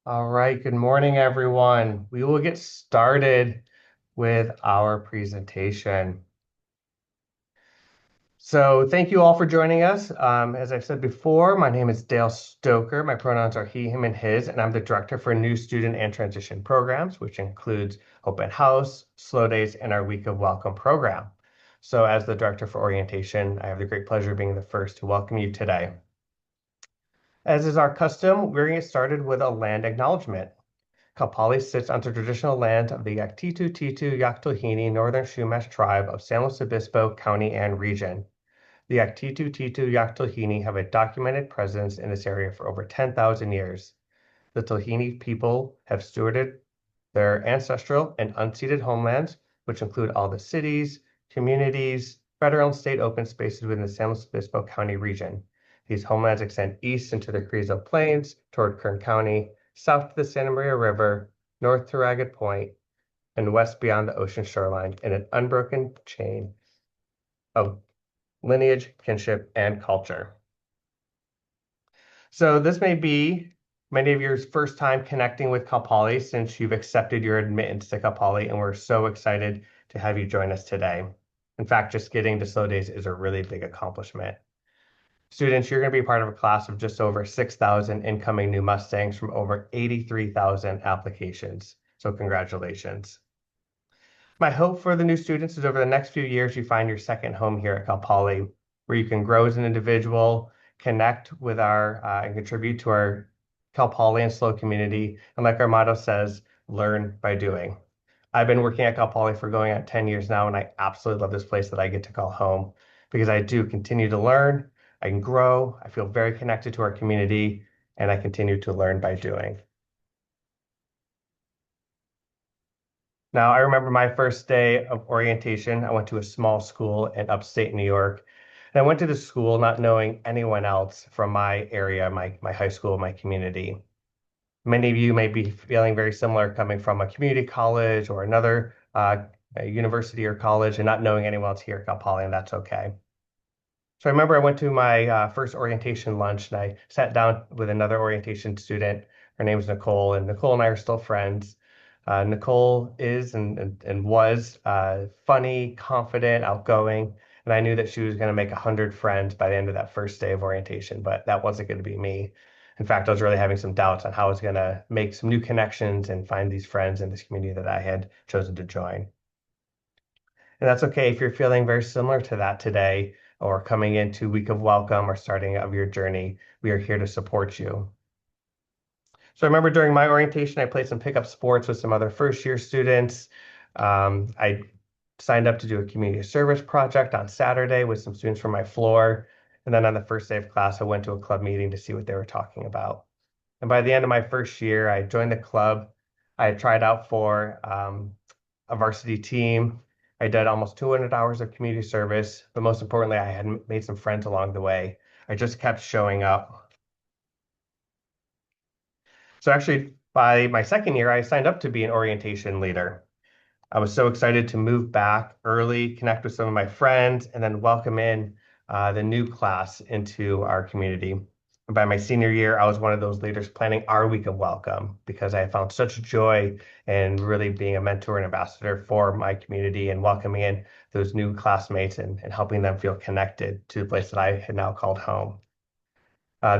All right, good morning, everyone. We will get started with our presentation. So thank you all for joining us. As I've said before, my name is Dale Stoker. My pronouns are he, him, and his, and I'm the director for new student and transition programs, which includes open house, slow days, and our week of welcome program. So as the director for orientation, I have the great pleasure of being the first to welcome you today. As is our custom, we're going to get started with a land acknowledgement. Kapali sits on the traditional land of the Yaktitu Titu Yaktohini Northern Chumash tribe of San Luis Obispo County and region. The Yaktitu Titu Yaktohini have a documented presence in this area for over 10,000 years. The Tohini people have stewarded their ancestral and unceded homelands, which include all the cities, communities, federal and state open spaces within the San Luis Obispo County region. These homelands extend east into the Carrizo Plains toward Kern County, south to the Santa Maria River, north to Ragged Point, and west beyond the ocean shoreline in an unbroken chain of lineage, kinship, and culture. So this may be many of your first time connecting with Cal Poly since you've accepted your admittance to Cal Poly, and we're so excited to have you join us today. In fact, just getting to slow days is a really big accomplishment. Students, you're going to be part of a class of just over 6,000 incoming new Mustangs from over 83,000 applications. So congratulations. My hope for the new students is over the next few years, you find your second home here at Cal Poly, where you can grow as an individual, connect with and contribute to our Cal Poly and SLO community. And like our motto says, learn by doing. I've been working at Cal Poly for going on 10 years now, and I absolutely love this place that I get to call home because I do continue to learn, I can grow, I feel very connected to our community, and I continue to learn by doing. Now, I remember my first day of orientation. I went to a small school in upstate New York. And I went to the school not knowing anyone else from my area, my high school, my community. Many of you may be feeling very similar coming from a community college or another a university or college and not knowing anyone else here at Cal Poly, and that's okay. So I remember I went to my first orientation lunch and I sat down with another orientation student. Her name's Nicole, and Nicole and I are still friends. Nicole is and was funny, confident, outgoing, and I knew that she was going to make 100 friends by the end of that first day of orientation, but that wasn't going to be me. In fact, I was really having some doubts on how I was going to make some new connections and find these friends in this community that I had chosen to join. And that's okay if you're feeling very similar to that today or coming into week of welcome or starting of your journey. We are here to support you. So I remember during my orientation, I played some pickup sports with some other first year students. I signed up to do a community service project on Saturday with some students from my floor. And then on the first day of class, I went to a club meeting to see what they were talking about. And by the end of my first year, I joined the club. I had tried out for a varsity team. I did almost 200 hours of community service, but most importantly, I had made some friends along the way. I just kept showing up. So actually, by my second year, I signed up to be an orientation leader. I was so excited to move back early, connect with some of my friends, and then welcome in the new class into our community. And by my senior year, I was one of those leaders planning our week of welcome because I found such joy in really being a mentor and ambassador for my community and welcoming in those new classmates and helping them feel connected to the place that I had now called home.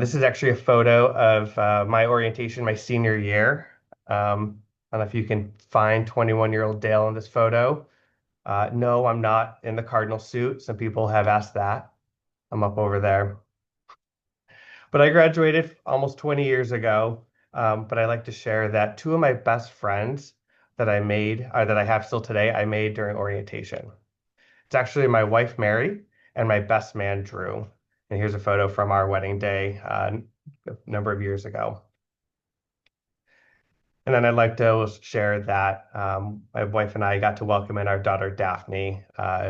This is actually a photo of my orientation my senior year. I don't know if you can find 21-year-old Dale in this photo. No, I'm not in the Cardinal suit. Some people have asked that. I'm up over there. But I graduated almost 20 years ago. But I like to share that two of my best friends that I made, that I have still today, I made during orientation. It's actually my wife, Mary, and my best man, Drew. And here's a photo from our wedding day a number of years ago. And then I'd like to share that my wife and I got to welcome in our daughter, Daphne,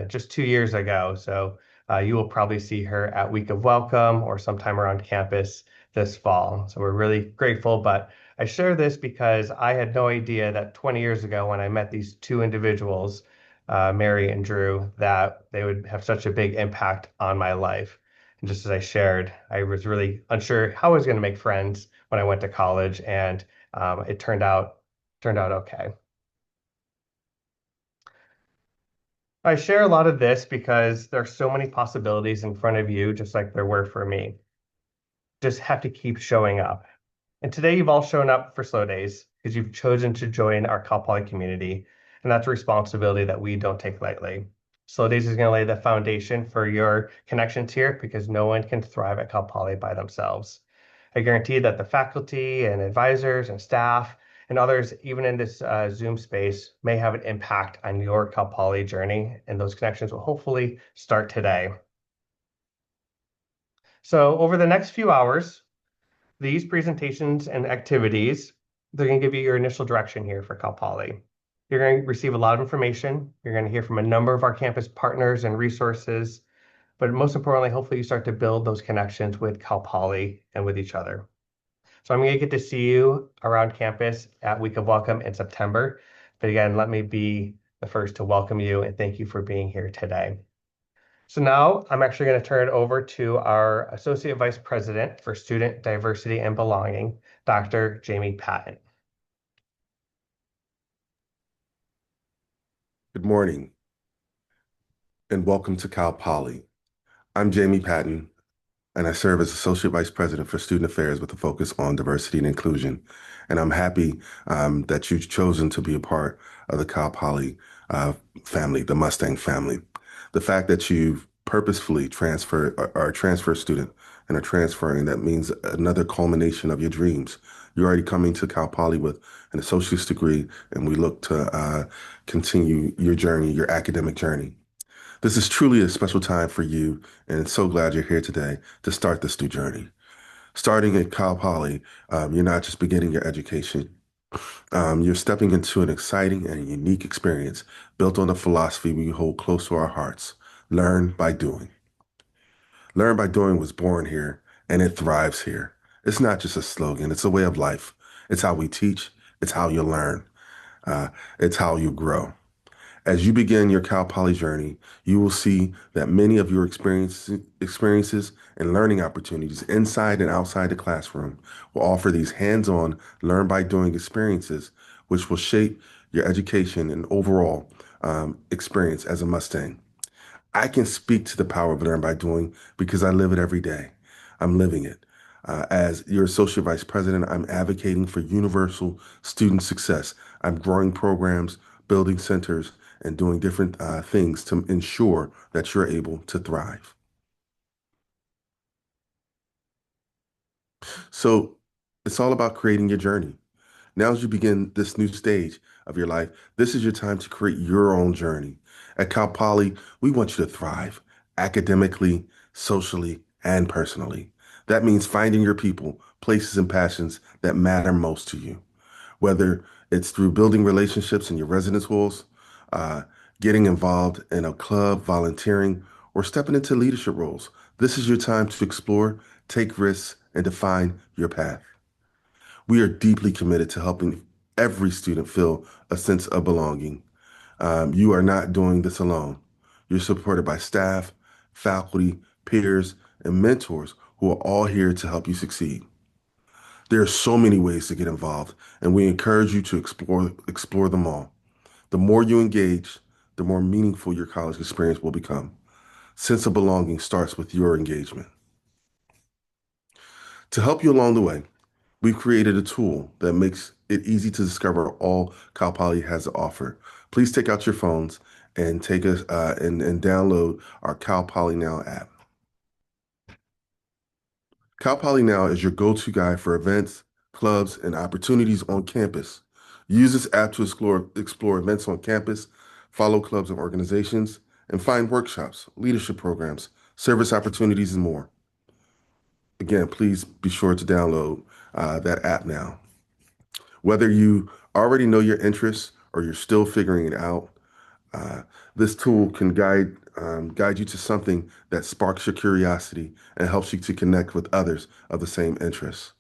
just 2 years ago. So you will probably see her at Week of Welcome or sometime around campus this fall. So we're really grateful. But I share this because I had no idea that 20 years ago when I met these two individuals, Mary and Drew, that they would have such a big impact on my life. And just as I shared, I was really unsure how I was going to make friends when I went to college. And it turned out okay. I share a lot of this because there's so many possibilities in front of you, just like there were for me. Just have to keep showing up. And today you've all shown up for slow days because you've chosen to join our Cal Poly community. And that's a responsibility that we don't take lightly. Slow days is going to lay the foundation for your connections here because no one can thrive at Cal Poly by themselves. I guarantee that the faculty and advisors and staff and others, even in this Zoom space, may have an impact on your Cal Poly journey. And those connections will hopefully start today. So over the next few hours, these presentations and activities, they're going to give you your initial direction here for Cal Poly. You're going to receive a lot of information. You're going to hear from a number of our campus partners and resources, but most importantly, hopefully you start to build those connections with Cal Poly and with each other. So I'm going to get to see you around campus at Week of Welcome in September. But again, let me be the first to welcome you and thank you for being here today. So now I'm actually going to turn it over to our Associate Vice President for Student Diversity and Belonging, Dr. Jamie Patton. Good morning and welcome to Cal Poly. I'm Jamie Patton and I serve as Associate Vice President for Student Affairs with a focus on diversity and inclusion. And I'm happy that you've chosen to be a part of the Cal Poly family, the Mustang family. The fact that you've purposefully transferred, are a transfer student and are transferring, that means another culmination of your dreams. You're already coming to Cal Poly with an associate's degree, and we look to continue your journey, your academic journey. This is truly a special time for you, and so glad you're here today to start this new journey. Starting at Cal Poly, you're not just beginning your education. You're stepping into an exciting and unique experience built on a philosophy we hold close to our hearts. Learn by doing. Learn by doing was born here, and it thrives here. It's not just a slogan, it's a way of life. It's how we teach, it's how you learn, it's how you grow. As you begin your Cal Poly journey, you will see that many of your experiences and learning opportunities inside and outside the classroom will offer these hands-on, learn by doing experiences, which will shape your education and overall experience as a Mustang. I can speak to the power of learn by doing because I live it every day. I'm living it. As your associate vice president, I'm advocating for universal student success. I'm growing programs, building centers, and doing different things to ensure that you're able to thrive. So it's all about creating your journey. Now, as you begin this new stage of your life, this is your time to create your own journey. At Cal Poly, we want you to thrive academically, socially, and personally. That means finding your people, places, and passions that matter most to you. Whether it's through building relationships in your residence halls, uh, getting involved in a club, volunteering, or stepping into leadership roles, this is your time to explore, take risks, and define your path. We are deeply committed to helping every student feel a sense of belonging. You are not doing this alone. You're supported by staff, faculty, peers, and mentors who are all here to help you succeed. There are so many ways to get involved, and we encourage you to explore them all. The more you engage, the more meaningful your college experience will become. Sense of belonging starts with your engagement. To help you along the way, we've created a tool that makes it easy to discover all Cal Poly has to offer. Please take out your phones and take us and download our Cal Poly Now app. Cal Poly Now is your go-to guide for events, clubs, and opportunities on campus. Use this app to explore events on campus, follow clubs and organizations, and find workshops, leadership programs, service opportunities, and more. Again, please be sure to download that app now. Whether you already know your interests or you're still figuring it out, uh, this tool can guide you to something that sparks your curiosity and helps you to connect with others of the same interests.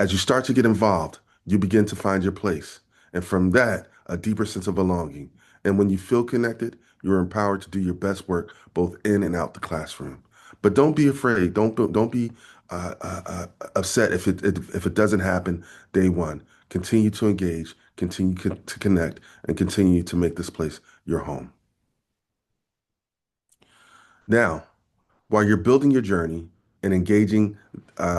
As you start to get involved, you begin to find your place, and from that, a deeper sense of belonging. And when you feel connected, you're empowered to do your best work both in and out the classroom. But don't be afraid. Don't be upset if it doesn't happen day one. Continue to engage, continue to connect, and continue to make this place your home. Now, while you're building your journey and engaging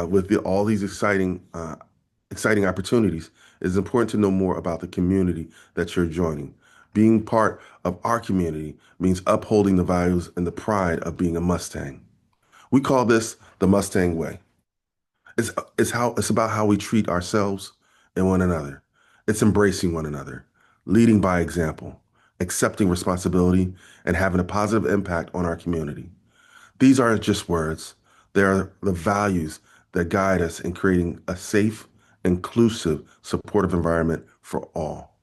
with all these exciting opportunities, it's important to know more about the community that you're joining. Being part of our community means upholding the values and the pride of being a Mustang. We call this the Mustang way. It's about how we treat ourselves and one another. It's embracing one another, leading by example, accepting responsibility, and having a positive impact on our community. These aren't just words, they are the values that guide us in creating a safe, inclusive, supportive environment for all.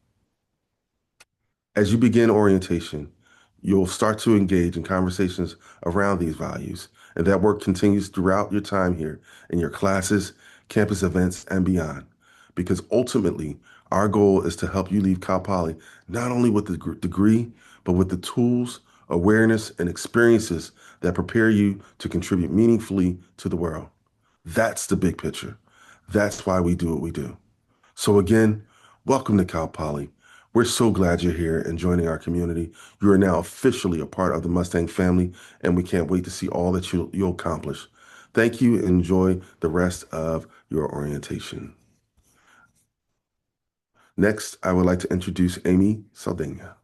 As you begin orientation, you'll start to engage in conversations around these values, and that work continues throughout your time here in your classes, campus events, and beyond. Because ultimately, our goal is to help you leave Cal Poly not only with the degree, but with the tools, awareness, and experiences that prepare you to contribute meaningfully to the world. That's the big picture. That's why we do what we do. So again, welcome to Cal Poly. We're so glad you're here and joining our community. You are now officially a part of the Mustang family, and we can't wait to see all that you'll accomplish. Thank you and enjoy the rest of your orientation. Next, I would like to introduce Amy Saldana.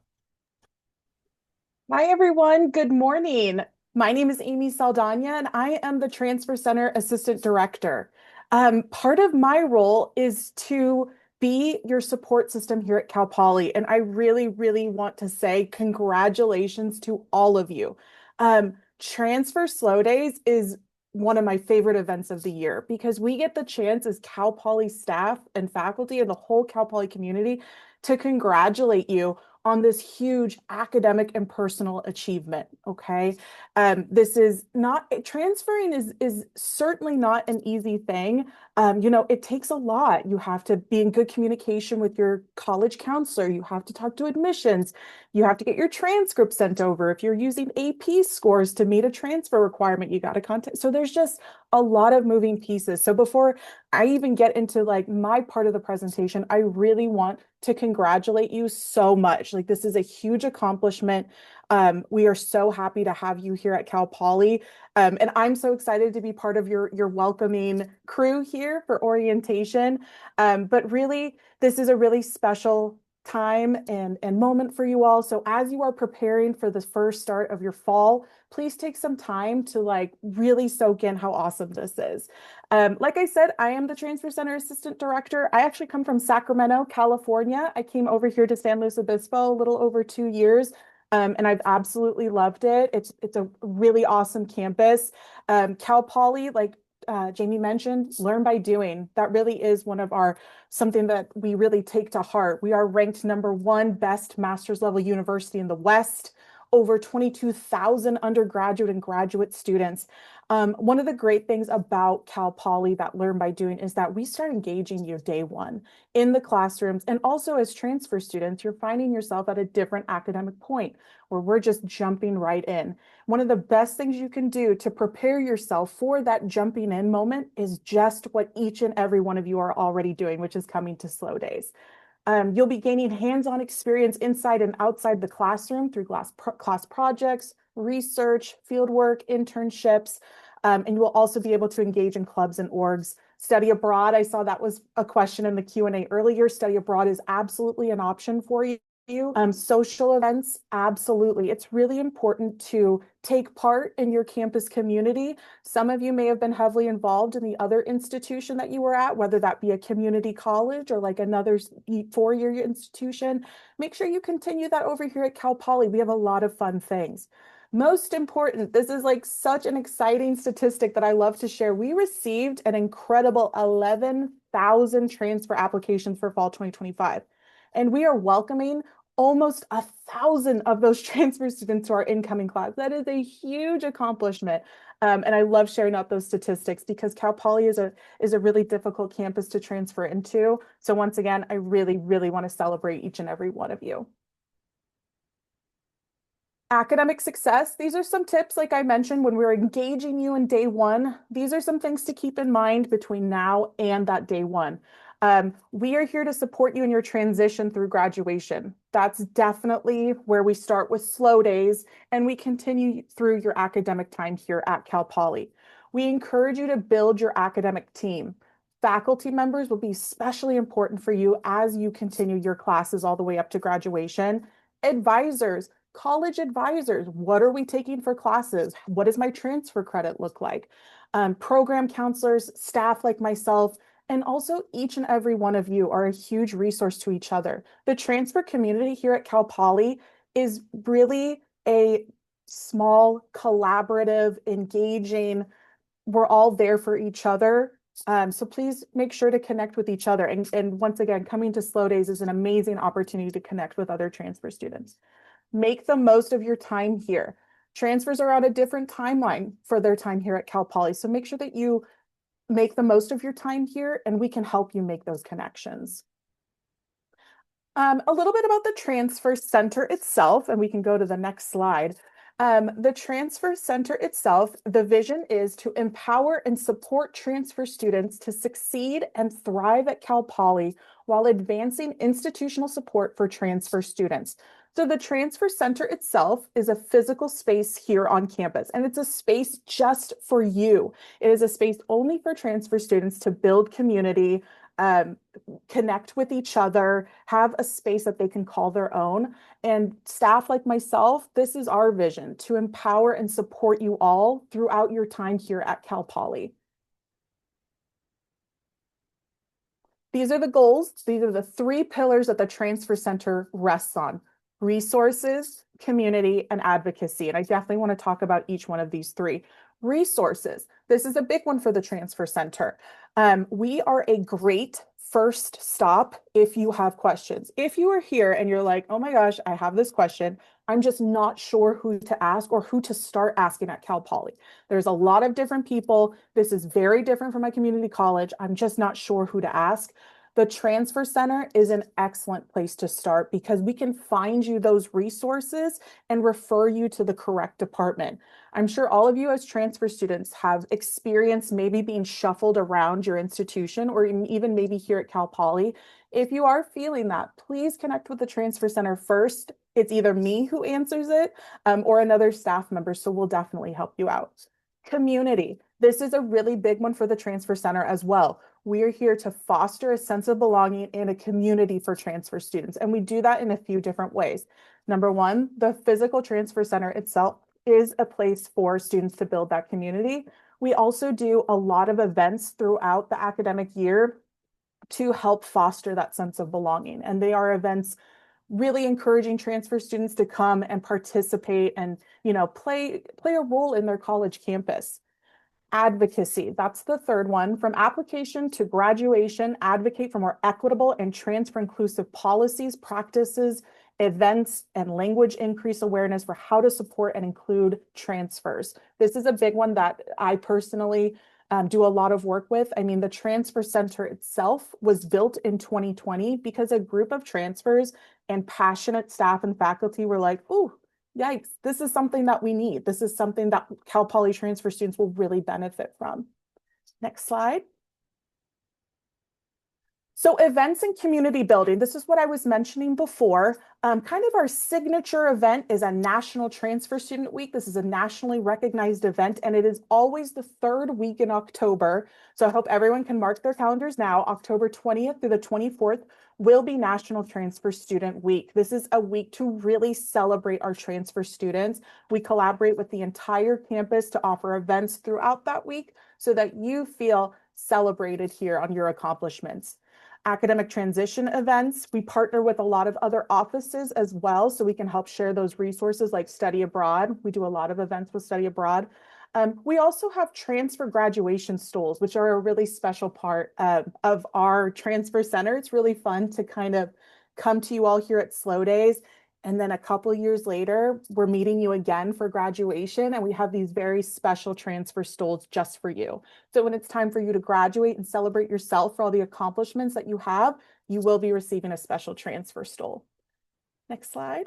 Hi, everyone. Good morning. My name is Amy Saldana, and I am the Transfer Center Assistant Director. Part of my role is to be your support system here at Cal Poly, and I really, really want to say congratulations to all of you. Transfer Slow Days is one of my favorite events of the year because we get the chance as Cal Poly staff and faculty and the whole Cal Poly community to congratulate you on this huge academic and personal achievement. Okay. This is not transferring is certainly not an easy thing. It takes a lot. You have to be in good communication with your college counselor. You have to talk to admissions. You have to get your transcript sent over. If you're using AP scores to meet a transfer requirement, you got to contact. So there's just a lot of moving pieces. So before I even get into like my part of the presentation, I really want to congratulate you so much. Like this is a huge accomplishment. We are so happy to have you here at Cal Poly. And I'm so excited to be part of your welcoming crew here for orientation. But really, this is a really special time and moment for you all. So as you are preparing for the first start of your fall, please take some time to like really soak in how awesome this is. Like I said, I am the Transfer Center Assistant Director. I actually come from Sacramento, California. I came over here to San Luis Obispo a little over 2 years. And I've absolutely loved it. It's a really awesome campus. Cal Poly, like Jamie mentioned, learn by doing. That really is one of our something that we really take to heart. We are ranked #1 best master's level university in the West, over 22,000 undergraduate and graduate students. One of the great things about Cal Poly that learn by doing is that we start engaging you day one in the classrooms. And also as transfer students, you're finding yourself at a different academic point where we're just jumping right in. One of the best things you can do to prepare yourself for that jumping in moment is just what each and every one of you are already doing, which is coming to slow days. You'll be gaining hands-on experience inside and outside the classroom through class projects, research, fieldwork, internships, and you will also be able to engage in clubs and orgs. Study abroad, I saw that was a question in the Q&A earlier. Study abroad is absolutely an option for you. Social events, absolutely. It's really important to take part in your campus community. Some of you may have been heavily involved in the other institution that you were at, whether that be a community college or like another four-year institution. Make sure you continue that over here at Cal Poly. We have a lot of fun things. Most important, this is like such an exciting statistic that I love to share. We received an incredible 11,000 transfer applications for fall 2025. And we are welcoming almost 1,000 of those transfer students to our incoming class. That is a huge accomplishment. And I love sharing out those statistics because Cal Poly is a really difficult campus to transfer into. So once again, I really, really want to celebrate each and every one of you. Academic success, these are some tips, like I mentioned, when we're engaging you in day one. These are some things to keep in mind between now and that day one. We are here to support you in your transition through graduation. That's definitely where we start with SLO days and we continue through your academic time here at Cal Poly. We encourage you to build your academic team. Faculty members will be especially important for you as you continue your classes all the way up to graduation. Advisors, college advisors, what are we taking for classes? What does my transfer credit look like? Program counselors, staff like myself, and also each and every one of you are a huge resource to each other. The transfer community here at Cal Poly is really a small, collaborative, engaging, we're all there for each other. So please make sure to connect with each other. And once again, coming to SLO Days is an amazing opportunity to connect with other transfer students. Make the most of your time here. Transfers are on a different timeline for their time here at Cal Poly. So make sure that you make the most of your time here and we can help you make those connections. A little bit about the Transfer Center itself, and we can go to the next slide. The Transfer Center itself, the vision is to empower and support transfer students to succeed and thrive at Cal Poly while advancing institutional support for transfer students. So the Transfer Center itself is a physical space here on campus, and it's a space just for you. It is a space only for transfer students to build community, connect with each other, have a space that they can call their own. And staff like myself, this is our vision to empower and support you all throughout your time here at Cal Poly. These are the goals. These are the three pillars that the Transfer Center rests on: resources, community, and advocacy. And I definitely want to talk about each one of these three. Resources. This is a big one for the Transfer Center. We are a great first stop if you have questions. If you are here and you're like, oh my gosh, I have this question, I'm just not sure who to ask or who to start asking at Cal Poly. There's a lot of different people. This is very different from my community college. I'm just not sure who to ask. The Transfer Center is an excellent place to start because we can find you those resources and refer you to the correct department. I'm sure all of you as transfer students have experienced maybe being shuffled around your institution or even maybe here at Cal Poly. If you are feeling that, please connect with the Transfer Center first. It's either me who answers it or another staff member, so we'll definitely help you out. Community. This is a really big one for the Transfer Center as well. We are here to foster a sense of belonging and a community for transfer students, and we do that in a few different ways. Number one, the physical Transfer Center itself is a place for students to build that community. We also do a lot of events throughout the academic year to help foster that sense of belonging, and they are events really encouraging transfer students to come and participate and play a role in their college campus. Advocacy, that's the third one. From application to graduation, advocate for more equitable and transfer inclusive policies, practices, events, and language increase awareness for how to support and include transfers. This is a big one that I personally do a lot of work with. I mean, the Transfer Center itself was built in 2020 because a group of transfers and passionate staff and faculty were like, oh, yikes, this is something that we need. This is something that Cal Poly transfer students will really benefit from. Next slide. So events and community building, this is what I was mentioning before. Kind of our signature event is a National Transfer Student Week. This is a nationally recognized event, and it is always the third week in October. So I hope everyone can mark their calendars now. October 20th through the 24th will be National Transfer Student Week. This is a week to really celebrate our transfer students. We collaborate with the entire campus to offer events throughout that week so that you feel celebrated here on your accomplishments. Academic transition events. We partner with a lot of other offices as well, so we can help share those resources like study abroad. We do a lot of events with study abroad. We also have transfer graduation stools, which are a really special part of our transfer center. It's really fun to kind of come to you all here at SLO Days. And then a couple years later, we're meeting you again for graduation, and we have these very special transfer stools just for you. So when it's time for you to graduate and celebrate yourself for all the accomplishments that you have, you will be receiving a special transfer stool. Next slide.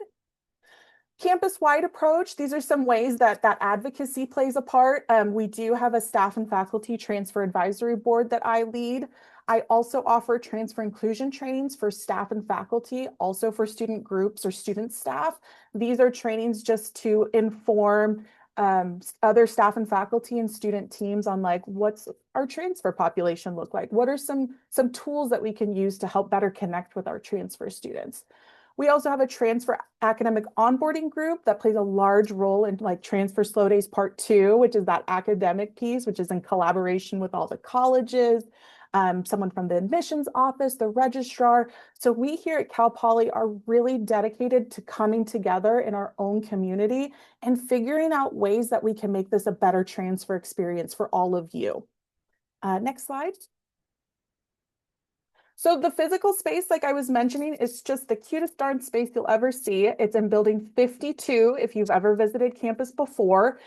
Campus-wide approach. These are some ways that advocacy plays a part. We do have a staff and faculty transfer advisory board that I lead. I also offer transfer inclusion trainings for staff and faculty, also for student groups or student staff. These are trainings just to inform other staff and faculty and student teams on like what's our transfer population look like? What are some tools that we can use to help better connect with our transfer students? We also have a transfer academic onboarding group that plays a large role in like Transfer Slow Days Part 2, which is that academic piece, which is in collaboration with all the colleges, someone from the admissions office, the registrar. So we here at Cal Poly are really dedicated to coming together in our own community and figuring out ways that we can make this a better transfer experience for all of you. Next slide. So the physical space, like I was mentioning, is just the cutest darn space you'll ever see. It's in building 52, if you've ever visited campus before.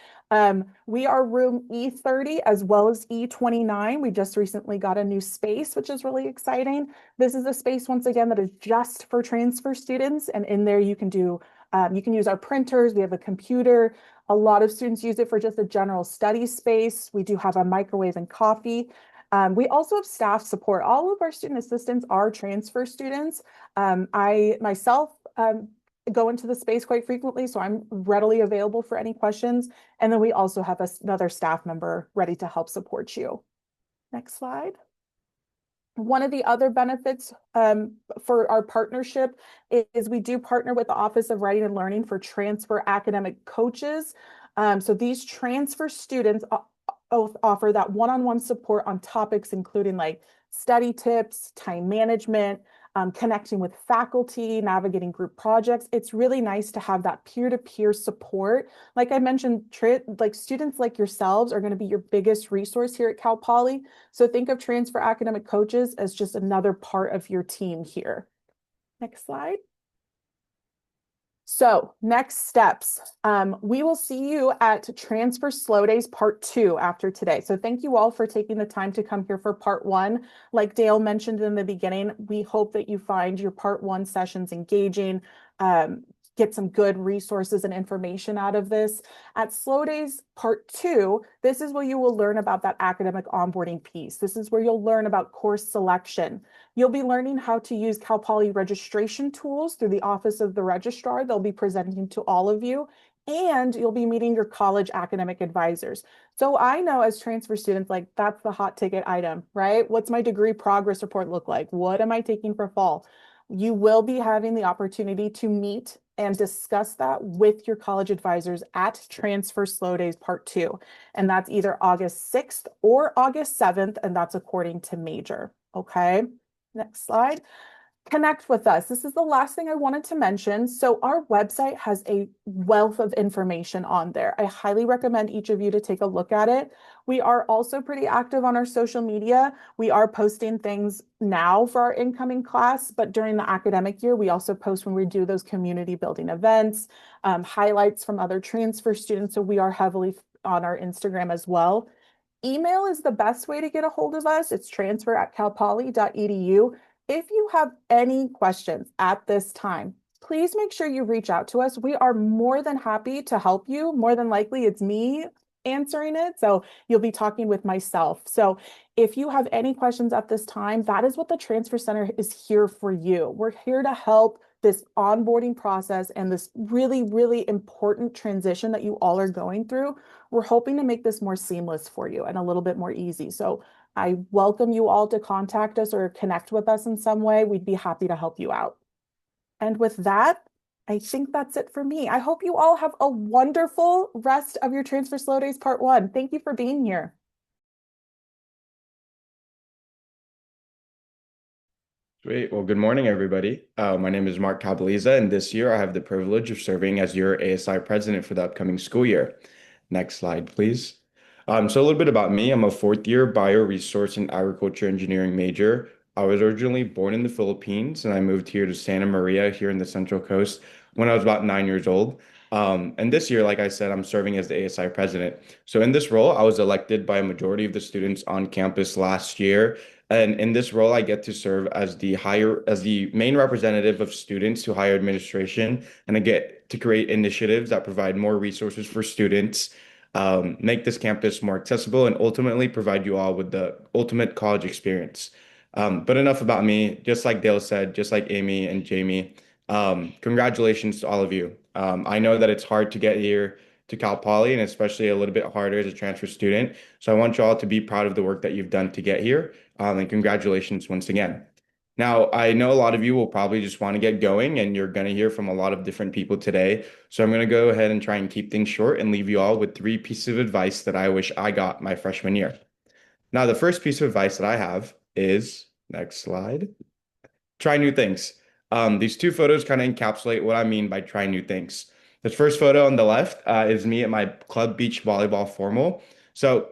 We are room E30 as well as E29. We just recently got a new space, which is really exciting. This is a space, once again, that is just for transfer students. And in there you can use our printers. We have a computer. A lot of students use it for just a general study space. We do have a microwave and coffee. We also have staff support. All of our student assistants are transfer students. I myself go into the space quite frequently, so I'm readily available for any questions. And then we also have another staff member ready to help support you. Next slide. One of the other benefits for our partnership is we do partner with the Office of Writing and Learning for transfer academic coaches. So these transfer students both offer that one-on-one support on topics including like study tips, time management, connecting with faculty, navigating group projects. It's really nice to have that peer-to-peer support. Like I mentioned, like students like yourselves are going to be your biggest resource here at Cal Poly. So think of transfer academic coaches as just another part of your team here. Next slide. So next steps, we will see you at Transfer Slow Days Part 2 after today. So thank you all for taking the time to come here for Part 1. Like Dale mentioned in the beginning, we hope that you find your Part 1 sessions engaging, get some good resources and information out of this. At Slow Days Part 2, this is where you will learn about that academic onboarding piece. This is where you'll learn about course selection. You'll be learning how to use Cal Poly registration tools through the Office of the Registrar. They'll be presenting to all of you, and you'll be meeting your college academic advisors. So I know as transfer students, like that's the hot ticket item, right? What's my degree progress report look like? What am I taking for fall? You will be having the opportunity to meet and discuss that with your college advisors at Transfer Slow Days Part 2. And that's either August 6th or August 7th, and that's according to major, okay? Next slide. Connect with us. This is the last thing I wanted to mention. So our website has a wealth of information on there. I highly recommend each of you to take a look at it. We are also pretty active on our social media. We are posting things now for our incoming class, but during the academic year, we also post when we do those community building events, highlights from other transfer students. So we are heavily on our Instagram as well. Email is the best way to get a hold of us. It's transfer@calpoly.edu. If you have any questions at this time, please make sure you reach out to us. We are more than happy to help you. More than likely, it's me answering it. So you'll be talking with myself. So if you have any questions at this time, that is what the Transfer Center is here for you. We're here to help this onboarding process and this really, really important transition that you all are going through. We're hoping to make this more seamless for you and a little bit more easy. So I welcome you all to contact us or connect with us in some way. We'd be happy to help you out. And with that, I think that's it for me. I hope you all have a wonderful rest of your Transfer Slow Days Part 1. Thank you for being here. Great. Well, good morning, everybody. My name is Mark Cabaliza, and this year I have the privilege of serving as your ASI president for the upcoming school year. Next slide, please. So a little bit about me. I'm a fourth-year bioresource and agriculture engineering major. I was originally born in the Philippines, and I moved here to Santa Maria here in the Central Coast when I was about 9 years old. And this year, like I said, I'm serving as the ASI president. So in this role, I was elected by a majority of the students on campus last year. And in this role, I get to serve as the main representative of students to higher administration, and I get to create initiatives that provide more resources for students, make this campus more accessible, and ultimately provide you all with the ultimate college experience. But enough about me. Just like Dale said, just like Amy and Jamie, congratulations to all of you. I know that it's hard to get here to Cal Poly, and especially a little bit harder as a transfer student. So I want you all to be proud of the work that you've done to get here, and congratulations once again. Now, I know a lot of you will probably just want to get going, and you're going to hear from a lot of different people today. So I'm going to go ahead and try and keep things short and leave you all with three pieces of advice that I wish I got my freshman year. Now, the first piece of advice that I have is, next slide, try new things. These two photos kind of encapsulate what I mean by try new things. This first photo on the left is me at my club beach volleyball formal. So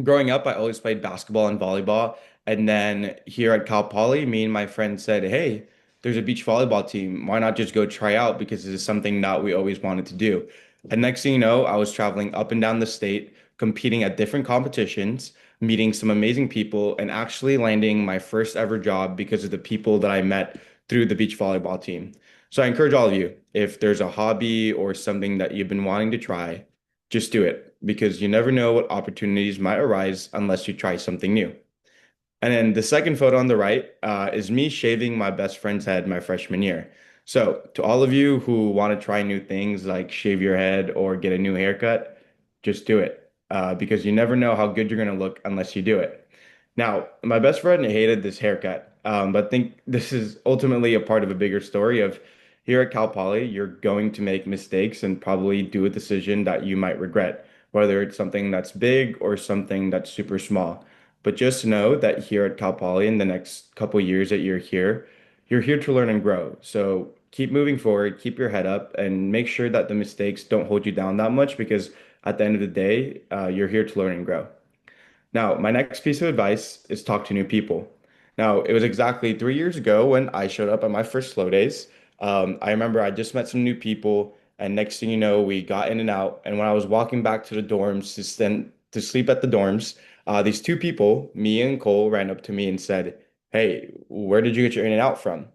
growing up, I always played basketball and volleyball. And then here at Cal Poly, me and my friend said, hey, there's a beach volleyball team. Why not just go try out? Because this is something that we always wanted to do. And next thing you know, I was traveling up and down the state, competing at different competitions, meeting some amazing people, and actually landing my first ever job because of the people that I met through the beach volleyball team. So I encourage all of you, if there's a hobby or something that you've been wanting to try, just do it because you never know what opportunities might arise unless you try something new. And then the second photo on the right is me shaving my best friend's head my freshman year. So, to all of you who want to try new things like shave your head or get a new haircut, just do it because you never know how good you're going to look unless you do it. Now, my best friend hated this haircut, but I think this is ultimately a part of a bigger story of here at Cal Poly, you're going to make mistakes and probably do a decision that you might regret, whether it's something that's big or something that's super small. But just know that here at Cal Poly, in the next couple years that you're here to learn and grow. So keep moving forward, keep your head up, and make sure that the mistakes don't hold you down that much because at the end of the day, you're here to learn and grow. Now, my next piece of advice is talk to new people. Now, it was exactly 3 years ago when I showed up at my first slow days. I remember I just met some new people, and next thing you know, we got in and out. And when I was walking back to the dorms to sleep at the dorms, these two people, me and Cole, ran up to me and said, "Hey, where did you get your in and out from?"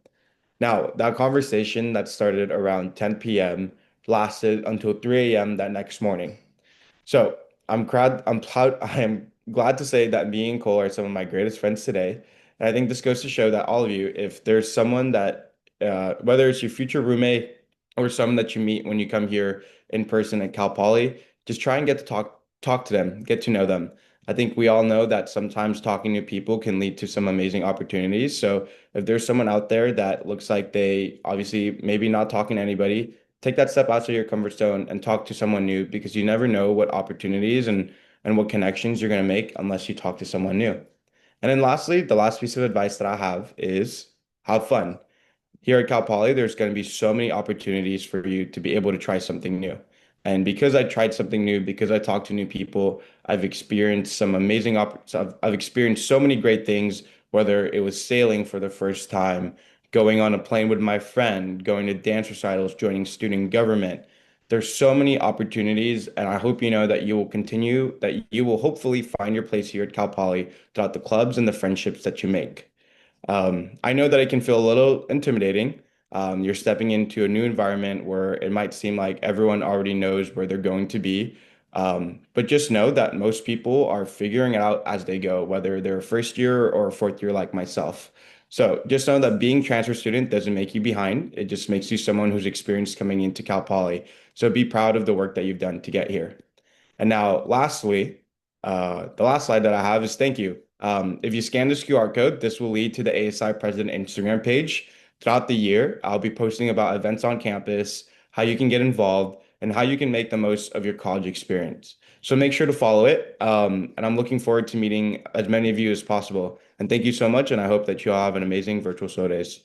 Now, that conversation that started around 10 p.m. lasted until 3 a.m. that next morning. So I'm proud, I am glad to say that me and Cole are some of my greatest friends today. And I think this goes to show that all of you, if there's someone that, whether it's your future roommate or someone that you meet when you come here in person at Cal Poly, just try and get to talk to them, get to know them. I think we all know that sometimes talking to people can lead to some amazing opportunities. So if there's someone out there that looks like they obviously maybe not talking to anybody, take that step outside your comfort zone and talk to someone new because you never know what opportunities and what connections you're going to make unless you talk to someone new. And then lastly, the last piece of advice that I have is have fun. Here at Cal Poly, there's going to be so many opportunities for you to be able to try something new. And because I tried something new, because I talked to new people, I've experienced some amazing I've experienced so many great things, whether it was sailing for the first time, going on a plane with my friend, going to dance recitals, joining student government. There's so many opportunities, and I hope you know that that you will hopefully find your place here at Cal Poly throughout the clubs and the friendships that you make. I know that it can feel a little intimidating. You're stepping into a new environment where it might seem like everyone already knows where they're going to be. But just know that most people are figuring it out as they go, whether they're a first year or a fourth year like myself. So just know that being transfer student doesn't make you behind. It just makes you someone who's experienced coming into Cal Poly. So be proud of the work that you've done to get here. And now, lastly, the last slide that I have is thank you. If you scan this QR code, this will lead to the ASI President Instagram page. Throughout the year, I'll be posting about events on campus, how you can get involved, and how you can make the most of your college experience. So make sure to follow it. And I'm looking forward to meeting as many of you as possible. And thank you so much. And I hope that you all have an amazing virtual show days.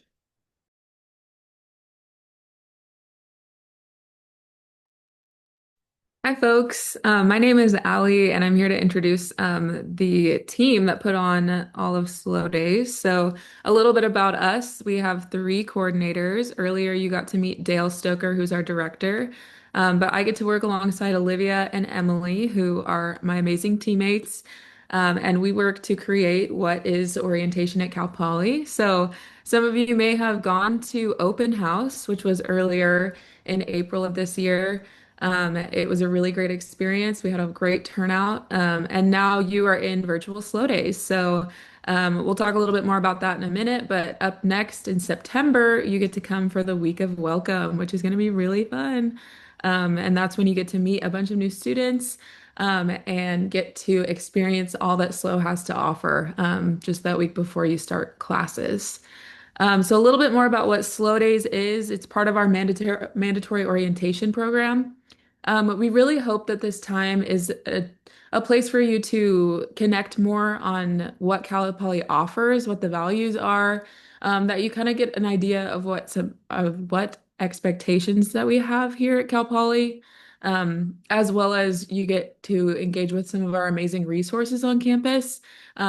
Hi, folks. My name is Allie, and I'm here to introduce the team that put on all of Slow Days. So, a little bit about us. We have three coordinators. Earlier, you got to meet Dale Stoker, who's our director. But I get to work alongside Olivia and Emily, who are my amazing teammates. And we work to create what is orientation at Cal Poly. So, some of you may have gone to Open House, which was earlier in April of this year. It was a really great experience. We had a great turnout. And now you are in virtual slow days. So We'll talk a little bit more about that in a minute, but up next in September, you get to come for the week of welcome, which is going to be really fun. And that's when you get to meet a bunch of new students and get to experience all that SLO has to offer just that week before you start classes. So a little bit more about what SLO Days is. It's part of our mandatory orientation program. We really hope that this time is a place for you to connect more on what Cal Poly offers, what the values are, that you kind of get an idea of what expectations that we have here at Cal Poly, as well as you get to engage with some of our amazing resources on campus.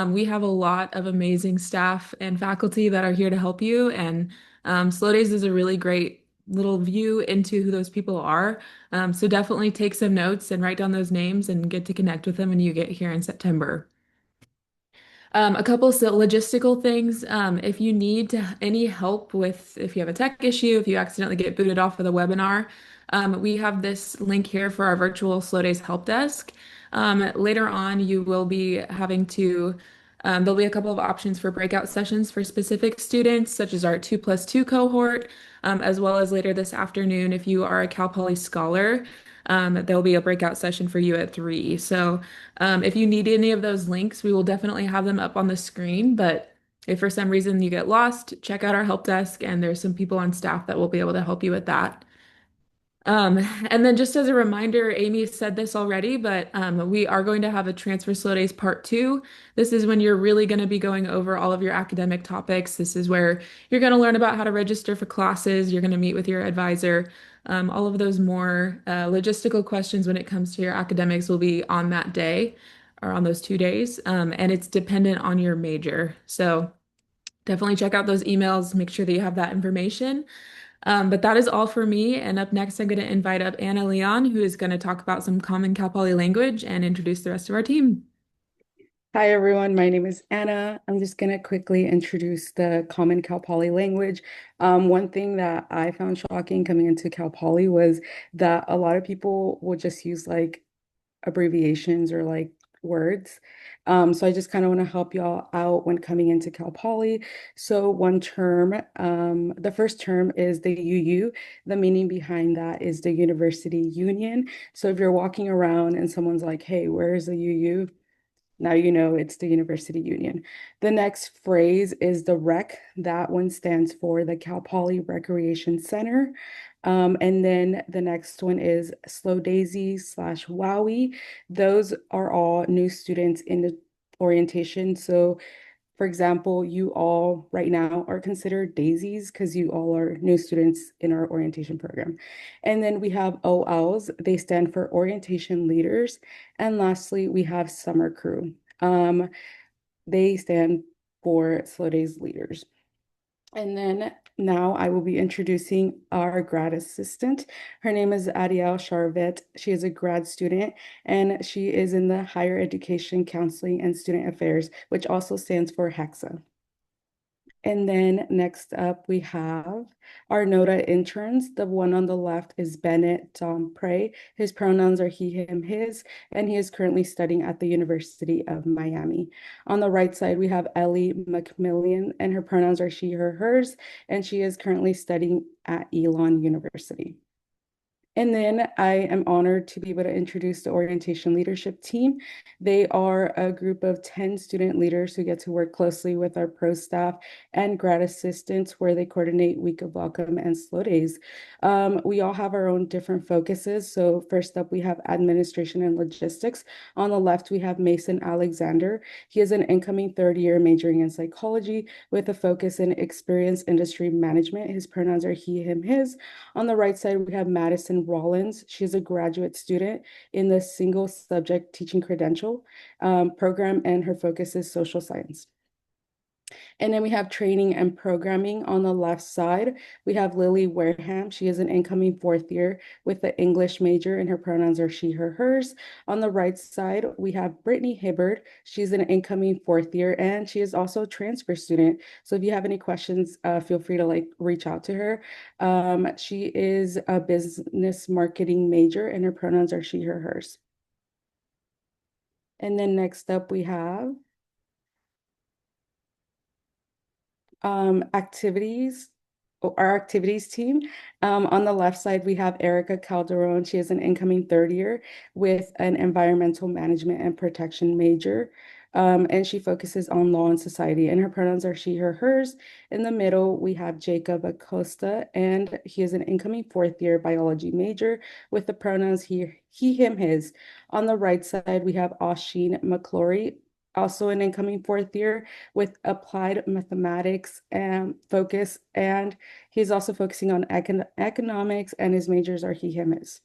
We have a lot of amazing staff and faculty that are here to help you, and SLO Days is a really great little view into who those people are. So definitely take some notes and write down those names and get to connect with them when you get here in September. A couple of logistical things. If you need any help with, if you have a tech issue, if you accidentally get booted off of the webinar, we have this link here for our virtual SLO Days help desk. Later on, you will be having to, there'll be a couple of options for breakout sessions for specific students, such as our 2+2 cohort, as well as later this afternoon, if you are a Cal Poly Scholar, there'll be a breakout session for you at 3. So if you need any of those links, we will definitely have them up on the screen. But if for some reason you get lost, check out our help desk, and there's some people on staff that will be able to help you with that. And then just as a reminder, Amy said this already, but we are going to have a Transfer SLO Days Part 2. This is when you're really going to be going over all of your academic topics. This is where you're going to learn about how to register for classes. You're going to meet with your advisor. All of those more logistical questions when it comes to your academics will be on that day or on those 2 days. And it's dependent on your major. So definitely check out those emails, make sure that you have that information. But that is all for me. And up next, I'm going to invite up Anna Leon, who is going to talk about some common Cal Poly language and introduce the rest of our team. Hi everyone, my name is Anna. I'm just going to quickly introduce the common Cal Poly language. One thing that I found shocking coming into Cal Poly was that a lot of people will just use like abbreviations or like words. So I just kind of want to help y'all out when coming into Cal Poly. So one term, the first term is the UU. The meaning behind that is the University Union. So if you're walking around and someone's like, hey, where is the UU? Now you know it's the University Union. The next phrase is the REC. That one stands for the Cal Poly Recreation Center. And then the next one is Slow Daisy / Wowie. Those are all new students in the orientation. So for example, you all right now are considered daisies because you all are new students in our orientation program. And then we have OLs, they stand for orientation leaders. And lastly, we have summer crew. They stand for SLO Days leaders. And then now I will be introducing our grad assistant. Her name is Ariel Charvet. She is a grad student and she is in the Higher Education Counseling and Student Affairs, which also stands for HEXA. And then next up, we have our NOTA interns. The one on the left is Bennett Prey. His pronouns are he, him, his, and he is currently studying at the University of Miami. On the right side, we have Ellie McMillian, and her pronouns are she, her, hers, and she is currently studying at Elon University. And then I am honored to be able to introduce the orientation leadership team. They are a group of 10 student leaders who get to work closely with our pro staff and grad assistants where they coordinate Week of Welcome and SLO Days. We all have our own different focuses. So first up, we have administration and logistics. On the left, we have Mason Alexander. He is an incoming third year majoring in psychology with a focus in experience industry management. His pronouns are he, him, his. On the right side, we have Madison Rollins. She's a graduate student in the single subject teaching credential program, and her focus is social science. And then we have training and programming on the left side. We have Lily Wareham. She is an incoming fourth year with the English major, and her pronouns are she, her, hers. On the right side, we have Brittany Hibbard. She's an incoming fourth year, and she is also a transfer student. So if you have any questions, feel free to like reach out to her. She is a business marketing major, and her pronouns are she, her, hers. And then next up, we have activities, our activities team. On the left side, we have Erica Calderon. She is an incoming third year with an environmental management and protection major. And she focuses on law and society, and her pronouns are she, her, hers. In the middle, we have Jacob Acosta, and he is an incoming fourth year biology major with the pronouns he, him, his. On the right side, we have Oshin McClory, also an incoming fourth year with applied mathematics and focus, and he's also focusing on economics, and his majors are he, him, his.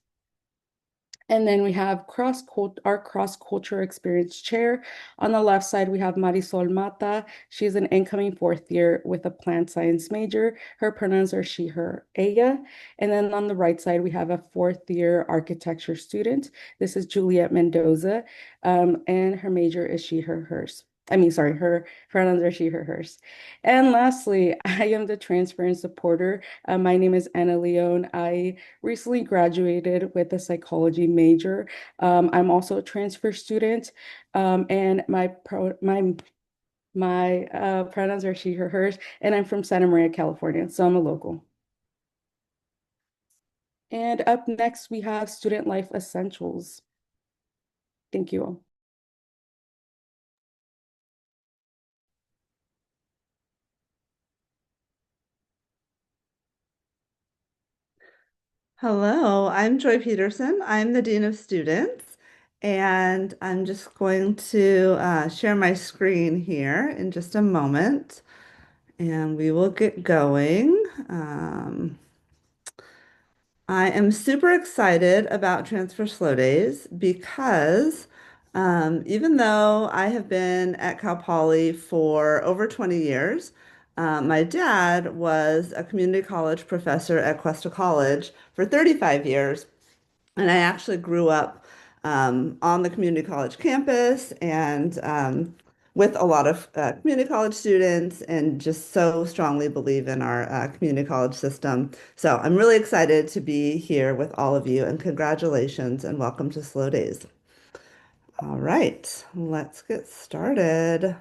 And then we have our cross-culture experience chair. On the left side, we have Marisol Mata. She's an incoming fourth year with a plant science major. Her pronouns are she, her, ella. And then on the right side, we have a fourth year architecture student. This is Juliet Mendoza, and her major is she, her, hers. I mean, sorry, her pronouns are she, her, hers. And lastly, I am the transfer and supporter. My name is Anna Leone. I recently graduated with a psychology major. I'm also a transfer student, and my pronouns are she, her, hers, and I'm from Santa Maria, California, so I'm a local. And up next, we have Student Life Essentials. Thank you all. Hello, I'm Joy Peterson. I'm the Dean of Students, and I'm just going to share my screen here in just a moment, and we will get going. I am super excited about Transfer Slow Days because even though I have been at Cal Poly for over 20 years, my dad was a community college professor at Cuesta College for 35 years. And I actually grew up on the community college campus and with a lot of community college students and just so strongly believe in our community college system. So I'm really excited to be here with all of you and congratulations and welcome to Slow Days. All right, let's get started.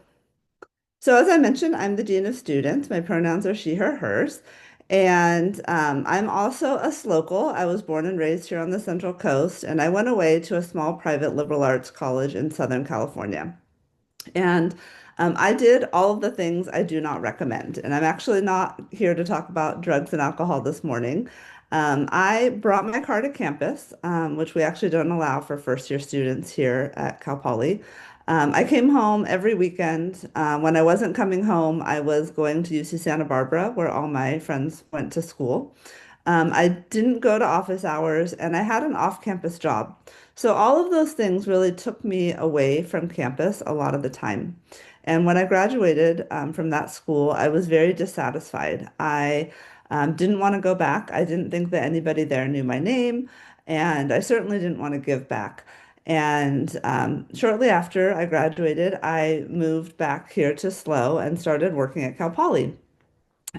So as I mentioned, I'm the Dean of Students. My pronouns are she, her, hers. And I'm also a SLOCal. I was born and raised here on the Central Coast, and I went away to a small private liberal arts college in Southern California. And I did all of the things I do not recommend. And I'm actually not here to talk about drugs and alcohol this morning. I brought my car to campus, which we actually don't allow for first year students here at Cal Poly. I came home every weekend. When I wasn't coming home, I was going to UC Santa Barbara, where all my friends went to school. I didn't go to office hours, and I had an off-campus job. So all of those things really took me away from campus a lot of the time. And when I graduated from that school, I was very dissatisfied. I didn't want to go back. I didn't think that anybody there knew my name, and I certainly didn't want to give back. And shortly after I graduated, I moved back here to SLO and started working at Cal Poly.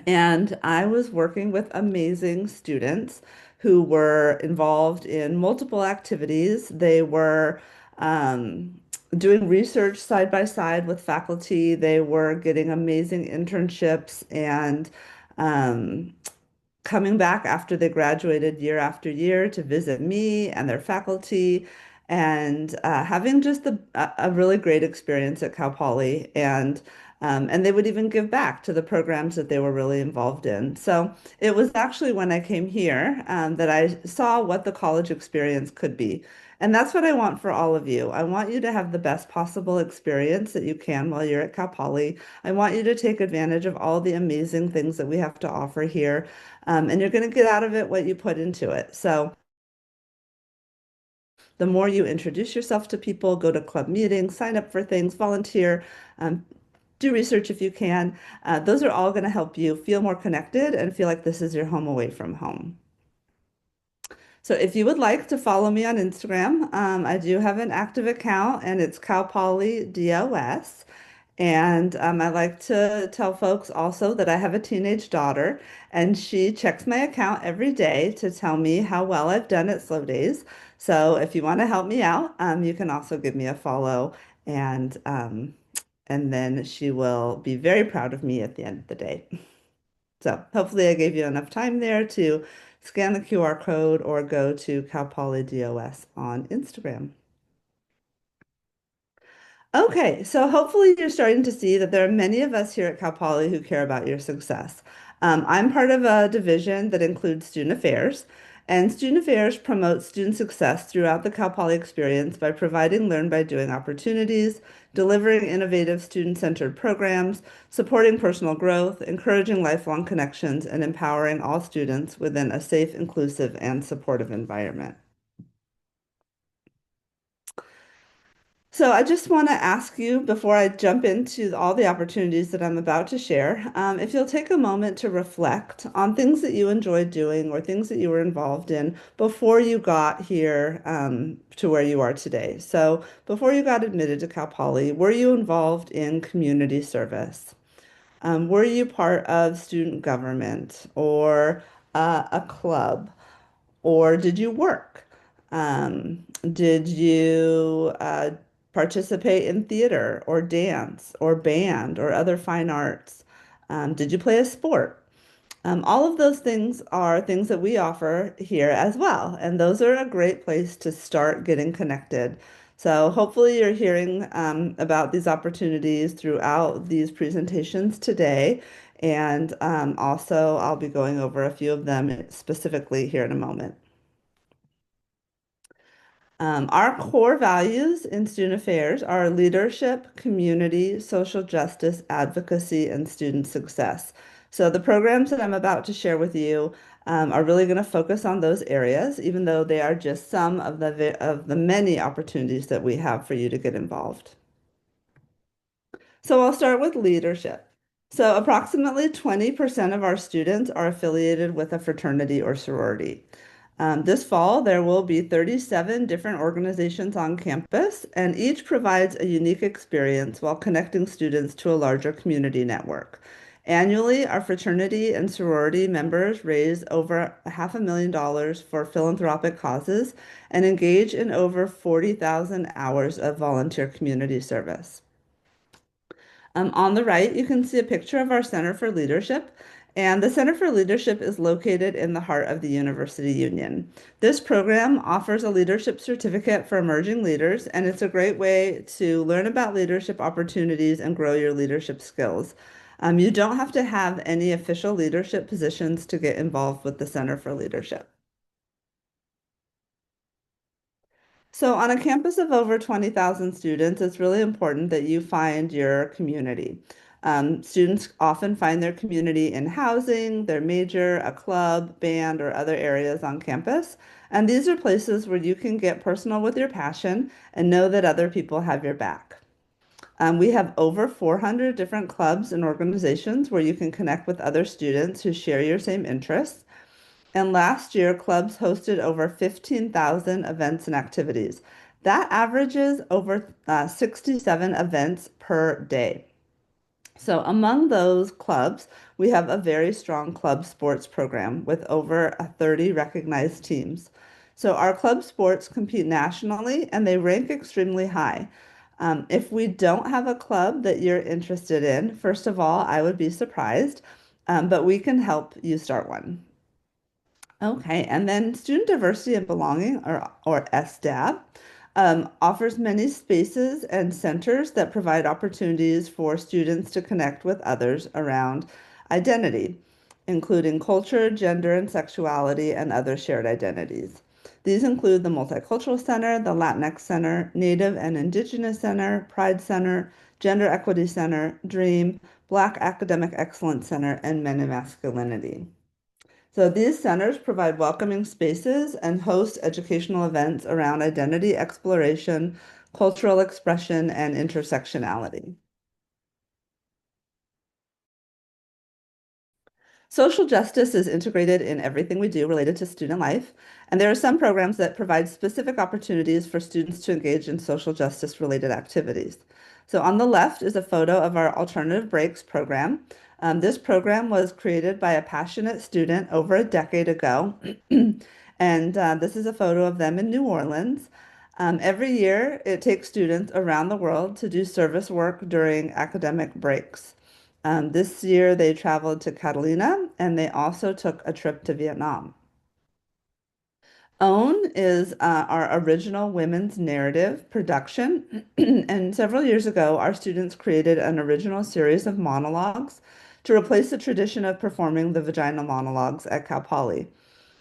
And I was working with amazing students who were involved in multiple activities. They were doing research side by side with faculty. They were getting amazing internships and coming back after they graduated year after year to visit me and their faculty and having just a really great experience at Cal Poly. And they would even give back to the programs that they were really involved in. So it was actually when I came here that I saw what the college experience could be. And that's what I want for all of you. I want you to have the best possible experience that you can while you're at Cal Poly. I want you to take advantage of all the amazing things that we have to offer here. And you're going to get out of it what you put into it. So the more you introduce yourself to people, go to club meetings, sign up for things, volunteer, do research if you can. Those are all going to help you feel more connected and feel like this is your home away from home. So if you would like to follow me on Instagram, I do have an active account and it's Cal Poly DOS. And I like to tell folks also that I have a teenage daughter and she checks my account every day to tell me how well I've done at Slow Days. So if you want to help me out, you can also give me a follow and then she will be very proud of me at the end of the day. So hopefully I gave you enough time there to scan the QR code or go to Cal Poly DOS on Instagram. Okay, so hopefully you're starting to see that there are many of us here at Cal Poly who care about your success. I'm part of a division that includes student affairs, and student affairs promotes student success throughout the Cal Poly experience by providing learn by doing opportunities, delivering innovative student-centered programs, supporting personal growth, encouraging lifelong connections, and empowering all students within a safe, inclusive, and supportive environment. So I just want to ask you before I jump into all the opportunities that I'm about to share, if you'll take a moment to reflect on things that you enjoyed doing or things that you were involved in before you got here to where you are today. So before you got admitted to Cal Poly, were you involved in community service? Were you part of student government or a club? Or did you work? Did you participate in theater or dance or band or other fine arts? Did you play a sport? All of those things are things that we offer here as well, and those are a great place to start getting connected. So hopefully you're hearing about these opportunities throughout these presentations today, and also I'll be going over a few of them specifically here in a moment. Our core values in student affairs are leadership, community, social justice, advocacy, and student success. So the programs that I'm about to share with you are really going to focus on those areas, even though they are just some of the many opportunities that we have for you to get involved. So I'll start with leadership. So approximately 20% of our students are affiliated with a fraternity or sorority. This fall, there will be 37 different organizations on campus, and each provides a unique experience while connecting students to a larger community network. Annually, our fraternity and sorority members raise over $500,000 for philanthropic causes and engage in over 40,000 hours of volunteer community service. On the right, you can see a picture of our Center for Leadership. And the Center for Leadership is located in the heart of the University Union. This program offers a leadership certificate for emerging leaders, and it's a great way to learn about leadership opportunities and grow your leadership skills. You don't have to have any official leadership positions to get involved with the Center for Leadership. So on a campus of over 20,000 students, it's really important that you find your community. Students often find their community in housing, their major, a club, band, or other areas on campus. And these are places where you can get personal with your passion and know that other people have your back. We have over 400 different clubs and organizations where you can connect with other students who share your same interests. And last year, clubs hosted over 15,000 events and activities. That averages over 67 events per day. So among those clubs, we have a very strong club sports program with over 30 recognized teams. So our club sports compete nationally and they rank extremely high. If we don't have a club that you're interested in, first of all, I would be surprised, but we can help you start one. Okay, and then Student Diversity and Belonging, or SDAB, offers many spaces and centers that provide opportunities for students to connect with others around identity, including culture, gender, and sexuality, and other shared identities. These include the Multicultural Center, the Latinx Center, Native and Indigenous Center, Pride Center, Gender Equity Center, DREAM, Black Academic Excellence Center, and Men and Masculinity. So these centers provide welcoming spaces and host educational events around identity exploration, cultural expression, and intersectionality. Social justice is integrated in everything we do related to student life, and there are some programs that provide specific opportunities for students to engage in social justice related activities. So on the left is a photo of our Alternative Breaks program. This program was created by a passionate student over a decade ago, and this is a photo of them in New Orleans. Every year, it takes students around the world to do service work during academic breaks. This year, they traveled to Catalina and they also took a trip to Vietnam. OWN is our original women's narrative production. And several years ago, our students created an original series of monologues to replace the tradition of performing the vaginal monologues at Cal Poly.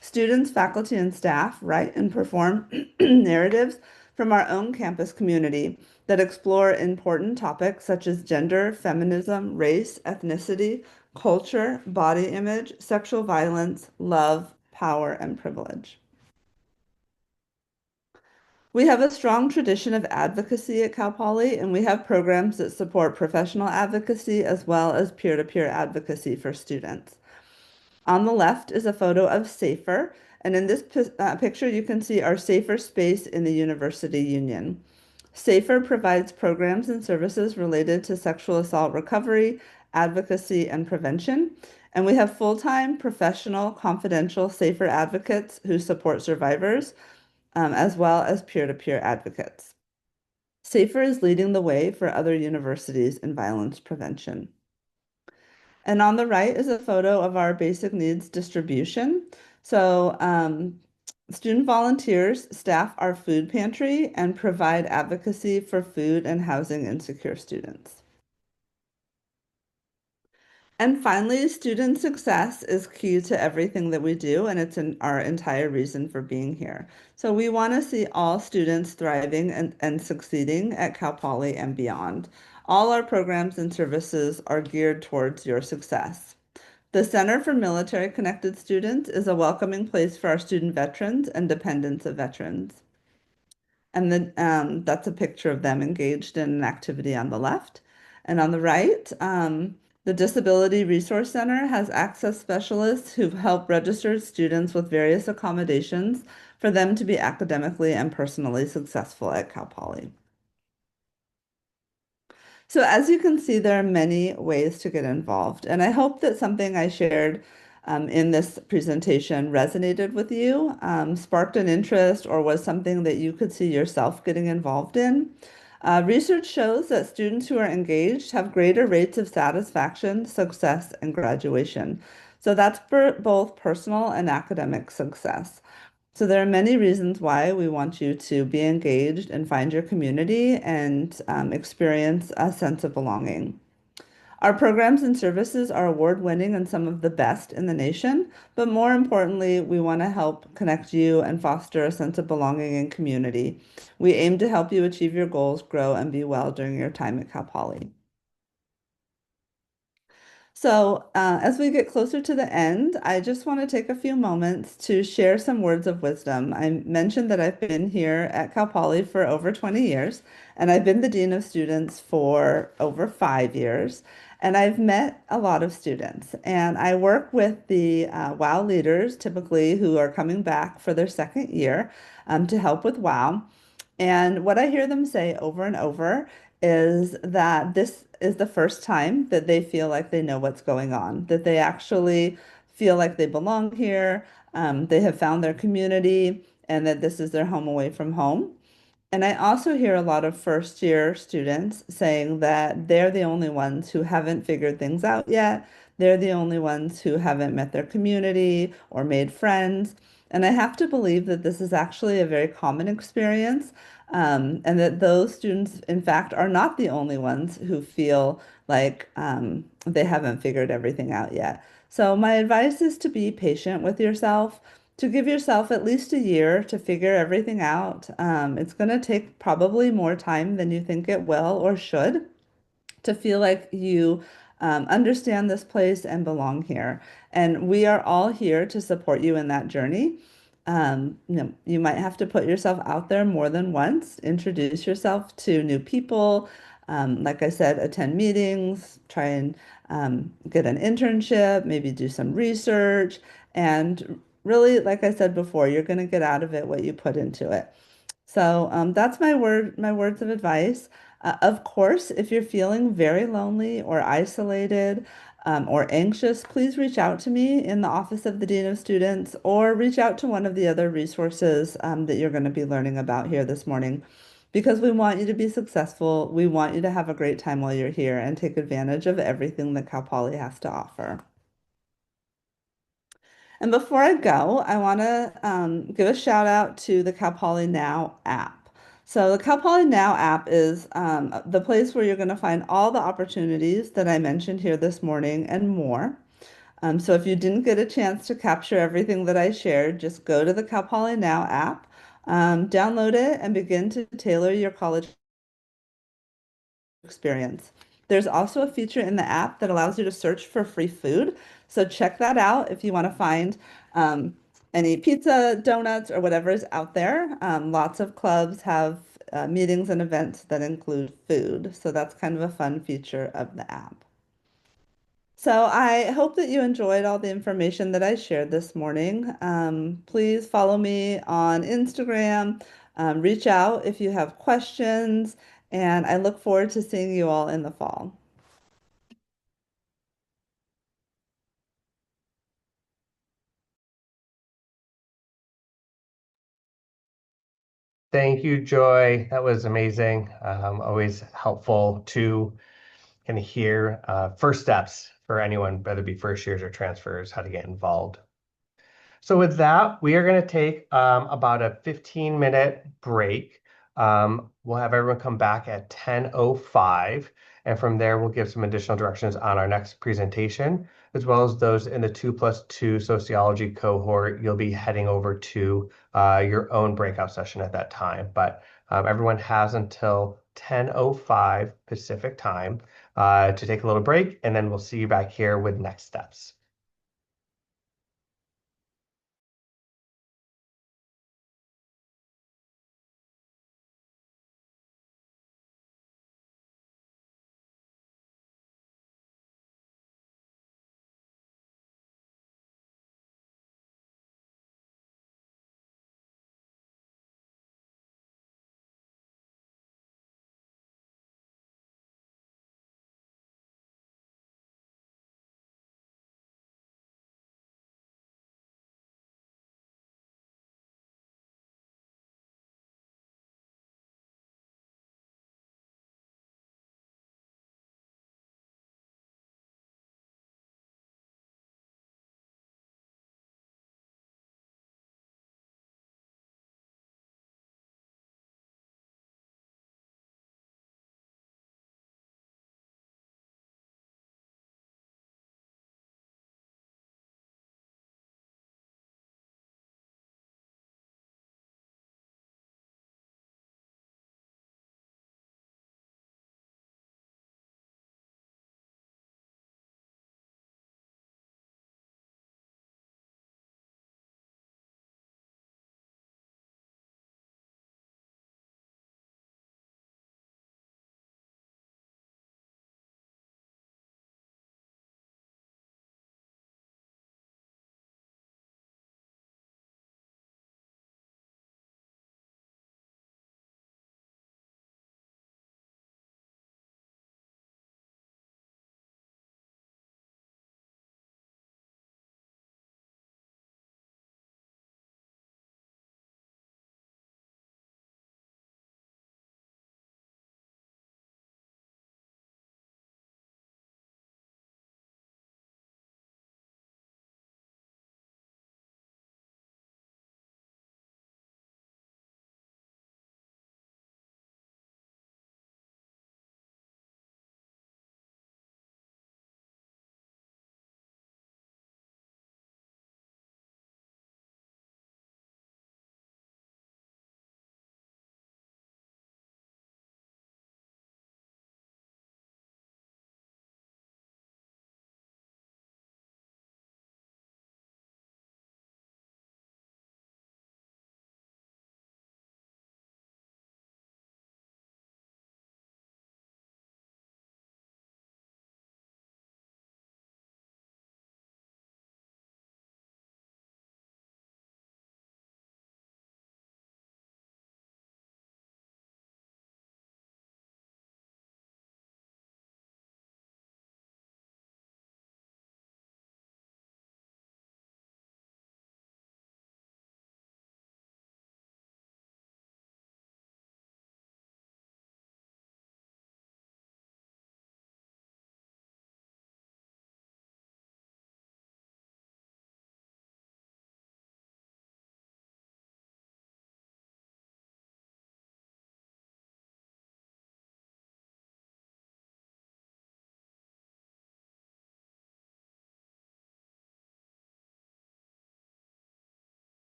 Students, faculty, and staff write and perform narratives from our own campus community that explore important topics such as gender, feminism, race, ethnicity, culture, body image, sexual violence, love, power, and privilege. We have a strong tradition of advocacy at Cal Poly, and we have programs that support professional advocacy as well as peer-to-peer advocacy for students. On the left is a photo of SAFER, and in this picture, you can see our SAFER space in the University Union. SAFER provides programs and services related to sexual assault recovery, advocacy, and prevention. And we have full-time, professional, confidential SAFER advocates who support survivors, as well as peer-to-peer advocates. SAFER is leading the way for other universities in violence prevention. And on the right is a photo of our basic needs distribution. So student volunteers staff our food pantry and provide advocacy for food and housing insecure students. And finally, student success is key to everything that we do, and it's our entire reason for being here. So we want to see all students thriving and succeeding at Cal Poly and beyond. All our programs and services are geared towards your success. The Center for Military Connected Students is a welcoming place for our student veterans and dependents of veterans. And then that's a picture of them engaged in an activity on the left. And on the right, the Disability Resource Center has access specialists who help registered students with various accommodations for them to be academically and personally successful at Cal Poly. So as you can see, there are many ways to get involved, and I hope that something I shared in this presentation resonated with you, sparked an interest, or was something that you could see yourself getting involved in. Research shows that students who are engaged have greater rates of satisfaction, success, and graduation. So that's for both personal and academic success. So there are many reasons why we want you to be engaged and find your community and experience a sense of belonging. Our programs and services are award-winning and some of the best in the nation, but more importantly, we want to help connect you and foster a sense of belonging and community. We aim to help you achieve your goals, grow, and be well during your time at Cal Poly. So, as we get closer to the end, I just want to take a few moments to share some words of wisdom. I mentioned that I've been here at Cal Poly for over 20 years, and I've been the Dean of Students for over 5 years. And I've met a lot of students, and I work with the WOW leaders, typically who are coming back for their second year to help with WOW. And what I hear them say over and over is that this is the first time that they feel like they know what's going on, that they actually feel like they belong here, they have found their community, and that this is their home away from home. And I also hear a lot of first year students saying that they're the only ones who haven't figured things out yet. They're the only ones who haven't met their community or made friends. And I have to believe that this is actually a very common experience, and that those students, in fact, are not the only ones who feel like they haven't figured everything out yet. So my advice is to be patient with yourself, to give yourself at least a year to figure everything out. It's going to take probably more time than you think it will or should to feel like you understand this place and belong here. And we are all here to support you in that journey. You might have to put yourself out there more than once, introduce yourself to new people. Like I said, attend meetings, try and get an internship, maybe do some research, and really, like I said before, you're going to get out of it what you put into it. So that's my words of advice. Of course, if you're feeling very lonely or isolated, or anxious, please reach out to me in the Office of the Dean of Students or reach out to one of the other resources that you're going to be learning about here this morning because we want you to be successful. We want you to have a great time while you're here and take advantage of everything that Cal Poly has to offer. And before I go, I want to give a shout out to the Cal Poly Now app. So the Cal Poly Now app is the place where you're going to find all the opportunities that I mentioned here this morning and more. So if you didn't get a chance to capture everything that I shared, just go to the Cal Poly Now app, download it, and begin to tailor your college experience. There's also a feature in the app that allows you to search for free food. So check that out if you want to find any pizza, donuts, or whatever is out there. Lots of clubs have meetings and events that include food. So that's kind of a fun feature of the app. So I hope that you enjoyed all the information that I shared this morning. Please follow me on Instagram, reach out if you have questions, and I look forward to seeing you all in the fall. Thank you, Joy. That was amazing. Always helpful to kind of hear first steps for anyone, whether it be first years or transfers, how to get involved. So with that, we are going to take about a 15-minute break. We'll have everyone come back at 10:05, and from there we'll give some additional directions on our next presentation, as well as those in the 2+2 sociology cohort. You'll be heading over to your own breakout session at that time. But everyone has until 10:05 Pacific time to take a little break, and then we'll see you back here with next steps.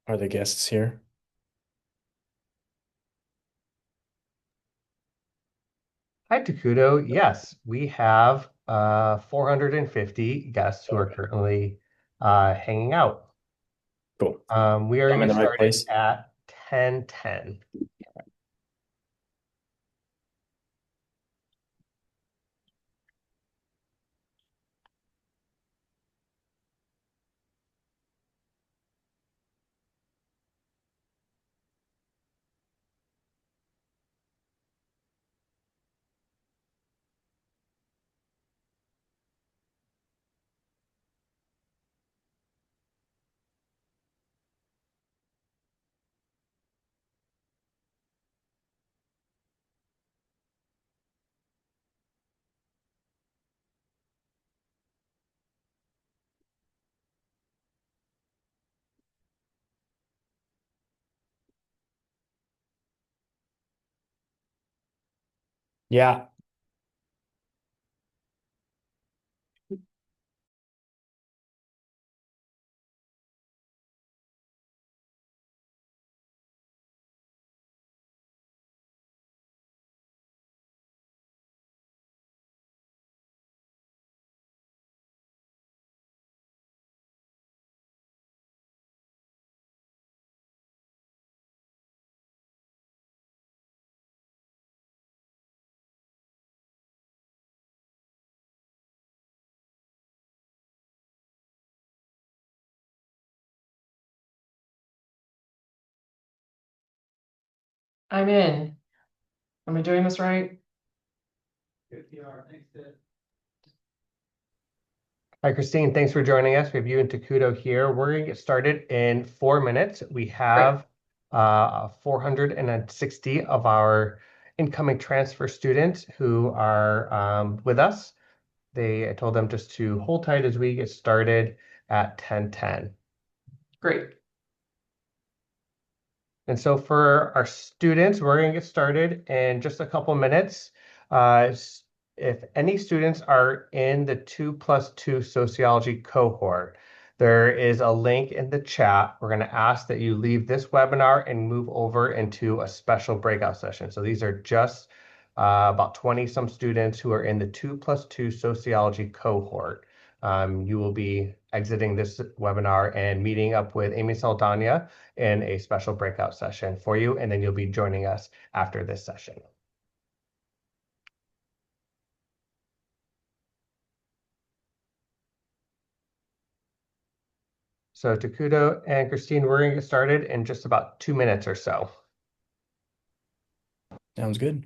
Are the guests here? Hi, Takuto. Yes, we have 450 guests who are currently hanging out. Cool. We are I'm going in to the get right started place. at 10:10. Yeah. I'm in. Am I doing this right? Hi, Christine. Thanks for joining us. We have you and Takuto here. We're going to get started in 4 minutes. We Great. have 460 of our incoming transfer students who are with us. I told them just to hold tight as we get started at 10:10. Great. And so for our students, we're going to get started in just a couple minutes. Uh, if any students are in the 2+2 sociology cohort, there is a link in the chat. We're going to ask that you leave this webinar and move over into a special breakout session. So these are just about 20 some students who are in the 2+2 sociology cohort. You will be exiting this webinar and meeting up with Amy Saldana in a special breakout session for you, and then you'll be joining us after this session. So Takuto and Christine, we're going to get started in just about 2 minutes or so. Sounds good.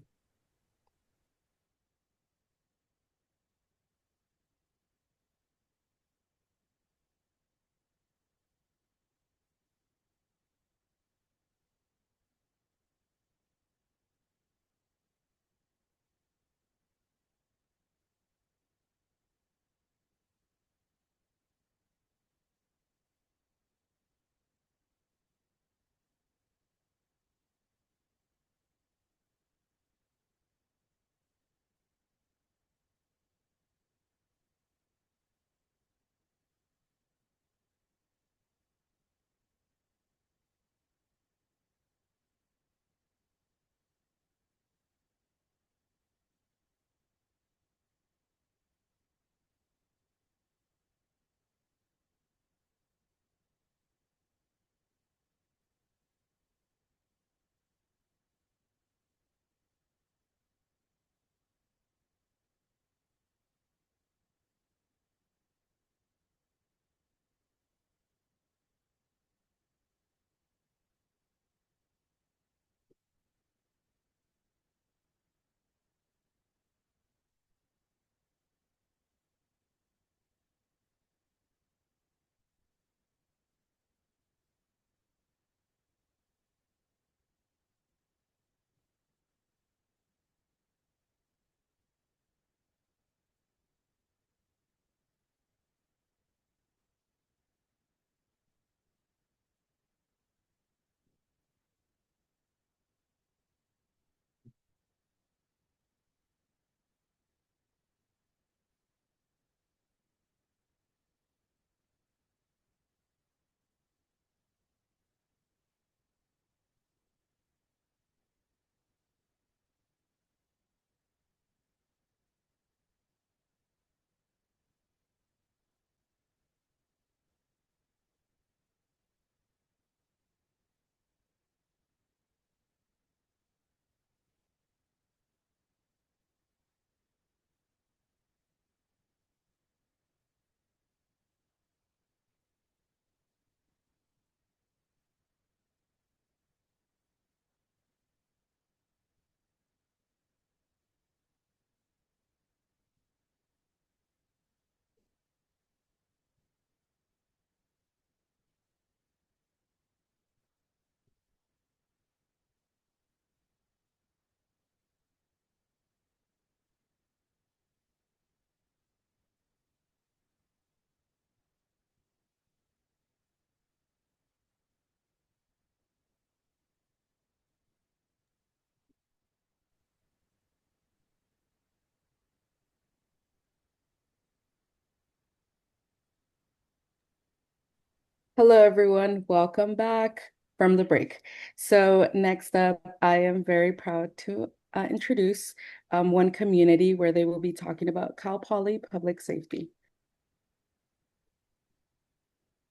Hello, everyone. Welcome back from the break. So, next up, I am very proud to introduce one community where they will be talking about Cal Poly public safety.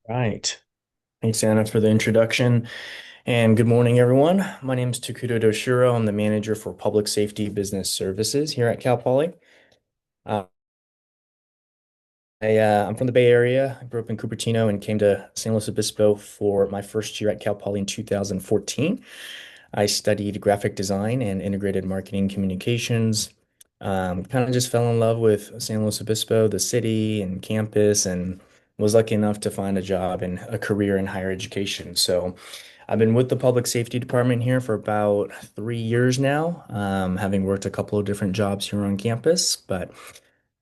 Right. Thanks, Anna, for the introduction. And good morning, everyone. My name is Takuto Doshiro. I'm the manager for Public Safety Business Services here at Cal Poly. Uh, I'm from the Bay Area. I grew up in Cupertino and came to San Luis Obispo for my first year at Cal Poly in 2014. I studied graphic design and integrated marketing communications. Kind of just fell in love with San Luis Obispo, the city and campus, and was lucky enough to find a job and a career in higher education. So I've been with the public safety department here for about 3 years now, having worked a couple of different jobs here on campus. But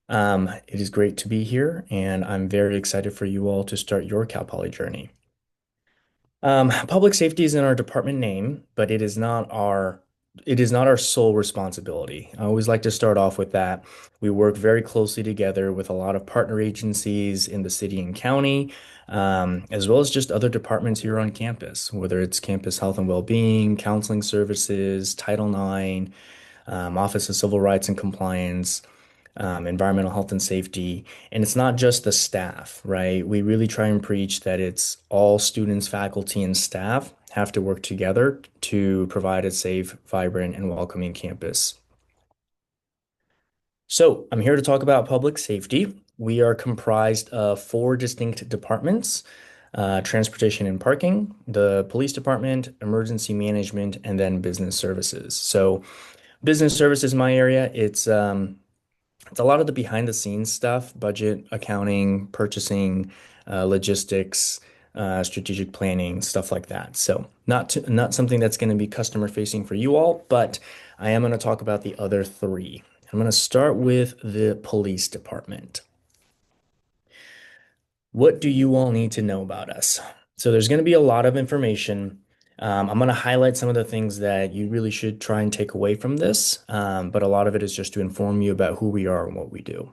it is great to be here, and I'm very excited for you all to start your Cal Poly journey. Public safety is in our department name, but it is not our sole responsibility. I always like to start off with that. We work very closely together with a lot of partner agencies in the city and county, as well as just other departments here on campus, whether it's campus health and well-being, counseling services, Title IX, Office of Civil Rights and Compliance, environmental health and safety. And it's not just the staff, right? We really try and preach that it's all students, faculty, and staff have to work together to provide a safe, vibrant, and welcoming campus. So I'm here to talk about public safety. We are comprised of four distinct departments: transportation and parking, the police department, emergency management, and then business services. So business services, my area, it's a lot of the behind the scenes stuff, budget, accounting, purchasing, logistics, strategic planning, stuff like that. So not something that's going to be customer facing for you all, but I am going to talk about the other three. I'm going to start with the police department. What do you all need to know about us? So there's going to be a lot of information. I'm going to highlight some of the things that you really should try and take away from this, but a lot of it is just to inform you about who we are and what we do.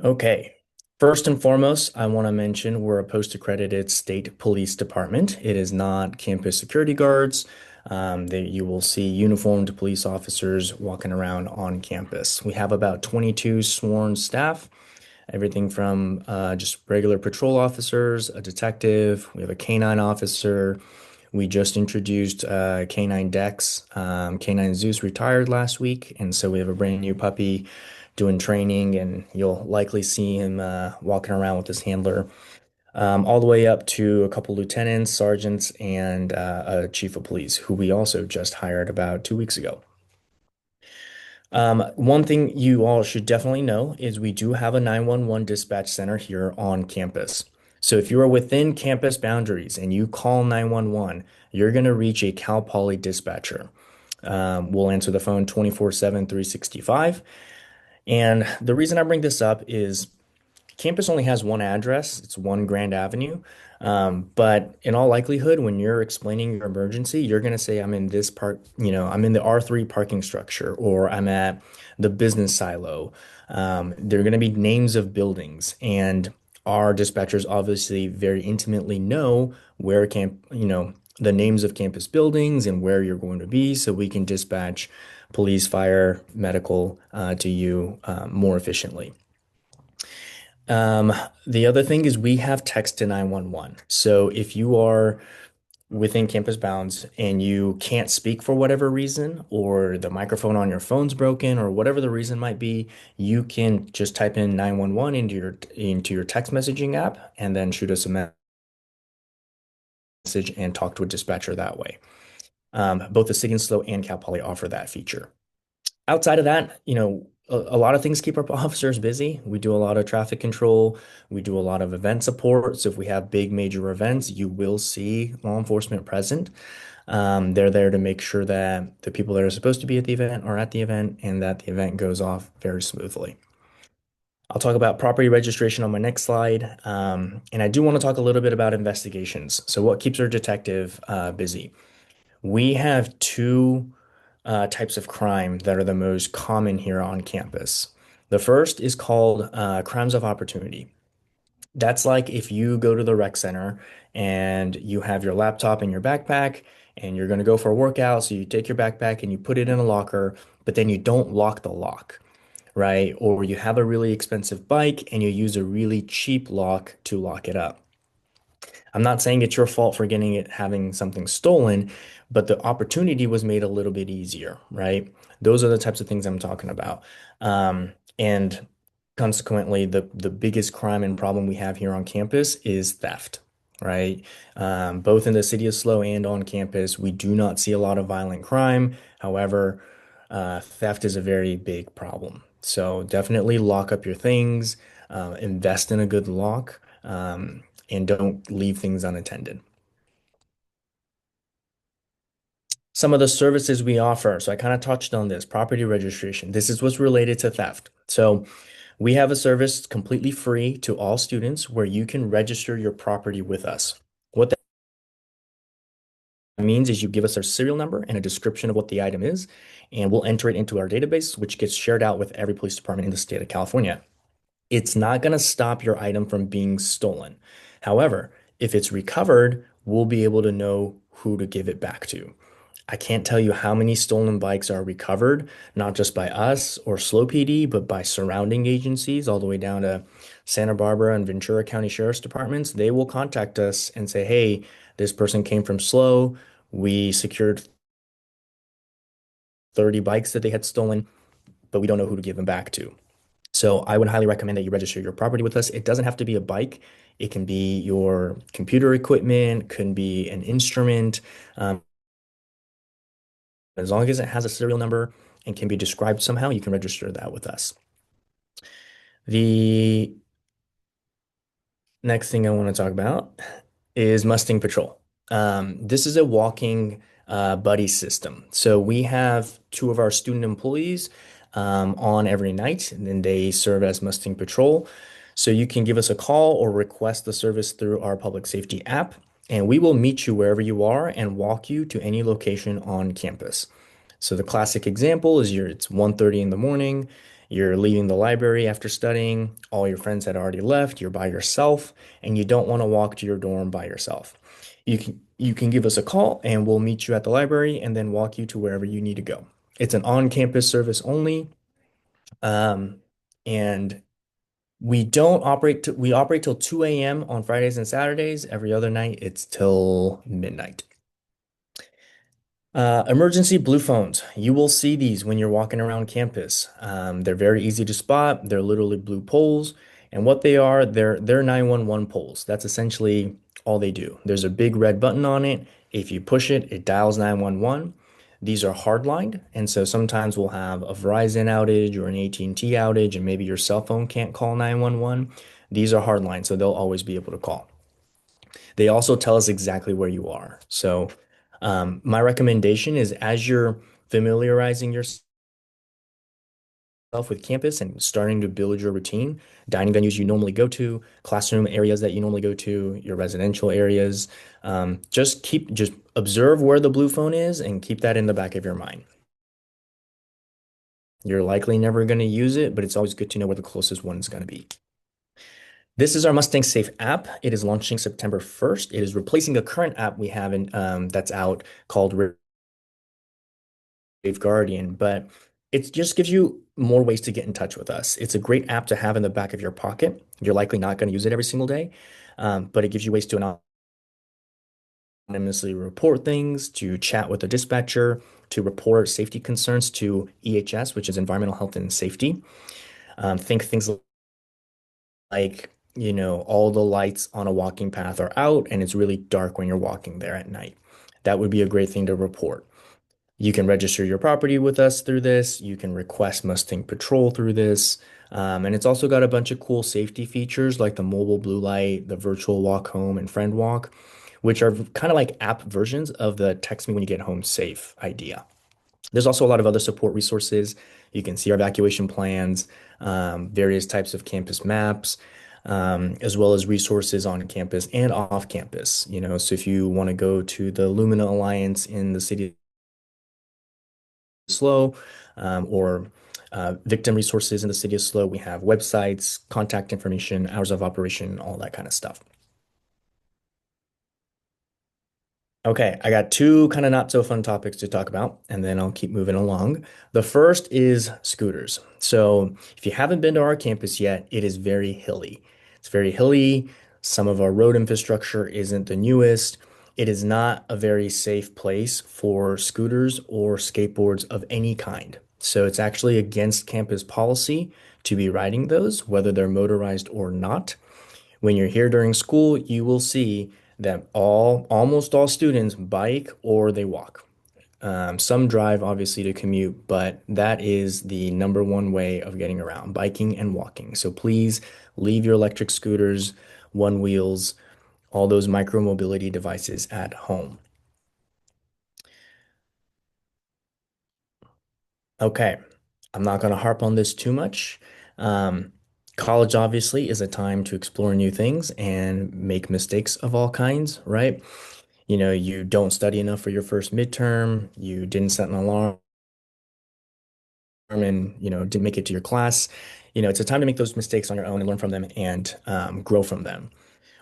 Okay. First and foremost, I want to mention we're a post-accredited state police department. It is not campus security guards. That you will see uniformed police officers walking around on campus. We have about 22 sworn staff, everything from just regular patrol officers, a detective, we have a canine officer. We just introduced canine Dex. Canine Zeus retired last week, and so we have a brand new puppy doing training, and you'll likely see him walking around with his handler, all the way up to a couple lieutenants, sergeants, and a chief of police, who we also just hired about 2 weeks ago. One thing you all should definitely know is we do have a 911 dispatch center here on campus. So if you are within campus boundaries and you call 911, you're going to reach a Cal Poly dispatcher. We'll answer the phone 24/7, 365. And the reason I bring this up is campus only has one address. It's 1 Grand Avenue. But in all likelihood, when you're explaining your emergency, you're going to say, I'm in this park, I'm in the R3 parking structure, or I'm at the business silo. There are going to be names of buildings, and our dispatchers obviously very intimately know the names of campus buildings and where you're going to be, so we can dispatch police, fire, medical to you more efficiently. The other thing is we have text to 911. So if you are within campus bounds and you can't speak for whatever reason, or the microphone on your phone's broken, or whatever the reason might be, you can just type in 911 into your text messaging app and then shoot us a message and talk to a dispatcher that way. Both the City and SLO and Cal Poly offer that feature. Outside of that, a lot of things keep our officers busy. We do a lot of traffic control. We do a lot of event support. So if we have big major events, you will see law enforcement present. They're there to make sure that the people that are supposed to be at the event are at the event and that the event goes off very smoothly. I'll talk about property registration on my next slide. And I do want to talk a little bit about investigations. So what keeps our detective busy? We have two types of crime that are the most common here on campus. The first is called crimes of opportunity. That's like if you go to the rec center and you have your laptop in your backpack and you're going to go for a workout. So you take your backpack and you put it in a locker, but then you don't lock the lock, right? Or you have a really expensive bike and you use a really cheap lock to lock it up. I'm not saying it's your fault for getting it, having something stolen, but the opportunity was made a little bit easier, right? Those are the types of things I'm talking about. And consequently, the biggest crime and problem we have here on campus is theft, right? Both in the city of SLO and on campus, we do not see a lot of violent crime. However, theft is a very big problem. So definitely lock up your things, invest in a good lock. And don't leave things unattended. Some of the services we offer. So I kind of touched on this, property registration. This is what's related to theft. So we have a service completely free to all students where you can register your property with us. What that means is you give us our serial number and a description of what the item is, and we'll enter it into our database, which gets shared out with every police department in the state of California. It's not going to stop your item from being stolen. However, if it's recovered, we'll be able to know who to give it back to. I can't tell you how many stolen bikes are recovered, not just by us or SLO PD, but by surrounding agencies, all the way down to Santa Barbara and Ventura County Sheriff's Departments. They will contact us and say, hey, this person came from SLO. We secured 30 bikes that they had stolen, but we don't know who to give them back to. So I would highly recommend that you register your property with us. It doesn't have to be a bike. It can be your computer equipment, can be an instrument. As long as it has a serial number and can be described somehow, you can register that with us. The next thing I want to talk about is Mustang Patrol. This is a walking buddy system. So we have two of our student employees on every night, and then they serve as Mustang Patrol. So you can give us a call or request the service through our public safety app, and we will meet you wherever you are and walk you to any location on campus. So the classic example is it's 1:30 in the morning, you're leaving the library after studying, all your friends had already left, you're by yourself, and you don't want to walk to your dorm by yourself. You can give us a call and we'll meet you at the library and then walk you to wherever you need to go. It's an on-campus service only. Um, and we operate till 2 a.m. on Fridays and Saturdays. Every other night it's till midnight. Emergency blue phones. You will see these when you're walking around campus. They're very easy to spot. They're literally blue poles. And what they are, they're 911 poles. That's essentially all they do. There's a big red button on it. If you push it, it dials 911. These are hardlined, and so sometimes we'll have a Verizon outage or an AT&T outage, and maybe your cell phone can't call 911. These are hardlined, so they'll always be able to call. They also tell us exactly where you are. So my recommendation is as you're familiarizing yourself with campus and starting to build your routine, dining venues you normally go to, classroom areas that you normally go to, your residential areas, just observe where the blue phone is and keep that in the back of your mind. You're likely never going to use it, but it's always good to know where the closest one is going to be. This is our Mustang Safe app. It is launching September 1st. It is replacing a current app we have that's out called Rave Guardian, but it just gives you more ways to get in touch with us. It's a great app to have in the back of your pocket. You're likely not going to use it every single day, but it gives you ways to anonymously report things, to chat with a dispatcher, to report safety concerns to EHS, which is Environmental Health and Safety. Think things like, all the lights on a walking path are out and it's really dark when you're walking there at night. That would be a great thing to report. You can register your property with us through this. You can request Mustang Patrol through this. And it's also got a bunch of cool safety features like the mobile blue light, the virtual walk home, and friend walk, which are kind of like app versions of the text me when you get home safe idea. There's also a lot of other support resources. You can see our evacuation plans, various types of campus maps, as well as resources on campus and off campus. So if you want to go to the Lumina Alliance in the city SLO, or victim resources in the city of SLO. We have websites, contact information, hours of operation, all that kind of stuff. Okay, I got two kind of not so fun topics to talk about, and then I'll keep moving along. The first is scooters. So, if you haven't been to our campus yet, it is very hilly. It's very hilly. Some of our road infrastructure isn't the newest. It is not a very safe place for scooters or skateboards of any kind. So, it's actually against campus policy to be riding those, whether they're motorized or not. When you're here during school, you will see that almost all students bike or they walk. Some drive obviously to commute, but that is the number one way of getting around, biking and walking. So please leave your electric scooters, one wheels, all those micro mobility devices at home. Okay, I'm not going to harp on this too much. Um, College obviously is a time to explore new things and make mistakes of all kinds, right? You know, you don't study enough for your first midterm, you didn't set an alarm and, didn't make it to your class. It's a time to make those mistakes on your own and learn from them and grow from them.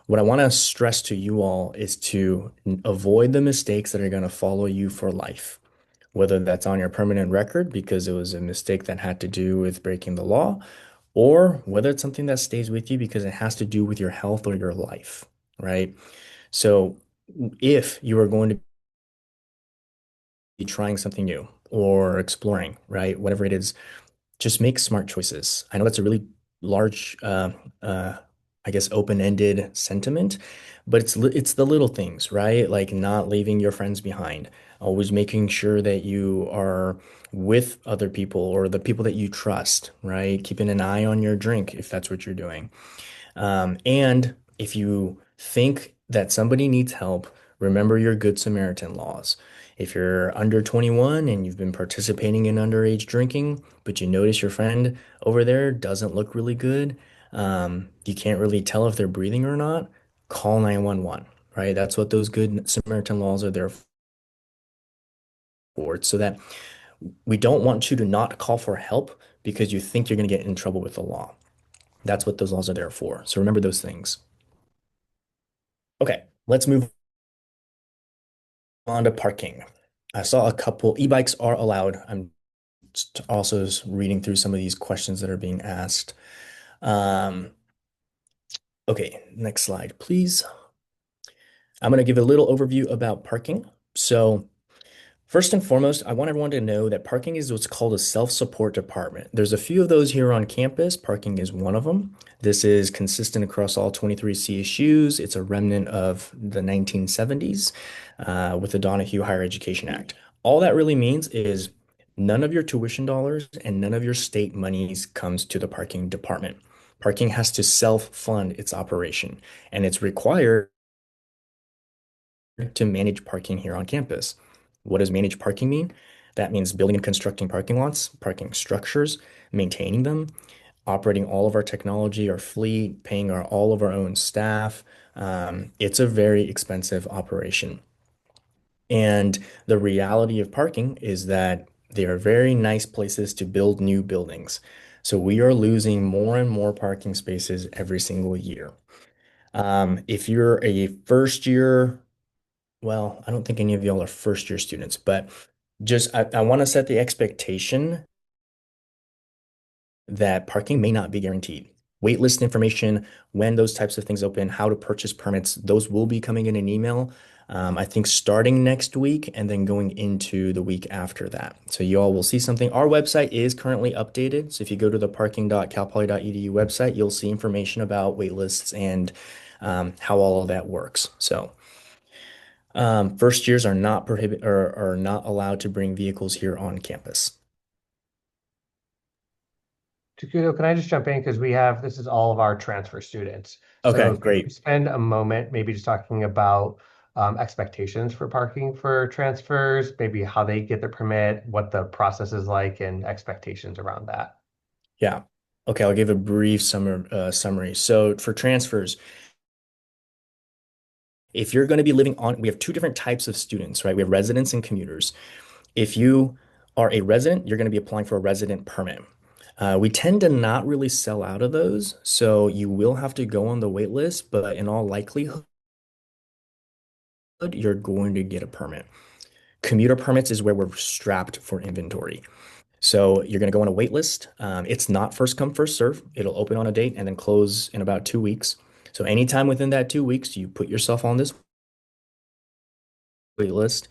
What I want to stress to you all is to avoid the mistakes that are going to follow you for life, whether that's on your permanent record because it was a mistake that had to do with breaking the law, or whether it's something that stays with you because it has to do with your health or your life, right? So if you are going to be trying something new or exploring, right? Whatever it is, just make smart choices. I know that's a really large, uh, I guess, open-ended sentiment, but it's the little things, right? Like not leaving your friends behind, always making sure that you are with other people or the people that you trust, right? Keeping an eye on your drink if that's what you're doing. And if you think that somebody needs help, remember your Good Samaritan laws. If you're under 21 and you've been participating in underage drinking, but you notice your friend over there doesn't look really good, you can't really tell if they're breathing or not, call 911, right? That's what those Good Samaritan laws are there for. It's so that we don't want you to not call for help because you think you're going to get in trouble with the law. That's what those laws are there for. So remember those things. Okay, let's move on to parking. I saw a couple e-bikes are allowed. I'm also reading through some of these questions that are being asked. Um, okay, next slide, please. I'm going to give a little overview about parking. So first and foremost, I want everyone to know that parking is what's called a self-support department. There's a few of those here on campus. Parking is one of them. This is consistent across all 23 CSUs. It's a remnant of the 1970s with the Donahue Higher Education Act. All that really means is none of your tuition dollars and none of your state monies comes to the parking department. Parking has to self-fund its operation, and it's required to manage parking here on campus. What does manage parking mean? That means building and constructing parking lots, parking structures, maintaining them, operating all of our technology, our fleet, paying all of our own staff. It's a very expensive operation. And the reality of parking is that they are very nice places to build new buildings. So we are losing more and more parking spaces every single year. If you're a first year, well, I don't think any of y'all are first year students, but just I want to set the expectation that parking may not be guaranteed. Waitlist information, when those types of things open, how to purchase permits, those will be coming in an email. I think starting next week and then going into the week after that. So you all will see something. Our website is currently updated. So if you go to the parking.calpoly.edu website, you'll see information about waitlists and how all of that works. So first years are not prohibit or are not allowed to bring vehicles here on campus. Takuto, can I just jump in? Because this is all of our transfer students. Okay, So can you great. spend a moment maybe just talking about expectations for parking for transfers, maybe how they get their permit, what the process is like, and expectations around that? Yeah. Okay, I'll give a brief summary. So for transfers, if you're going to be living on, we have two different types of students, right? We have residents and commuters. If you are a resident, you're going to be applying for a resident permit. We tend to not really sell out of those, so you will have to go on the wait list, but in all likelihood, you're going to get a permit. Commuter permits is where we're strapped for inventory. So you're going to go on a wait list. It's not first come, first serve. It'll open on a date and then close in about 2 weeks. So anytime within that 2 weeks, you put yourself on this wait list.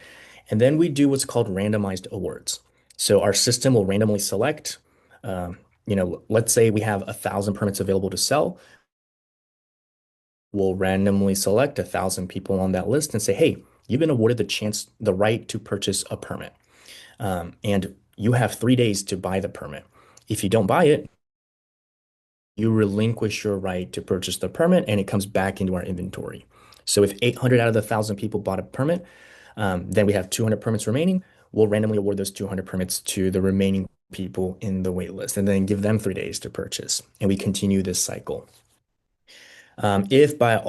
And then we do what's called randomized awards. So our system will randomly select, let's say we have 1,000 permits available to sell. We'll randomly select 1,000 people on that list and say, hey, you've been awarded the right to purchase a permit. And you have 3 days to buy the permit. If you don't buy it, you relinquish your right to purchase the permit and it comes back into our inventory. So if 800 out of the 1,000 people bought a permit, then we have 200 permits remaining. We'll randomly award those 200 permits to the remaining people in the wait list and then give them 3 days to purchase. And we continue this cycle. If by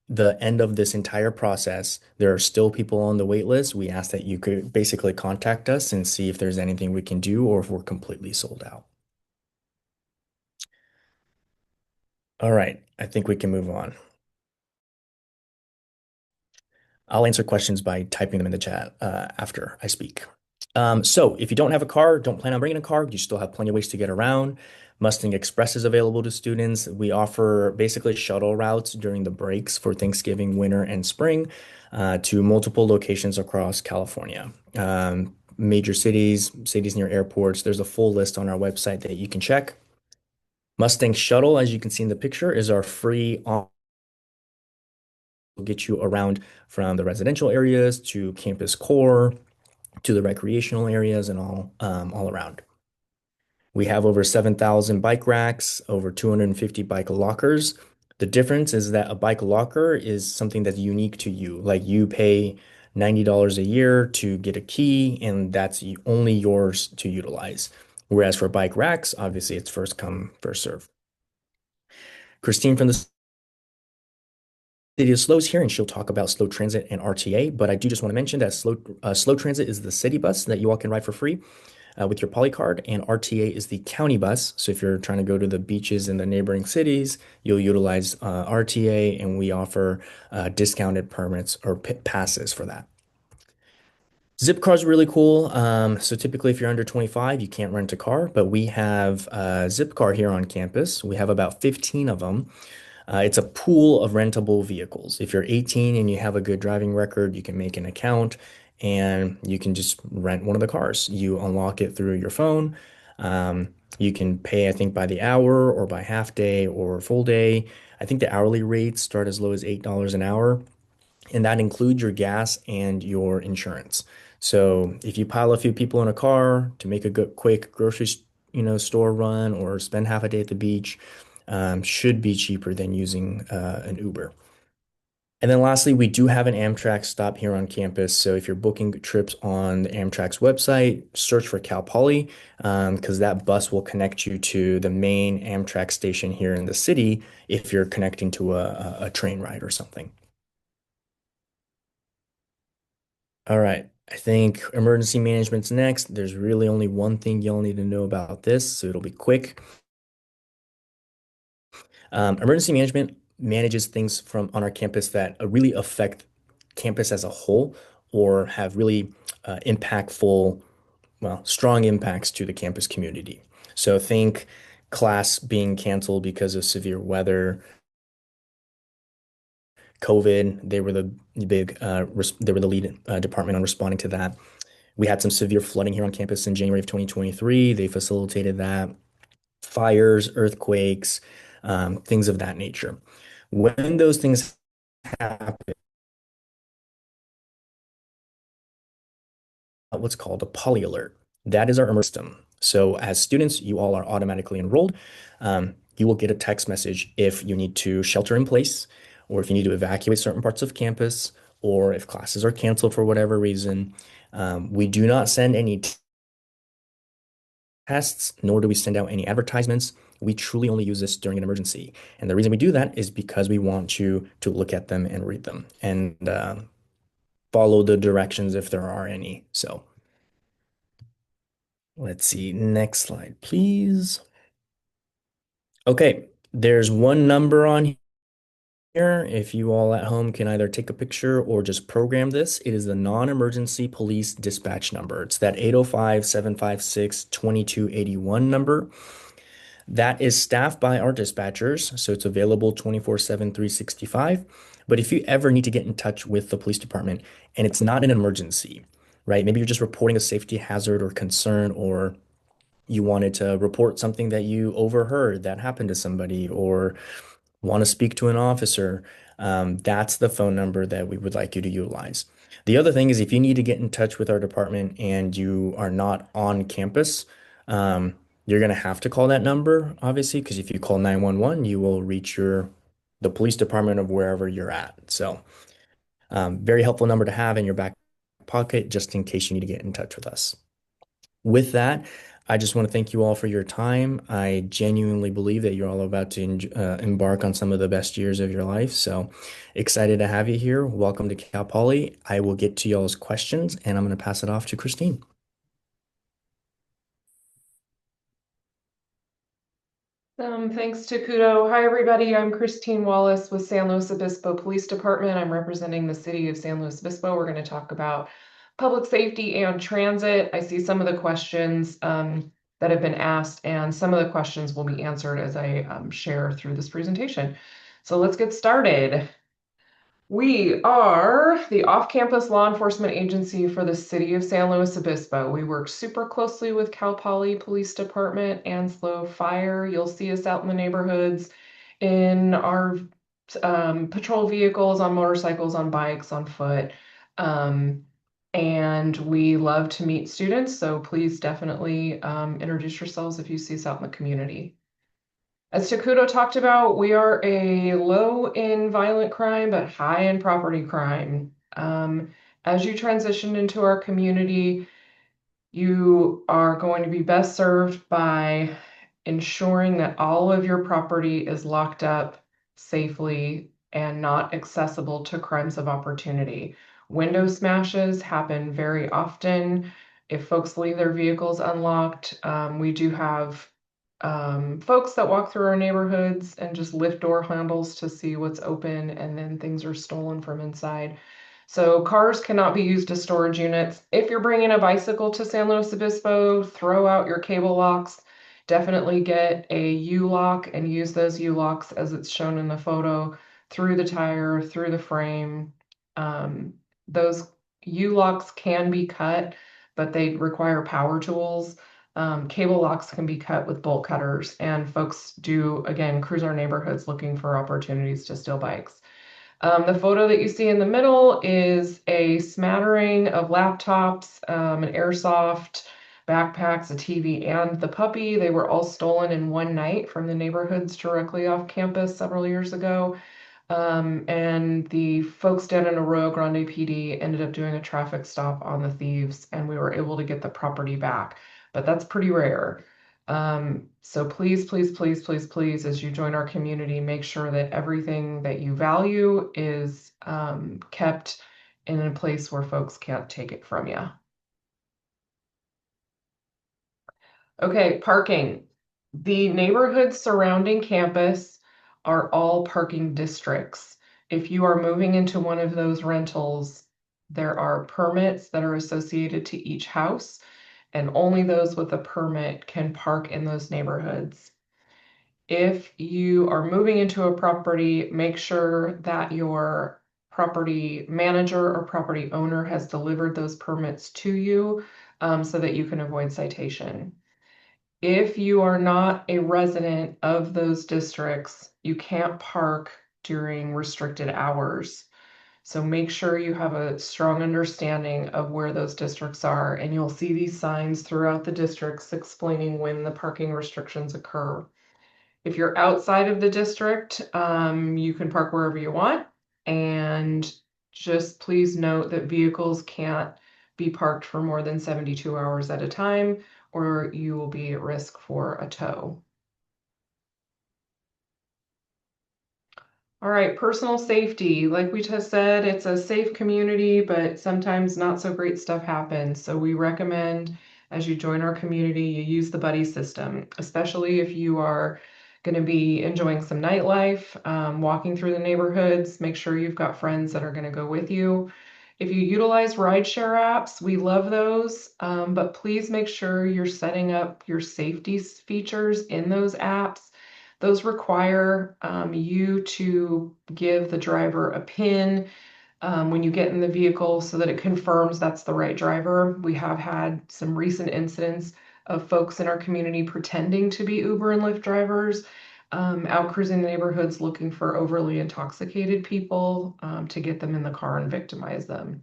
the end of this entire process, there are still people on the wait list, we ask that you could basically contact us and see if there's anything we can do or if we're completely sold out. All right, I think we can move on. I'll answer questions by typing them in the chat after I speak. So if you don't have a car, don't plan on bringing a car, you still have plenty of ways to get around. Mustang Express is available to students. We offer basically shuttle routes during the breaks for Thanksgiving, winter, and spring to multiple locations across California. Major cities, cities near airports. There's a full list on our website that you can check. Mustang Shuttle, as you can see in the picture, is our free will get you around from the residential areas to campus core to the recreational areas and all around. We have over 7,000 bike racks, over 250 bike lockers. The difference is that a bike locker is something that's unique to you. Like you pay $90 a year to get a key, and that's only yours to utilize. Whereas for bike racks, obviously it's first come, first serve. Christine from the City of SLO is here, and she'll talk about SLO Transit and RTA. But I do just want to mention that SLO Transit is the city bus that you all can ride for free with your poly card, and RTA is the county bus. So if you're trying to go to the beaches in the neighboring cities, you'll utilize RTA, and we offer discounted permits or passes for that. Zip cars are really cool. So typically, if you're under 25, you can't rent a car, but we have a Zip car here on campus. We have about 15 of them. It's a pool of rentable vehicles. If you're 18 and you have a good driving record, you can make an account and you can just rent one of the cars. You unlock it through your phone. You can pay, I think, by the hour or by half day or full day. I think the hourly rates start as low as $8 an hour, and that includes your gas and your insurance. So if you pile a few people in a car to make a good, quick grocery, store run or spend half a day at the beach, should be cheaper than using an Uber. And then lastly, we do have an Amtrak stop here on campus. So if you're booking trips on the Amtrak's website, search for Cal Poly, because that bus will connect you to the main Amtrak station here in the city if you're connecting to a train ride or something. All right, I think emergency management's next. There's really only one thing you'll need to know about this, so it'll be quick. Emergency management manages things from on our campus that really affect campus as a whole or have really impactful, strong impacts to the campus community. So think class being canceled because of severe weather, COVID. They were the lead department on responding to that. We had some severe flooding here on campus in January of 2023. They facilitated that. Fires, earthquakes, things of that nature. When those things happen, what's called a poly alert. That is our emergency system. So as students, you all are automatically enrolled. You will get a text message if you need to shelter in place, or if you need to evacuate certain parts of campus, or if classes are canceled for whatever reason. We do not send any tests, nor do we send out any advertisements. We truly only use this during an emergency. And the reason we do that is because we want you to look at them and read them and follow the directions if there are any. So Let's see. Next slide, please. Okay, there's one number on here. If you all at home can either take a picture or just program this, it is the non-emergency police dispatch number. It's that 805-756-2281 number. That is staffed by our dispatchers, so it's available 24/7, 365. But if you ever need to get in touch with the police department and it's not an emergency, right? Maybe you're just reporting a safety hazard or concern, or you wanted to report something that you overheard that happened to somebody, or want to speak to an officer, that's the phone number that we would like you to utilize. The other thing is if you need to get in touch with our department and you are not on campus, you're going to have to call that number, obviously, because if you call 911, you will reach the police department of wherever you're at. So, very helpful number to have in your back pocket just in case you need to get in touch with us. With that, I just want to thank you all for your time. I genuinely believe that you're all about to embark on some of the best years of your life. So excited to have you here. Welcome to Cal Poly. I will get to y'all's questions and I'm going to pass it off to Christine. Thanks to Kudo. Hi, everybody. I'm Christine Wallace with San Luis Obispo Police Department. I'm representing the city of San Luis Obispo. We're going to talk about public safety and transit. I see some of the questions that have been asked, and some of the questions will be answered as I share through this presentation. So let's get started. We are the off-campus law enforcement agency for the city of San Luis Obispo. We work super closely with Cal Poly Police Department and SLO Fire. You'll see us out in the neighborhoods in our patrol vehicles, on motorcycles, on bikes, on foot. And we love to meet students, so please definitely introduce yourselves if you see us out in the community. As Takudo talked about, we are a low in violent crime, but high in property crime. As you transition into our community, you are going to be best served by ensuring that all of your property is locked up safely and not accessible to crimes of opportunity. Window smashes happen very often. If folks leave their vehicles unlocked, we do have folks that walk through our neighborhoods and just lift door handles to see what's open, and then things are stolen from inside. So cars cannot be used as storage units. If you're bringing a bicycle to San Luis Obispo, throw out your cable locks. Definitely get a U-lock and use those U-locks as it's shown in the photo, through the tire, through the frame. Those U-locks can be cut, but they require power tools. Cable locks can be cut with bolt cutters, and folks do, again, cruise our neighborhoods looking for opportunities to steal bikes. The photo that you see in the middle is a smattering of laptops, an airsoft, backpacks, a TV, and the puppy. They were all stolen in one night from the neighborhoods directly off campus several years ago. And the folks down in Arroyo Grande PD ended up doing a traffic stop on the thieves, and we were able to get the property back. But that's pretty rare. So please, please, please, please, please, as you join our community, make sure that everything that you value is kept in a place where folks can't take it from you. Okay, parking. The neighborhoods surrounding campus are all parking districts. If you are moving into one of those rentals, there are permits that are associated to each house, and only those with a permit can park in those neighborhoods. If you are moving into a property, make sure that your property manager or property owner has delivered those permits to you, so that you can avoid citation. If you are not a resident of those districts, you can't park during restricted hours. So make sure you have a strong understanding of where those districts are, and you'll see these signs throughout the districts explaining when the parking restrictions occur. If you're outside of the district, you can park wherever you want, and just please note that vehicles can't be parked for more than 72 hours at a time, or you will be at risk for a tow. All right, personal safety. Like we just said, it's a safe community, but sometimes not so great stuff happens. So we recommend as you join our community, you use the buddy system, especially if you are going to be enjoying some nightlife, walking through the neighborhoods. Make sure you've got friends that are going to go with you. If you utilize rideshare apps, we love those, but please make sure you're setting up your safety features in those apps. Those require you to give the driver a PIN when you get in the vehicle so that it confirms that's the right driver. We have had some recent incidents of folks in our community pretending to be Uber and Lyft drivers, out cruising the neighborhoods looking for overly intoxicated people to get them in the car and victimize them.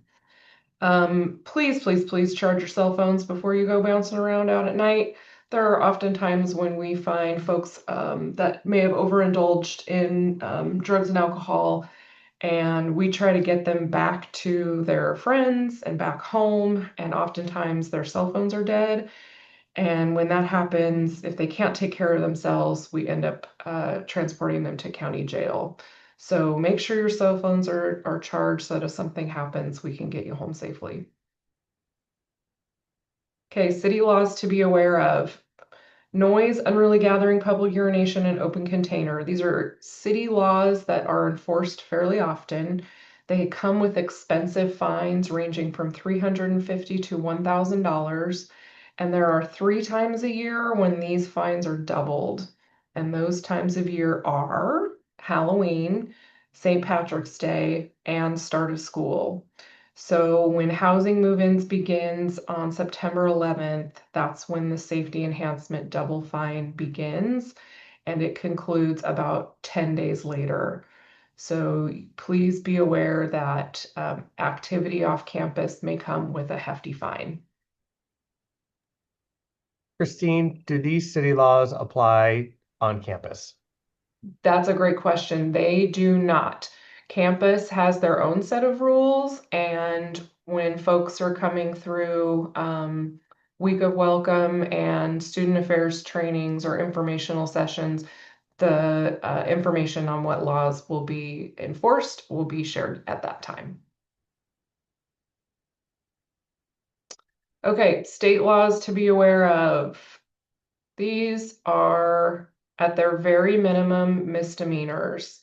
Please, please, please charge your cell phones before you go bouncing around out at night. There are often times when we find folks that may have overindulged in drugs and alcohol, and we try to get them back to their friends and back home, and oftentimes their cell phones are dead. And when that happens, if they can't take care of themselves, we end up transporting them to county jail. So make sure your cell phones are charged so that if something happens, we can get you home safely. Okay, city laws to be aware of. Noise, unruly gathering, public urination, and open container. These are city laws that are enforced fairly often. They come with expensive fines ranging from $350 to $1,000. And there are 3 times a year when these fines are doubled. And those times of year are Halloween, St. Patrick's Day, and start of school. So when housing move-ins begins on September 11th, that's when the safety enhancement double fine begins, and it concludes about 10 days later. So please be aware that activity off campus may come with a hefty fine. Christine, do these city laws apply on campus? That's a great question. They do not. Campus has their own set of rules, and when folks are coming through week of welcome and student affairs trainings or informational sessions, the information on what laws will be enforced will be shared at that time. Okay, state laws to be aware of. These are at their very minimum misdemeanors.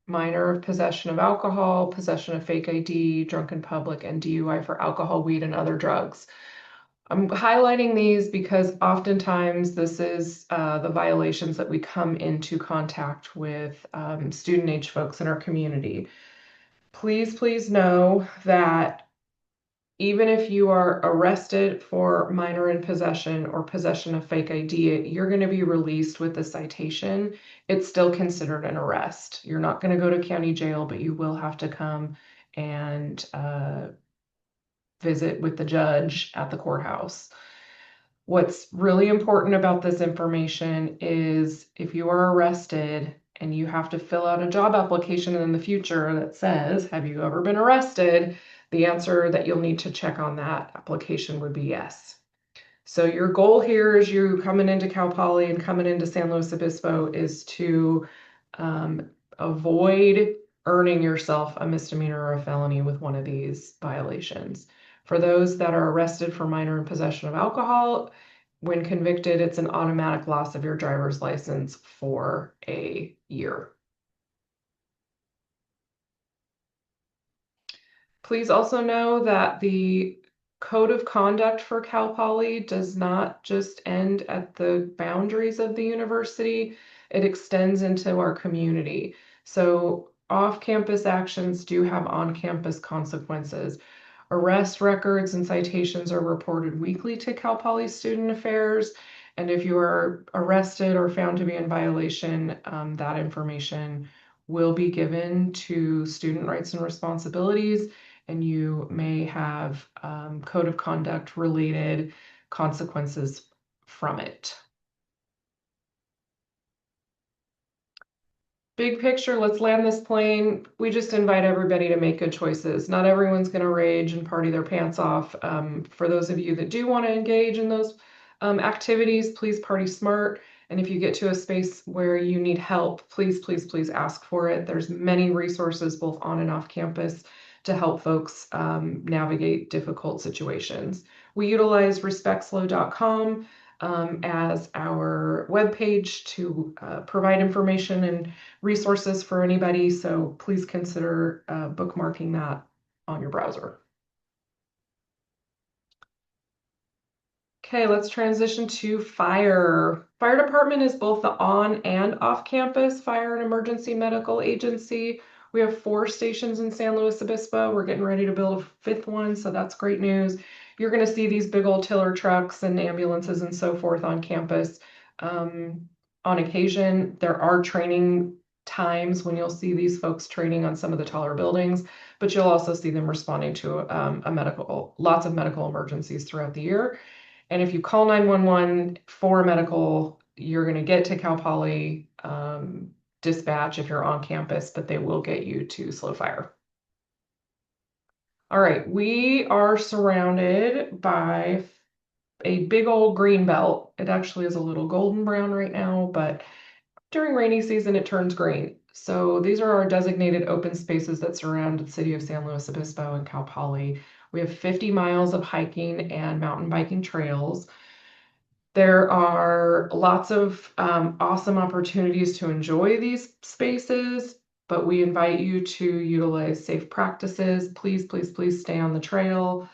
Minor possession of alcohol, possession of fake ID, drunken public, and DUI for alcohol, weed, and other drugs. I'm highlighting these because oftentimes this is the violations that we come into contact with student age folks in our community. Please, please know that even if you are arrested for minor in possession or possession of fake ID, you're going to be released with a citation. It's still considered an arrest. You're not going to go to county jail, but you will have to come and visit with the judge at the courthouse. What's really important about this information is if you are arrested and you have to fill out a job application in the future that says, "Have you ever been arrested?" The answer that you'll need to check on that application would be yes. So your goal here as you coming into Cal Poly and coming into San Luis Obispo is to avoid earning yourself a misdemeanor or a felony with one of these violations. For those that are arrested for minor in possession of alcohol, when convicted, it's an automatic loss of your driver's license for a year. Please also know that the code of conduct for Cal Poly does not just end at the boundaries of the university, it extends into our community. So off-campus actions do have on-campus consequences. Arrest records and citations are reported weekly to Cal Poly Student Affairs, and if you are arrested or found to be in violation, that information will be given to Student Rights and Responsibilities, and you may have code of conduct related consequences from it. Big picture, let's land this plane. We just invite everybody to make good choices. Not everyone's going to rage and party their pants off. For those of you that do want to engage in those activities, please party smart. And if you get to a space where you need help, please, please, please ask for it. There's many resources both on and off campus to help folks navigate difficult situations. We utilize respectslo.com as our webpage to provide information and resources for anybody. So please consider bookmarking that on your browser. Okay, let's transition to fire. Fire department is both the on and off campus fire and emergency medical agency. We have 4 stations in San Luis Obispo. We're getting ready to build a 5th one, so that's great news. You're going to see these big old tiller trucks and ambulances and so forth on campus. On occasion, there are training times when you'll see these folks training on some of the taller buildings, but you'll also see them responding to lots of medical emergencies throughout the year. And if you call 911 for medical, you're going to get to Cal Poly dispatch if you're on campus, but they will get you to SLO Fire. All right, we are surrounded by a big old green belt. It actually is a little golden brown right now, but during rainy season, it turns green. So these are our designated open spaces that surround the city of San Luis Obispo and Cal Poly. We have 50 miles of hiking and mountain biking trails. There are lots of awesome opportunities to enjoy these spaces, but we invite you to utilize safe practices. Please, please, please stay on the trail.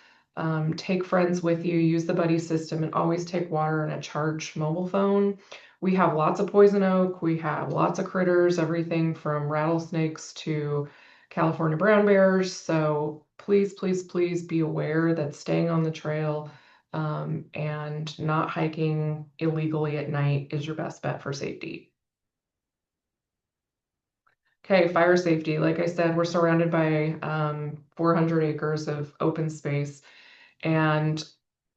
Take friends with you, use the buddy system, and always take water and a charged mobile phone. We have lots of poison oak. We have lots of critters, everything from rattlesnakes to California brown bears. So please, please, please be aware that staying on the trail and not hiking illegally at night is your best bet for safety. Okay, fire safety. Like I said, we're surrounded by 400 acres of open space, and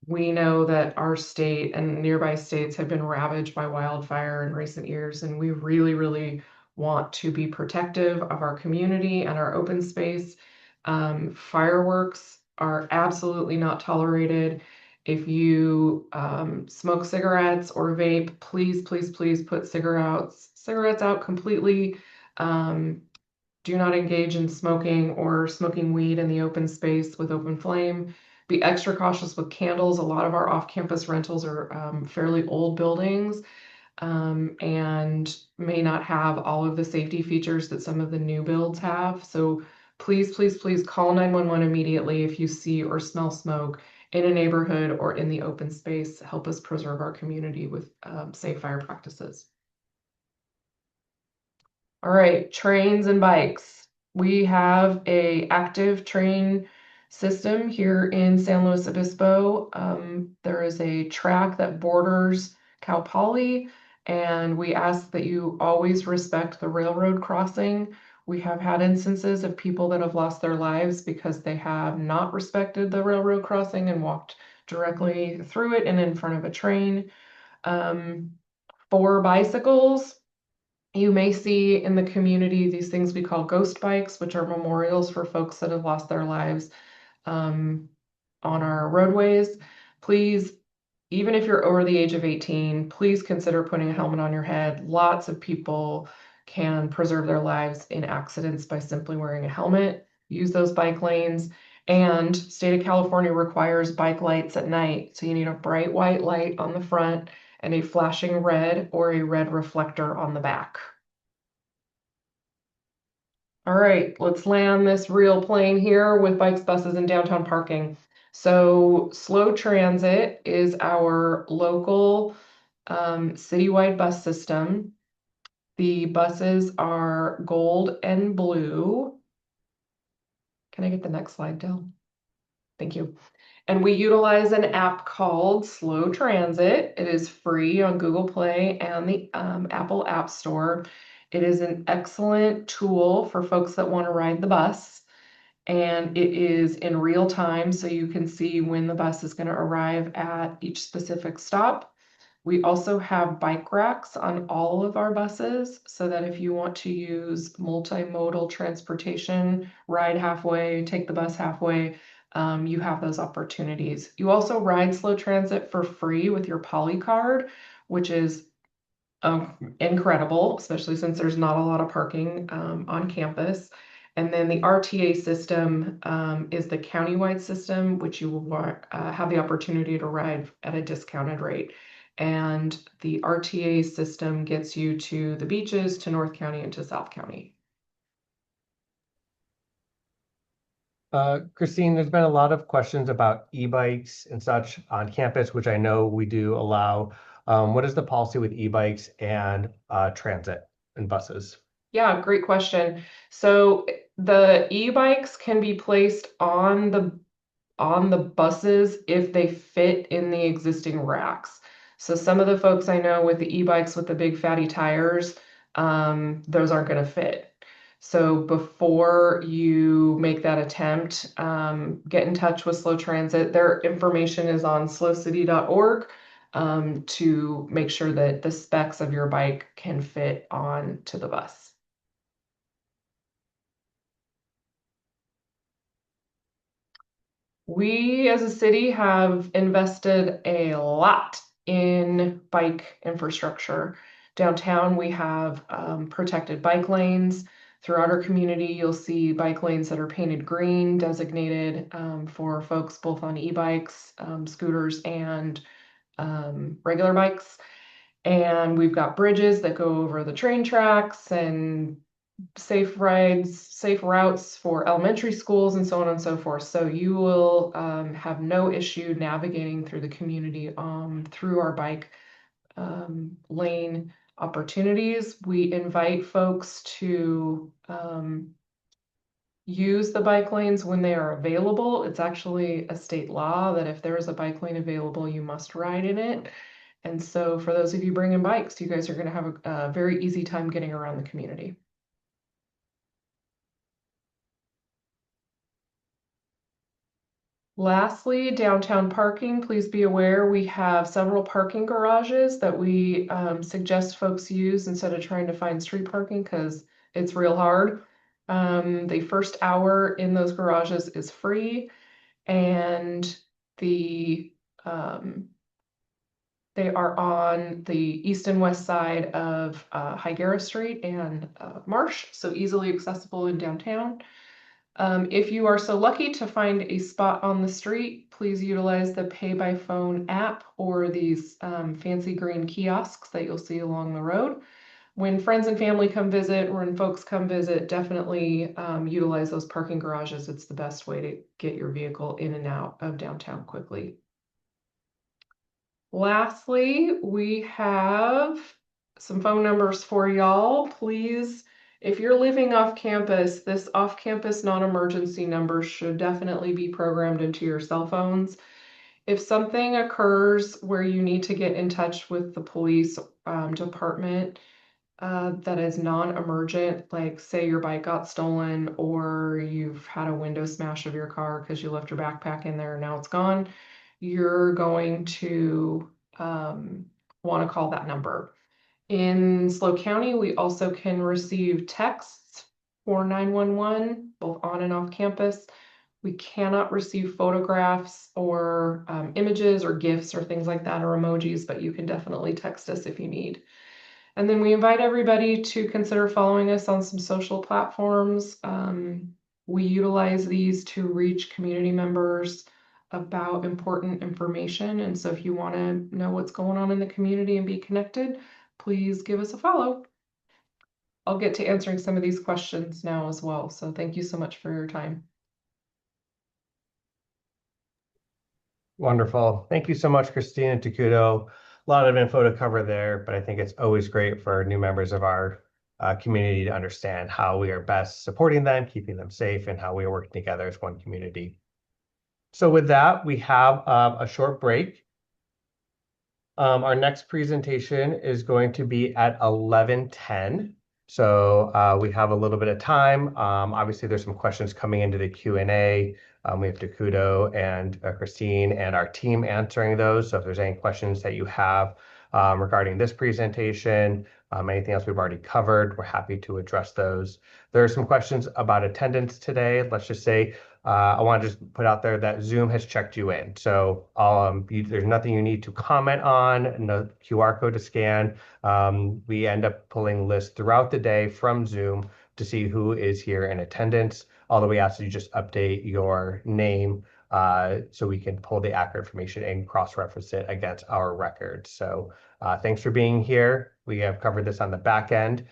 we know that our state and nearby states have been ravaged by wildfire in recent years, and we really, really want to be protective of our community and our open space. Fireworks are absolutely not tolerated. If you smoke cigarettes or vape, please, please, please put cigarettes out completely. Do not engage in smoking or smoking weed in the open space with open flame. Be extra cautious with candles. A lot of our off-campus rentals are fairly old buildings and may not have all of the safety features that some of the new builds have. So please, please, please call 911 immediately if you see or smell smoke in a neighborhood or in the open space. Help us preserve our community with safe fire practices. All right, trains and bikes. We have a active train system here in San Luis Obispo. There is a track that borders Cal Poly, and we ask that you always respect the railroad crossing. We have had instances of people that have lost their lives because they have not respected the railroad crossing and walked directly through it and in front of a train. For bicycles, you may see in the community these things we call ghost bikes, which are memorials for folks that have lost their lives on our roadways. Please, even if you're over the age of 18, please consider putting a helmet on your head. Lots of people can preserve their lives in accidents by simply wearing a helmet. Use those bike lanes. And state of California requires bike lights at night. So you need a bright white light on the front and a flashing red or a red reflector on the back. All right, let's land this real plane here with bikes, buses, and downtown parking. So SLO Transit is our local citywide bus system. The buses are gold and blue. Can I get the next slide, Dell? Thank you. And we utilize an app called SLO Transit. It is free on Google Play and the Apple App Store. It is an excellent tool for folks that want to ride the bus. And it is in real time, so you can see when the bus is going to arrive at each specific stop. We also have bike racks on all of our buses so that if you want to use multimodal transportation, ride halfway, take the bus halfway, you have those opportunities. You also ride SLO Transit for free with your Poly card, which is incredible, especially since there's not a lot of parking on campus. And then the RTA system is the countywide system, which you will have the opportunity to ride at a discounted rate. And the RTA system gets you to the beaches, to North County, and to South County. Christine, there's been a lot of questions about e-bikes and such on campus, which I know we do allow. What is the policy with e-bikes and transit and buses? Yeah, great question. So the e-bikes can be placed on the buses if they fit in the existing racks. So some of the folks I know with the e-bikes with the big fatty tires, those aren't going to fit. So before you make that attempt, get in touch with Slow Transit. Their information is on slowcity.org to make sure that the specs of your bike can fit on to the bus. We as a city have invested a lot in bike infrastructure. Downtown, we have protected bike lanes. Throughout our community, you'll see bike lanes that are painted green, designated for folks both on e-bikes, scooters, and regular bikes. And we've got bridges that go over the train tracks and safe rides, safe routes for elementary schools, and so on and so forth. So you will have no issue navigating through the community through our bike lane opportunities. We invite folks to use the bike lanes when they are available. It's actually a state law that if there is a bike lane available, you must ride in it. And so for those of you bringing bikes, you guys are going to have a very easy time getting around the community. Lastly, downtown parking, please be aware we have several parking garages that we suggest folks use instead of trying to find street parking because it's real hard. The first hour in those garages is free, and they are on the east and west side of Higuera Street and Marsh, so easily accessible in downtown. If you are so lucky to find a spot on the street, please utilize the Pay by Phone app or these fancy green kiosks that you'll see along the road. When friends and family come visit, or when folks come visit, definitely utilize those parking garages. It's the best way to get your vehicle in and out of downtown quickly. Lastly, we have some phone numbers for y'all. Please, if you're living off campus, this off-campus non-emergency number should definitely be programmed into your cell phones. If something occurs where you need to get in touch with the police department that is non-emergent, like say your bike got stolen or you've had a window smash of your car because you left your backpack in there and now it's gone, you're going to want to call that number. In SLO County, we also can receive texts for 911, both on and off campus. We cannot receive photographs or images or GIFs or things like that or emojis, but you can definitely text us if you need. And then we invite everybody to consider following us on some social platforms. We utilize these to reach community members about important information. And so if you want to know what's going on in the community and be connected, please give us a follow. I'll get to answering some of these questions now as well. So thank you so much for your time. Wonderful. Thank you so much, Christine and Takuto. A lot of info to cover there, but I think it's always great for new members of our community to understand how we are best supporting them, keeping them safe, and how we are working together as one community. So with that, we have a short break. Our next presentation is going to be at 11:10. So we have a little bit of time. Obviously, there's some questions coming into the Q&A. We have Takuto and Christine and our team answering those. So if there's any questions that you have regarding this presentation, anything else we've already covered, we're happy to address those. There are some questions about attendance today. Let's just say I want to just put out there that Zoom has checked you in. So there's nothing you need to comment on, no QR code to scan. We end up pulling lists throughout the day from Zoom to see who is here in attendance. Although we ask that you just update your name so we can pull the accurate information and cross-reference it against our records. So thanks for being here. We have covered this on the back end.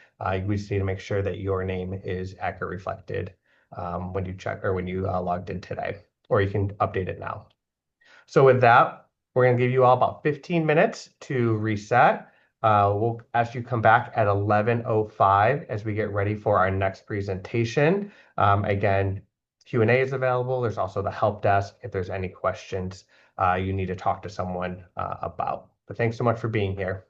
We just need to make sure that your name is accurately reflected when you check or when you logged in today, or you can update it now. So with that, we're going to give you all about 15 minutes to reset. We'll ask you to come back at 11:05 as we get ready for our next presentation. Again, Q&A is available. There's also the help desk if there's any questions you need to talk to someone about. But thanks so much for being here.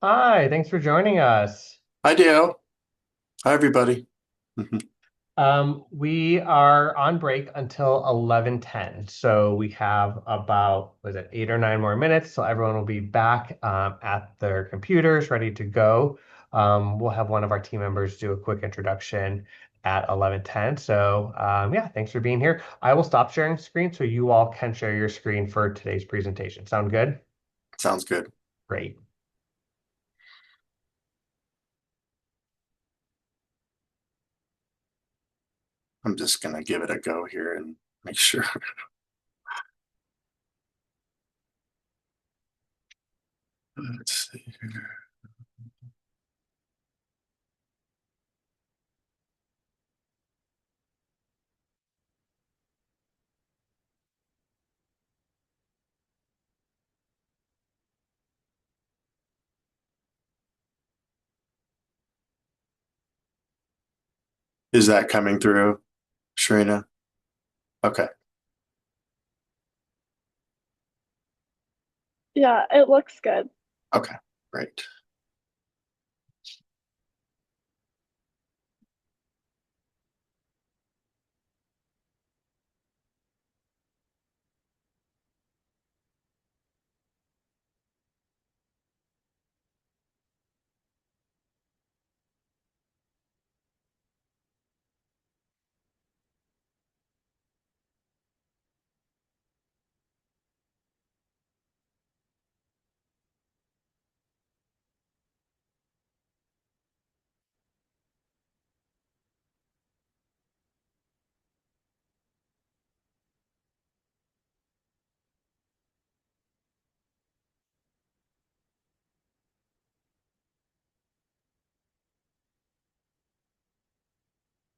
Hi, thanks for joining us. I do. Hi, everybody. We are on break until 11:10. So we have about, was it 8 or 9 more minutes? So everyone will be back at their computers ready to go. We'll have one of our team members do a quick introduction at 11:10. So yeah, thanks for being here. I will stop sharing screen so you all can share your screen for today's presentation. Sound good? Sounds good. Great. I'm just going to give it a go here and make sure. Let's see here. Is that coming through, Sharina? Okay. Yeah, it looks good. Okay. Great.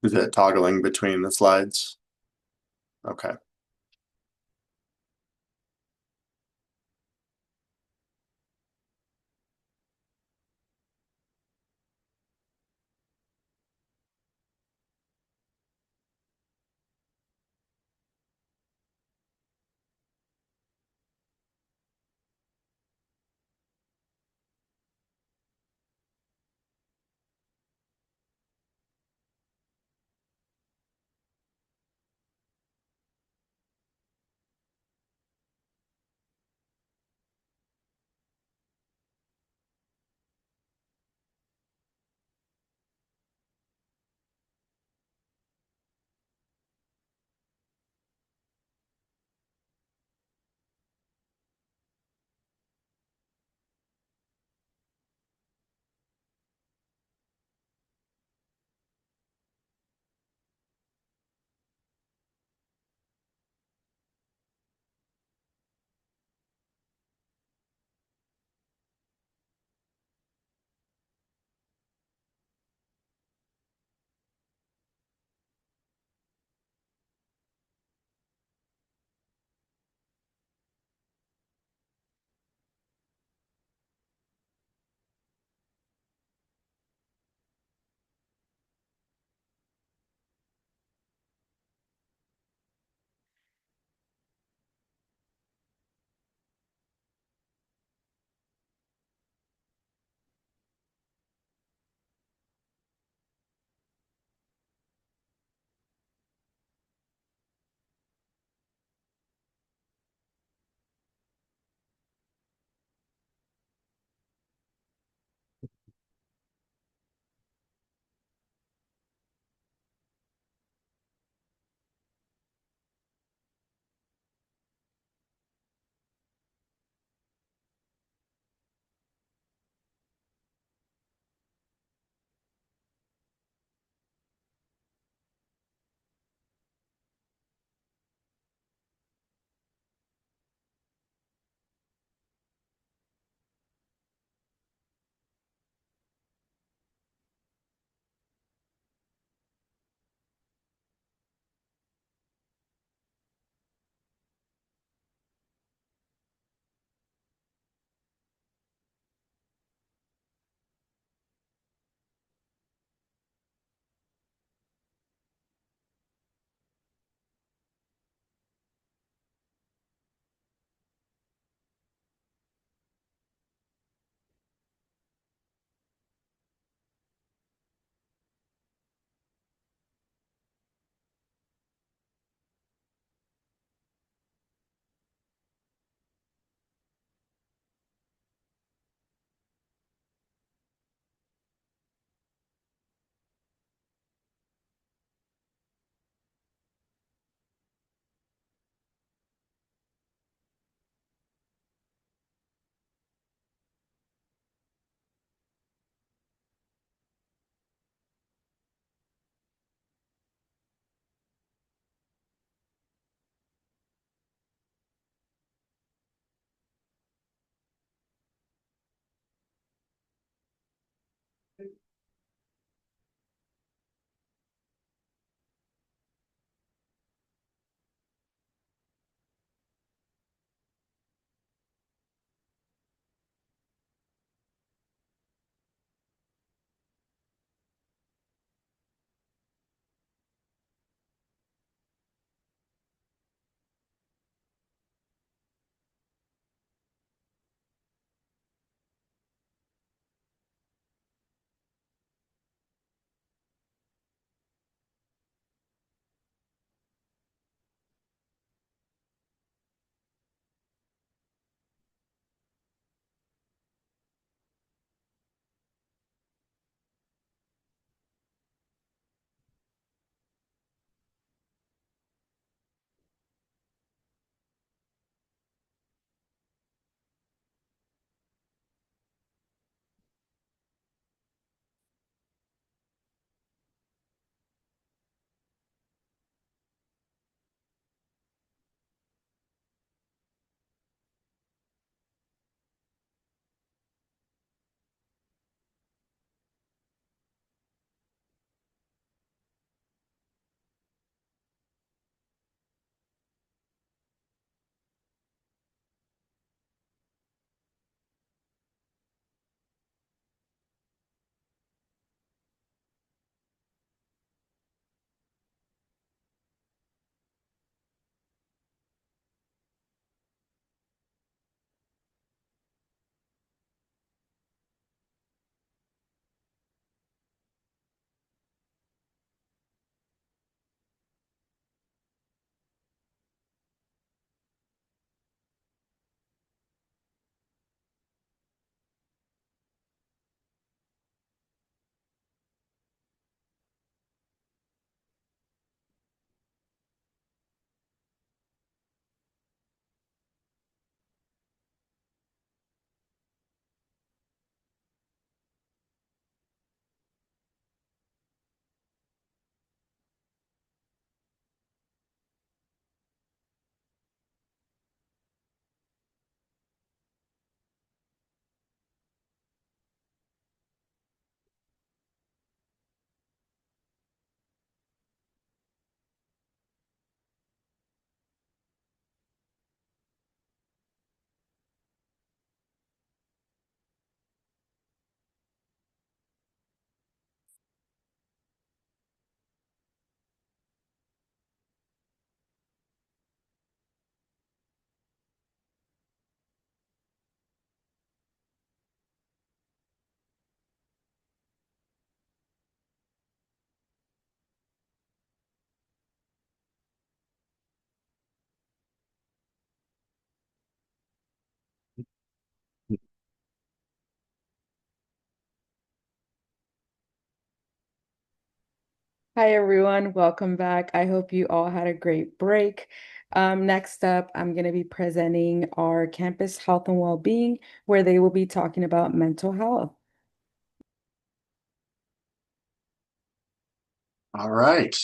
Is it toggling between the slides? Okay. Hi, everyone. Welcome back. I hope you all had a great break. Next up, I'm going to be presenting our campus health and well-being, where they will be talking about mental health. All right.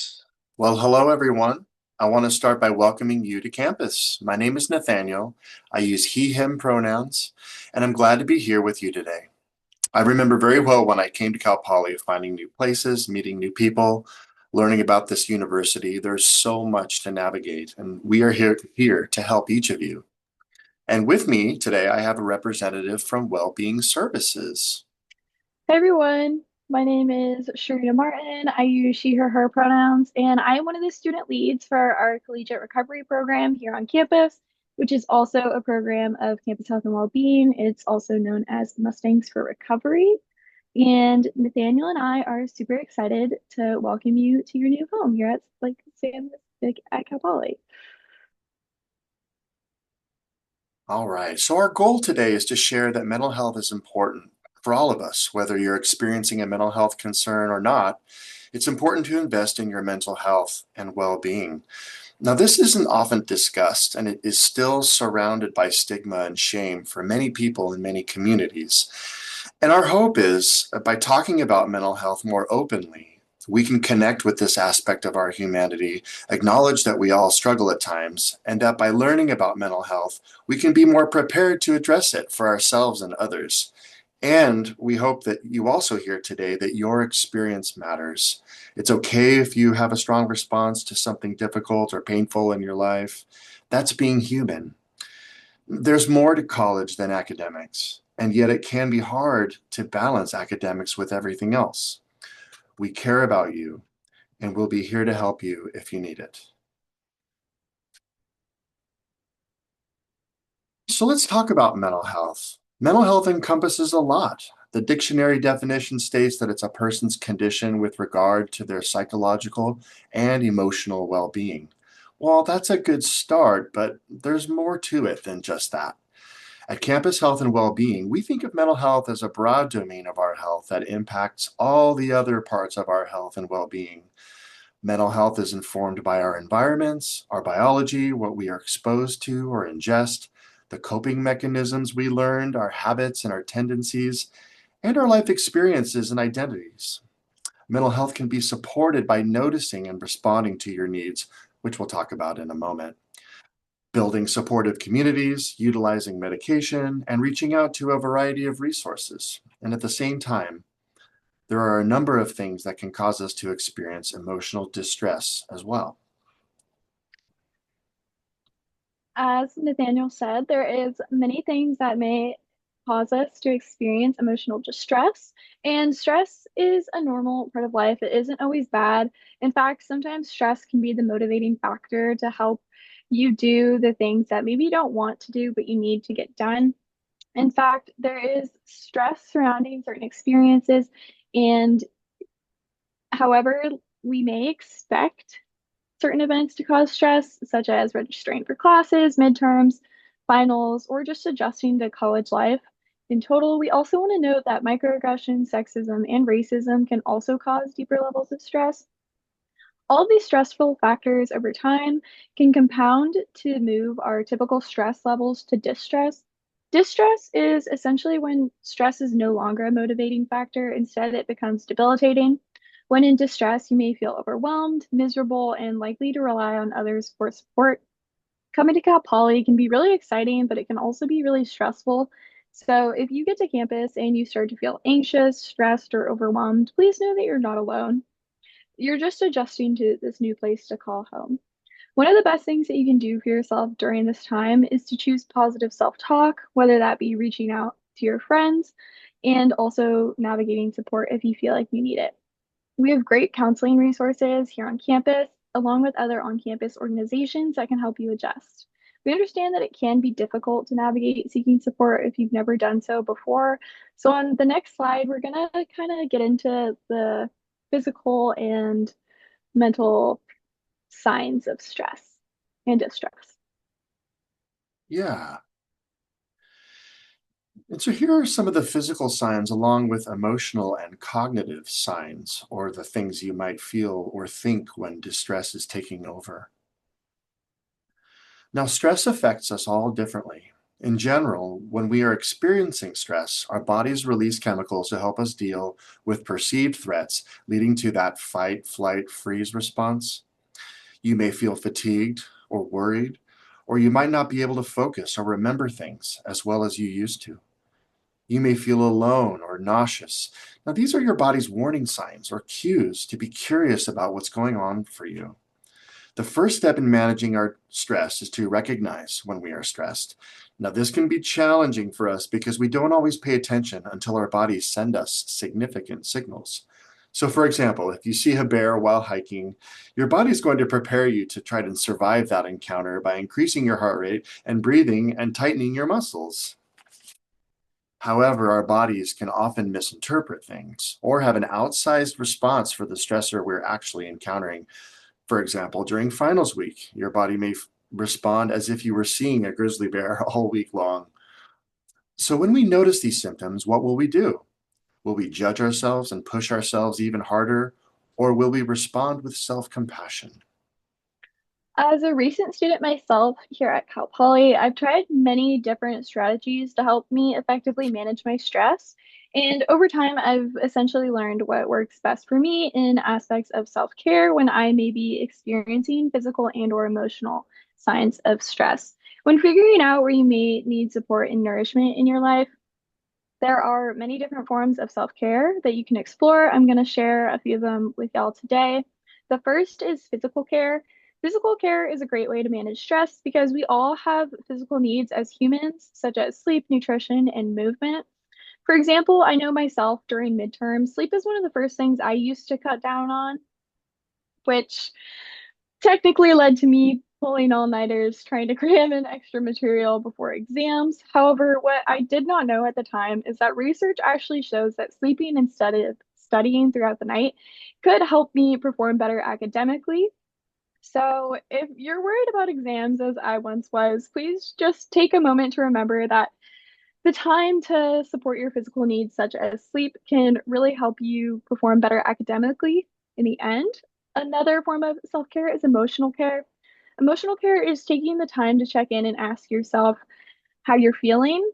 Well, hello, everyone. I want to start by welcoming you to campus. My name is Nathaniel. I use he, him pronouns, and I'm glad to be here with you today. I remember very well when I came to Cal Poly, finding new places, meeting new people, learning about this university. There's so much to navigate, and we are here to help each of you. And with me today, I have a representative from Wellbeing Services. Hey everyone, my name is Sharita Martin. I use she, her pronouns, and I am one of the student leads for our collegiate recovery program here on campus, which is also a program of campus health and well-being. It's also known as Mustangs for Recovery. And Nathaniel and I are super excited to welcome you to your new home here at at Cal Poly. All right. So, our goal today is to share that mental health is important for all of us, whether you're experiencing a mental health concern or not. It's important to invest in your mental health and well being. Now, this isn't often discussed, and it is still surrounded by stigma and shame for many people in many communities. And our hope is that by talking about mental health more openly, we can connect with this aspect of our humanity, acknowledge that we all struggle at times, and that by learning about mental health, we can be more prepared to address it for ourselves and others. And we hope that you also hear today that your experience matters. It's okay if you have a strong response to something difficult or painful in your life. That's being human. There's more to college than academics, and yet it can be hard to balance academics with everything else. We care about you, and we'll be here to help you if you need it. So let's talk about mental health. Mental health encompasses a lot. The dictionary definition states that it's a person's condition with regard to their psychological and emotional well being. Well, that's a good start, but there's more to it than just that. At Campus Health and Wellbeing, we think of mental health as a broad domain of our health that impacts all the other parts of our health and well-being. Mental health is informed by our environments, our biology, what we are exposed to or ingest, the coping mechanisms we learned, our habits and our tendencies, and our life experiences and identities. Mental health can be supported by noticing and responding to your needs, which we'll talk about in a moment. Building supportive communities, utilizing medication, and reaching out to a variety of resources. And at the same time, there are a number of things that can cause us to experience emotional distress as well. As Nathaniel said, there is many things that may cause us to experience emotional distress, and stress is a normal part of life. It isn't always bad. In fact, sometimes stress can be the motivating factor to help you do the things that maybe you don't want to do, but you need to get done. In fact, there is stress surrounding certain experiences, and however, we may expect certain events to cause stress, such as registering for classes, midterms, finals, or just adjusting to college life. In total, we also want to note that microaggression, sexism, and racism can also cause deeper levels of stress. All of these stressful factors over time can compound to move our typical stress levels to distress. Distress is essentially when stress is no longer a motivating factor, instead, it becomes debilitating. When in distress, you may feel overwhelmed, miserable, and likely to rely on others for support. Coming to Cal Poly can be really exciting, but it can also be really stressful. So if you get to campus and you start to feel anxious, stressed, or overwhelmed, please know that you're not alone. You're just adjusting to this new place to call home. One of the best things that you can do for yourself during this time is to choose positive self-talk, whether that be reaching out to your friends and also navigating support if you feel like you need it. We have great counseling resources here on campus, along with other on-campus organizations that can help you adjust. We understand that it can be difficult to navigate seeking support if you've never done so before. So on the next slide, we're gonna kind of get into the physical and mental signs of stress and distress. Yeah. And so here are some of the physical signs along with emotional and cognitive signs, or the things you might feel or think when distress is taking over. Now, stress affects us all differently. In general, when we are experiencing stress, our bodies release chemicals to help us deal with perceived threats, leading to that fight, flight, freeze response. You may feel fatigued or worried, or you might not be able to focus or remember things as well as you used to. You may feel alone or nauseous. Now, these are your body's warning signs or cues to be curious about what's going on for you. The first step in managing our stress is to recognize when we are stressed. Now, this can be challenging for us because we don't always pay attention until our bodies send us significant signals. So, for example, if you see a bear while hiking, your body's going to prepare you to try to survive that encounter by increasing your heart rate and breathing and tightening your muscles. However, our bodies can often misinterpret things or have an outsized response for the stressor we're actually encountering. For example, during finals week, your body may respond as if you were seeing a grizzly bear all week long. So, when we notice these symptoms, what will we do? Will we judge ourselves and push ourselves even harder, or will we respond with self compassion? As a recent student myself here at Cal Poly, I've tried many different strategies to help me effectively manage my stress. And over time, I've essentially learned what works best for me in aspects of self-care when I may be experiencing physical and or emotional signs of stress. When figuring out where you may need support and nourishment in your life, there are many different forms of self-care that you can explore. I'm going to share a few of them with y'all today. The first is physical care. Physical care is a great way to manage stress because we all have physical needs as humans, such as sleep, nutrition, and movement. For example, I know myself during midterm, sleep is one of the first things I used to cut down on, which technically led to me pulling all-nighters trying to cram in extra material before exams. However, what I did not know at the time is that research actually shows that sleeping instead of studying throughout the night could help me perform better academically. So, if you're worried about exams, as I once was, please just take a moment to remember that the time to support your physical needs, such as sleep, can really help you perform better academically in the end. Another form of self care is emotional care. Emotional care is taking the time to check in and ask yourself how you're feeling.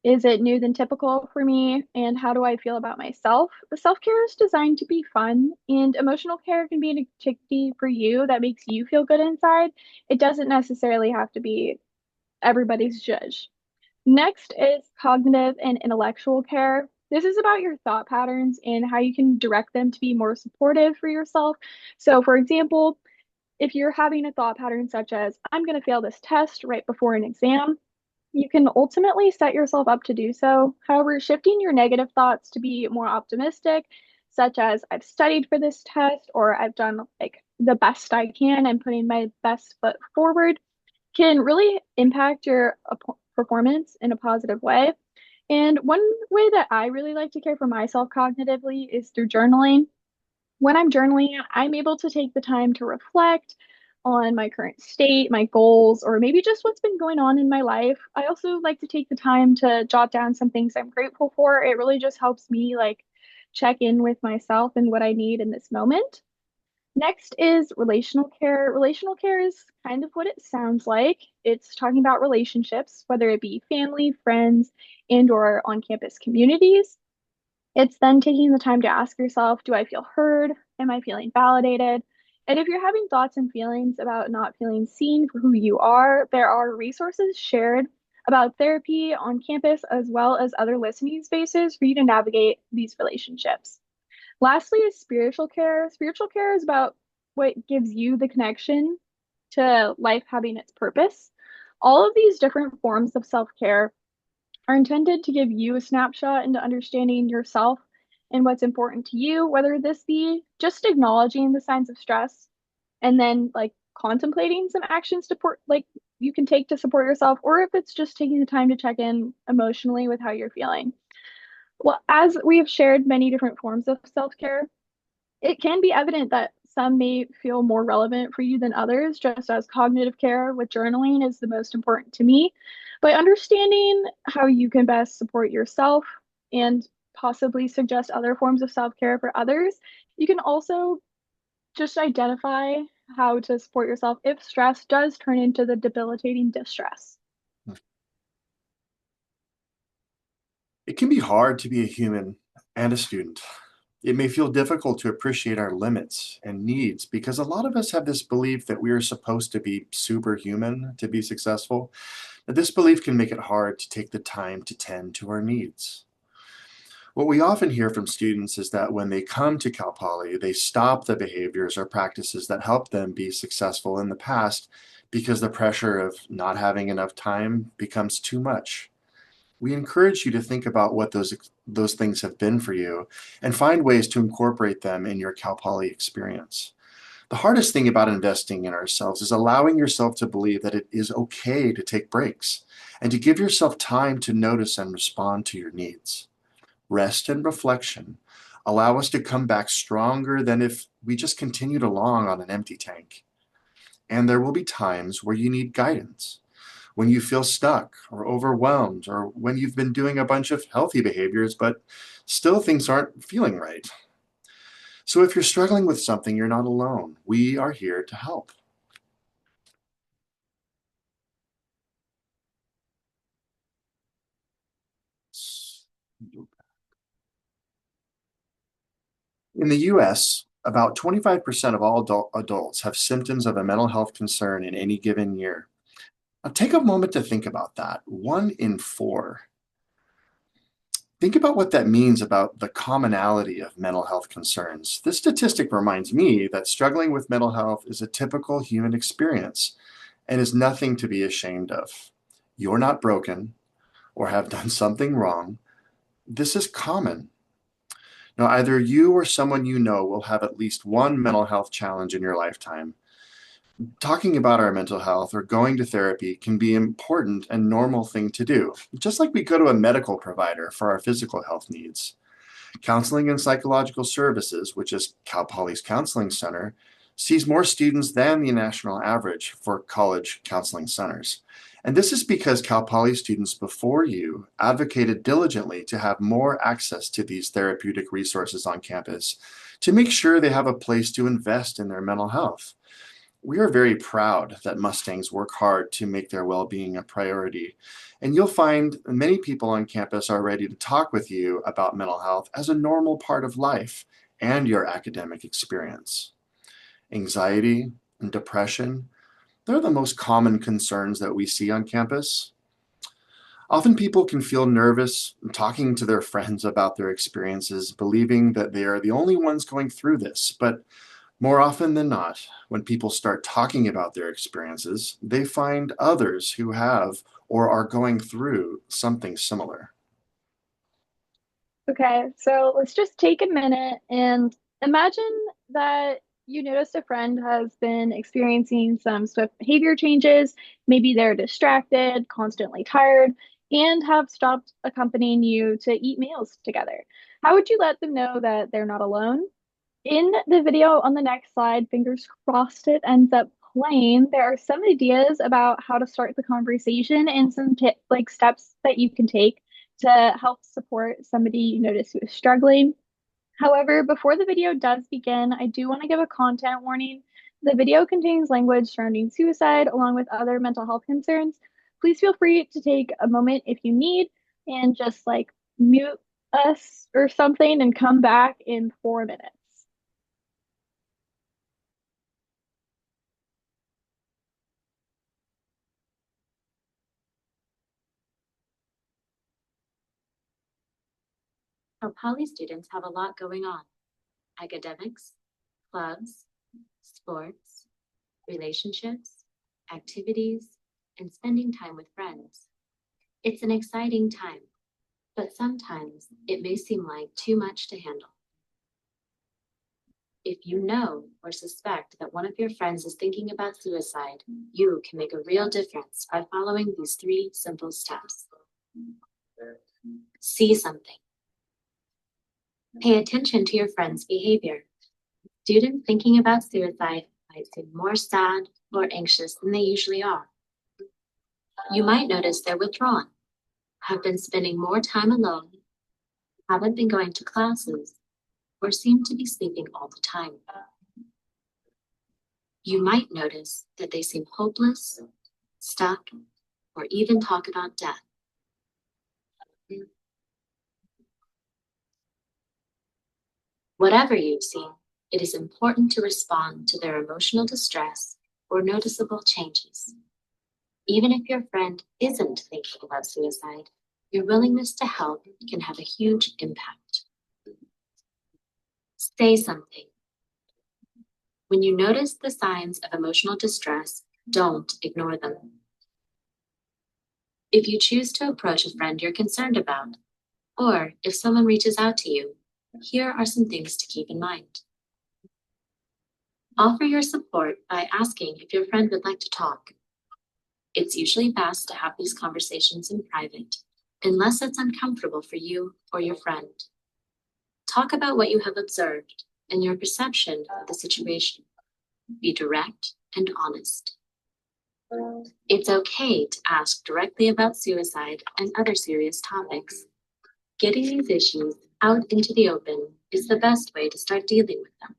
Is it new than typical for me? And how do I feel about myself? The self care is designed to be fun, and emotional care can be an activity for you that makes you feel good inside. It doesn't necessarily have to be everybody's judge. Next is cognitive and intellectual care. This is about your thought patterns and how you can direct them to be more supportive for yourself. So, for example, if you're having a thought pattern such as, I'm going to fail this test right before an exam, you can ultimately set yourself up to do so. However, shifting your negative thoughts to be more optimistic, such as, I've studied for this test or I've done like the best I can and putting my best foot forward, can really impact your performance in a positive way. And one way that I really like to care for myself cognitively is through journaling. When I'm journaling, I'm able to take the time to reflect on my current state, my goals, or maybe just what's been going on in my life. I also like to take the time to jot down some things I'm grateful for. It really just helps me like check in with myself and what I need in this moment. Next is relational care. Relational care is kind of what it sounds like. It's talking about relationships, whether it be family, friends, and or on-campus communities. It's then taking the time to ask yourself, do I feel heard? Am I feeling validated? And if you're having thoughts and feelings about not feeling seen for who you are, there are resources shared about therapy on campus as well as other listening spaces for you to navigate these relationships. Lastly is spiritual care. Spiritual care is about what gives you the connection to life having its purpose. All of these different forms of self-care are intended to give you a snapshot into understanding yourself and what's important to you, whether this be just acknowledging the signs of stress and then like contemplating some actions to support like you can take to support yourself, or if it's just taking the time to check in emotionally with how you're feeling. Well, as we have shared many different forms of self-care, it can be evident that Some may feel more relevant for you than others, just as cognitive care with journaling is the most important to me. By understanding how you can best support yourself and possibly suggest other forms of self-care for others, you can also just identify how to support yourself if stress does turn into the debilitating distress. It can be hard to be a human and a student. It may feel difficult to appreciate our limits and needs because a lot of us have this belief that we are supposed to be superhuman to be successful. This belief can make it hard to take the time to tend to our needs. What we often hear from students is that when they come to Cal Poly, they stop the behaviors or practices that helped them be successful in the past because the pressure of not having enough time becomes too much. We encourage you to think about what those things have been for you and find ways to incorporate them in your Cal Poly experience. The hardest thing about investing in ourselves is allowing yourself to believe that it is okay to take breaks and to give yourself time to notice and respond to your needs. Rest and reflection allow us to come back stronger than if we just continued along on an empty tank. And there will be times where you need guidance, when you feel stuck or overwhelmed, or when you've been doing a bunch of healthy behaviors, but still things aren't feeling right. So if you're struggling with something, you're not alone. We are here to help. In the US, about 25% of all adults have symptoms of a mental health concern in any given year. Now, take a moment to think about that. 1 in 4. Think about what that means about the commonality of mental health concerns. This statistic reminds me that struggling with mental health is a typical human experience and is nothing to be ashamed of. You're not broken or have done something wrong. This is common. Now, either you or someone you know will have at least one mental health challenge in your lifetime. Talking about our mental health or going to therapy can be an important and normal thing to do, just like we go to a medical provider for our physical health needs. Counseling and Psychological Services, which is Cal Poly's counseling center, sees more students than the national average for college counseling centers. And this is because Cal Poly students before you advocated diligently to have more access to these therapeutic resources on campus to make sure they have a place to invest in their mental health. We are very proud that Mustangs work hard to make their well-being a priority. And you'll find many people on campus are ready to talk with you about mental health as a normal part of life and your academic experience. Anxiety and depression, they're the most common concerns that we see on campus. Often people can feel nervous talking to their friends about their experiences, believing that they are the only ones going through this. But more often than not, when people start talking about their experiences, they find others who have or are going through something similar. Okay, so let's just take a minute and imagine that you noticed a friend has been experiencing some swift behavior changes. Maybe they're distracted, constantly tired, and have stopped accompanying you to eat meals together. How would you let them know that they're not alone? In the video on the next slide, fingers crossed it ends up playing, there are some ideas about how to start the conversation and some like steps that you can take to help support somebody you notice who is struggling. However, before the video does begin, I do want to give a content warning. The video contains language surrounding suicide along with other mental health concerns. Please feel free to take a moment if you need and just like mute us or something and come back in 4 minutes. Our poly students have a lot going on. Academics, clubs, sports, relationships, activities, and spending time with friends. It's an exciting time, but sometimes it may seem like too much to handle. If you know or suspect that one of your friends is thinking about suicide, you can make a real difference by following these 3 simple steps. See something. Pay attention to your friend's behavior. Students thinking about suicide might seem more sad or anxious than they usually are. You might notice they're withdrawn, have been spending more time alone, haven't been going to classes, or seem to be sleeping all the time. You might notice that they seem hopeless, stuck, or even talk about death. Whatever you've seen, it is important to respond to their emotional distress or noticeable changes. Even if your friend isn't thinking about suicide, your willingness to help can have a huge impact. Say something. When you notice the signs of emotional distress, don't ignore them. If you choose to approach a friend you're concerned about, or if someone reaches out to you, here are some things to keep in mind. Offer your support by asking if your friend would like to talk. It's usually best to have these conversations in private, unless it's uncomfortable for you or your friend. Talk about what you have observed and your perception of the situation. Be direct and honest. It's okay to ask directly about suicide and other serious topics. Getting these issues out into the open is the best way to start dealing with them.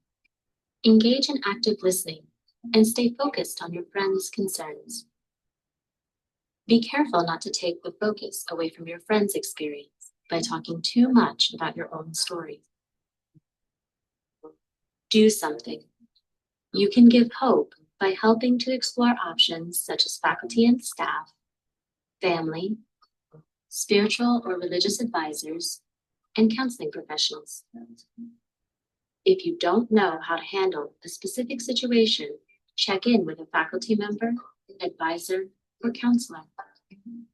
Engage in active listening and stay focused on your friend's concerns. Be careful not to take the focus away from your friend's experience by talking too much about your own story. Do something. You can give hope by helping to explore options such as faculty and staff, family, spiritual or religious advisors, and counseling professionals. If you don't know how to handle a specific situation, check in with a faculty member, advisor, or counselor.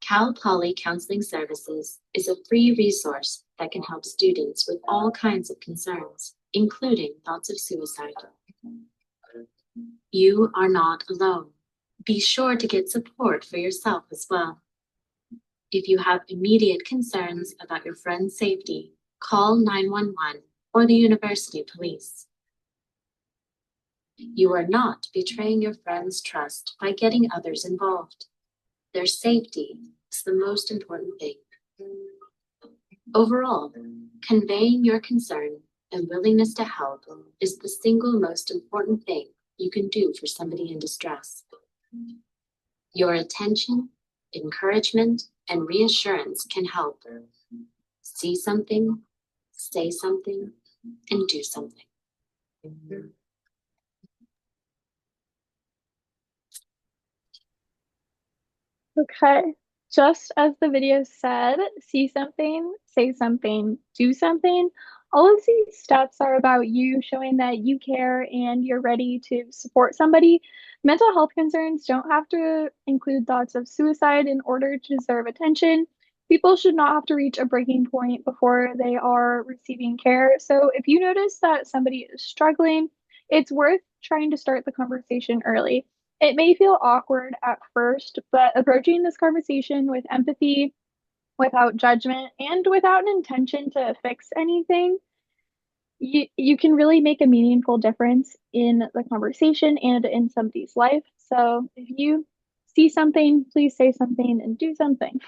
Cal Poly Counseling Services is a free resource that can help students with all kinds of concerns, including thoughts of suicide. You are not alone. Be sure to get support for yourself as well. If you have immediate concerns about your friend's safety, call 911 or the university police. You are not betraying your friend's trust by getting others involved. Their safety is the most important thing. Overall, conveying your concern and willingness to help is the single most important thing you can do for somebody in distress. Your attention, encouragement, and reassurance can help. See something, say something, and do something. Okay. Just as the video said, see something, say something, do something. All of these steps are about you showing that you care and you're ready to support somebody. Mental health concerns don't have to include thoughts of suicide in order to deserve attention. People should not have to reach a breaking point before they are receiving care. So if you notice that somebody is struggling, it's worth trying to start the conversation early. It may feel awkward at first, but approaching this conversation with empathy, without judgment, and without an intention to fix anything, you can really make a meaningful difference in the conversation and in somebody's life. So if you see something, please say something and do something.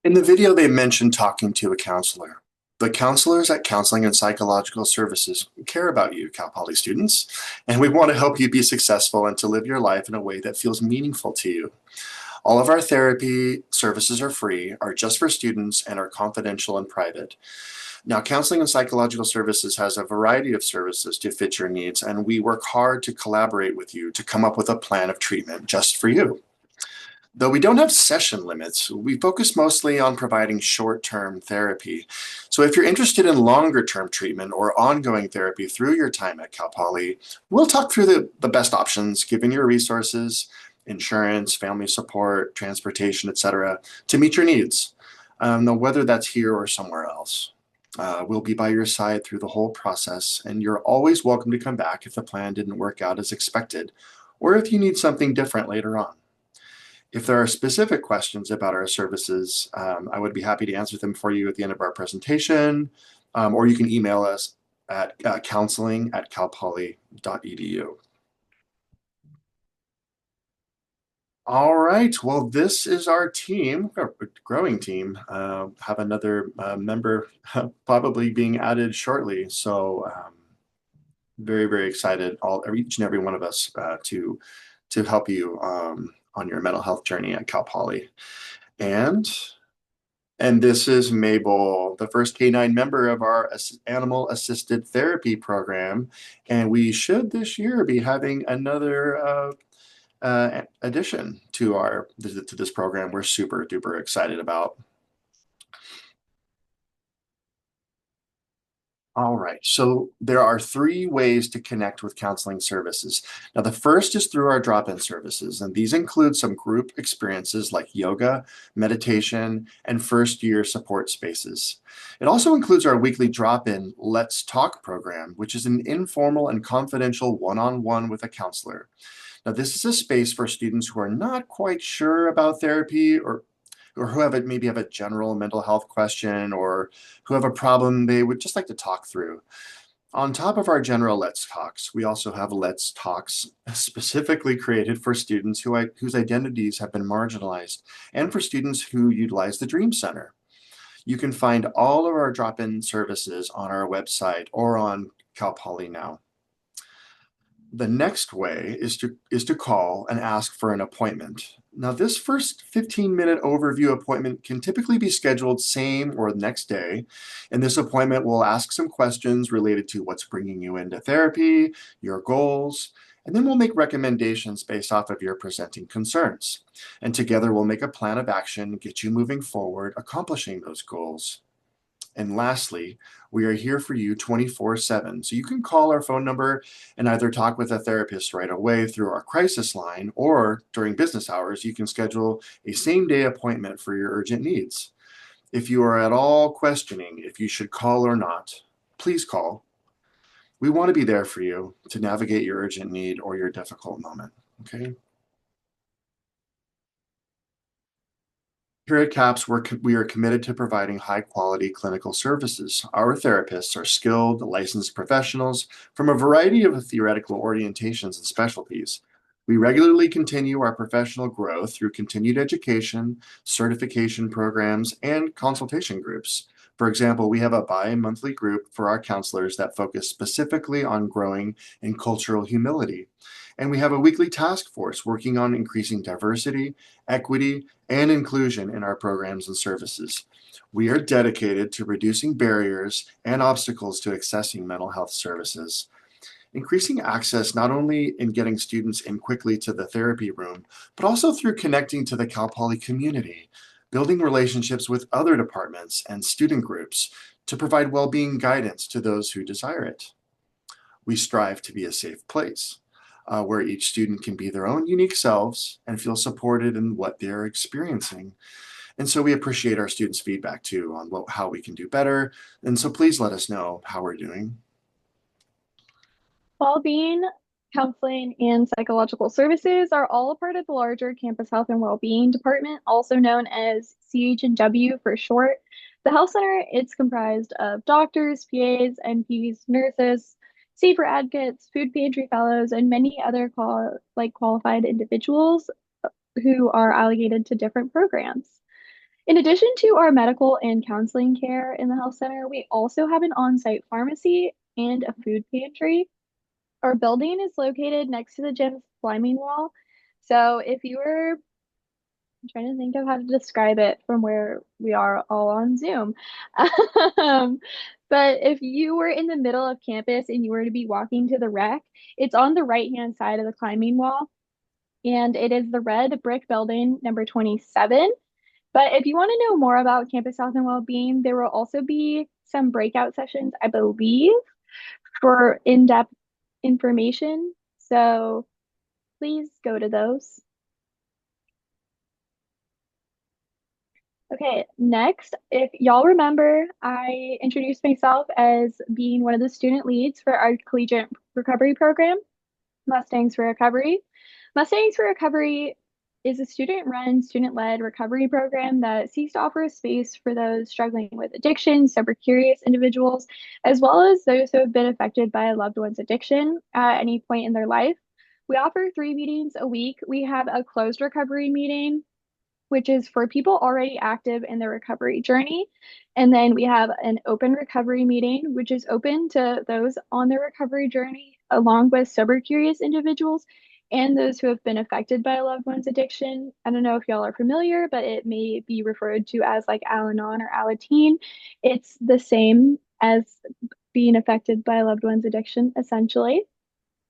In the video, they mentioned talking to a counselor. The counselors at Counseling and Psychological Services care about you, Cal Poly students, and we want to help you be successful and to live your life in a way that feels meaningful to you. All of our therapy services are free, are just for students, and are confidential and private. Now, Counseling and Psychological Services has a variety of services to fit your needs, and we work hard to collaborate with you to come up with a plan of treatment just for you. Though we don't have session limits, we focus mostly on providing short-term therapy. So if you're interested in longer-term treatment or ongoing therapy through your time at Cal Poly, we'll talk through the best options, given your resources, insurance, family support, transportation, etc., to meet your needs, whether that's here or somewhere else. We'll be by your side through the whole process, and you're always welcome to come back if the plan didn't work out as expected, or if you need something different later on. If there are specific questions about our services, I would be happy to answer them for you at the end of our presentation. or you can email us at counseling@calpoly.edu. All right. Well, this is our team, our growing team. Have another member probably being added shortly. So very, very excited, each and every one of us, to help you on your mental health journey at Cal Poly. And this is Mabel, the first K-9 member of our animal assisted therapy program. And we should this year be having another addition to this program we're super duper excited about. All right, so there are 3 ways to connect with counseling services. Now, the first is through our drop-in services, and these include some group experiences like yoga, meditation, and first-year support spaces. It also includes our weekly drop-in Let's Talk program, which is an informal and confidential one-on-one with a counselor. Now, this is a space for students who are not quite sure about therapy, or who maybe have a general mental health question, or who have a problem they would just like to talk through. On top of our general Let's Talks, we also have Let's Talks specifically created for students whose identities have been marginalized, and for students who utilize the Dream Center. You can find all of our drop-in services on our website or on Cal Poly Now. The next way is to call and ask for an appointment. Now, this first 15-minute overview appointment can typically be scheduled same or the next day, and this appointment will ask some questions related to what's bringing you into therapy, your goals, and then we'll make recommendations based off of your presenting concerns. And together we'll make a plan of action, get you moving forward, accomplishing those goals. And lastly, we are here for you 24/7. So you can call our phone number and either talk with a therapist right away through our crisis line, or during business hours, you can schedule a same-day appointment for your urgent needs. If you are at all questioning if you should call or not, please call. We want to be there for you to navigate your urgent need or your difficult moment. Okay? Here at CAPS, we are committed to providing high-quality clinical services. Our therapists are skilled, licensed professionals from a variety of theoretical orientations and specialties. We regularly continue our professional growth through continued education, certification programs, and consultation groups. For example, we have a bi-monthly group for our counselors that focus specifically on growing in cultural humility. And we have a weekly task force working on increasing diversity, equity, and inclusion in our programs and services. We are dedicated to reducing barriers and obstacles to accessing mental health services. Increasing access not only in getting students in quickly to the therapy room, but also through connecting to the Cal Poly community, building relationships with other departments and student groups to provide well-being guidance to those who desire it. We strive to be a safe place, where each student can be their own unique selves and feel supported in what they're experiencing. And so we appreciate our students' feedback too on how we can do better. And so please let us know how we're doing. Well-being, counseling, and psychological services are all a part of the larger Campus Health and Wellbeing Department, also known as CH&W for short. The Health Center, it's comprised of doctors, PAs, NPs, nurses, safer advocates, food pantry fellows, and many other qualified individuals who are allocated to different programs. In addition to our medical and counseling care in the health center, we also have an on-site pharmacy and a food pantry. Our building is located next to the gym's climbing wall. So if you were, I'm trying to think of how to describe it from where we are all on Zoom. Um, but if you were in the middle of campus and you were to be walking to the rec, it's on the right-hand side of the climbing wall. And it is the red brick building, number 27. But if you want to know more about campus health and well-being, there will also be some breakout sessions, I believe, for in-depth information. So please go to those. Okay, next, if y'all remember, I introduced myself as being one of the student leads for our collegiate recovery program, Mustangs for Recovery. Mustangs for Recovery is a student-run, student-led recovery program that seeks to offer a space for those struggling with addiction, sober curious individuals, as well as those who have been affected by a loved one's addiction at any point in their life. We offer 3 meetings a week. We have a closed recovery meeting, which is for people already active in their recovery journey. And then we have an open recovery meeting, which is open to those on their recovery journey, along with sober curious individuals and those who have been affected by a loved one's addiction. I don't know if y'all are familiar, but it may be referred to as like Al-Anon or Alateen. It's the same as being affected by a loved one's addiction, essentially.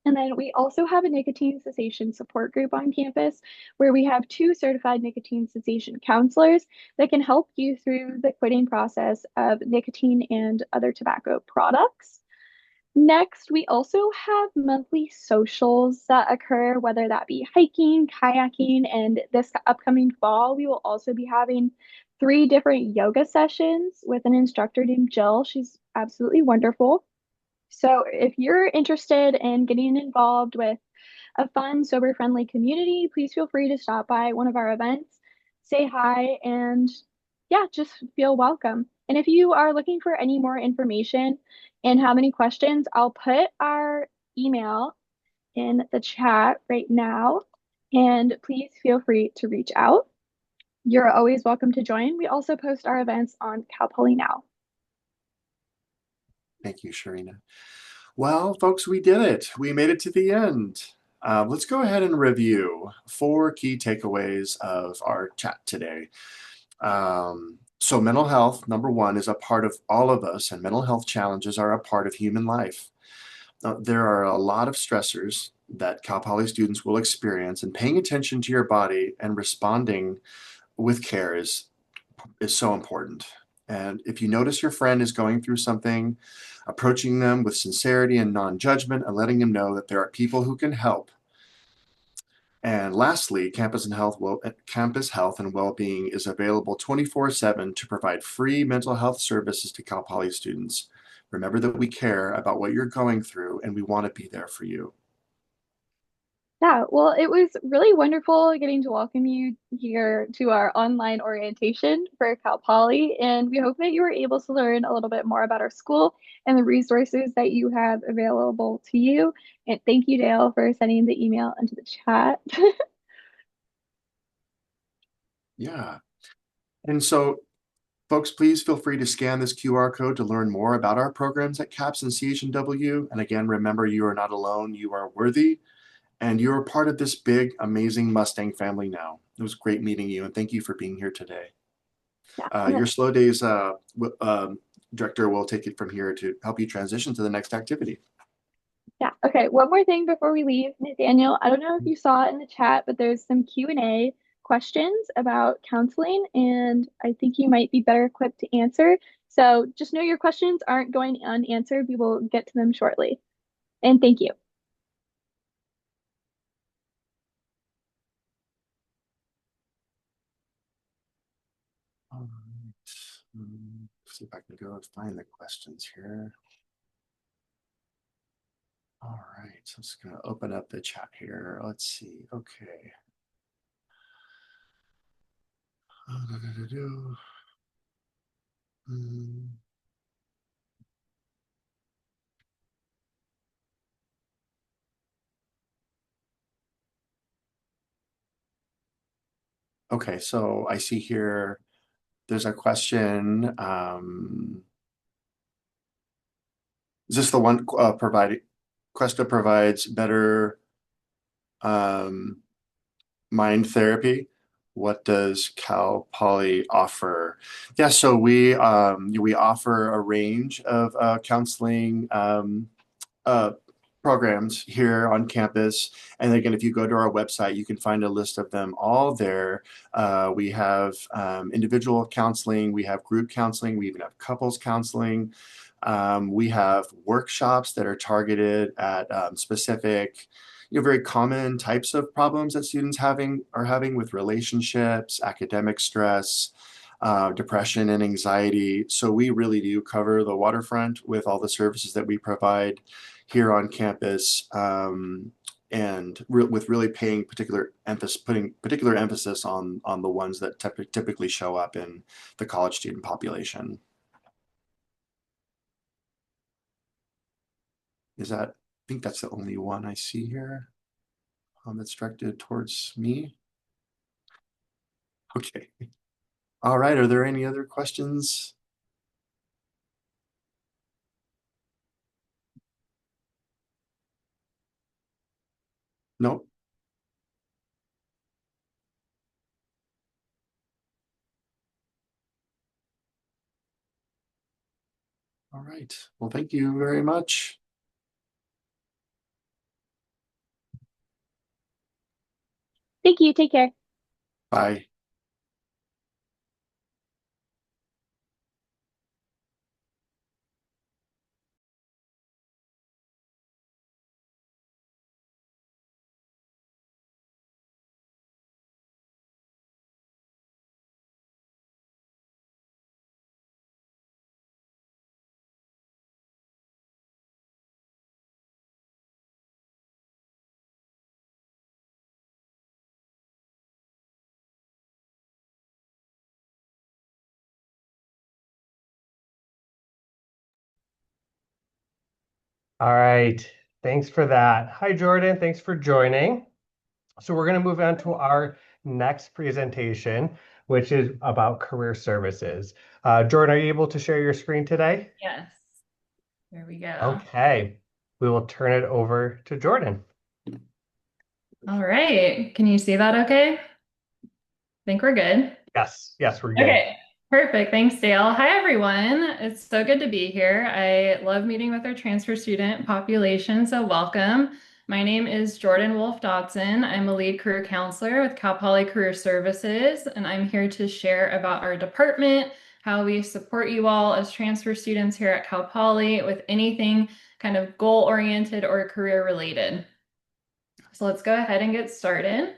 And then we also have a nicotine cessation support group on campus where we have 2 certified nicotine cessation counselors that can help you through the quitting process of nicotine and other tobacco products. Next, we also have monthly socials that occur, whether that be hiking, kayaking, and this upcoming fall, we will also be having 3 different yoga sessions with an instructor named Jill. She's absolutely wonderful. So if you're interested in getting involved with a fun, sober-friendly community, please feel free to stop by one of our events, say hi, and yeah, just feel welcome. And if you are looking for any more information and have any questions, I'll put our email in the chat right now, and please feel free to reach out. You're always welcome to join. We also post our events on Cal Poly Now. Thank you, Sharina. Well, folks, we did it. We made it to the end. Let's go ahead and review 4 key takeaways of our chat today. So mental health, number 1, is a part of all of us, and mental health challenges are a part of human life. There are a lot of stressors that Cal Poly students will experience, and paying attention to your body and responding with care is so important. And if you notice your friend is going through something, approaching them with sincerity and non-judgment and letting them know that there are people who can help. And lastly, campus health and well-being is available 24/7 to provide free mental health services to Cal Poly students. Remember that we care about what you're going through and we want to be there for you. Yeah, well, it was really wonderful getting to welcome you here to our online orientation for Cal Poly, and we hope that you were able to learn a little bit more about our school and the resources that you have available to you. And thank you, Dale, for sending the email into the chat. Yeah. And so, folks, please feel free to scan this QR code to learn more about our programs at CAPS and CH&W. And again, remember, you are not alone. You are worthy. And you're part of this big, amazing Mustang family now. It was great meeting you, and thank you for being here today. Yeah. Your Slow Days director will take it from here to help you transition to the next activity. Yeah. Okay. One more thing before we leave, Nathaniel. I don't know if you saw it in the chat, but there's some Q&A questions about counseling, and I think you might be better equipped to answer. So just know your questions aren't going unanswered. We will get to them shortly. And thank you. All right. See if I can go and find the questions here. All right, so I'm just going to open up the chat here. Let's see. Okay. Okay, so I see here there's a question. Is this the one Questa provides better mind therapy? What does Cal Poly offer? Yeah, so we offer a range of counseling programs here on campus. And again, if you go to our website, you can find a list of them all there. We have individual counseling, we have group counseling, we even have couples counseling. We have workshops that are targeted at specific, very common types of problems that students are having with relationships, academic stress, depression and anxiety. So we really do cover the waterfront with all the services that we provide here on campus. and with really paying putting particular emphasis on the ones that typically show up in the college student population. I think that's the only one I see here that's directed towards me. Okay. All right. Are there any other questions? No? All right. Well, thank you very much. Thank you. Take care. Bye. All right. Thanks for that. Hi, Jordan. Thanks for joining. So we're going to move on to our next presentation, which is about career services. Jordan, are you able to share your screen today? Yes. There we go. Okay. We will turn it over to Jordan. All right. Can you see that okay? Think we're good. Yes, we're good. Okay, perfect. Thanks, Dale. Hi, everyone. It's so good to be here. I love meeting with our transfer student population, so welcome. My name is Jordan Wolf Dodson. I'm a lead career counselor with Cal Poly Career Services, and I'm here to share about our department, how we support you all as transfer students here at Cal Poly with anything kind of goal-oriented or career-related. So let's go ahead and get started.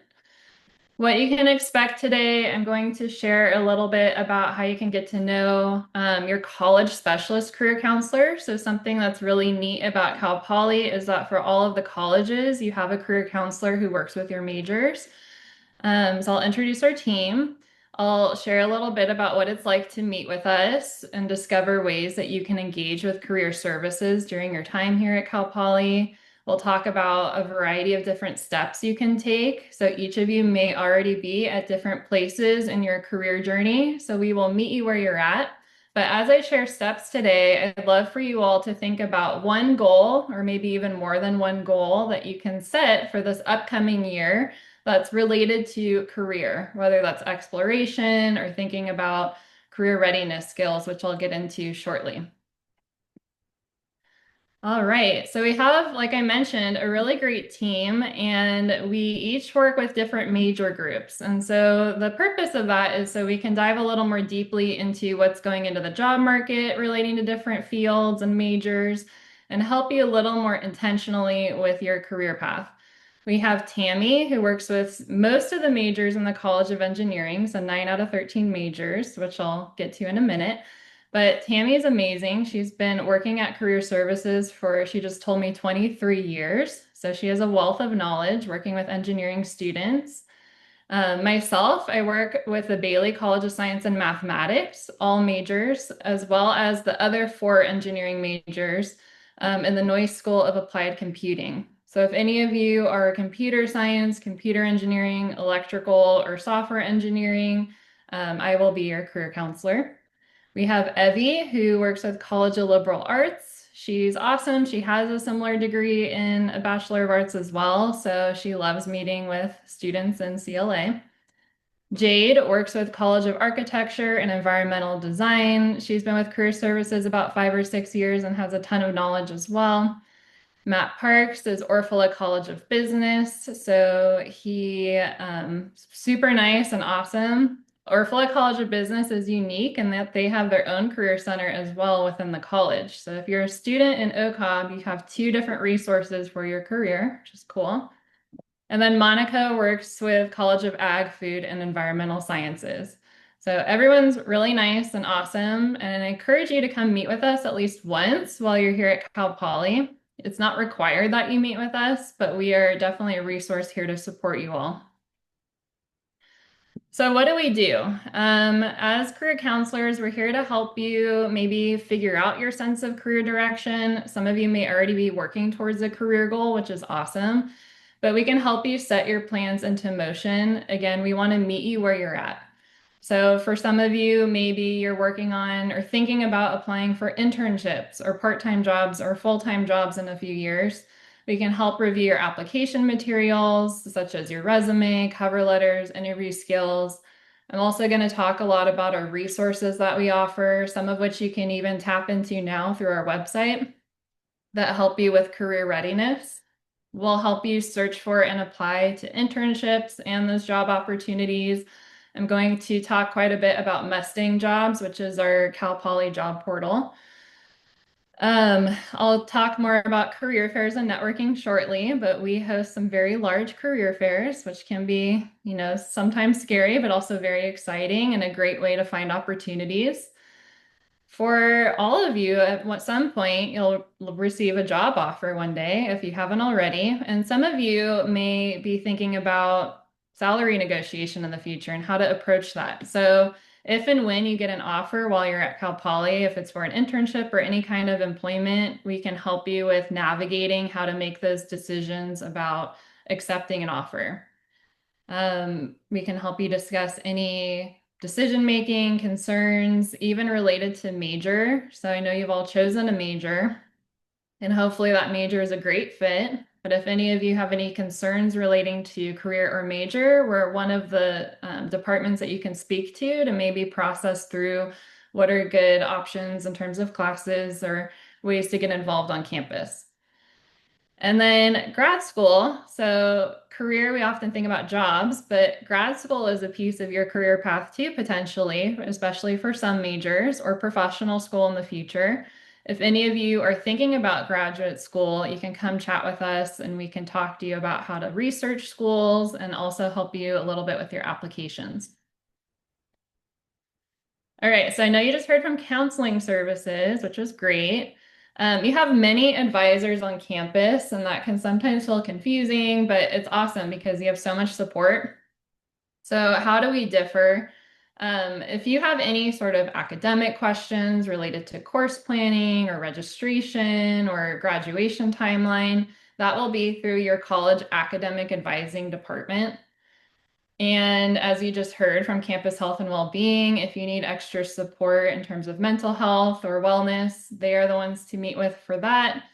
What you can expect today, I'm going to share a little bit about how you can get to know your college specialist career counselor. So something that's really neat about Cal Poly is that for all of the colleges, you have a career counselor who works with your majors. So I'll introduce our team. I'll share a little bit about what it's like to meet with us and discover ways that you can engage with career services during your time here at Cal Poly. We'll talk about a variety of different steps you can take. So each of you may already be at different places in your career journey. So we will meet you where you're at. But as I share steps today, I'd love for you all to think about one goal, or maybe even more than one goal, that you can set for this upcoming year that's related to career, whether that's exploration or thinking about career readiness skills, which I'll get into shortly. All right, so we have, like I mentioned, a really great team, and we each work with different major groups. And so the purpose of that is so we can dive a little more deeply into what's going into the job market relating to different fields and majors, and help you a little more intentionally with your career path. We have Tammy, who works with most of the majors in the College of Engineering, so 9 out of 13 majors, which I'll get to in a minute. But Tammy is amazing. She's been working at Career Services for, she just told me, 23 years. So she has a wealth of knowledge working with engineering students. Myself, I work with the Bailey College of Science and Mathematics, all majors, as well as the other 4 engineering majors in the Noyce School of Applied Computing. So if any of you are computer science, computer engineering, electrical, or software engineering, I will be your career counselor. We have Evie, who works with College of Liberal Arts. She's awesome. She has a similar degree in a Bachelor of Arts as well, so she loves meeting with students in CLA. Jade works with College of Architecture and Environmental Design. She's been with Career Services about 5 or 6 years and has a ton of knowledge as well. Matt Parks is Orfalea College of Business, so he super nice and awesome. Orfalea College of Business is unique in that they have their own career center as well within the college. So if you're a student in OCOB, you have 2 different resources for your career, which is cool. And then Monica works with College of Ag, Food, and Environmental Sciences. So everyone's really nice and awesome, and I encourage you to come meet with us at least once while you're here at Cal Poly. It's not required that you meet with us, but we are definitely a resource here to support you all. So what do we do? As career counselors, we're here to help you maybe figure out your sense of career direction. Some of you may already be working towards a career goal, which is awesome, but we can help you set your plans into motion. Again, we want to meet you where you're at. So for some of you, maybe you're working on or thinking about applying for internships or part-time jobs or full-time jobs in a few years. We can help review your application materials, such as your resume, cover letters, interview skills. I'm also going to talk a lot about our resources that we offer, some of which you can even tap into now through our website that help you with career readiness. We'll help you search for and apply to internships and those job opportunities. I'm going to talk quite a bit about Mustang Jobs, which is our Cal Poly job portal. I'll talk more about career fairs and networking shortly, but we host some very large career fairs, which can be, sometimes scary, but also very exciting and a great way to find opportunities. For all of you, at some point, you'll receive a job offer one day if you haven't already. And some of you may be thinking about salary negotiation in the future and how to approach that. So if and when you get an offer while you're at Cal Poly, if it's for an internship or any kind of employment, we can help you with navigating how to make those decisions about accepting an offer. We can help you discuss any decision-making concerns, even related to major. So I know you've all chosen a major, and hopefully that major is a great fit. But if any of you have any concerns relating to career or major, we're one of the departments that you can speak to maybe process through what are good options in terms of classes or ways to get involved on campus. And then grad school. So career, we often think about jobs, but grad school is a piece of your career path too, potentially, especially for some majors or professional school in the future. If any of you are thinking about graduate school, you can come chat with us and we can talk to you about how to research schools and also help you a little bit with your applications. All right, so I know you just heard from counseling services, which was great. You have many advisors on campus, and that can sometimes feel confusing, but it's awesome because you have so much support. So how do we differ? If you have any sort of academic questions related to course planning or registration or graduation timeline, that will be through your college academic advising department. And as you just heard from Campus Health and Wellbeing, if you need extra support in terms of mental health or wellness, they are the ones to meet with for that.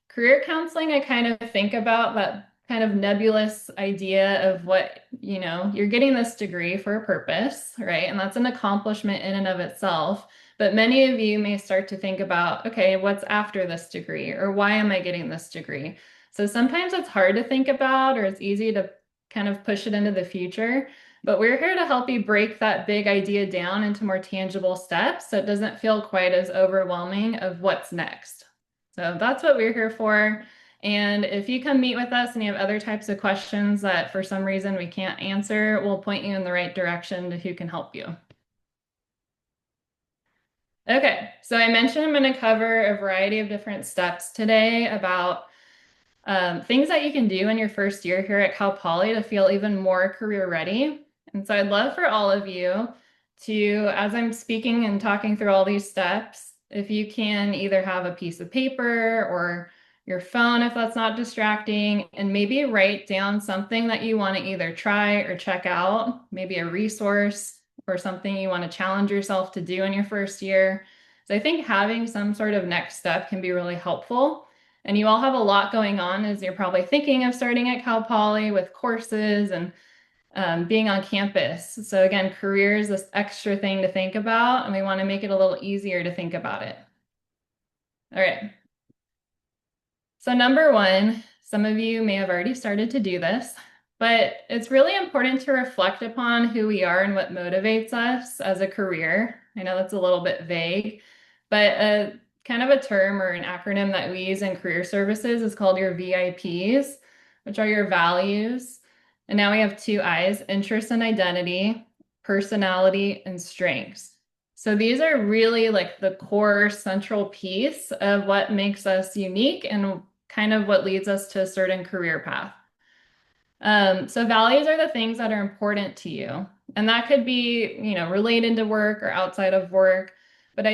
Career counseling, I kind of think about that kind of nebulous idea of what, you're getting this degree for a purpose, right? And that's an accomplishment in and of itself. But many of you may start to think about, okay, what's after this degree? Or why am I getting this degree? So sometimes it's hard to think about, or it's easy to kind of push it into the future. But we're here to help you break that big idea down into more tangible steps so it doesn't feel quite as overwhelming of what's next. So that's what we're here for. And if you come meet with us and you have other types of questions that for some reason we can't answer, we'll point you in the right direction to who can help you. Okay, so I mentioned I'm going to cover a variety of different steps today about things that you can do in your first year here at Cal Poly to feel even more career ready. And so I'd love for all of you to, as I'm speaking and talking through all these steps, if you can either have a piece of paper or your phone, if that's not distracting, and maybe write down something that you want to either try or check out, maybe a resource or something you want to challenge yourself to do in your first year. So I think having some sort of next step can be really helpful. And you all have a lot going on as you're probably thinking of starting at Cal Poly with courses and being on campus. So again, career is this extra thing to think about, and we want to make it a little easier to think about it. All right. So number one, some of you may have already started to do this, but it's really important to reflect upon who we are and what motivates us as a career. I know that's a little bit vague, but kind of a term or an acronym that we use in career services is called your VIPs, which are your values. And now we have two I's: interest and identity, personality, and strengths. So these are really like the core central piece of what makes us unique and kind of what leads us to a certain career path. So values are the things that are important to you. And that could be, related to work or outside of work. But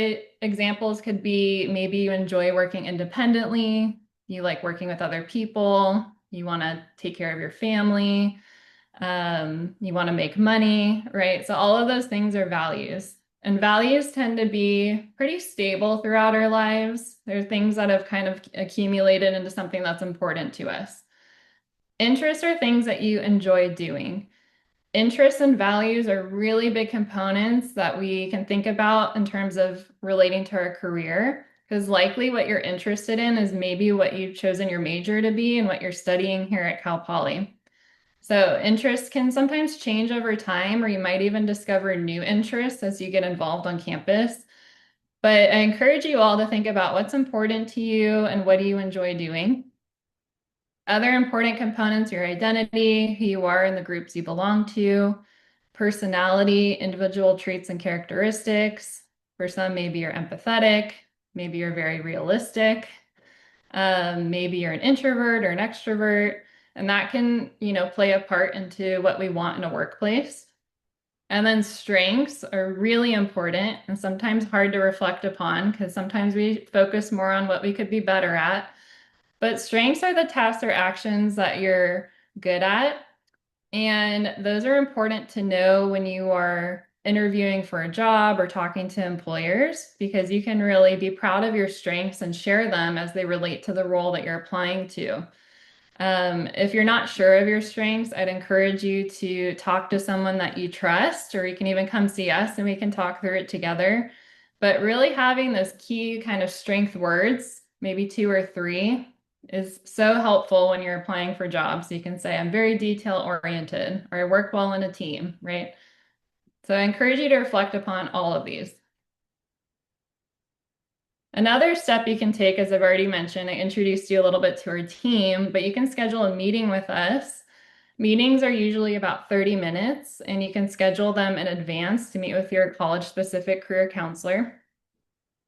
examples could be maybe you enjoy working independently, you like working with other people, you want to take care of your family, you want to make money, right? So all of those things are values. And values tend to be pretty stable throughout our lives. They're things that have kind of accumulated into something that's important to us. Interests are things that you enjoy doing. Interests and values are really big components that we can think about in terms of relating to our career, because likely what you're interested in is maybe what you've chosen your major to be and what you're studying here at Cal Poly. So interests can sometimes change over time, or you might even discover new interests as you get involved on campus. But I encourage you all to think about what's important to you and what do you enjoy doing. Other important components, your identity, who you are in the groups you belong to, personality, individual traits and characteristics. For some, maybe you're empathetic, maybe you're very realistic, maybe you're an introvert or an extrovert, and that can, play a part into what we want in a workplace. And then strengths are really important and sometimes hard to reflect upon because sometimes we focus more on what we could be better at. But strengths are the tasks or actions that you're good at. And those are important to know when you are interviewing for a job or talking to employers, because you can really be proud of your strengths and share them as they relate to the role that you're applying to. If you're not sure of your strengths, I'd encourage you to talk to someone that you trust, or you can even come see us and we can talk through it together. But really having those key kind of strength words, maybe 2 or 3, is so helpful when you're applying for jobs. So you can say, I'm very detail oriented, or I work well in a team, right? So I encourage you to reflect upon all of these. Another step you can take, as I've already mentioned, I introduced you a little bit to our team, but you can schedule a meeting with us. Meetings are usually about 30 minutes, and you can schedule them in advance to meet with your college-specific career counselor.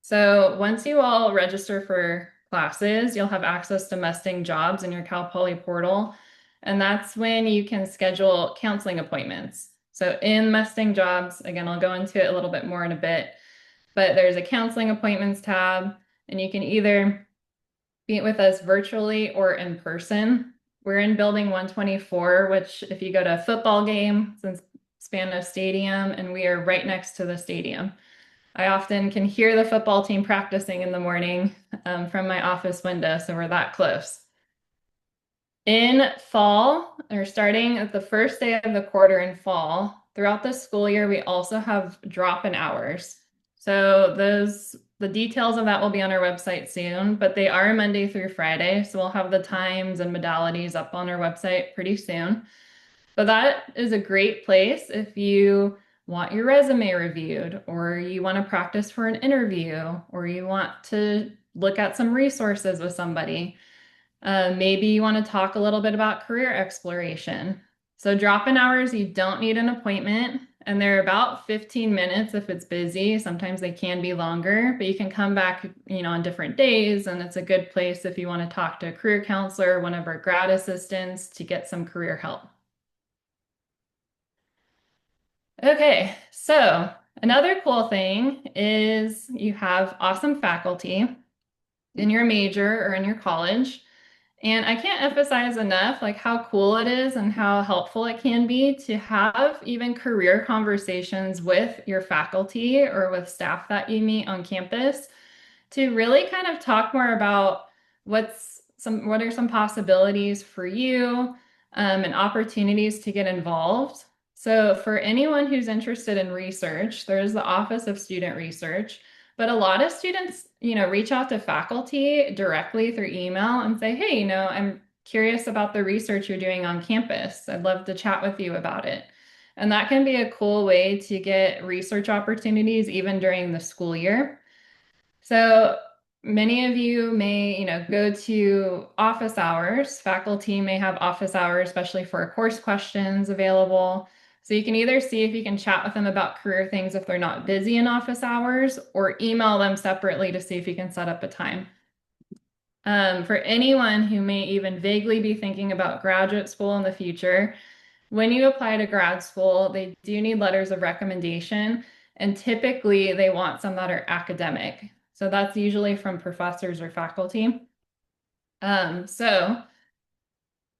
So once you all register for classes, you'll have access to Mustang Jobs in your Cal Poly portal, and that's when you can schedule counseling appointments. So in Mustang Jobs, again, I'll go into it a little bit more in a bit, but there's a counseling appointments tab, and you can either meet with us virtually or in person. We're in building 124, which if you go to a football game, it's in Spano Stadium, and we are right next to the stadium. I often can hear the football team practicing in the morning from my office window, so we're that close. In fall, or starting at the first day of the quarter in fall, throughout the school year, we also have drop-in hours. So the details of that will be on our website soon, but they are Monday through Friday. So we'll have the times and modalities up on our website pretty soon. But that is a great place if you want your resume reviewed, or you want to practice for an interview, or you want to look at some resources with somebody. Maybe you want to talk a little bit about career exploration. So drop-in hours, you don't need an appointment, and they're about 15 minutes if it's busy. Sometimes they can be longer, but you can come back, on different days, and it's a good place if you want to talk to a career counselor, one of our grad assistants, to get some career help. Okay, so another cool thing is you have awesome faculty in your major or in your college. And I can't emphasize enough like how cool it is and how helpful it can be to have even career conversations with your faculty or with staff that you meet on campus to really kind of talk more about what are some possibilities for you and opportunities to get involved. So for anyone who's interested in research, there's the Office of Student Research, but a lot of students, reach out to faculty directly through email and say, hey, I'm curious about the research you're doing on campus. I'd love to chat with you about it. And that can be a cool way to get research opportunities even during the school year. So many of you may, go to office hours. Faculty may have office hours, especially for course questions available. So you can either see if you can chat with them about career things if they're not busy in office hours, or email them separately to see if you can set up a time. For anyone who may even vaguely be thinking about graduate school in the future, when you apply to grad school, they do need letters of recommendation, and typically they want some that are academic. So that's usually from professors or faculty. So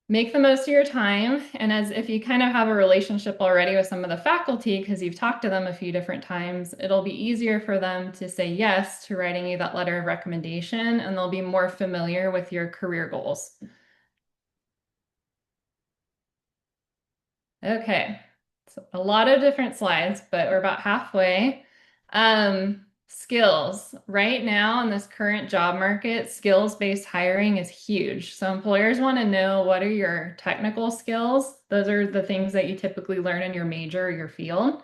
make the most of your time. And as if you kind of have a relationship already with some of the faculty, because you've talked to them a few different times, it'll be easier for them to say yes to writing you that letter of recommendation, and they'll be more familiar with your career goals. Okay, so a lot of different slides, but we're about halfway. Skills. Right now in this current job market, skills-based hiring is huge. So employers want to know, what are your technical skills? Those are the things that you typically learn in your major or your field.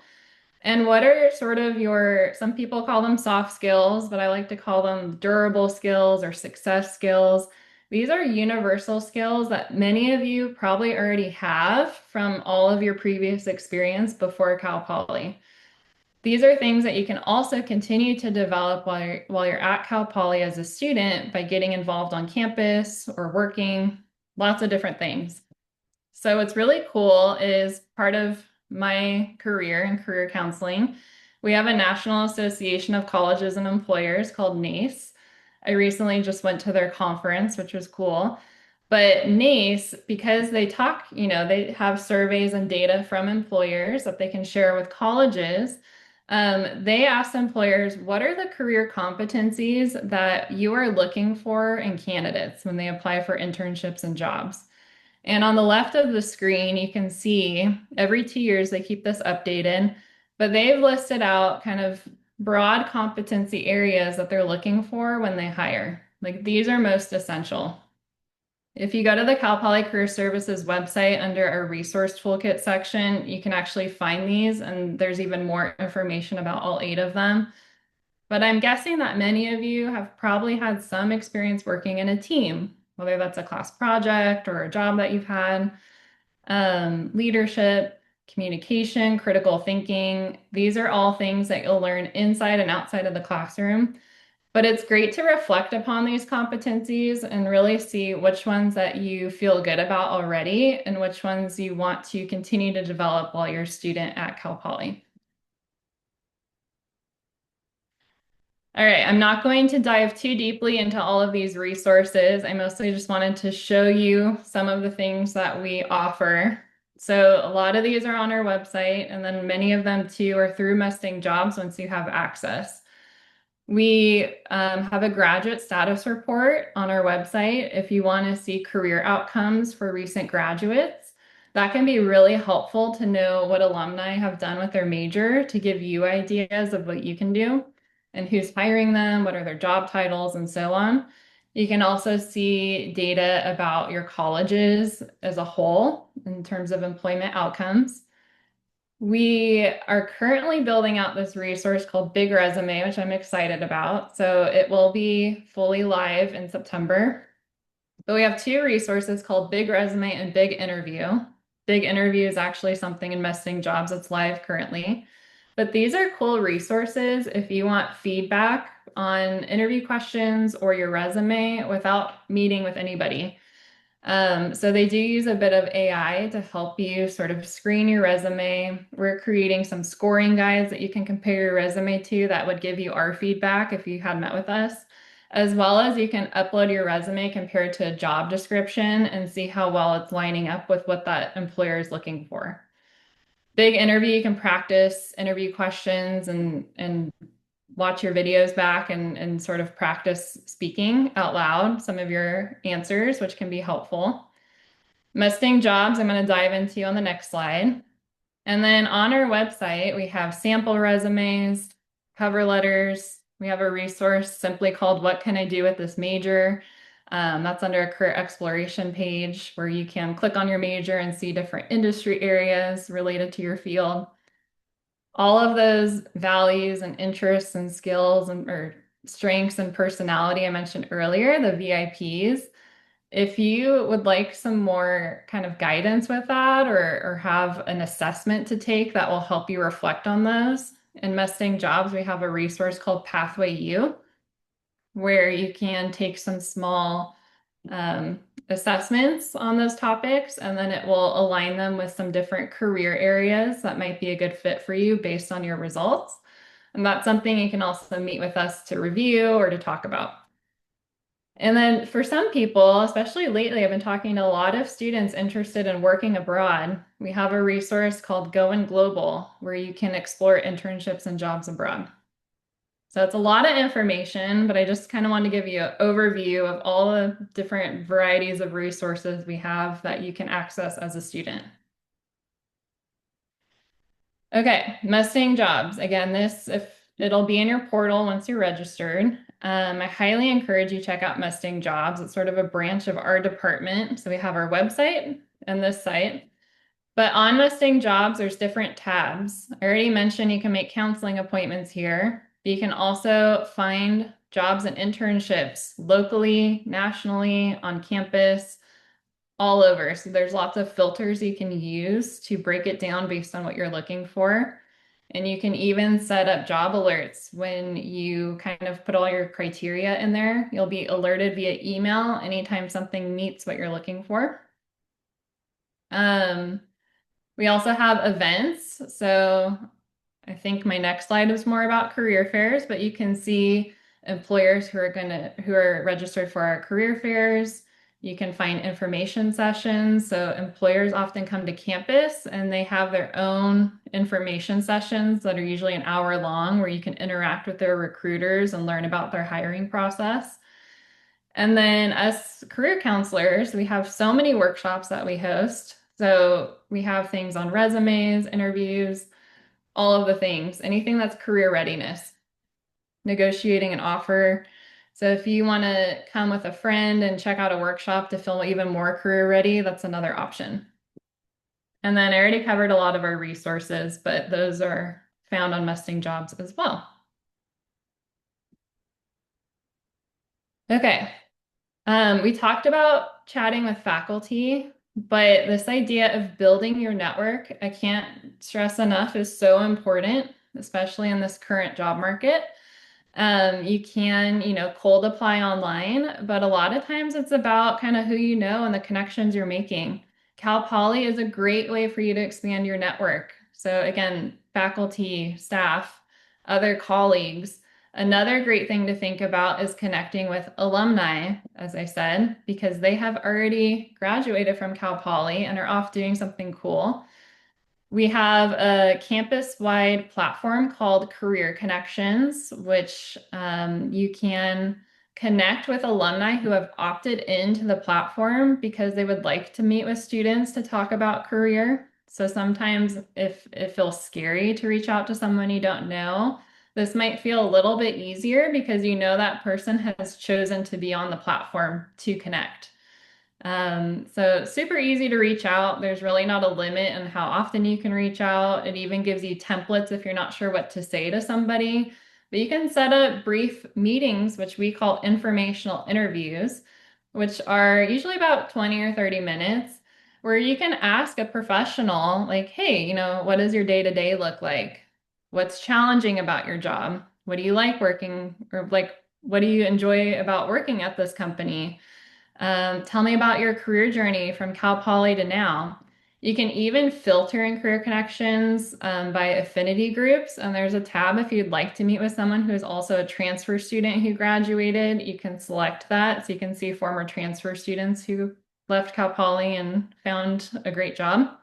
And what are sort of your, some people call them soft skills, but I like to call them durable skills or success skills. These are universal skills that many of you probably already have from all of your previous experience before Cal Poly. These are things that you can also continue to develop while you're at Cal Poly as a student by getting involved on campus or working, lots of different things. So what's really cool is part of my career in career counseling, we have a National Association of Colleges and Employers called NACE. I recently just went to their conference, which was cool. But NACE, because they talk, they have surveys and data from employers that they can share with colleges. They asked employers, what are the career competencies that you are looking for in candidates when they apply for internships and jobs? And on the left of the screen, you can see every 2 years they keep this updated, but they've listed out kind of broad competency areas that they're looking for when they hire. Like, these are most essential. If you go to the Cal Poly Career Services website under our resource toolkit section, you can actually find these, and there's even more information about all 8 of them. But I'm guessing that many of you have probably had some experience working in a team, whether that's a class project or a job that you've had. Leadership, communication, critical thinking. These are all things that you'll learn inside and outside of the classroom. But it's great to reflect upon these competencies and really see which ones that you feel good about already and which ones you want to continue to develop while you're a student at Cal Poly. All right, I'm not going to dive too deeply into all of these resources. I mostly just wanted to show you some of the things that we offer. So a lot of these are on our website, and then many of them too are through Mustang Jobs once you have access. We have a graduate status report on our website if you want to see career outcomes for recent graduates. That can be really helpful to know what alumni have done with their major to give you ideas of what you can do and who's hiring them, what are their job titles, and so on. You can also see data about your colleges as a whole in terms of employment outcomes. We are currently building out this resource called Big Resume, which I'm excited about. So it will be fully live in September. But we have 2 resources called Big Resume and Big Interview. Big Interview is actually something in Mustang Jobs that's live currently. But these are cool resources if you want feedback on interview questions or your resume without meeting with anybody. So they do use a bit of AI to help you sort of screen your resume. We're creating some scoring guides that you can compare your resume to that would give you our feedback if you had met with us, as well as you can upload your resume compared to a job description and see how well it's lining up with what that employer is looking for. Big Interview, you can practice interview questions and watch your videos back and sort of practice speaking out loud some of your answers, which can be helpful. Mustang Jobs, I'm going to dive into on the next slide. And then on our website, we have sample resumes, cover letters. We have a resource simply called What Can I Do with This Major? That's under a career exploration page where you can click on your major and see different industry areas related to your field. All of those values and interests and skills or strengths and personality I mentioned earlier, the VIPs, if you would like some more kind of guidance with that or have an assessment to take that will help you reflect on those, in Mustang Jobs, we have a resource called Pathway U. where you can take some small assessments on those topics, and then it will align them with some different career areas that might be a good fit for you based on your results. And that's something you can also meet with us to review or to talk about. And then for some people, especially lately, I've been talking to a lot of students interested in working abroad. We have a resource called Going Global, where you can explore internships and jobs abroad. So it's a lot of information, but I just kind of wanted to give you an overview of all the different varieties of resources we have that you can access as a student. Okay, Mustang jobs. Again, it'll be in your portal once you're registered. I highly encourage you check out Mustang Jobs. It's sort of a branch of our department. So we have our website and this site. But on Mustang Jobs, there's different tabs. I already mentioned you can make counseling appointments here, but you can also find jobs and internships locally, nationally, on campus, all over. So there's lots of filters you can use to break it down based on what you're looking for. And you can even set up job alerts when you kind of put all your criteria in there. You'll be alerted via email anytime something meets what you're looking for. We also have events. So I think my next slide is more about career fairs, but you can see employers who are registered for our career fairs. You can find information sessions. So employers often come to campus and they have their own information sessions that are usually an hour long, where you can interact with their recruiters and learn about their hiring process. And then as career counselors, we have so many workshops that we host. So we have things on resumes, interviews, all of the things, anything that's career readiness, negotiating an offer. So if you want to come with a friend and check out a workshop to feel even more career ready, that's another option. And then I already covered a lot of our resources, but those are found on Mustang Jobs as well. Okay. We talked about chatting with faculty, but this idea of building your network, I can't stress enough, is so important, especially in this current job market. You can, cold apply online, but a lot of times it's about kind of who you know and the connections you're making. Cal Poly is a great way for you to expand your network. So again, faculty, staff, other colleagues. Another great thing to think about is connecting with alumni, as I said, because they have already graduated from Cal Poly and are off doing something cool. We have a campus-wide platform called Career Connections, which you can connect with alumni who have opted into the platform because they would like to meet with students to talk about career. So sometimes if it feels scary to reach out to someone you don't know, this might feel a little bit easier because you know that person has chosen to be on the platform to connect. So super easy to reach out. There's really not a limit on how often you can reach out. It even gives you templates if you're not sure what to say to somebody. But you can set up brief meetings, which we call informational interviews, which are usually about 20 or 30 minutes, where you can ask a professional, like, hey, what does your day-to-day look like? What's challenging about your job? What do you like working, or like, what do you enjoy about working at this company? Tell me about your career journey from Cal Poly to now. You can even filter in career connections by affinity groups. And there's a tab if you'd like to meet with someone who is also a transfer student who graduated. You can select that so you can see former transfer students who left Cal Poly and found a great job.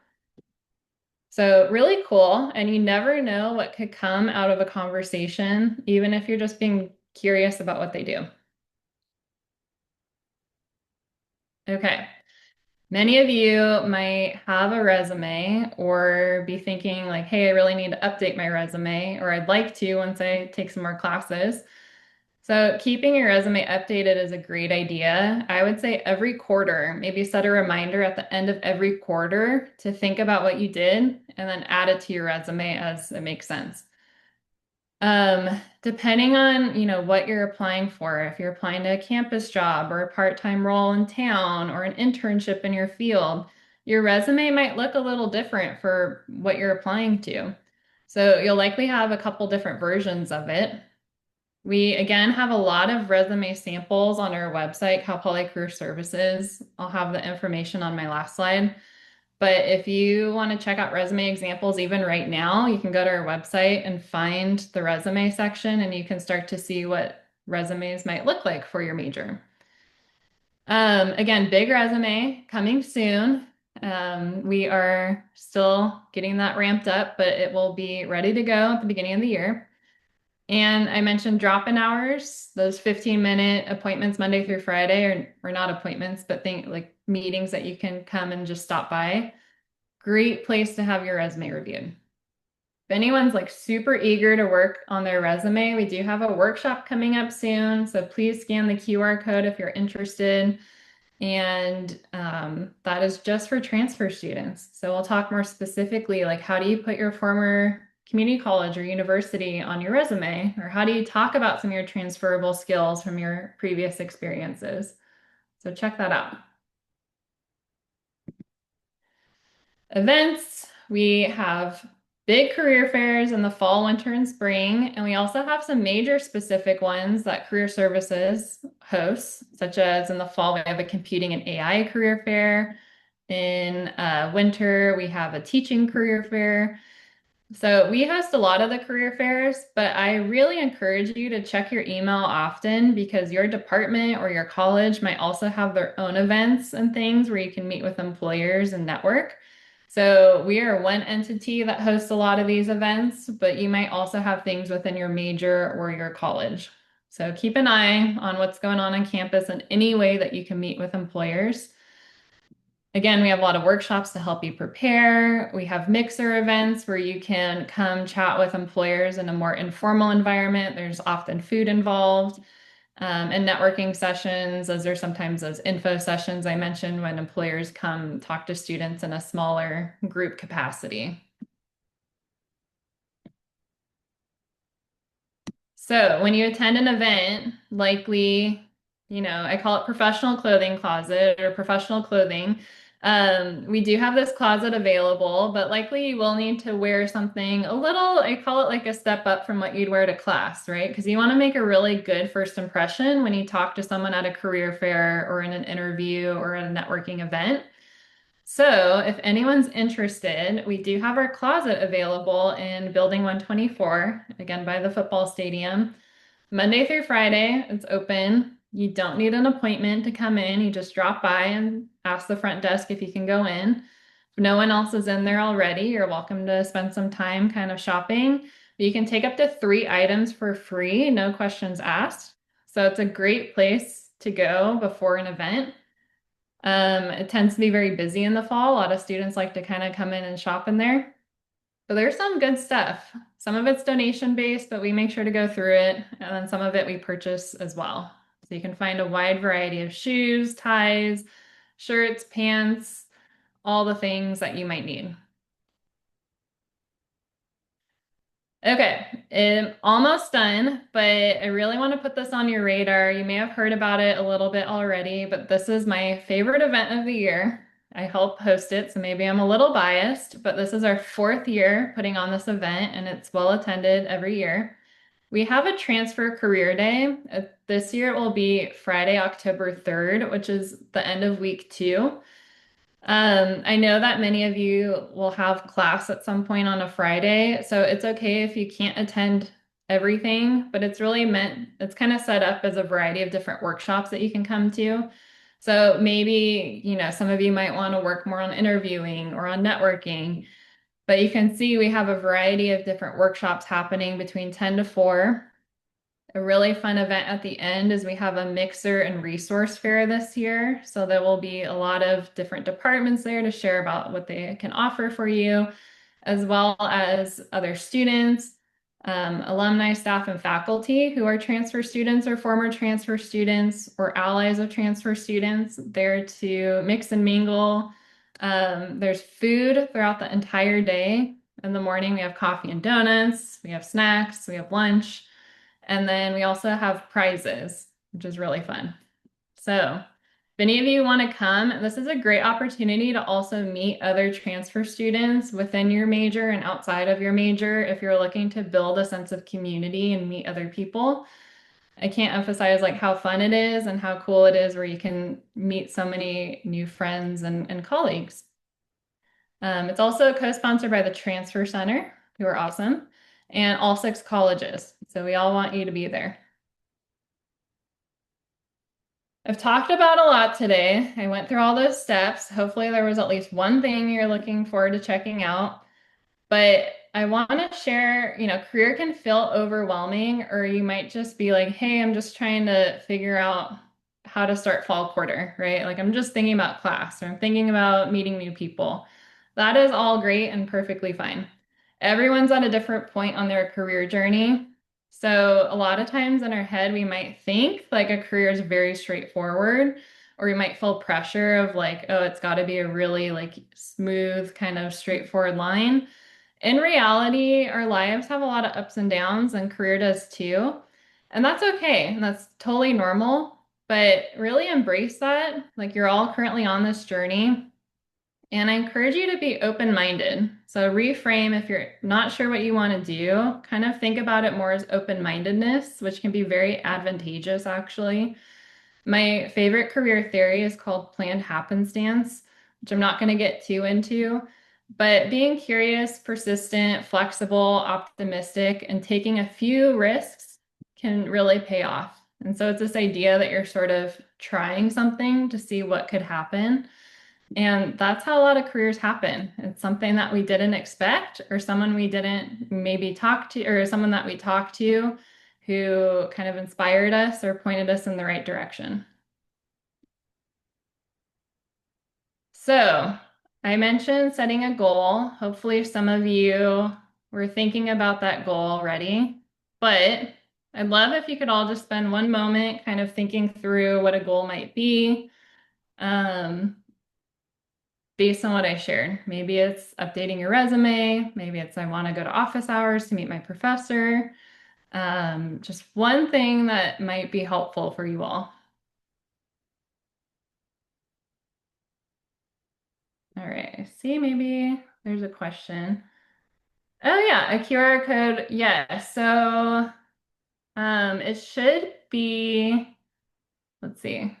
So really cool. And you never know what could come out of a conversation, even if you're just being curious about what they do. Okay. Many of you might have a resume or be thinking like, hey, I really need to update my resume, or I'd like to once I take some more classes. So keeping your resume updated is a great idea. I would say every quarter, maybe set a reminder at the end of every quarter to think about what you did and then add it to your resume as it makes sense. Depending on, what you're applying for, if you're applying to a campus job or a part-time role in town or an internship in your field, your resume might look a little different for what you're applying to. So you'll likely have a couple different versions of it. We again have a lot of resume samples on our website, Cal Poly Career Services. I'll have the information on my last slide. But if you want to check out resume examples even right now, you can go to our website and find the resume section and you can start to see what resumes might look like for your major. Again, big resume coming soon. We are still getting that ramped up, but it will be ready to go at the beginning of the year. And I mentioned drop-in hours, those 15-minute appointments Monday through Friday, or not appointments, but like meetings that you can come and just stop by. Great place to have your resume reviewed. If anyone's like super eager to work on their resume, we do have a workshop coming up soon. So please scan the QR code if you're interested. And that is just for transfer students. So we'll talk more specifically, like how do you put your former community college or university on your resume? Or how do you talk about some of your transferable skills from your previous experiences? So check that out. Events, we have big career fairs in the fall, winter, and spring. And we also have some major specific ones that Career Services hosts, such as in the fall, we have a computing and AI career fair. In winter, we have a teaching career fair. So we host a lot of the career fairs, but I really encourage you to check your email often because your department or your college might also have their own events and things where you can meet with employers and network. So we are one entity that hosts a lot of these events, but you might also have things within your major or your college. So keep an eye on what's going on campus and any way that you can meet with employers. Again, we have a lot of workshops to help you prepare. We have mixer events where you can come chat with employers in a more informal environment. There's often food involved. And networking sessions, as there's sometimes those info sessions I mentioned when employers come talk to students in a smaller group capacity. So when you attend an event, likely, I call it professional clothing closet or professional clothing. We do have this closet available, but likely you will need to wear something a little, I call it like a step up from what you'd wear to class, right? Because you want to make a really good first impression when you talk to someone at a career fair or in an interview or at a networking event. So if anyone's interested, we do have our closet available in Building 124, again by the football stadium. Monday through Friday, it's open. You don't need an appointment to come in. You just drop by and ask the front desk if you can go in. If no one else is in there already, you're welcome to spend some time kind of shopping. But you can take up to 3 items for free, no questions asked. So it's a great place to go before an event. It tends to be very busy in the fall. A lot of students like to kind of come in and shop in there. But there's some good stuff. Some of it's donation based, but we make sure to go through it. And then some of it we purchase as well. So you can find a wide variety of shoes, ties, shirts, pants, all the things that you might need. Okay, I'm almost done, but I really want to put this on your radar. You may have heard about it a little bit already, but this is my favorite event of the year. I help host it, so maybe I'm a little biased, but this is our 4th year putting on this event, and it's well attended every year. We have a transfer career day. This year it will be Friday, October 3rd, which is the end of week 2. I know that many of you will have class at some point on a Friday, so it's okay if you can't attend everything, but it's kind of set up as a variety of different workshops that you can come to. So maybe, some of you might want to work more on interviewing or on networking, but you can see we have a variety of different workshops happening between 10 to 4. A really fun event at the end is we have a mixer and resource fair this year. So there will be a lot of different departments there to share about what they can offer for you, as well as other students, alumni, staff, and faculty who are transfer students or former transfer students or allies of transfer students there to mix and mingle. There's food throughout the entire day. In the morning, we have coffee and donuts, we have snacks, we have lunch. And then we also have prizes, which is really fun. So if any of you want to come, this is a great opportunity to also meet other transfer students within your major and outside of your major if you're looking to build a sense of community and meet other people. I can't emphasize like how fun it is and how cool it is where you can meet so many new friends and colleagues. It's also co-sponsored by the Transfer Center, who are awesome, and all 6 colleges. So we all want you to be there. I've talked about a lot today. I went through all those steps. Hopefully there was at least one thing you're looking forward to checking out. But I want to share, career can feel overwhelming, or you might just be like, hey, I'm just trying to figure out how to start fall quarter, right? Like I'm just thinking about class or I'm thinking about meeting new people. That is all great and perfectly fine. Everyone's at a different point on their career journey. So a lot of times in our head, we might think like a career is very straightforward, or we might feel pressure of like, oh, it's got to be a really like smooth kind of straightforward line. In reality, our lives have a lot of ups and downs, and career does too. And that's okay. And that's totally normal. But really embrace that. Like you're all currently on this journey. And I encourage you to be open-minded. So reframe if you're not sure what you want to do, kind of think about it more as open-mindedness, which can be very advantageous actually. My favorite career theory is called planned happenstance, which I'm not going to get too into, but being curious, persistent, flexible, optimistic, and taking a few risks can really pay off. And so it's this idea that you're sort of trying something to see what could happen. And that's how a lot of careers happen. It's something that we didn't expect, or someone we didn't maybe talk to, or someone that we talked to who kind of inspired us or pointed us in the right direction. So I mentioned setting a goal. Hopefully some of you were thinking about that goal already, but I'd love if you could all just spend one moment kind of thinking through what a goal might be. Based on what I shared. Maybe it's updating your resume. Maybe it's I want to go to office hours to meet my professor. Just one thing that might be helpful for you all. All right, I see maybe there's a question. Oh yeah, a QR code. Yeah, so it should be, let's see.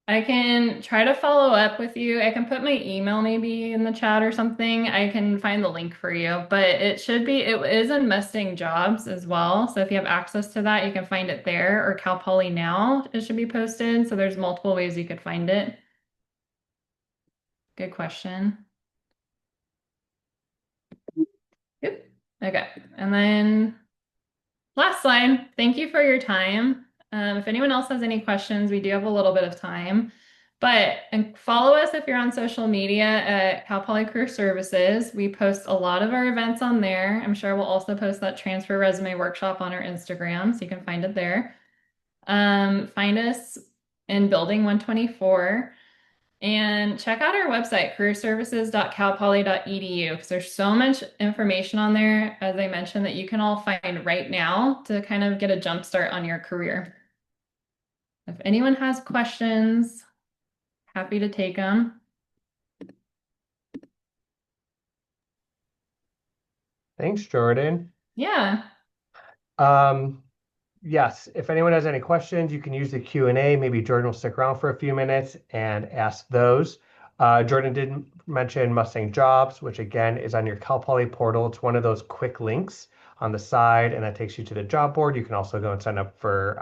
I can try to follow up with you. I can put my email maybe in the chat or something. I can find the link for you, but it is in Mustang Jobs as well. So if you have access to that, you can find it there, or Cal Poly Now, it should be posted. So there's multiple ways you could find it. Good question. Yep. Okay. And then last slide. Thank you for your time. If anyone else has any questions, we do have a little bit of time. And follow us if you're on social media at Cal Poly Career Services. We post a lot of our events on there. I'm sure we'll also post that transfer resume workshop on our Instagram, so you can find it there. Find us in Building 124. And check out our website, careerservices.calpoly.edu, because there's so much information on there, as I mentioned, that you can all find right now to kind of get a jump start on your career. If anyone has questions, happy to take them. Thanks, Jordan. Yeah. Yes, if anyone has any questions, you can use the Q&A. Maybe Jordan will stick around for a few minutes and ask those. Jordan did mention Mustang Jobs, which again is on your Cal Poly portal. It's one of those quick links on the side, and that takes you to the job board. You can also go and sign up for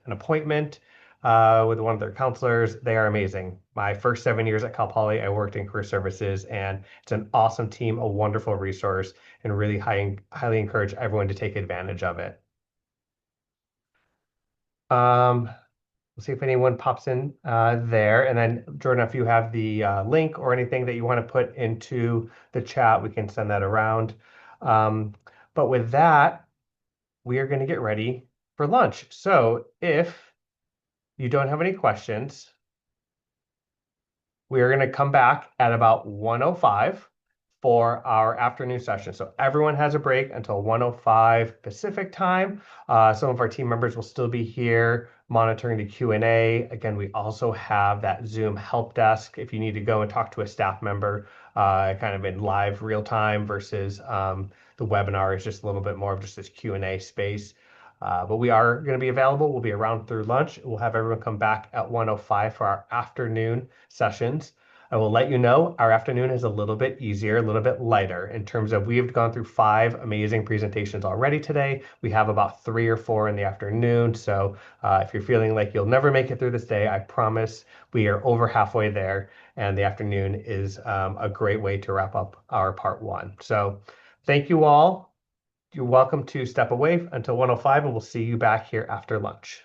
an appointment with one of their counselors. They are amazing. My first 7 years at Cal Poly, I worked in career services, and it's an awesome team, a wonderful resource, and really highly encourage everyone to take advantage of it. We'll see if anyone pops in there. And then, Jordan, if you have the link or anything that you want to put into the chat, we can send that around. But with that, we are going to get ready for lunch. So if you don't have any questions, we are going to come back at about 1:05 for our afternoon session. So everyone has a break until 1:05 Pacific time. Some of our team members will still be here monitoring the Q&A. Again, we also have that Zoom help desk if you need to go and talk to a staff member kind of in live real time versus the webinar is just a little bit more of just this Q&A space. But we are going to be available. We'll be around through lunch. We'll have everyone come back at 1:05 for our afternoon sessions. I will let you know our afternoon is a little bit easier, a little bit lighter in terms of we've gone through 5 amazing presentations already today. We have about 3 or 4 in the afternoon. So if you're feeling like you'll never make it through this day, I promise we are over halfway there. And the afternoon is a great way to wrap up our part one. So thank you all. You're welcome to step away until 1:05, and we'll see you back here after lunch.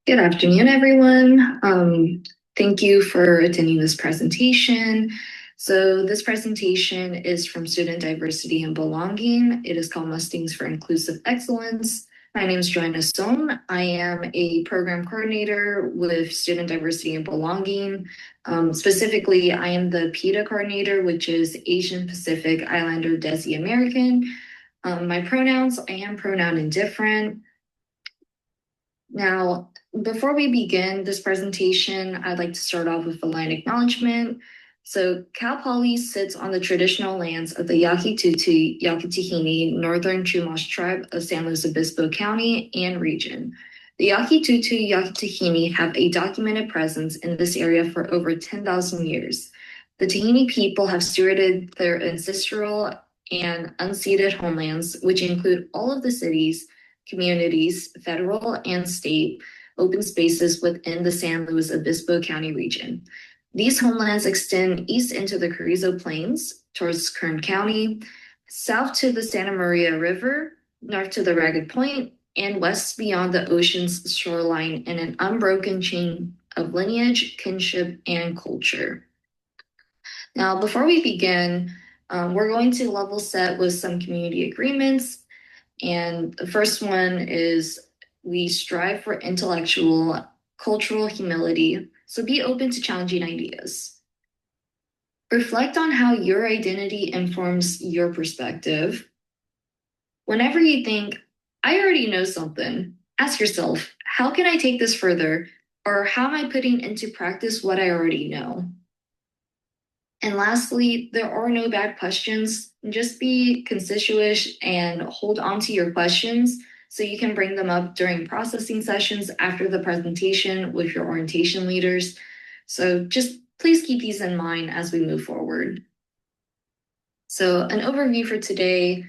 Good afternoon, everyone. Thank you for attending this presentation. So this presentation is from Student Diversity and Belonging. It is called Mustangs for Inclusive Excellence. My name is Joanna Sohn. I am a program coordinator with Student Diversity and Belonging. Specifically, I am the PETA coordinator, which is Asian Pacific Islander Desi American. My pronouns, I am pronoun indifferent. Now, before we begin this presentation, I'd like to start off with a line acknowledgement. So Cal Poly sits on the traditional lands of the Yaqui Tutu, Yakatihini, Northern Chumash tribe of San Luis Obispo County and region. The Yaqui Tutu, Yakatihini have a documented presence in this area for over 10,000 years. The Tahini people have stewarded their ancestral and unceded homelands, which include all of the cities, communities, federal and state open spaces within the San Luis Obispo County region. These homelands extend east into the Carrizo Plains towards Kern County, south to the Santa Maria River, north to the Ragged Point, and west beyond the ocean's shoreline in an unbroken chain of lineage, kinship, and culture. Now, before we begin, we're going to level set with some community agreements. And the first one is we strive for intellectual, cultural humility. So be open to challenging ideas. Reflect on how your identity informs your perspective. Whenever you think, I already know something, ask yourself, how can I take this further? Or how am I putting into practice what I already know? And lastly, there are no bad questions. Just be conspicuous and hold on to your questions so you can bring them up during processing sessions after the presentation with your orientation leaders. So just please keep these in mind as we move forward. So an overview for today,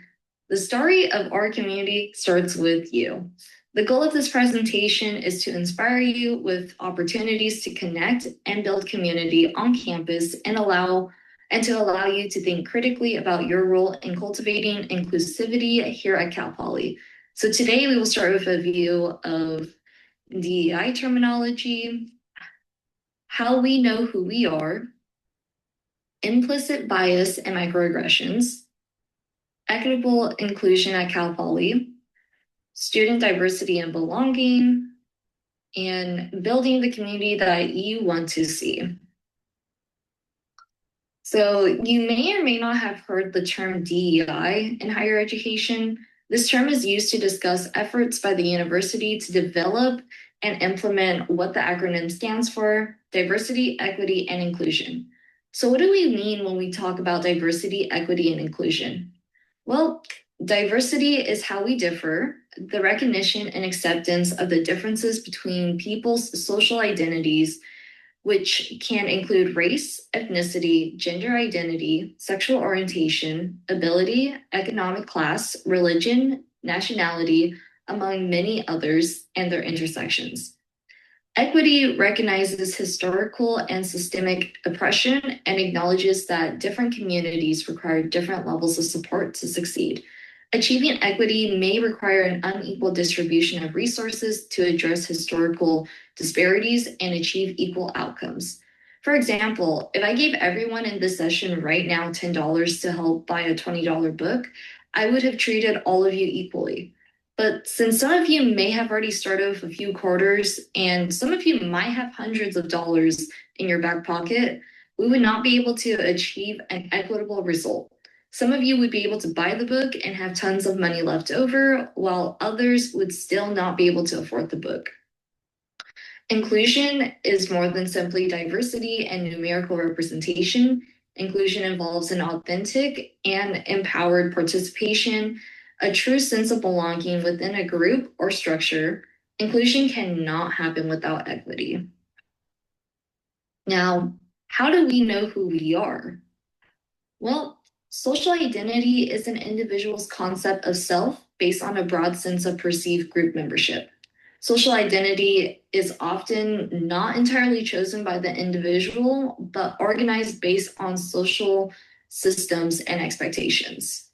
the story of our community starts with you. The goal of this presentation is to inspire you with opportunities to connect and build community on campus and to allow you to think critically about your role in cultivating inclusivity here at Cal Poly. So today we will start with a view of DEI terminology, how we know who we are, implicit bias and microaggressions, equitable inclusion at Cal Poly, student diversity and belonging, and building the community that you want to see. So you may or may not have heard the term DEI in higher education. This term is used to discuss efforts by the university to develop and implement what the acronym stands for: diversity, equity, and inclusion. So what do we mean when we talk about diversity, equity, and inclusion? Well, diversity is how we differ, the recognition and acceptance of the differences between people's social identities, which can include race, ethnicity, gender identity, sexual orientation, ability, economic class, religion, nationality, among many others, and their intersections. Equity recognizes historical and systemic oppression and acknowledges that different communities require different levels of support to succeed. Achieving equity may require an unequal distribution of resources to address historical disparities and achieve equal outcomes. For example, if I gave everyone in this session right now $10 to help buy a $20 book, I would have treated all of you equally. But since some of you may have already started with a few quarters and some of you might have hundreds of dollars in your back pocket, we would not be able to achieve an equitable result. Some of you would be able to buy the book and have tons of money left over, while others would still not be able to afford the book. Inclusion is more than simply diversity and numerical representation. Inclusion involves an authentic and empowered participation, a true sense of belonging within a group or structure. Inclusion cannot happen without equity. Now, how do we know who we are? Well, social identity is an individual's concept of self based on a broad sense of perceived group membership. Social identity is often not entirely chosen by the individual, but organized based on social systems and expectations.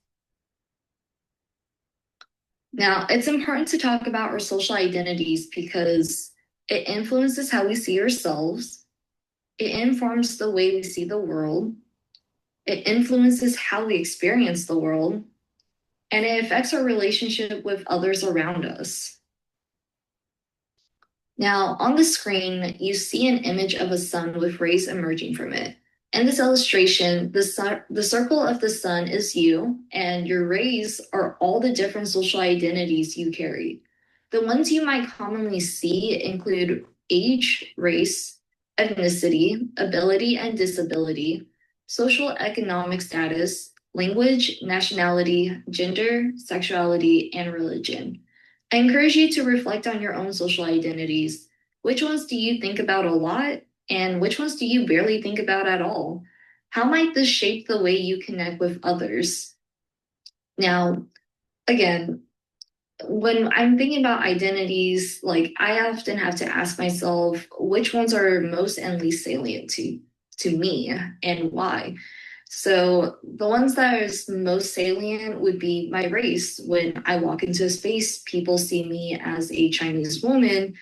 Now, it's important to talk about our social identities because it influences how we see ourselves, it informs the way we see the world, It influences how we experience the world, and it affects our relationship with others around us. Now, on the screen, you see an image of a sun with rays emerging from it. In this illustration, the circle of the sun is you, and your rays are all the different social identities you carry. The ones you might commonly see include age, race, ethnicity, ability and disability, social economic status, language, nationality, gender, sexuality, and religion. I encourage you to reflect on your own social identities. Which ones do you think about a lot, and which ones do you barely think about at all? How might this shape the way you connect with others? Now, again, when I'm thinking about identities, like I often have to ask myself which ones are most and least salient to me and why. So the ones that is most salient would be my race. When I walk into a space, people see me as a Chinese woman,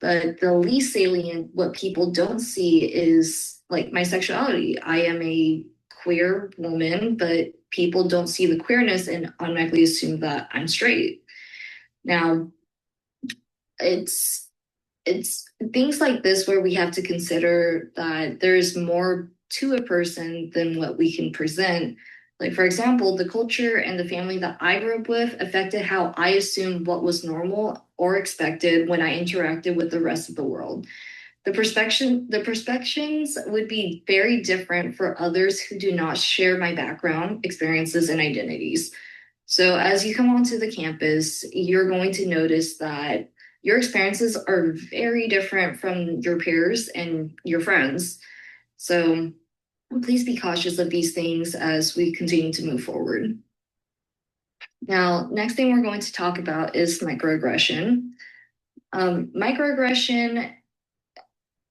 but the least salient, what people don't see is like my sexuality. I am a queer woman, but people don't see the queerness and automatically assume that I'm straight. Now, it's things like this where we have to consider that there's more to a person than what we can present. Like, for example, the culture and the family that I grew up with affected how I assumed what was normal or expected when I interacted with the rest of the world. The perspectives would be very different for others who do not share my background, experiences, and identities. So as you come onto the campus, you're going to notice that your experiences are very different from your peers and your friends. So please be cautious of these things as we continue to move forward. Now, next thing we're going to talk about is microaggression. Microaggression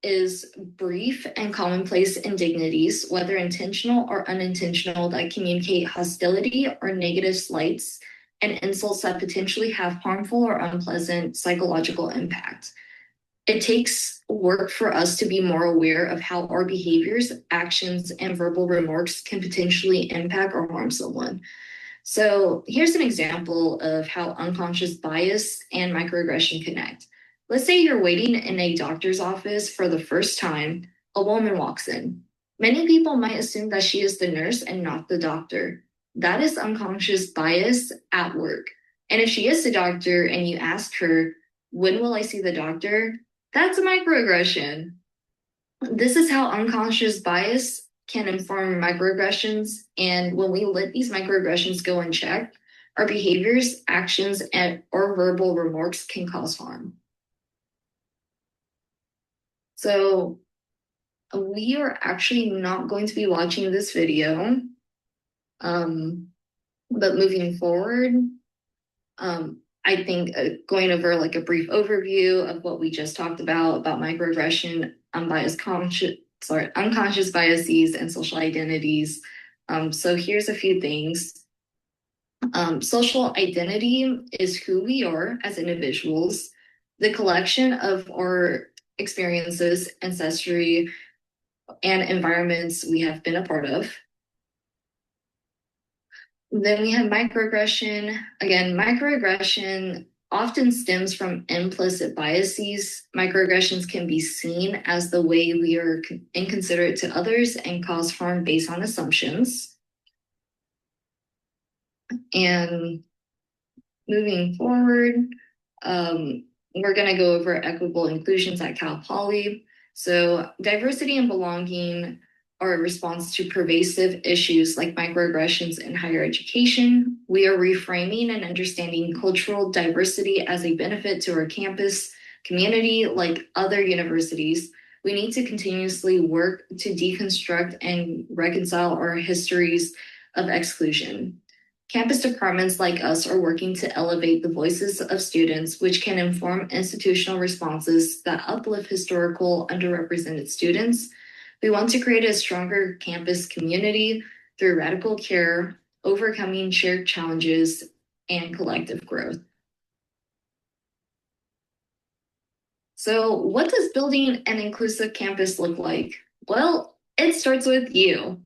is brief and commonplace indignities, whether intentional or unintentional, that communicate hostility or negative slights and insults that potentially have harmful or unpleasant psychological impact. It takes work for us to be more aware of how our behaviors, actions, and verbal remarks can potentially impact or harm someone. So here's an example of how unconscious bias and microaggression connect. Let's say you're waiting in a doctor's office for the first time. A woman walks in. Many people might assume that she is the nurse and not the doctor. That is unconscious bias at work. And if she is the doctor and you ask her, when will I see the doctor? That's a microaggression. This is how unconscious bias can inform microaggressions. And when we let these microaggressions go unchecked, our behaviors, actions, or verbal remarks can cause harm. So we are actually not going to be watching this video, but moving forward, I think going over like a brief overview of what we just talked about microaggression, unconscious biases and social identities. So here's a few things. Social identity is who we are as individuals, the collection of our experiences, ancestry, and environments we have been a part of. Then we have microaggression. Again, microaggression often stems from implicit biases. Microaggressions can be seen as the way we are inconsiderate to others and cause harm based on assumptions. And moving forward, we're going to go over equitable inclusions at Cal Poly. So diversity and belonging are a response to pervasive issues like microaggressions in higher education. We are reframing and understanding cultural diversity as a benefit to our campus community like other universities. We need to continuously work to deconstruct and reconcile our histories of exclusion. Campus departments like us are working to elevate the voices of students, which can inform institutional responses that uplift historical underrepresented students. We want to create a stronger campus community through radical care, overcoming shared challenges, and collective growth. So, what does building an inclusive campus look like? Well, it starts with you.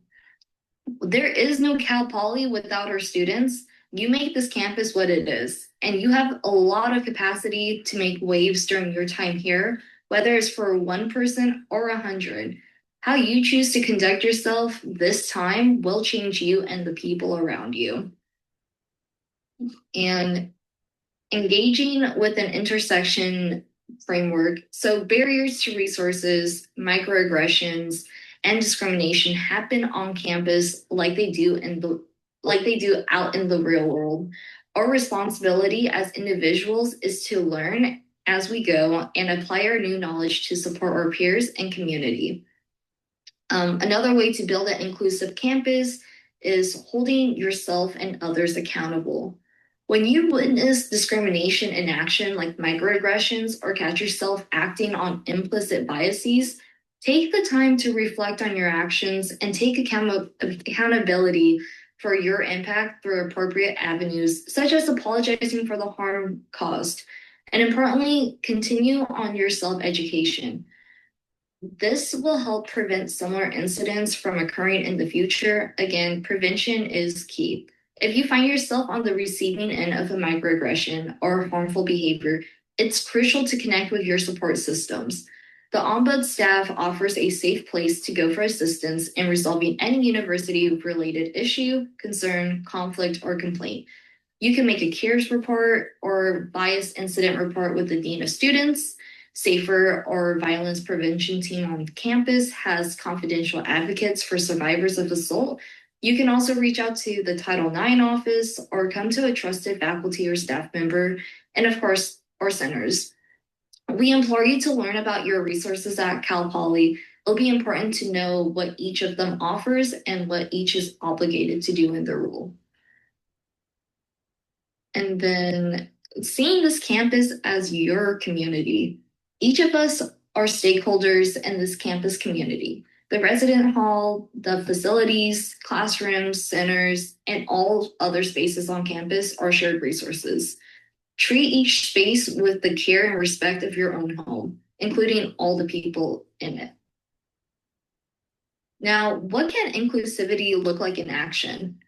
There is no Cal Poly without our students. You make this campus what it is, and you have a lot of capacity to make waves during your time here, whether it's for one person or 100. How you choose to conduct yourself this time will change you and the people around you. And engaging with an intersection framework. So barriers to resources, microaggressions, and discrimination happen on campus like they do out in the real world. Our responsibility as individuals is to learn as we go and apply our new knowledge to support our peers and community. Another way to build an inclusive campus is holding yourself and others accountable. When you witness discrimination in action like microaggressions or catch yourself acting on implicit biases, take the time to reflect on your actions and take accountability for your impact through appropriate avenues, such as apologizing for the harm caused. And importantly, continue on your self education. This will help prevent similar incidents from occurring in the future. Again, prevention is key. If you find yourself on the receiving end of a microaggression or harmful behavior, it's crucial to connect with your support systems. The Ombud staff offers a safe place to go for assistance in resolving any university-related issue, concern, conflict, or complaint. You can make a CARES report or bias incident report with the Dean of Students. Safer or Violence Prevention Team on campus has confidential advocates for survivors of assault. You can also reach out to the Title IX office or come to a trusted faculty or staff member, and of course, our centers. We implore you to learn about your resources at Cal Poly. It'll be important to know what each of them offers and what each is obligated to do in their role. And then seeing this campus as your community. Each of us are stakeholders in this campus community. The resident hall, the facilities, classrooms, centers, and all other spaces on campus are shared resources. Treat each space with the care and respect of your own home, including all the people in it. Now, what can inclusivity look like in action?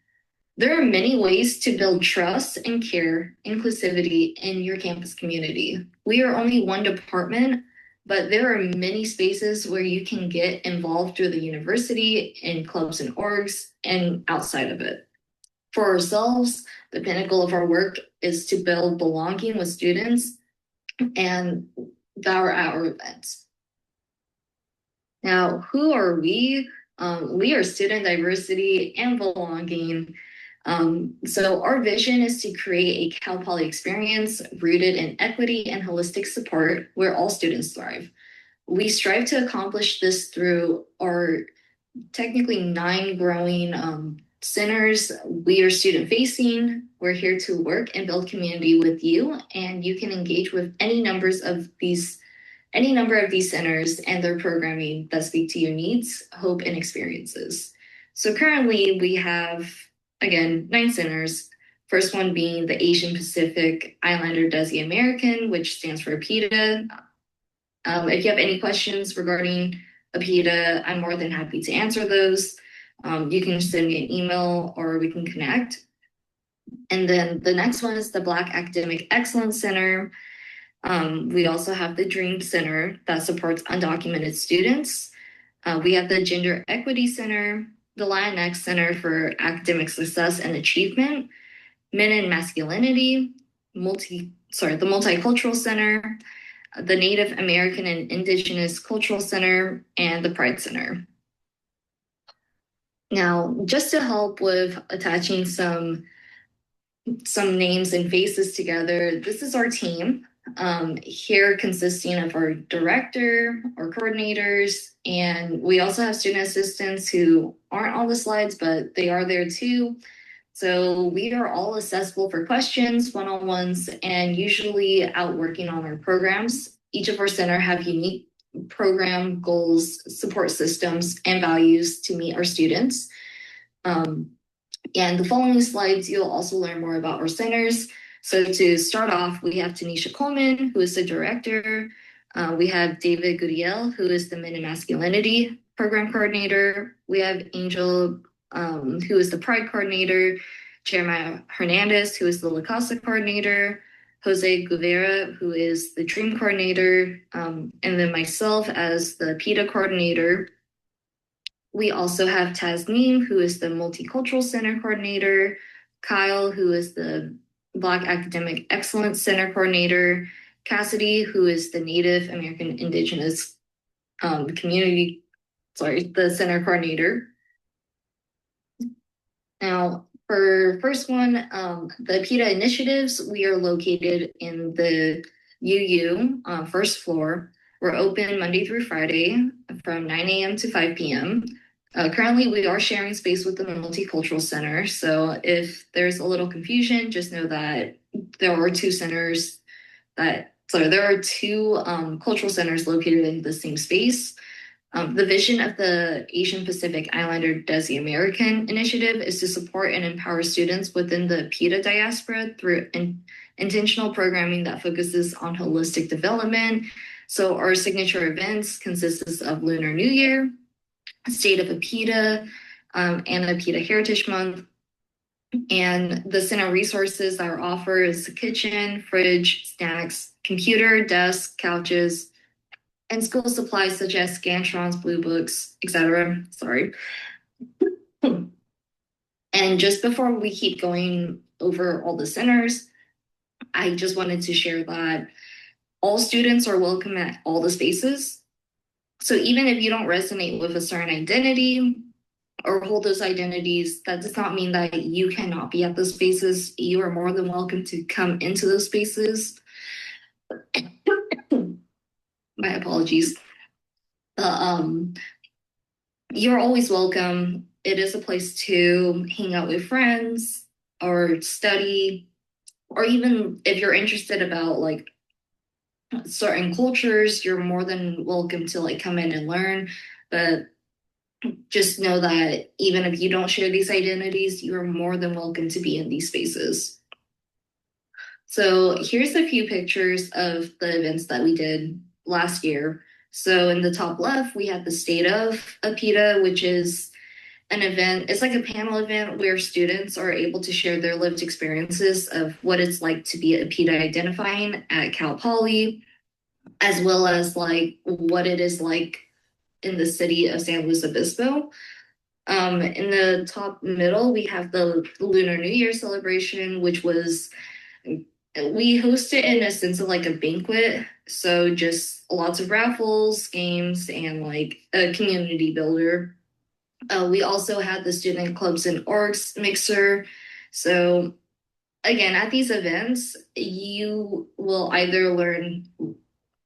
There are many ways to build trust and care, inclusivity in your campus community. We are only one department, but there are many spaces where you can get involved through the university in clubs and orgs and outside of it. For ourselves, the pinnacle of our work is to build belonging with students and that are at our events. Now, who are we? We are student diversity and belonging. So our vision is to create a Cal Poly experience rooted in equity and holistic support where all students thrive. We strive to accomplish this through our technically 9 growing centers. We are student facing. We're here to work and build community with you, and you can engage with any number of these centers and their programming that speak to your needs, hope, and experiences. So currently we have, again, 9 centers. First one being the Asian Pacific Islander Desi American, which stands for APIDA. If you have any questions regarding APIDA, I'm more than happy to answer those. You can send me an email or we can connect. And then the next one is the Black Academic Excellence Center. We also have the Dream Center that supports undocumented students. We have the Gender Equity Center, the Latinx Center for Academic Success and Achievement, Men and Masculinity, the Multicultural Center, the Native American and Indigenous Cultural Center, and the Pride Center. Now, just to help with attaching some names and faces together, this is our team. Here consisting of our director, our coordinators, and we also have student assistants who aren't on the slides, but they are there too. So we are all accessible for questions, one-on-ones, and usually out working on our programs. Each of our center have unique program goals, support systems, and values to meet our students. And the following slides, you'll also learn more about our centers. So to start off, we have Tanisha Coleman, who is the director. We have David Guriel, who is the Men and Masculinity Program Coordinator. We have Angel who is the Pride coordinator, Jeremiah Hernandez, who is the La Casa coordinator, Jose Guevara, who is the Dream coordinator, and then myself as the PETA coordinator. We also have Tasneem, who is the Multicultural Center coordinator, Kyle, who is the Black Academic Excellence Center coordinator, Cassidy, who is the Native American Indigenous the center coordinator. Now, for first one, the PETA initiatives, we are located in the UU first floor. We're open Monday through Friday from 9 a.m. to 5 p.m. Currently, we are sharing space with the Multicultural Center. So if there's a little confusion, just know that there are two cultural centers located in the same space. The vision of the Asian Pacific Islander Desi American Initiative is to support and empower students within the PETA diaspora through intentional programming that focuses on holistic development. So our signature events consists of Lunar New Year, State of a PETA, and a PETA Heritage Month. And the center resources that are offered is the kitchen, fridge, snacks, computer, desk, couches, and school supplies such as Scantrons, Blue Books, etc. Sorry. And just before we keep going over all the centers, I just wanted to share that all students are welcome at all the spaces. So even if you don't resonate with a certain identity or hold those identities, that does not mean that you cannot be at those spaces. You are more than welcome to come into those spaces. My apologies. You're always welcome. It is a place to hang out with friends or study, or even if you're interested about like certain cultures, you're more than welcome to like come in and learn. But just know that even if you don't share these identities, you are more than welcome to be in these spaces. So here's a few pictures of the events that we did last year. So in the top left, we have the State of a PETA, which is an event. It's like a panel event where students are able to share their lived experiences of what it's like to be a PETA identifying at Cal Poly, as well as like what it is like in the city of San Luis Obispo. In the top middle, we have the Lunar New Year celebration, which was, we host it in a sense of like a banquet. So just lots of raffles, games, and like a community builder. We also had the student clubs and orgs mixer. So again, at these events, you will either learn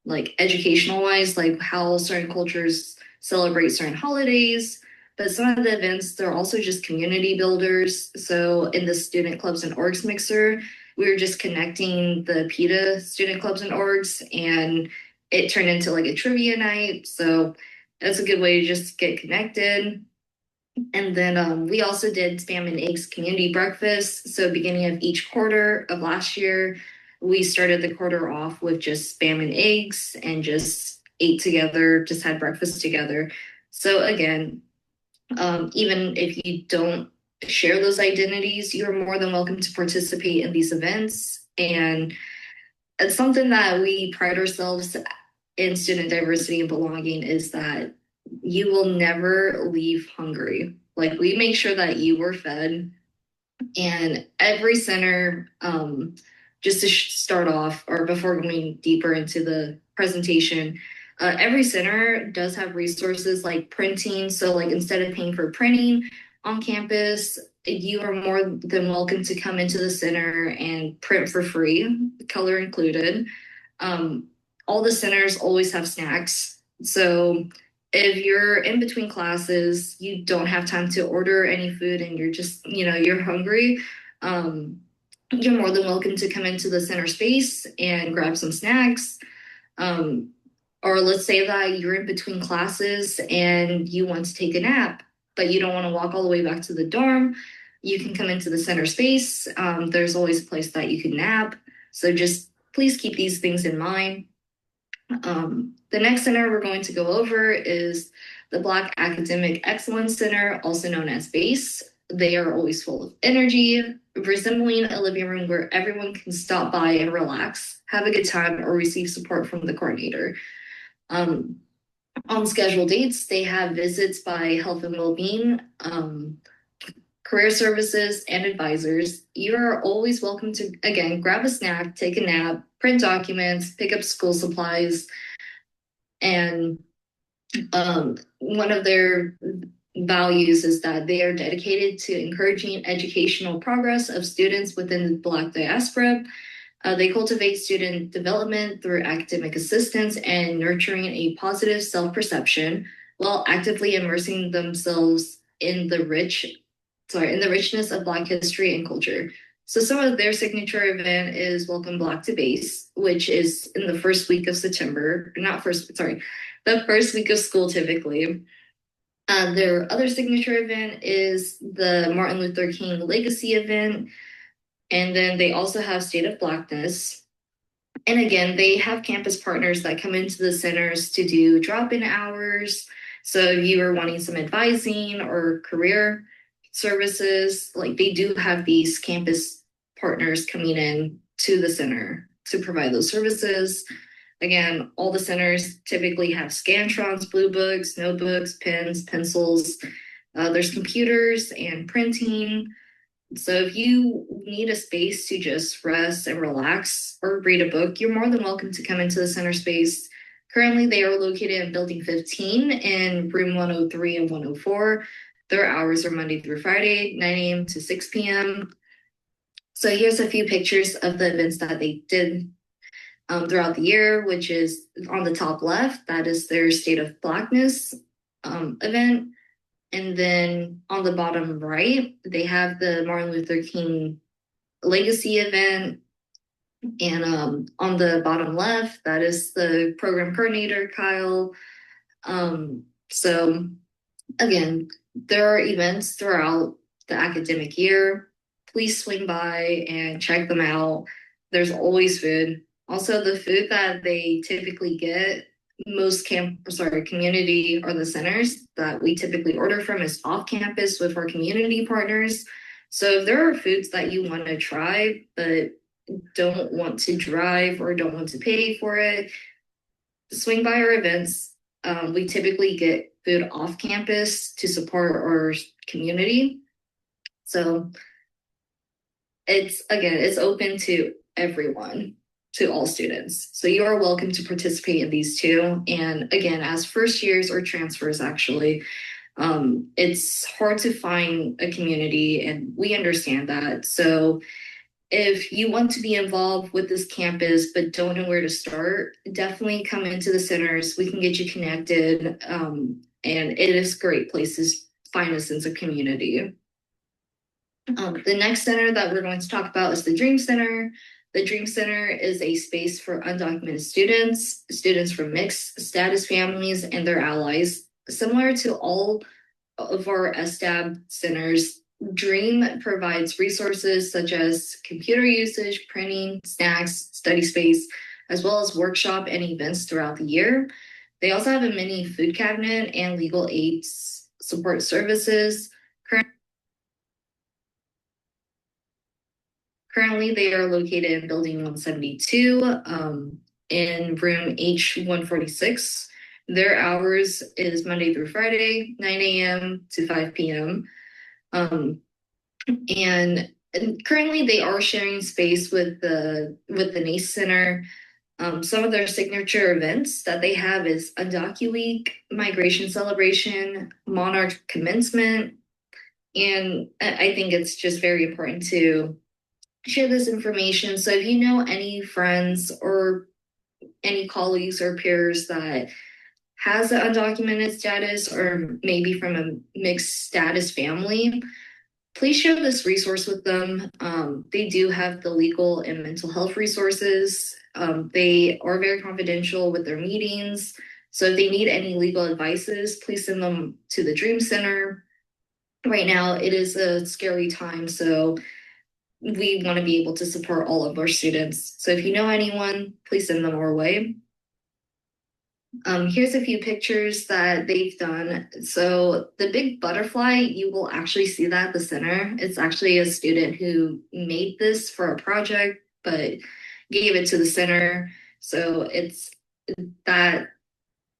like educational wise, like how certain cultures celebrate certain holidays. But some of the events, they're also just community builders. So in the student clubs and orgs mixer, we were just connecting the PETA student clubs and orgs, and it turned into like a trivia night. So that's a good way to just get connected. And then we also did Spam and Eggs community breakfast. So beginning of each quarter of last year, we started the quarter off with just Spam and Eggs and just ate together, just had breakfast together. So again, even if you don't share those identities, you're more than welcome to participate in these events. And it's something that we pride ourselves in student diversity and belonging is that you will never leave hungry. Like we make sure that you were fed, and every center, just to start off or before going deeper into the presentation, every center does have resources like printing. So like instead of paying for printing on campus, you are more than welcome to come into the center and print for free, color included. All the centers always have snacks. So if you're in between classes, you don't have time to order any food and you're just, you're hungry, you're more than welcome to come into the center space and grab some snacks. Or let's say that you're in between classes and you want to take a nap, but you don't want to walk all the way back to the dorm. You can come into the center space. There's always a place that you can nap. So just please keep these things in mind. The next center we're going to go over is the Black Academic Excellence Center, also known as BASE. They are always full of energy, resembling a living room where everyone can stop by and relax, have a good time, or receive support from the coordinator. On scheduled dates, they have visits by health and well-being, career services, and advisors. You are always welcome to, again, grab a snack, take a nap, print documents, pick up school supplies, and one of their values is that they are dedicated to encouraging educational progress of students within the Black diaspora. They cultivate student development through academic assistance and nurturing a positive self-perception while actively immersing themselves in the richness of Black history and culture. So some of their signature event is Welcome Black to Base, which is in the first week of September, the first week of school typically. Their other signature event is the Martin Luther King Legacy event. And then they also have State of Blackness. And again, they have campus partners that come into the centers to do drop-in hours. So if you are wanting some advising or career services, like they do have these campus partners coming in to the center to provide those services. Again, all the centers typically have Scantrons, blue books, notebooks, pens, pencils. There's computers and printing. So if you need a space to just rest and relax or read a book, you're more than welcome to come into the center space. Currently, they are located in Building 15 in room 103 and 104. Their hours are Monday through Friday, 9 a.m. to 6 p.m. So here's a few pictures of the events that they did throughout the year, which is on the top left, that is their State of Blackness event. And then on the bottom right, they have the Martin Luther King Legacy event. And on the bottom left, that is the program coordinator, Kyle. So again, there are events throughout the academic year. Please swing by and check them out. There's always food. Also, the food that they typically get, most community or the centers that we typically order from is off campus with our community partners. So if there are foods that you want to try, but don't want to drive or don't want to pay for it, swing by our events. We typically get food off campus to support our community. So it's open to everyone, to all students. So you are welcome to participate in these too. And again, as first years or transfers, actually, it's hard to find a community, and we understand that. So if you want to be involved with this campus but don't know where to start, definitely come into the centers. We can get you connected, and it is a great place to find a sense of community. The next center that we're going to talk about is the Dream Center. The Dream Center is a space for undocumented students, students from mixed status families, and their allies. Similar to all of our SDAB centers, Dream provides resources such as computer usage, printing, snacks, study space, as well as workshop and events throughout the year. They also have a mini food cabinet and legal aid support services. Currently, they are located in Building 172 in room H146. Their hours is Monday through Friday, 9 a.m. to 5 p.m. And currently, they are sharing space with the NACE Center. Some of their signature events that they have is Undocu Week, Migration Celebration, Monarch Commencement, and I think it's just very important to share this information. So if you know any friends or any colleagues or peers that has an undocumented status or maybe from a mixed status family, please share this resource with them. They do have the legal and mental health resources. They are very confidential with their meetings. So if they need any legal advices, please send them to the Dream Center. Right now, it is a scary time, so we want to be able to support all of our students. So if you know anyone, please send them our way. Here's a few pictures that they've done. So the big butterfly, you will actually see that at the center. It's actually a student who made this for a project, but gave it to the center. So it's that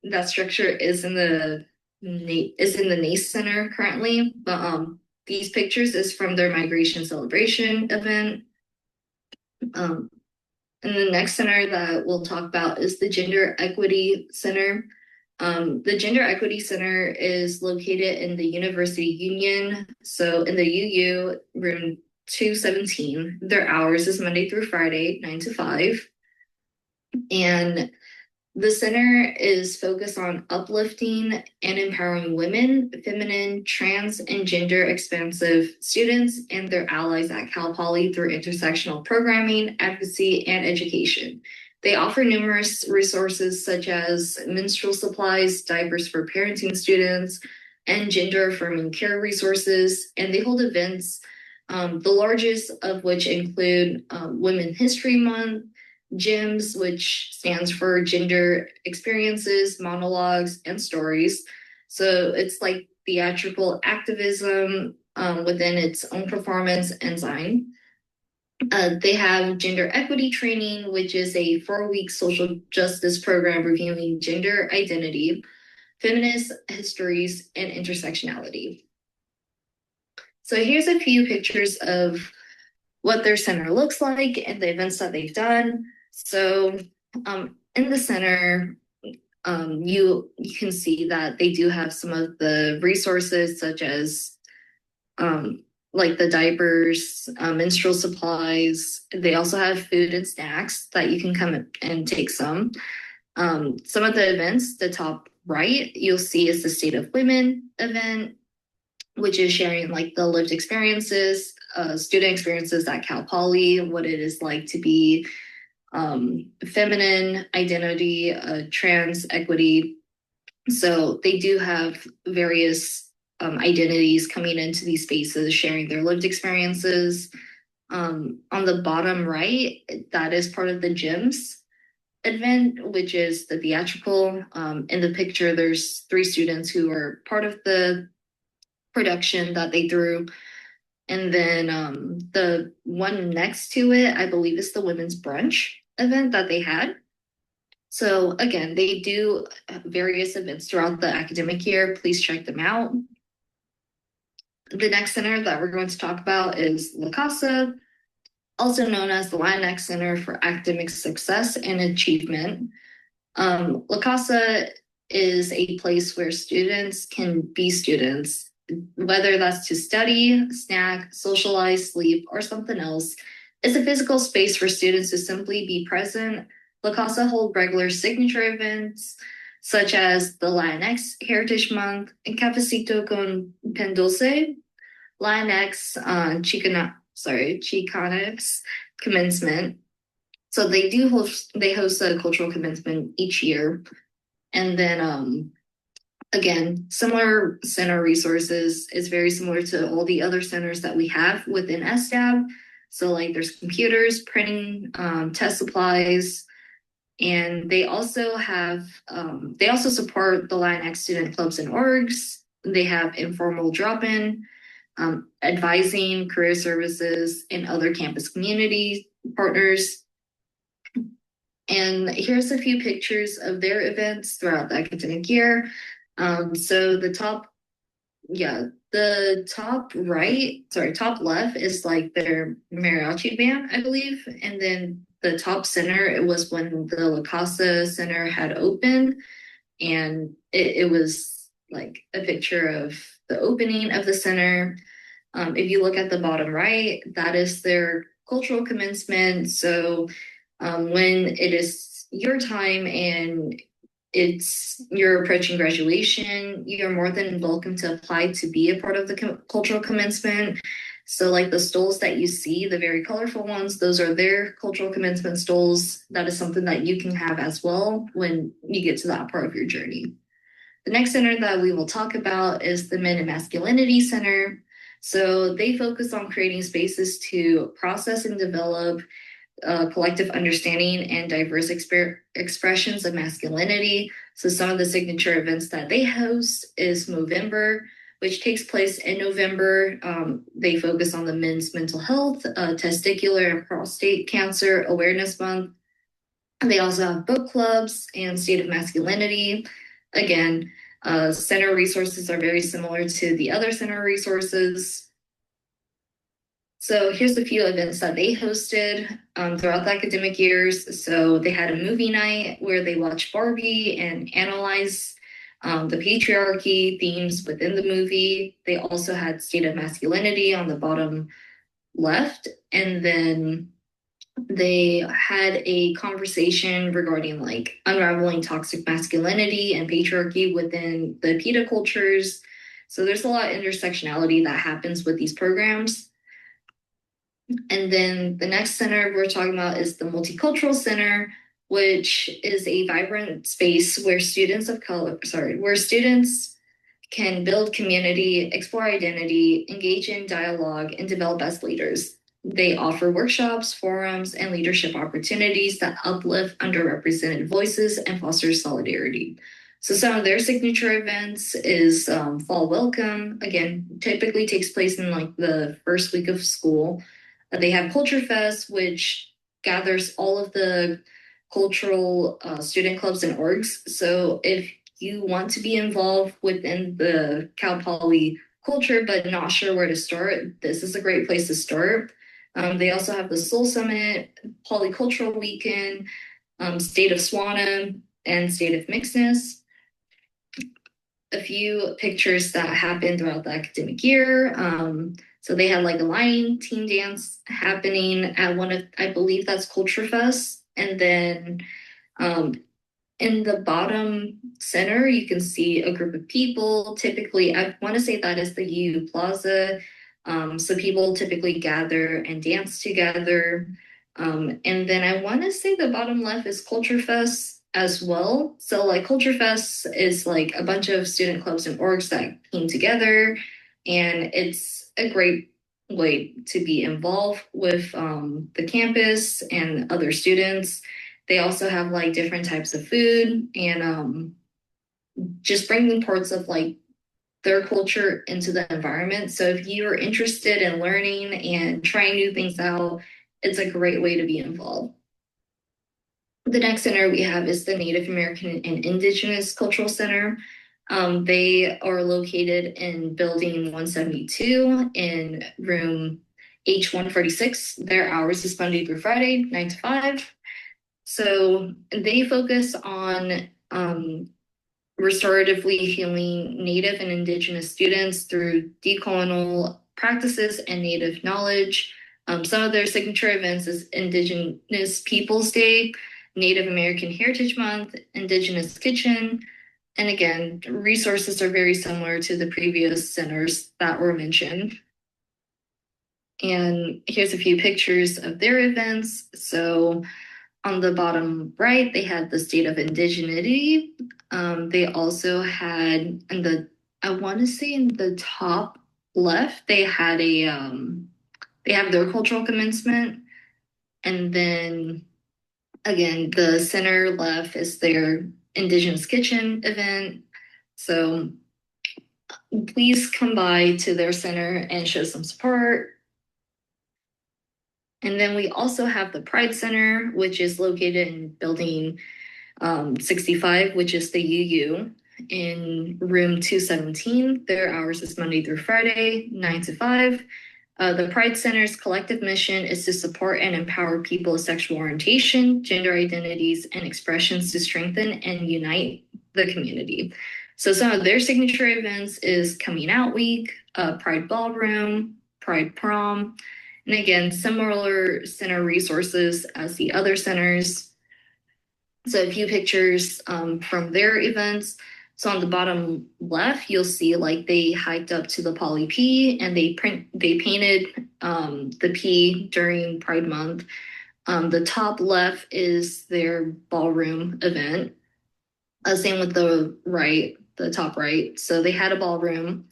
that structure is in the NACE Center currently. But these pictures is from their migration celebration event. Um, and the next center that we'll talk about is the Gender Equity Center. The Gender Equity Center is located in the University Union. So in the UU, room 217, their hours is Monday through Friday, 9 to 5. And the center is focused on uplifting and empowering women, feminine, trans, and gender expansive students and their allies at Cal Poly through intersectional programming, advocacy, and education. They offer numerous resources such as menstrual supplies, diapers for parenting students, and gender affirming care resources. And they hold events, the largest of which include Women History Month, GEMS, which stands for Gender Experiences, Monologues, and Stories. So it's like theatrical activism within its own performance enzyme. They have gender equity training, which is a 4-week social justice program reviewing gender identity, feminist histories, and intersectionality. So here's a few pictures of what their center looks like and the events that they've done. So in the center, you can see that they do have some of the resources such as like the diapers, menstrual supplies. They also have food and snacks that you can come and take some. Some of the events, the top right, you'll see is the State of Women event, which is sharing like the lived experiences, student experiences at Cal Poly, what it is like to be feminine identity, trans equity. So they do have various identities coming into these spaces, sharing their lived experiences. On the bottom right, that is part of the GEMS event, which is the theatrical. In the picture, there's 3 students who are part of the production that they threw. And then the one next to it, I believe, is the women's brunch event that they had. So again, they do various events throughout the academic year. Please check them out. The next center that we're going to talk about is La Casa, also known as the Latinx Center for Academic Success and Achievement. La Casa is a place where students can be students, whether that's to study, snack, socialize, sleep, or something else. It's a physical space for students to simply be present. La Casa hold regular signature events such as the Latinx Heritage Month and Cafecito con Pan Dulce, Latinx Chicanx commencement. So they host a cultural commencement each year. And then again, similar center resources is very similar to all the other centers that we have within SDAB. So like there's computers, printing, test supplies, and they also support the Latinx student clubs and orgs. They have informal drop-in, advising, career services, and other campus community partners. And here's a few pictures of their events throughout the academic year. So top left is like their mariachi band, I believe. And then the top center, it was when the La Casa Center had opened. And it was like a picture of the opening of the center. If you look at the bottom right, that is their cultural commencement. So when it is your time and you're approaching graduation, you're more than welcome to apply to be a part of the cultural commencement. So like the stoles that you see, the very colorful ones, those are their cultural commencement stoles. That is something that you can have as well when you get to that part of your journey. The next center that we will talk about is the Men and Masculinity Center. So they focus on creating spaces to process and develop collective understanding and diverse expressions of masculinity. So some of the signature events that they host is Movember, which takes place in November. They focus on the men's mental health, testicular and prostate cancer awareness month. And they also have book clubs and state of masculinity. Again, center resources are very similar to the other center resources. So here's a few events that they hosted throughout the academic years. So they had a movie night where they watched Barbie and analyzed the patriarchy themes within the movie. They also had state of masculinity on the bottom left. And then they had a conversation regarding like unraveling toxic masculinity and patriarchy within the PETA cultures. So there's a lot of intersectionality that happens with these programs. And then the next center we're talking about is the Multicultural Center, which is a vibrant space where students can build community, explore identity, engage in dialogue, and develop as leaders. They offer workshops, forums, and leadership opportunities that uplift underrepresented voices and foster solidarity. So some of their signature events is Fall Welcome. Again, typically takes place in like the first week of school. They have Culture Fest, which gathers all of the cultural student clubs and orgs. So if you want to be involved within the Cal Poly culture, but not sure where to start, this is a great place to start. They also have the Soul Summit, Polycultural Weekend, State of Swana, and State of Mixedness. A few pictures that happened throughout the academic year. So they had like a line team dance happening at one of, I believe that's Culture Fest. And then in the bottom center, you can see a group of people. Typically, I want to say that is the U Plaza. So people typically gather and dance together. And then I want to say the bottom left is Culture Fest as well. So like Culture Fest is like a bunch of student clubs and orgs that came together, and it's a great way to be involved with the campus and other students. They also have like different types of food and just bringing parts of like their culture into the environment. So if you're interested in learning and trying new things out, it's a great way to be involved. The next center we have is the Native American and Indigenous Cultural Center. They are located in Building 172 in room H146. Their hours is Monday through Friday, 9 to 5. So they focus on restoratively healing Native and Indigenous students through decolonial practices and Native knowledge. Some of their signature events is Indigenous Peoples Day, Native American Heritage Month, Indigenous Kitchen. And again, resources are very similar to the previous centers that were mentioned. And here's a few pictures of their events. So on the bottom right, they had the state of indigeneity. They also had I want to say in the top left, they had they have their cultural commencement. And then again, the center left is their Indigenous Kitchen event. So please come by to their center and show some support. And then we also have the Pride Center, which is located in building 65, which is the UU in room 217. Their hours is Monday through Friday, 9 to 5. The Pride Center's collective mission is to support and empower people of sexual orientation, gender identities, and expressions to strengthen and unite the community. So some of their signature events is Coming Out Week, Pride Ballroom, Pride Prom, and again, similar center resources as the other centers. So a few pictures from their events. So on the bottom left, you'll see like they hiked up to the Poly P and they painted the P during Pride Month. The top left is their ballroom event. Same with the top right. So they had a ballroom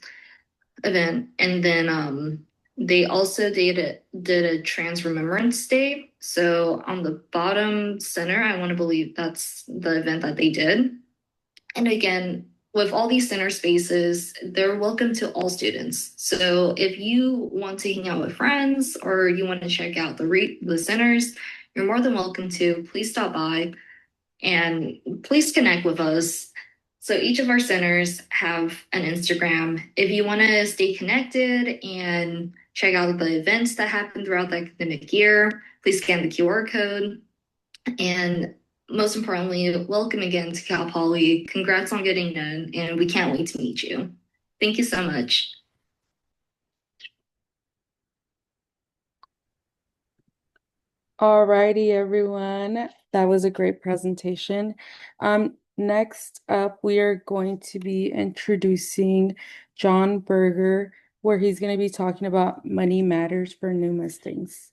event, and then they also did a Trans Remembrance Day. So on the bottom center, I want to believe that's the event that they did. And again, with all these center spaces, they're welcome to all students. So if you want to hang out with friends or you want to check out the centers, you're more than welcome to. Please stop by and please connect with us. So each of our centers have an Instagram. If you want to stay connected and check out the events that happen throughout the academic year, please scan the QR code. And most importantly, welcome again to Cal Poly. Congrats on getting in, and we can't wait to meet you. Thank you so much. Alrighty, everyone. That was a great presentation. Next up, we are going to be introducing John Berger, where he's going to be talking about money matters for new listings.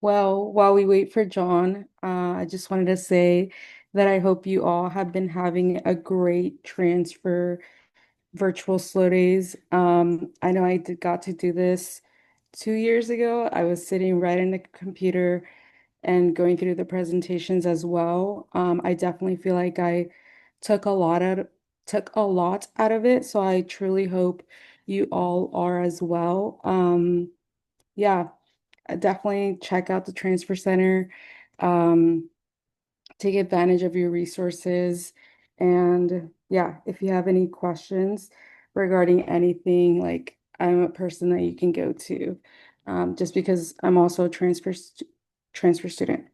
Well, while we wait for John, I just wanted to say that I hope you all have been having a great transfer virtual slow days. I know got to do this 2 years ago. I was sitting right in the computer and going through the presentations as well. I definitely feel like I took a lot out took a lot out of it, so I truly hope you all are as well. Yeah, definitely check out the transfer center. Um, take advantage of your resources. And yeah, if you have any questions regarding anything, like I'm a person that you can go to, just because I'm also a transfer student.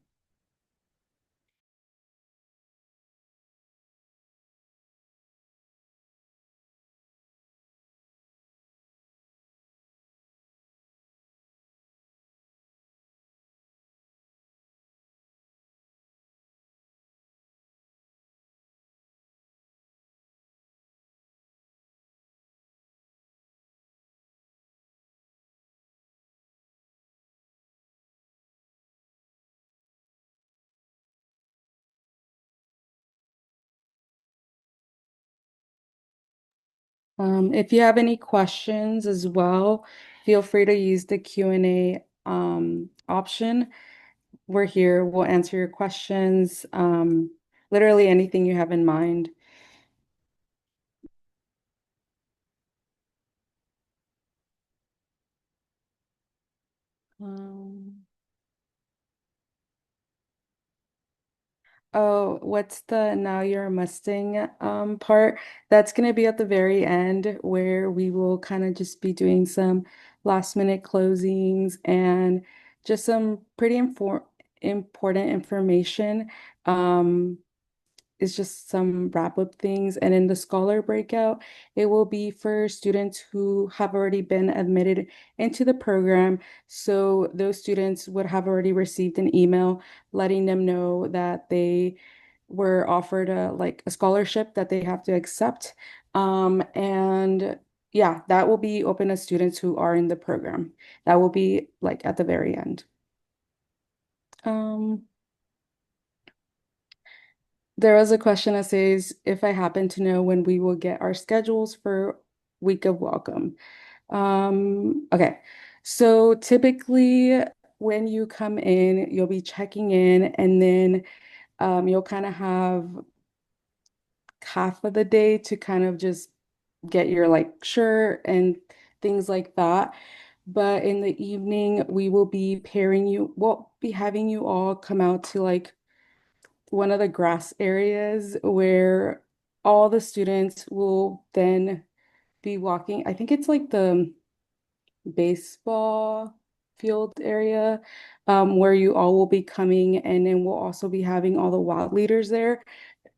If you have any questions as well, feel free to use the Q&A option. We're here, we'll answer your questions, literally anything you have in mind. Um, Oh, what's the now you're a Mustang part? That's going to be at the very end where we will kind of just be doing some last minute closings and just some pretty important information. Um, it's just some wrap up things. And in the scholar breakout, it will be for students who have already been admitted into the program. So those students would have already received an email letting them know that they were offered a scholarship that they have to accept. And yeah, that will be open to students who are in the program. That will be like at the very end. Um, There was a question that says, if I happen to know when we will get our schedules for week of welcome. Okay. So typically when you come in, you'll be checking in and then you'll kind of have half of the day to kind of just get your like shirt and things like that. But in the evening, we will be we'll be having you all come out to like one of the grass areas where all the students will then be walking. I think it's like the baseball field area, where you all will be coming, and then we'll also be having all the wild leaders there.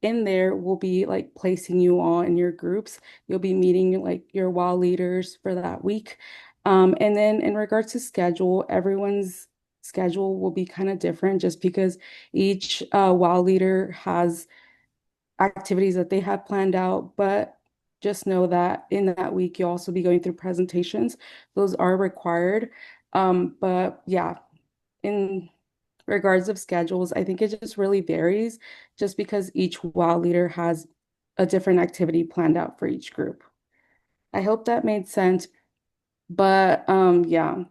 In there, we'll be like placing you all in your groups. You'll be meeting like your wild leaders for that week. And then in regards to schedule, everyone's schedule will be kind of different just because each WOW leader has activities that they have planned out, but just know that in that week, you'll also be going through presentations. Those are required. But yeah, in regards of schedules, I think it just really varies just because each WOW leader has a different activity planned out for each group. I hope that made sense. But yeah,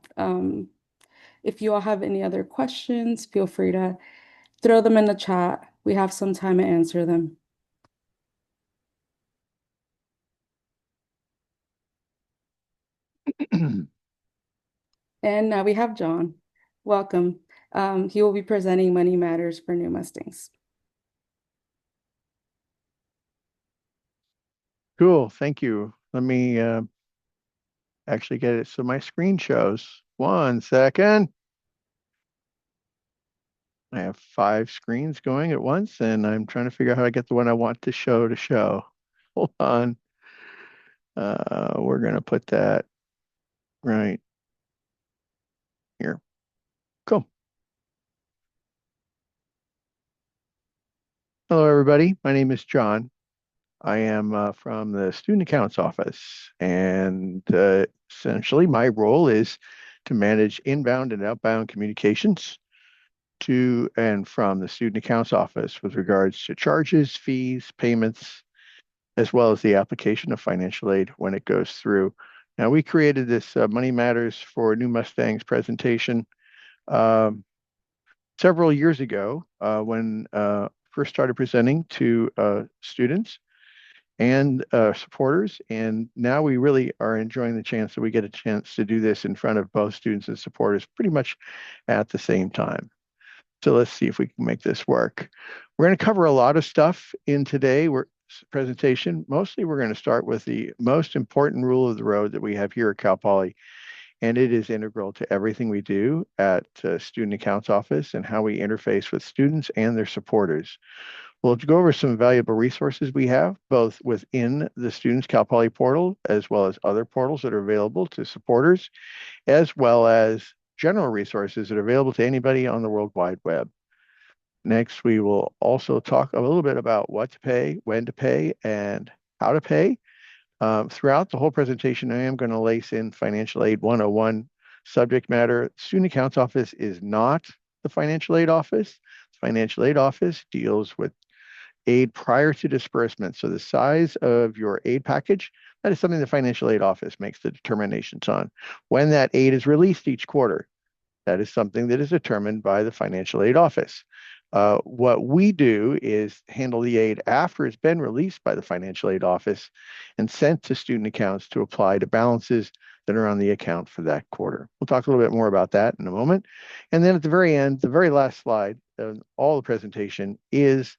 if you all have any other questions, feel free to throw them in the chat. We have some time to answer them. And now we have John. Welcome. He will be presenting Money Matters for New Mustangs. Cool. Thank you. Let me actually get it so my screen shows. 1 second. I have 5 screens going at once, and I'm trying to figure out how to get the one I want to show to show. Hold on. We're going to put that right here. Cool. Hello, everybody. My name is John. I am from the Student Accounts Office, and essentially my role is to manage inbound and outbound communications to and from the Student Accounts Office with regards to charges, fees, payments, as well as the application of financial aid when it goes through. Now, we created this Money Matters for New Mustangs presentation um, several years ago when first started presenting to students and supporters. And now we really are enjoying the chance that we get a chance to do this in front of both students and supporters pretty much at the same time. So let's see if we can make this work. We're going to cover a lot of stuff in today's presentation. Mostly we're going to start with the most important rule of the road that we have here at Cal Poly, and it is integral to everything we do at Student Accounts Office and how we interface with students and their supporters. We'll go over some valuable resources we have, both within the Students Cal Poly portal, as well as other portals that are available to supporters, as well as general resources that are available to anybody on the World Wide Web. Next, we will also talk a little bit about what to pay, when to pay, and how to pay. Throughout the whole presentation, I am going to lace in Financial Aid 101 subject matter. Student Accounts Office is not the Financial Aid Office. The Financial Aid Office deals with aid prior to disbursement. So the size of your aid package, that is something the Financial Aid Office makes the determinations on. When that aid is released each quarter, that is something that is determined by the Financial Aid Office. What we do is handle the aid after it's been released by the Financial Aid Office and sent to student accounts to apply to balances that are on the account for that quarter. We'll talk a little bit more about that in a moment. And then at the very end, the very last slide of all the presentation is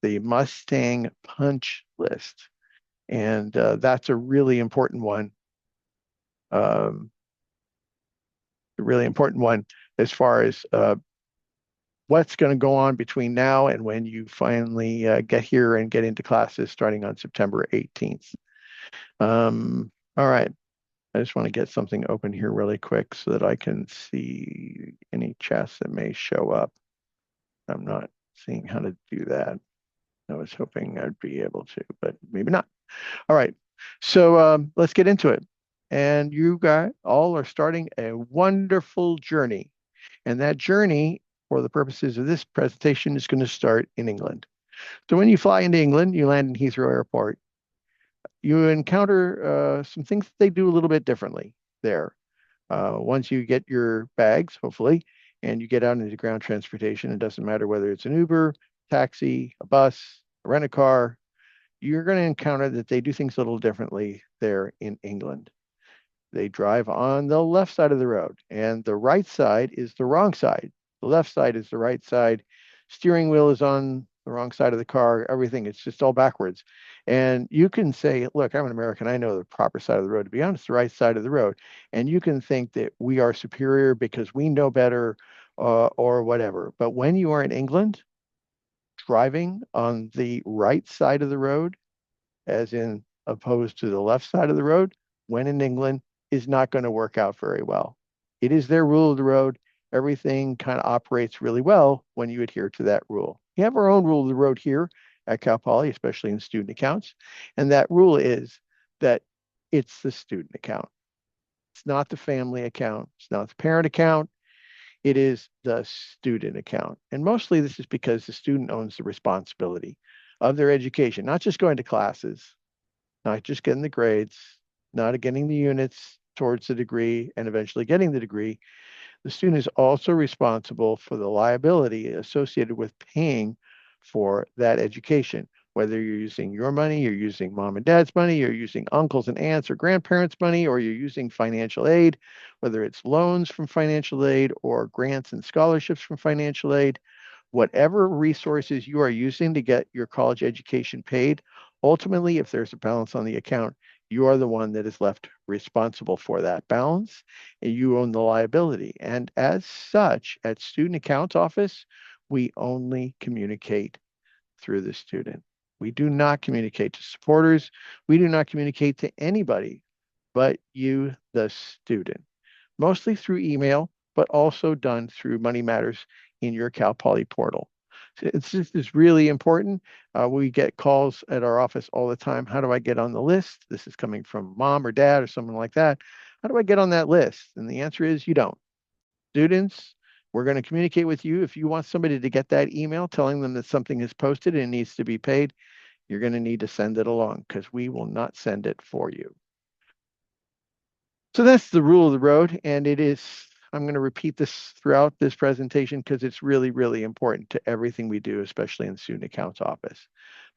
the Mustang punch list. And that's a really important one. A really important one as far as what's going to go on between now and when you finally get here and get into classes starting on September 18th. All right. I just want to get something open here really quick so that I can see any chats that may show up. I'm not seeing how to do that. I was hoping I'd be able to, but maybe not. All right. So let's get into it. And you guys all are starting a wonderful journey. And that journey, for the purposes of this presentation, is going to start in England. So when you fly into England, you land in Heathrow Airport. You encounter some things that they do a little bit differently there. Once you get your bags, hopefully, and you get out into ground transportation, it doesn't matter whether it's an Uber, taxi, a bus, a rent-a-car, you're going to encounter that they do things a little differently there in England. They drive on the left side of the road, and the right side is the wrong side. The left side is the right side. Steering wheel is on the wrong side of the car. Everything, it's just all backwards. And you can say, look, I'm an American. I know the proper side of the road. To be honest, the right side of the road. And you can think that we are superior because we know better or whatever. But when you are in England, driving on the right side of the road, as in opposed to the left side of the road, when in England, is not going to work out very well. It is their rule of the road. Everything kind of operates really well when you adhere to that rule. We have our own rule of the road here at Cal Poly, especially in student accounts. And that rule is that it's the student account. It's not the family account. It's not the parent account. It is the student account. And mostly this is because the student owns the responsibility of their education, not just going to classes, not just getting the grades, not getting the units towards the degree and eventually getting the degree. The student is also responsible for the liability associated with paying for that education. Whether you're using your money, you're using mom and dad's money, you're using uncles and aunts or grandparents' money, or you're using financial aid, whether it's loans from financial aid or grants and scholarships from financial aid, whatever resources you are using to get your college education paid, ultimately, if there's a balance on the account, you are the one that is left responsible for that balance and you own the liability. And as such, at Student Accounts Office, we only communicate through the student. We do not communicate to supporters. We do not communicate to anybody but you, the student, mostly through email, but also done through Money Matters in your Cal Poly portal. This is really important. We get calls at our office all the time. How do I get on the list? This is coming from mom or dad or someone like that. How do I get on that list? And the answer is you don't. Students, we're going to communicate with you. If you want somebody to get that email telling them that something is posted and needs to be paid, you're going to need to send it along because we will not send it for you. So that's the rule of the road, and it is, I'm going to repeat this throughout this presentation because it's really, really important to everything we do, especially in the Student Accounts Office.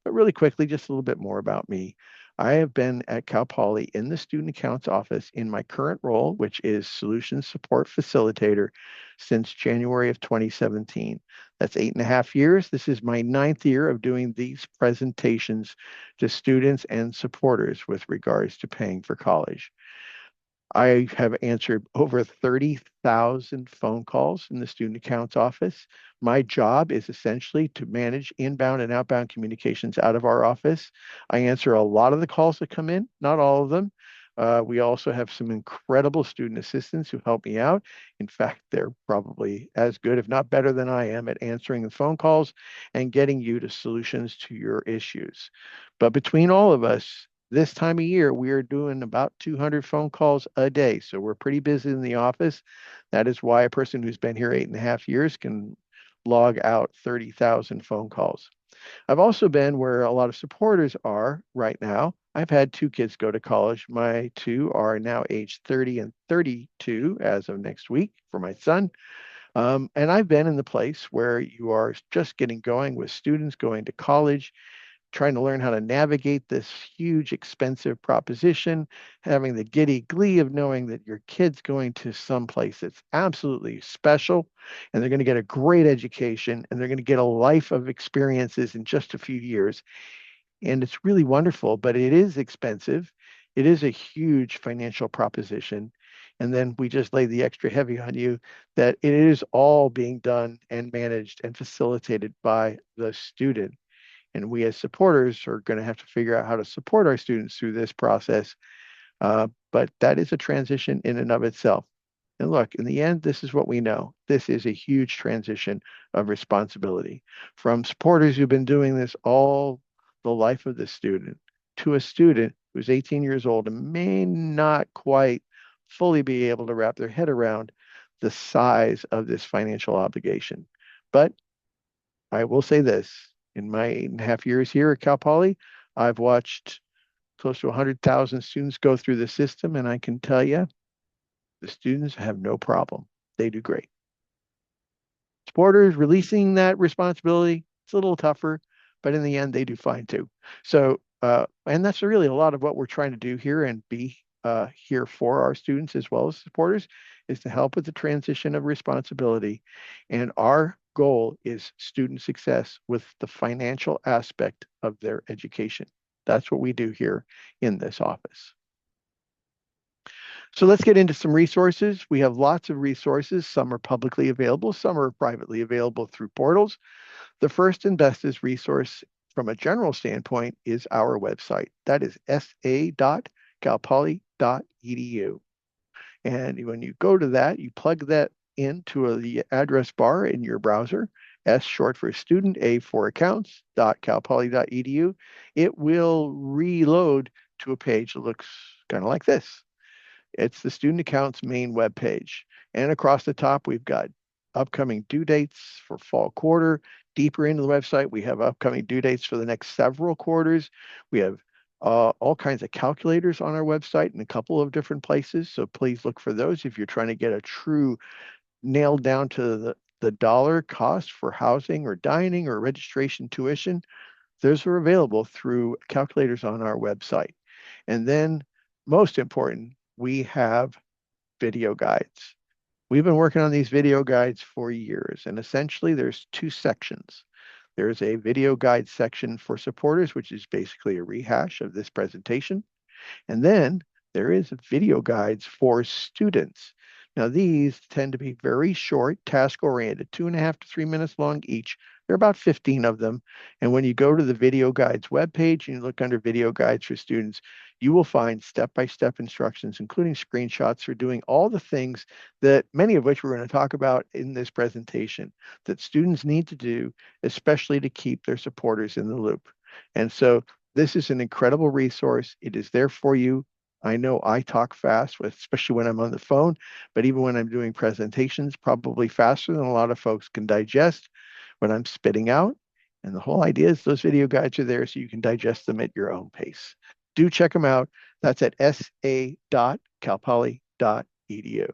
But really quickly, just a little bit more about me. I have been at Cal Poly in the Student Accounts Office in my current role, which is Solutions Support Facilitator, since January of 2017. That's 8.5 years. This is my 9th year of doing these presentations to students and supporters with regards to paying for college. I have answered over 30,000 phone calls in the Student Accounts Office. My job is essentially to manage inbound and outbound communications out of our office. I answer a lot of the calls that come in, not all of them. We also have some incredible student assistants who help me out. In fact, they're probably as good, if not better than I am at answering the phone calls and getting you to solutions to your issues. But between all of us, this time of year, we are doing about 200 phone calls a day. So we're pretty busy in the office. That is why a person who's been here 8.5 years can log out 30,000 phone calls. I've also been where a lot of supporters are right now. I've had 2 kids go to college. My 2 are now age 30 and 32 as of next week for my son. And I've been in the place where you are just getting going with students going to college, trying to learn how to navigate this huge, expensive proposition, having the giddy glee of knowing that your kid's going to some place that's absolutely special, and they're going to get a great education, and they're going to get a life of experiences in just a few years. And it's really wonderful, but it is expensive. It is a huge financial proposition. And then we just lay the extra heavy on you that it is all being done and managed and facilitated by the student. And we as supporters are going to have to figure out how to support our students through this process. But that is a transition in and of itself. And look, in the end, this is what we know. This is a huge transition of responsibility from supporters who've been doing this all the life of the student to a student who's 18 years old and may not quite fully be able to wrap their head around the size of this financial obligation. But I will say this, in my 8.5 years here at Cal Poly, I've watched close to 100,000 students go through the system, and I can tell you, the students have no problem. They do great. Supporters releasing that responsibility, it's a little tougher, but in the end, they do fine too. So, and that's really a lot of what we're trying to do here and be here for our students as well as supporters is to help with the transition of responsibility. And our goal is student success with the financial aspect of their education. That's what we do here in this office. So let's get into some resources. We have lots of resources. Some are publicly available, some are privately available through portals. The first and bestest resource from a general standpoint is our website. That is sa.calpoly.edu. And when you go to that, you plug that into the address bar in your browser, S short for student, A for accounts, .calpoly.edu, it will reload to a page that looks kind of like this. It's the student accounts main web page. And across the top, we've got upcoming due dates for fall quarter. Deeper into the website, we have upcoming due dates for the next several quarters. We have all kinds of calculators on our website in a couple of different places. So please look for those if you're trying to get a true nailed down to the dollar cost for housing or dining or registration tuition. Those are available through calculators on our website. And then, most important, we have video guides. We've been working on these video guides for years, and essentially there's two sections. There's a video guide section for supporters, which is basically a rehash of this presentation. And then there is video guides for students. Now, these tend to be very short, task-oriented, 2.5 to 3 minutes long each. There are about 15 of them. And when you go to the video guides webpage and you look under video guides for students, you will find step-by-step instructions, including screenshots for doing all the things that many of which we're going to talk about in this presentation that students need to do, especially to keep their supporters in the loop. And so this is an incredible resource. It is there for you. I know I talk fast, especially when I'm on the phone, but even when I'm doing presentations, probably faster than a lot of folks can digest when I'm spitting out. And the whole idea is those video guides are there so you can digest them at your own pace. Do check them out. That's at sa.calpoly.edu.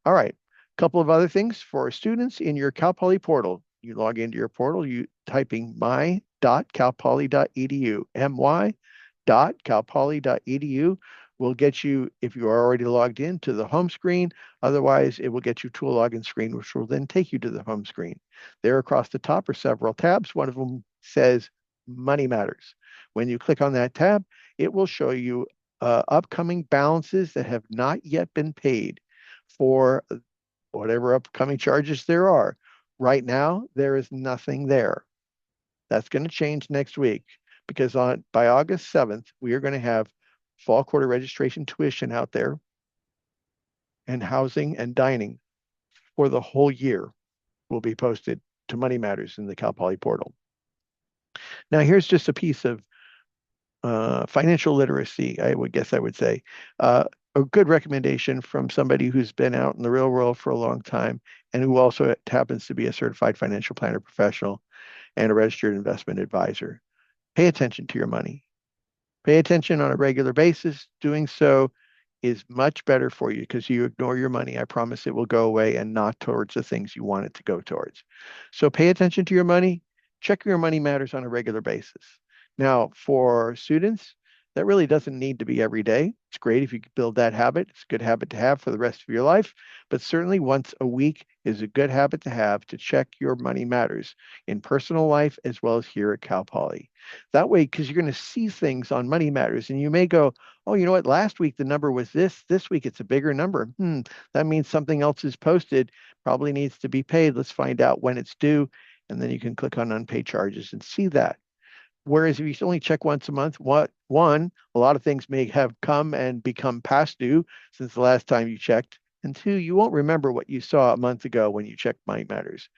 All right, a couple of other things for students in your Cal Poly portal. You log into your portal, you typing my.calpoly.edu, my.calpoly.edu will get you, if you are already logged in, to the home screen. Otherwise, it will get you to a login screen, which will then take you to the home screen. There across the top are several tabs. One of them says Money Matters. When you click on that tab, it will show you upcoming balances that have not yet been paid for whatever upcoming charges there are. Right now, there is nothing there. That's going to change next week because by August 7th, we are going to have fall quarter registration tuition out there and housing and dining for the whole year will be posted to Money Matters in the Cal Poly portal. Now, here's just a piece of financial literacy, I would say. A good recommendation from somebody who's been out in the real world for a long time and who also happens to be a certified financial planner professional and a registered investment advisor. Pay attention to your money. Pay attention on a regular basis. Doing so is much better for you because you ignore your money. I promise it will go away and not towards the things you want it to go towards. So pay attention to your money. Check your money matters on a regular basis. Now, for students, that really doesn't need to be every day. It's great if you can build that habit. It's a good habit to have for the rest of your life, but certainly once a week is a good habit to have to check your money matters in personal life as well as here at Cal Poly. That way, because you're going to see things on Money Matters and you may go, oh, you know what? Last week the number was this. This week it's a bigger number. That means something else is posted, probably needs to be paid. Let's find out when it's due. And then you can click on unpaid charges and see that. Whereas if you only check once a month, a lot of things may have come and become past due since the last time you checked. And two, you won't remember what you saw a month ago when you checked Money Matters.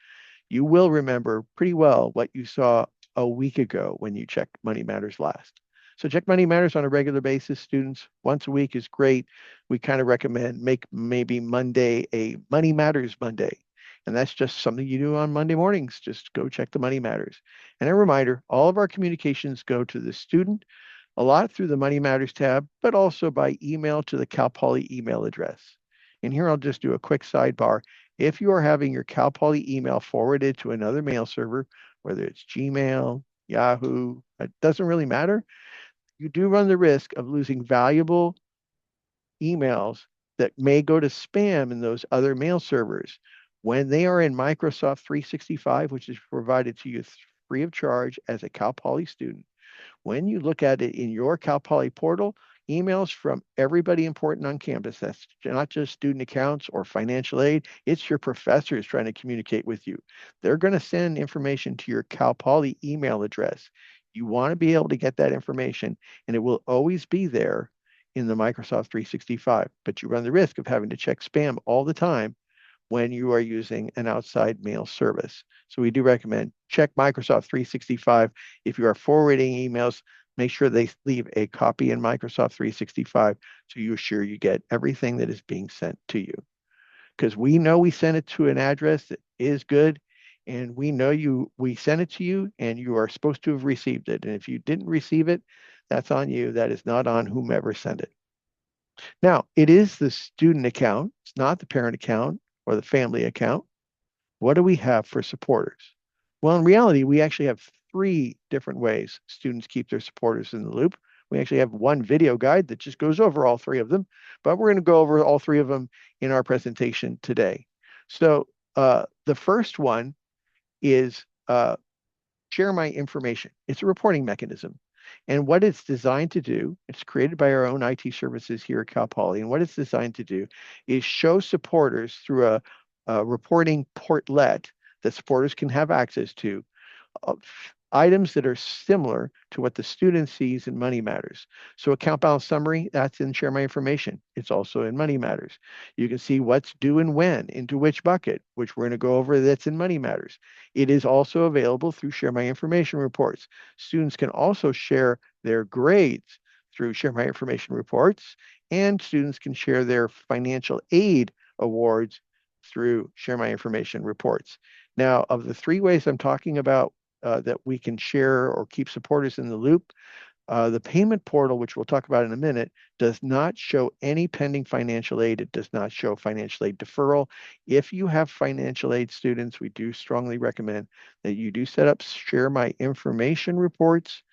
You will remember pretty well what you saw a week ago when you checked Money Matters last. So check Money Matters on a regular basis, students. Once a week is great. We kind of recommend make maybe Monday a Money Matters Monday. And that's just something you do on Monday mornings. Just go check the Money Matters. And a reminder, all of our communications go to the student, a lot through the Money Matters tab, but also by email to the Cal Poly email address. And here I'll just do a quick sidebar. If you are having your Cal Poly email forwarded to another mail server, whether it's Gmail, Yahoo, it doesn't really matter, you do run the risk of losing valuable emails that may go to spam in those other mail servers. When they are in Microsoft 365, which is provided to you free of charge as a Cal Poly student, when you look at it in your Cal Poly portal, emails from everybody important on campus, that's not just student accounts or financial aid, it's your professors trying to communicate with you. They're going to send information to your Cal Poly email address. You want to be able to get that information, and it will always be there in the Microsoft 365, but you run the risk of having to check spam all the time when you are using an outside mail service. So we do recommend check Microsoft 365. If you are forwarding emails, make sure they leave a copy in Microsoft 365 so you're sure you get everything that is being sent to you. Because we know we sent it to an address that is good, and we know we sent it to you and you are supposed to have received it. And if you didn't receive it, that's on you. That is not on whomever sent it. Now, it is the student account. It's not the parent account or the family account. What do we have for supporters? Well, in reality, we actually have three different ways students keep their supporters in the loop. We actually have one video guide that just goes over all three of them, but we're going to go over all three of them in our presentation today. So the first one is share my information. It's a reporting mechanism. And what it's designed to do, it's created by our own IT services here at Cal Poly. And what it's designed to do is show supporters through a reporting portlet that supporters can have access to of items that are similar to what the student sees in Money Matters. So account balance summary, that's in Share My Information. It's also in Money Matters. You can see what's due and when, into which bucket, which we're going to go over that's in Money Matters. It is also available through Share My Information reports. Students can also share their grades through Share My Information reports, and students can share their financial aid awards through Share My Information reports. Now, of the three ways I'm talking about that we can share or keep supporters in the loop, the payment portal, which we'll talk about in a minute, does not show any pending financial aid. It does not show financial aid deferral. If you have financial aid students, we do strongly recommend that you do set up Share My Information reports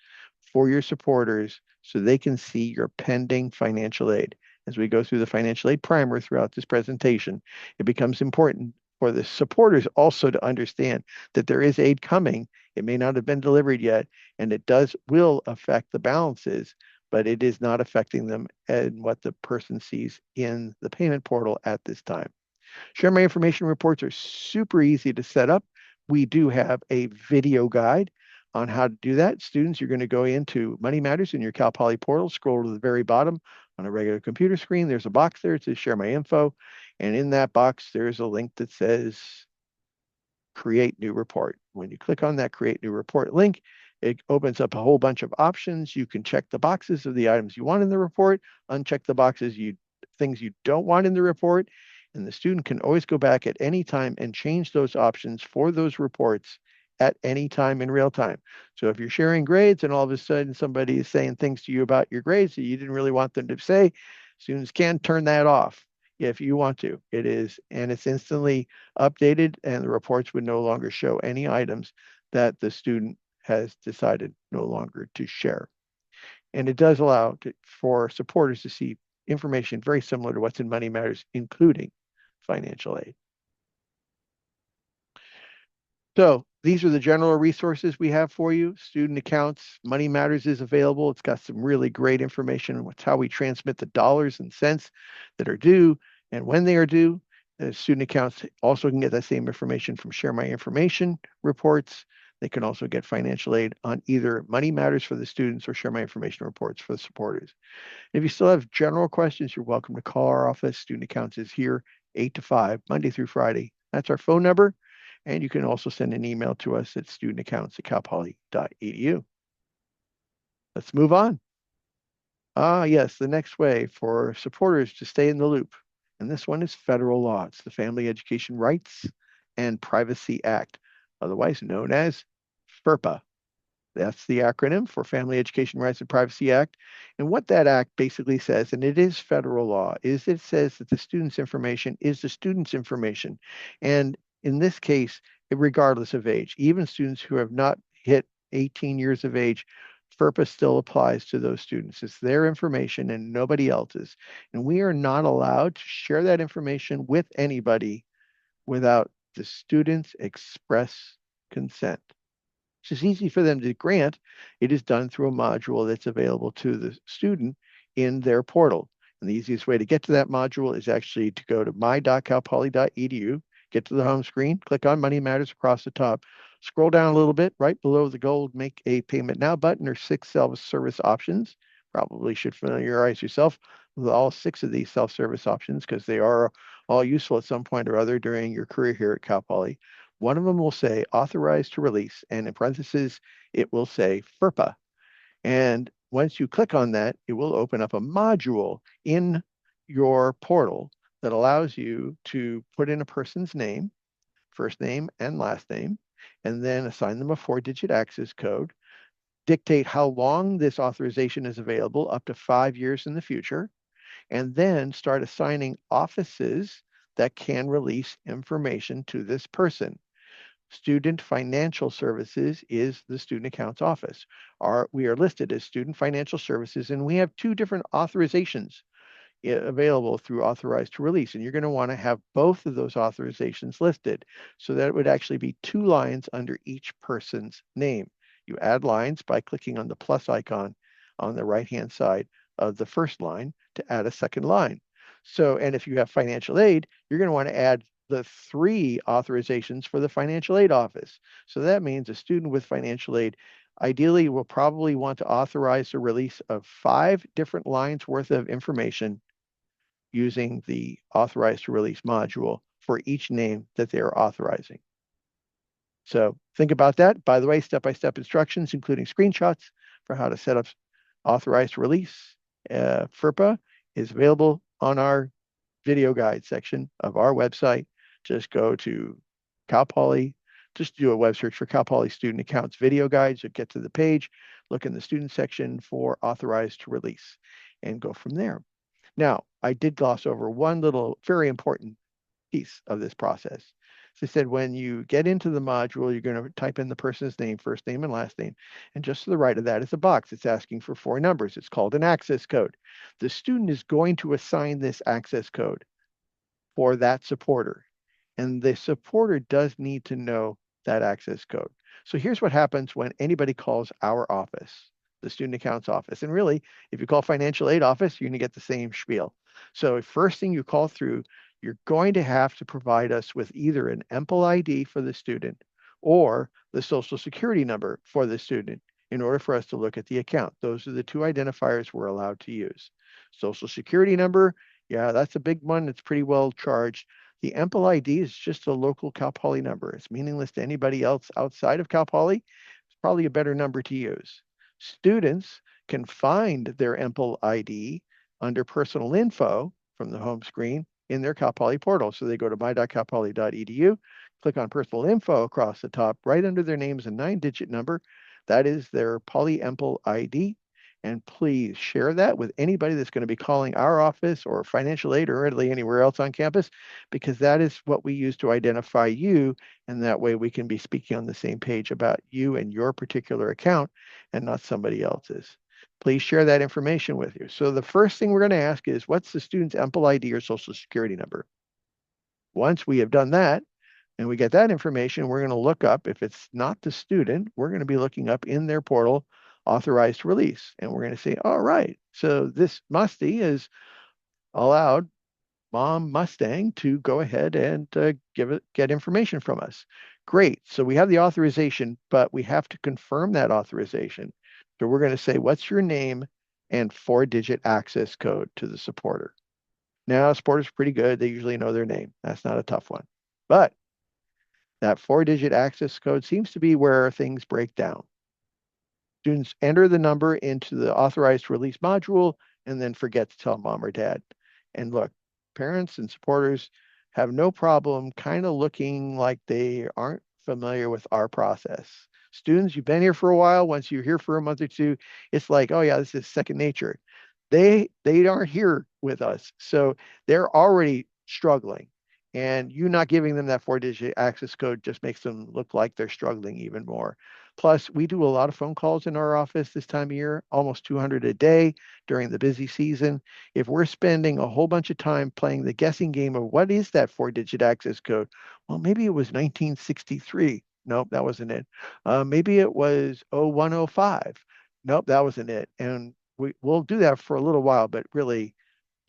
for your supporters so they can see your pending financial aid. As we go through the financial aid primer throughout this presentation, it becomes important for the supporters also to understand that there is aid coming. It may not have been delivered yet, and it will affect the balances, but it is not affecting them and what the person sees in the payment portal at this time. Share My Information reports are super easy to set up. We do have a video guide on how to do that. Students, you're going to go into Money Matters in your Cal Poly portal, scroll to the very bottom on a regular computer screen. There's a box there. It says Share My Info. And in that box, there's a link that says Create New Report. When you click on that Create New Report link, it opens up a whole bunch of options. You can check the boxes of the items you want in the report, uncheck the boxes things you don't want in the report, and the student can always go back at any time and change those options for those reports at any time in real time. So if you're sharing grades and all of a sudden somebody is saying things to you about your grades that you didn't really want them to say, students can turn that off if you want to. It's instantly updated, and the reports would no longer show any items that the student has decided no longer to share. And it does allow for supporters to see information very similar to what's in Money Matters, including financial aid. So these are the general resources we have for you. Student accounts, Money Matters is available. It's got some really great information. It's how we transmit the dollars and cents that are due and when they are due. Student accounts also can get that same information from Share My Information reports. They can also get financial aid on either Money Matters for the students or Share My Information reports for the supporters. If you still have general questions, you're welcome to call our office. Student accounts is here 8 to 5, Monday through Friday. That's our phone number. And you can also send an email to us at studentaccounts@calpoly.edu. Let's move on. Yes, the next way for supporters to stay in the loop. And this one is federal law. It's the Family Education Rights and Privacy Act, otherwise known as FERPA. That's the acronym for Family Education Rights and Privacy Act. And what that act basically says, and it is federal law, is it says that the student's information is the student's information. And in this case, regardless of age, even students who have not hit 18 years of age, FERPA still applies to those students. It's their information and nobody else's. And we are not allowed to share that information with anybody without the student's express consent. It's easy for them to grant. It is done through a module that's available to the student in their portal. And the easiest way to get to that module is actually to go to my.calpoly.edu, get to the home screen, click on Money Matters across the top, scroll down a little bit, right below the gold Make a Payment Now button or 6 self-service options. Probably should familiarize yourself with all 6 of these self-service options because they are all useful at some point or other during your career here at Cal Poly. One of them will say authorized to release, and in parentheses, it will say FERPA. And once you click on that, it will open up a module in your portal that allows you to put in a person's name, first name and last name, and then assign them a 4-digit access code, dictate how long this authorization is available, up to 5 years in the future, and then start assigning offices that can release information to this person. Student Financial Services is the Student Accounts Office. We are listed as Student Financial Services, and we have 2 different authorizations available through authorized to release. And you're going to want to have both of those authorizations listed so that it would actually be 2 lines under each person's name. You add lines by clicking on the plus icon on the right-hand side of the first line to add a second line. So, and if you have financial aid, you're going to want to add the 3 authorizations for the financial aid office. So that means a student with financial aid ideally will probably want to authorize the release of 5 different lines worth of information using the authorized to release module for each name that they're authorizing. So think about that. By the way, step-by-step instructions, including screenshots for how to set up authorized to release FERPA is available on our video guide section of our website. Just go to Cal Poly, just do a web search for Cal Poly Student Accounts video guides. You'll get to the page, look in the student section for authorized to release, and go from there. Now, I did gloss over one little very important piece of this process. So I said, when you get into the module, you're going to type in the person's name, first name and last name. And just to the right of that is a box. It's asking for 4 numbers. It's called an access code. The student is going to assign this access code for that supporter. And the supporter does need to know that access code. So here's what happens when anybody calls our office, the student accounts office. And really, if you call financial aid office, you're going to get the same spiel. So first thing you call through, you're going to have to provide us with either an EMPL ID for the student or the social security number for the student in order for us to look at the account. Those are the 2 identifiers we're allowed to use. Social security number, yeah, that's a big one. It's pretty well charged. The EMPL ID is just a local Cal Poly number. It's meaningless to anybody else outside of Cal Poly. It's probably a better number to use. Students can find their EMPL ID under personal info from the home screen in their Cal Poly portal. So they go to my.calpoly.edu, click on personal info across the top, right under their name is a 9-digit number. That is their Poly EMPL ID. And please share that with anybody that's going to be calling our office or financial aid or really anywhere else on campus, because that is what we use to identify you. And that way we can be speaking on the same page about you and your particular account and not somebody else's. Please share that information with you. So the first thing we're going to ask is, what's the student's EMPL ID or social security number? Once we have done that, and we get that information, we're going to look up, if it's not the student, we're going to be looking up in their portal, authorized release. And we're going to say, all right, so this Musty is allowed Mom Mustang to go ahead and get information from us. Great. So we have the authorization, but we have to confirm that authorization. So we're going to say, what's your name and 4-digit access code to the supporter. Now, supporters are pretty good. They usually know their name. That's not a tough one. But that 4-digit access code seems to be where things break down. Students enter the number into the authorized release module and then forget to tell mom or dad. And look, parents and supporters have no problem kind of looking like they aren't familiar with our process. Students, you've been here for a while. Once you're here for a month or 2, it's like, oh yeah, this is second nature. They aren't here with us, so they're already struggling. And you not giving them that 4-digit access code just makes them look like they're struggling even more. Plus, we do a lot of phone calls in our office this time of year, almost 200 a day during the busy season. If we're spending a whole bunch of time playing the guessing game of what is that 4-digit access code, well, maybe it was 1963. Nope, that wasn't it. Maybe it was 0105. Nope, that wasn't it. And we'll do that for a little while, but really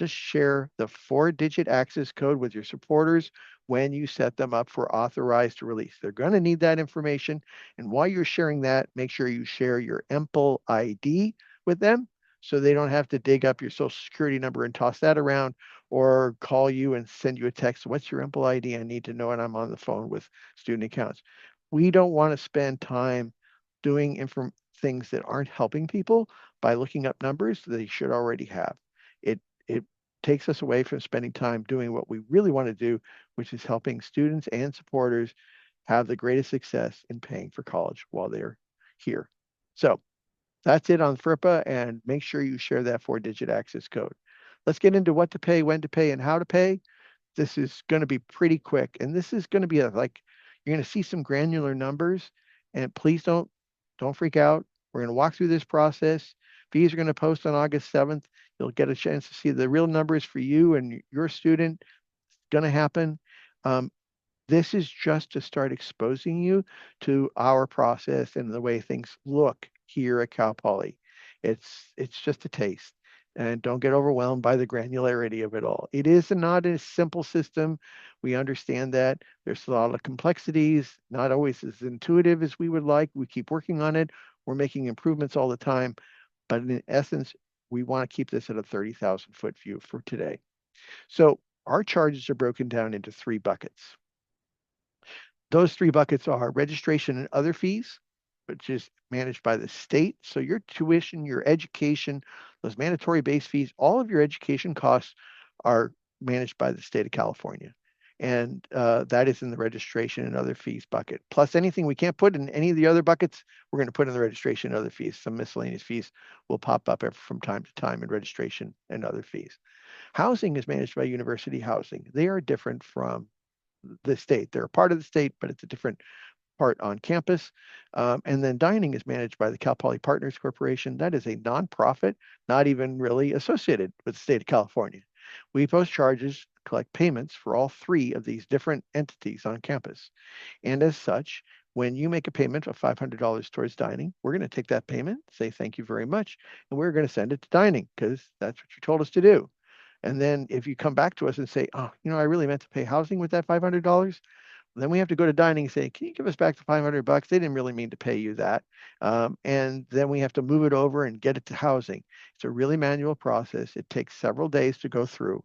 just share the 4-digit access code with your supporters when you set them up for authorized release. They're going to need that information. And while you're sharing that, make sure you share your EMPL ID with them so they don't have to dig up your social security number and toss that around or call you and send you a text. What's your EMPL ID? I need to know, and I'm on the phone with student accounts. We don't want to spend time doing things that aren't helping people by looking up numbers that they should already have. It takes us away from spending time doing what we really want to do, which is helping students and supporters have the greatest success in paying for college while they're here. So that's it on FERPA, and make sure you share that 4-digit access code. Let's get into what to pay, when to pay, and how to pay. This is going to be pretty quick, and this is going to be like you're going to see some granular numbers, and please don't freak out. We're going to walk through this process. Fees are going to post on August 7th. You'll get a chance to see the real numbers for you and your student. It's going to happen. Um, this is just to start exposing you to our process and the way things look here at Cal Poly. It's just a taste. And don't get overwhelmed by the granularity of it all. It is not a simple system. We understand that. There's a lot of complexities, not always as intuitive as we would like. We keep working on it. We're making improvements all the time. But in essence, we want to keep this at a 30,000 foot view for today. So our charges are broken down into 3 buckets. Those 3 buckets are registration and other fees, which is managed by the state. So your tuition, your education, those mandatory base fees, all of your education costs are managed by the state of California. And that is in the registration and other fees bucket. Plus anything we can't put in any of the other buckets, we're going to put in the registration and other fees. Some miscellaneous fees will pop up from time to time in registration and other fees. Housing is managed by University Housing. They are different from the state. They're a part of the state, but it's a different part on campus. And then dining is managed by the Cal Poly Partners Corporation. That is a nonprofit, not even really associated with the state of California. We post charges, collect payments for all 3 of these different entities on campus. And as such, when you make a payment of $500 towards dining, we're going to take that payment, say thank you very much, and we're going to send it to dining because that's what you told us to do. And then if you come back to us and say, oh, I really meant to pay housing with that $500, then we have to go to dining and say, can you give us back the $500? They didn't really mean to pay you that. And then we have to move it over and get it to housing. It's a really manual process. It takes several days to go through,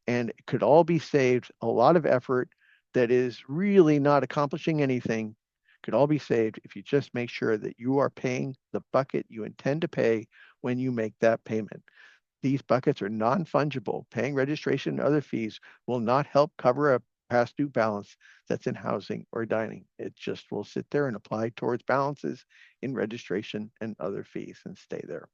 and it could all be saved. A lot of effort that is really not accomplishing anything could all be saved if you just make sure that you are paying the bucket you intend to pay when you make that payment. These buckets are non-fungible. Paying registration and other fees will not help cover a past due balance that's in housing or dining. It just will sit there and apply towards balances in registration and other fees and stay there.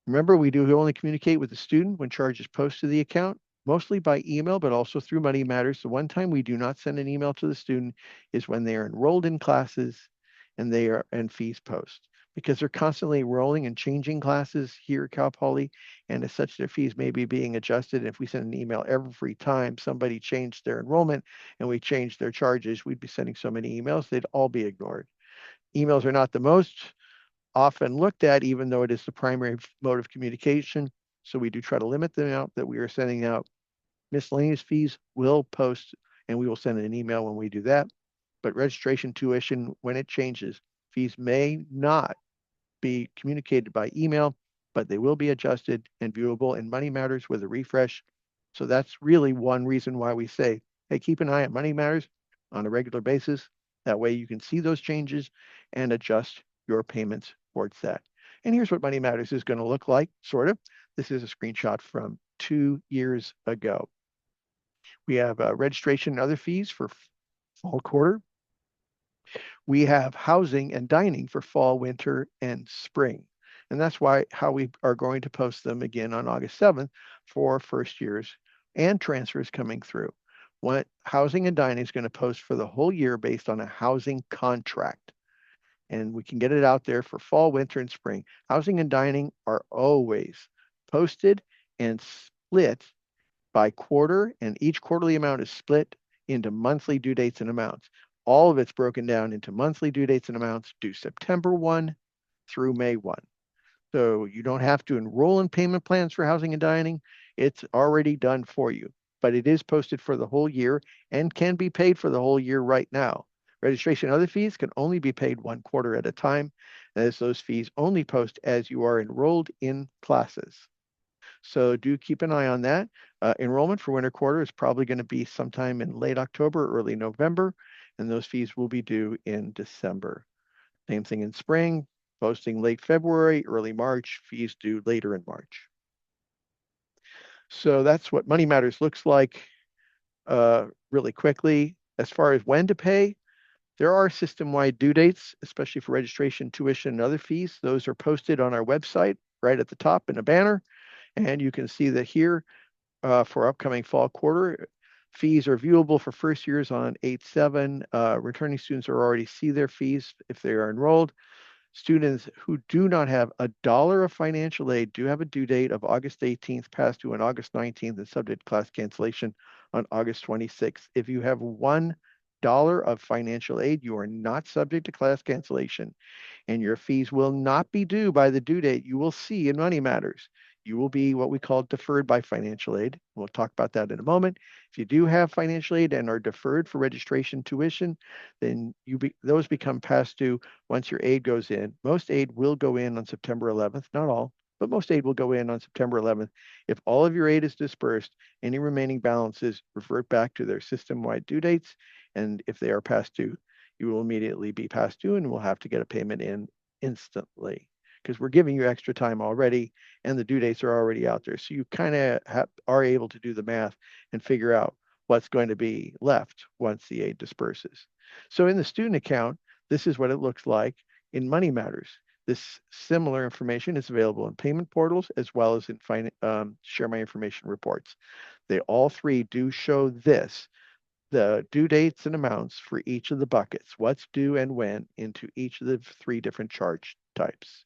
Remember, we do only communicate with the student when charges post to the account, mostly by email, but also through Money Matters. The one time we do not send an email to the student is when they are enrolled in classes and they are and fees post, because they're constantly rolling and changing classes here at Cal Poly, and as such, their fees may be being adjusted. And if we send an email every time somebody changed their enrollment and we changed their charges, we'd be sending so many emails, they'd all be ignored. Emails are not the most often looked at, even though it is the primary mode of communication. So we do try to limit the amount that we are sending out. Miscellaneous fees will post, and we will send an email when we do that. But registration tuition, when it changes, fees may not be communicated by email, but they will be adjusted and viewable in Money Matters with a refresh. So that's really one reason why we say, hey, keep an eye on Money Matters on a regular basis. That way you can see those changes and adjust your payments towards that. And here's what Money Matters is going to look like, sort of. This is a screenshot from 2 years ago. We have registration and other fees for fall quarter. We have housing and dining for fall, winter, and spring. And that's how we are going to post them again on August 7th for first years and transfers coming through. What housing and dining is going to post for the whole year based on a housing contract. And we can get it out there for fall, winter, and spring. Housing and dining are always posted and split by quarter, and each quarterly amount is split into monthly due dates and amounts. All of it's broken down into monthly due dates and amounts due September 1 through May 1. So you don't have to enroll in payment plans for housing and dining. It's already done for you, but it is posted for the whole year and can be paid for the whole year right now. Registration and other fees can only be paid 1 quarter at a time. as those fees only post as you are enrolled in classes. So do keep an eye on that. Enrollment for winter quarter is probably going to be sometime in late October, early November, and those fees will be due in December. Same thing in spring, posting late February, early March, fees due later in March. So that's what Money Matters looks like really quickly. As far as when to pay, there are system-wide due dates, especially for registration, tuition, and other fees. Those are posted on our website right at the top in a banner. And you can see that here for upcoming fall quarter, fees are viewable for first years on 8/7. Returning students are already see their fees if they are enrolled. Students who do not have a dollar of financial aid do have a due date of August 18th, past due on August 19th, and subject to class cancellation on August 26th. If you have $1 of financial aid, you are not subject to class cancellation, and your fees will not be due by the due date you will see in Money Matters. You will be what we call deferred by financial aid. We'll talk about that in a moment. If you do have financial aid and are deferred for registration tuition, then those become past due once your aid goes in. Most aid will go in on September 11th, not all, but most aid will go in on September 11th. If all of your aid is dispersed, any remaining balances revert back to their system-wide due dates, and if they are past due, you will immediately be past due and will have to get a payment in instantly because we're giving you extra time already and the due dates are already out there. So you kind of are able to do the math and figure out what's going to be left once the aid disperses. So in the student account, this is what it looks like in Money Matters. This similar information is available in payment portals as well as in Share My Information reports. They all three do show this, the due dates and amounts for each of the buckets, what's due and when into each of the three different charge types.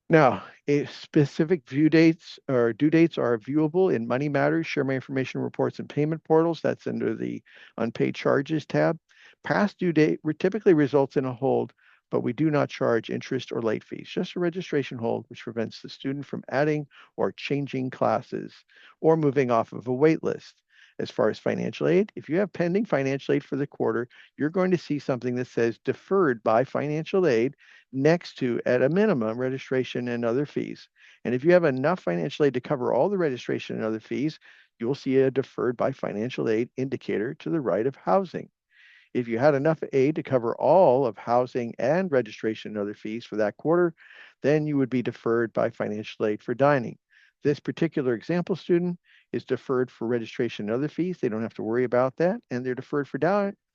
Now, specific due dates are viewable in Money Matters, Share My Information reports, and payment portals. That's under the Unpaid Charges tab. Past due date typically results in a hold, but we do not charge interest or late fees, just a registration hold, which prevents the student from adding or changing classes or moving off of a wait list. As far as financial aid, if you have pending financial aid for the quarter, you're going to see something that says deferred by financial aid next to, at a minimum, registration and other fees. And if you have enough financial aid to cover all the registration and other fees, you will see a deferred by financial aid indicator to the right of housing. If you had enough aid to cover all of housing and registration and other fees for that quarter, then you would be deferred by financial aid for dining. This particular example student is deferred for registration and other fees. They don't have to worry about that. And they're deferred for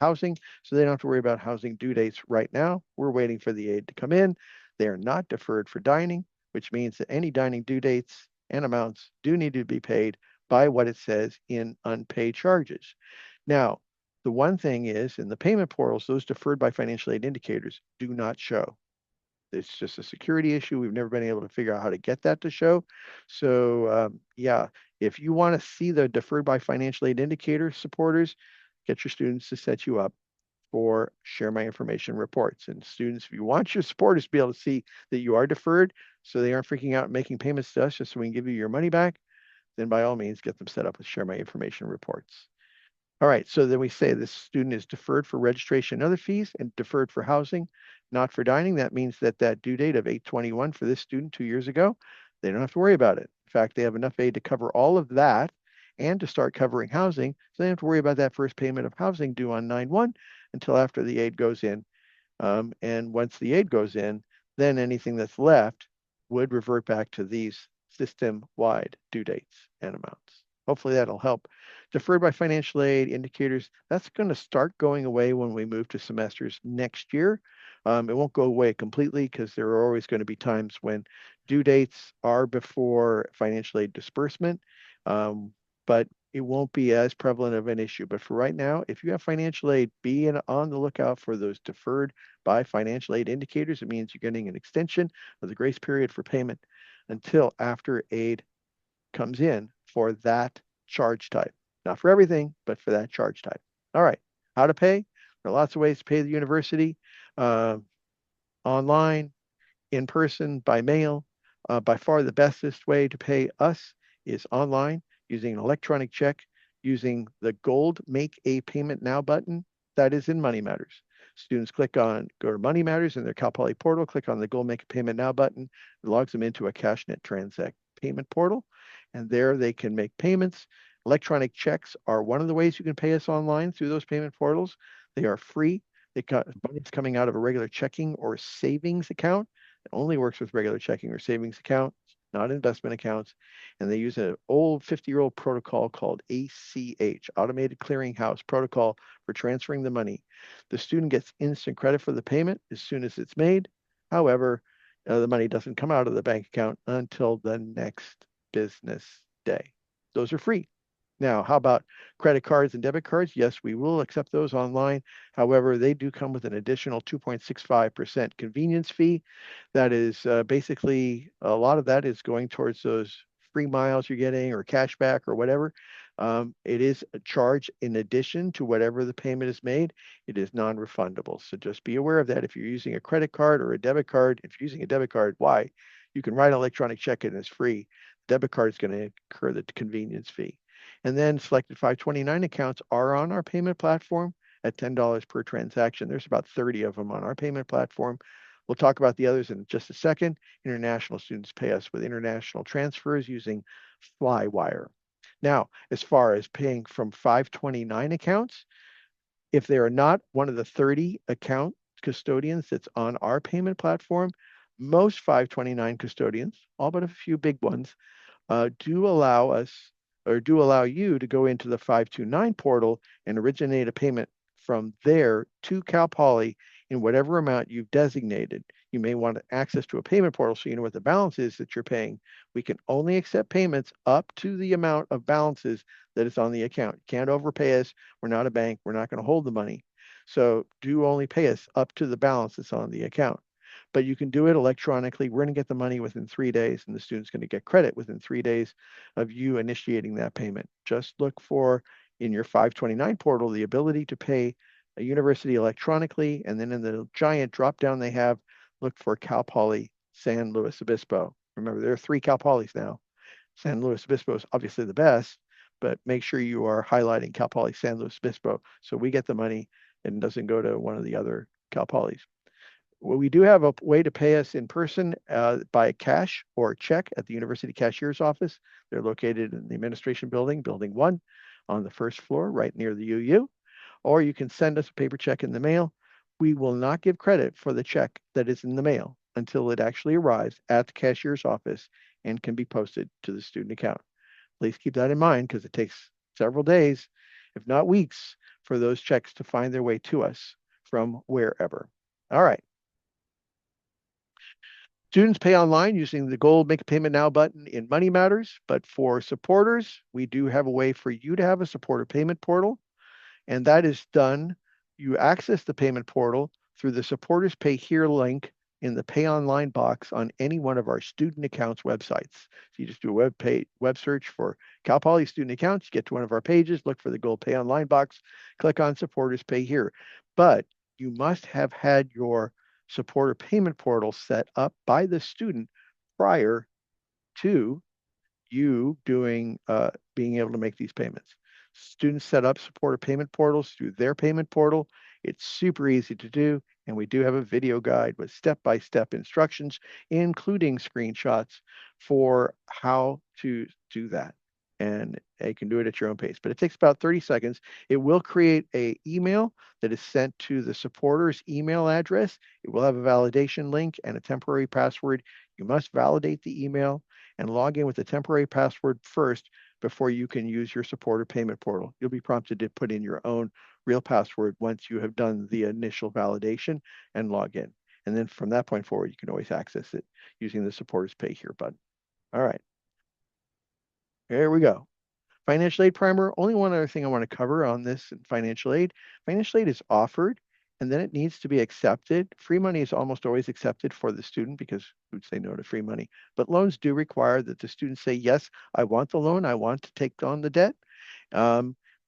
housing, so they don't have to worry about housing due dates right now. We're waiting for the aid to come in. They are not deferred for dining, which means that any dining due dates and amounts do need to be paid by what it says in unpaid charges. Now, the one thing is in the payment portals, those deferred by financial aid indicators do not show. It's just a security issue. We've never been able to figure out how to get that to show. So yeah, if you want to see the deferred by financial aid indicator supporters, get your students to set you up for Share My Information reports. And students, if you want your supporters to be able to see that you are deferred so they aren't freaking out and making payments to us just so we can give you your money back, then by all means, get them set up with Share My Information reports. All right, so then we say this student is deferred for registration and other fees and deferred for housing, not for dining. That means that that due date of 8/21 for this student 2 years ago, they don't have to worry about it. In fact, they have enough aid to cover all of that and to start covering housing, so they don't have to worry about that first payment of housing due on 9/1 until after the aid goes in. And once the aid goes in, then anything that's left would revert back to these system-wide due dates and amounts. Hopefully that'll help. Deferred by financial aid indicators, that's going to start going away when we move to semesters next year. It won't go away completely because there are always going to be times when due dates are before financial aid disbursement, but it won't be as prevalent of an issue. But for right now, if you have financial aid, be on the lookout for those deferred by financial aid indicators. It means you're getting an extension of the grace period for payment until after aid comes in for that charge type. Not for everything, but for that charge type. All right, how to pay? There are lots of ways to pay the university, online, in person, by mail. By far the bestest way to pay us is online using an electronic check using the gold Make a Payment Now button that is in Money Matters. Students go to Money Matters in their Cal Poly portal, click on the Go Make a Payment Now button. It logs them into a CashNet Transact payment portal, and there they can make payments. Electronic checks are one of the ways you can pay us online through those payment portals. They are free. Money's coming out of a regular checking or savings account. It only works with regular checking or savings accounts, not investment accounts. And they use an old 50-year-old protocol called ACH, Automated Clearinghouse Protocol, for transferring the money. The student gets instant credit for the payment as soon as it's made. However, the money doesn't come out of the bank account until the next business day. Those are free. Now, how about credit cards and debit cards? Yes, we will accept those online. However, they do come with an additional 2.65% convenience fee. That is basically a lot of that is going towards those free miles you're getting or cash back or whatever. It is a charge in addition to whatever the payment is made. It is non-refundable. So just be aware of that. If you're using a credit card or a debit card, if you're using a debit card, why? You can write an electronic check and it's free. Debit card is going to incur the convenience fee. And then selected 529 accounts are on our payment platform at $10 per transaction. There's about 30 of them on our payment platform. We'll talk about the others in just a second. International students pay us with international transfers using Flywire. Now, as far as paying from 529 accounts, if they are not one of the 30 account custodians that's on our payment platform, most 529 custodians, all but a few big ones, do allow us or do allow you to go into the 529 portal and originate a payment from there to Cal Poly in whatever amount you've designated. You may want access to a payment portal so you know what the balance is that you're paying. We can only accept payments up to the amount of balances that is on the account. You can't overpay us. We're not a bank. We're not going to hold the money. So do only pay us up to the balance that's on the account. But you can do it electronically. We're going to get the money within 3 days, and the student's going to get credit within 3 days of you initiating that payment. Just look for in your 529 portal the ability to pay a university electronically, and then in the giant drop down they have, look for Cal Poly San Luis Obispo. Remember, there are 3 Cal Polys now. San Luis Obispo is obviously the best, but make sure you are highlighting Cal Poly San Luis Obispo so we get the money and it doesn't go to one of the other Cal Polys. Well, we do have a way to pay us in person by cash or check at the University Cashier's Office. They're located in the Administration Building, Building 1, on the first floor, right near the UU. Or you can send us a paper check in the mail. We will not give credit for the check that is in the mail until it actually arrives at the cashier's office and can be posted to the student account. Please keep that in mind because it takes several days, if not weeks, for those checks to find their way to us from wherever. All right. Students pay online using the gold Make a Payment Now button in Money Matters, but for supporters, we do have a way for you to have a supporter payment portal, and that is done. You access the payment portal through the Supporters Pay Here link in the Pay Online box on any one of our student accounts websites. So you just do a web search for Cal Poly student accounts, you get to one of our pages, look for the gold Pay Online box, click on Supporters Pay Here. But you must have had your supporter payment portal set up by the student prior to you being able to make these payments. Students set up supporter payment portals through their payment portal. It's super easy to do, and we do have a video guide with step-by-step instructions, including screenshots for how to do that. And you can do it at your own pace, but it takes about 30 seconds. It will create an email that is sent to the supporter's email address. It will have a validation link and a temporary password. You must validate the email and log in with a temporary password first before you can use your supporter payment portal. You'll be prompted to put in your own real password once you have done the initial validation and log in. And then from that point forward, you can always access it using the Supporters Pay Here button. All right. Here we go. Financial aid primer. Only one other thing I want to cover on this financial aid. Financial aid is offered and then it needs to be accepted. Free money is almost always accepted for the student because who'd say no to free money? But loans do require that the students say, yes, I want the loan. I want to take on the debt.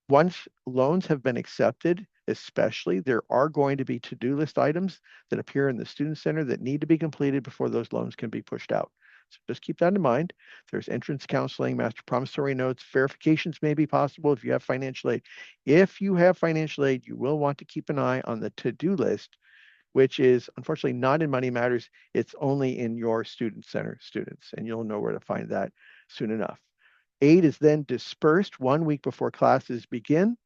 Once loans have been accepted, especially, there are going to be to-do list items that appear in the Student Center that need to be completed before those loans can be pushed out. So just keep that in mind. There's entrance counseling, master promissory notes, verifications may be possible if you have financial aid. If you have financial aid, you will want to keep an eye on the to-do list, which is unfortunately not in Money Matters. It's only in your student center students, and you'll know where to find that soon enough. Aid is then dispersed 1 week before classes begin,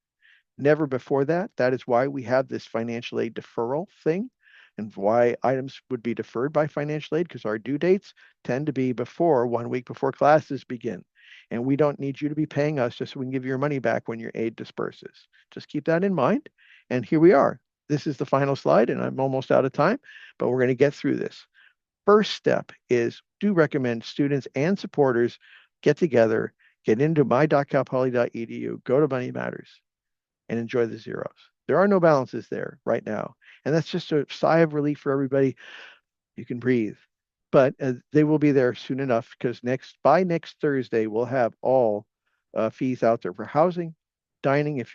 never before that. That is why we have this financial aid deferral thing and why items would be deferred by financial aid, because our due dates tend to be before 1 week before classes begin. And we don't need you to be paying us just so we can give you your money back when your aid disperses. Just keep that in mind. And here we are. This is the final slide, and I'm almost out of time, but we're going to get through this. First step is do recommend students and supporters get together, get into my.calpoly.edu, go to Money Matters, and enjoy the zeros. There are no balances there right now. And that's just a sigh of relief for everybody. You can breathe. But they will be there soon enough because by next Thursday, we'll have all fees out there for housing, dining if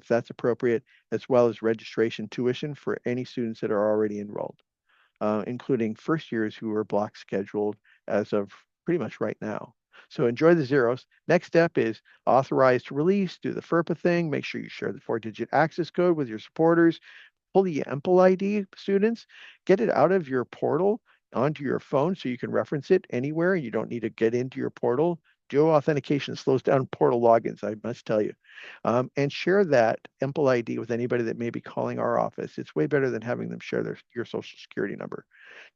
that's appropriate, as well as registration tuition for any students that are already enrolled, including first years who are block scheduled as of pretty much right now. So enjoy the zeros. Next step is authorized release, do the FERPA thing, make sure you share the 4-digit access code with your supporters, pull the EMPL ID, students, get it out of your portal onto your phone so you can reference it anywhere. You don't need to get into your portal. Duo authentication slows down portal logins, I must tell you. And share that EMPL ID with anybody that may be calling our office. It's way better than having them share your social security number.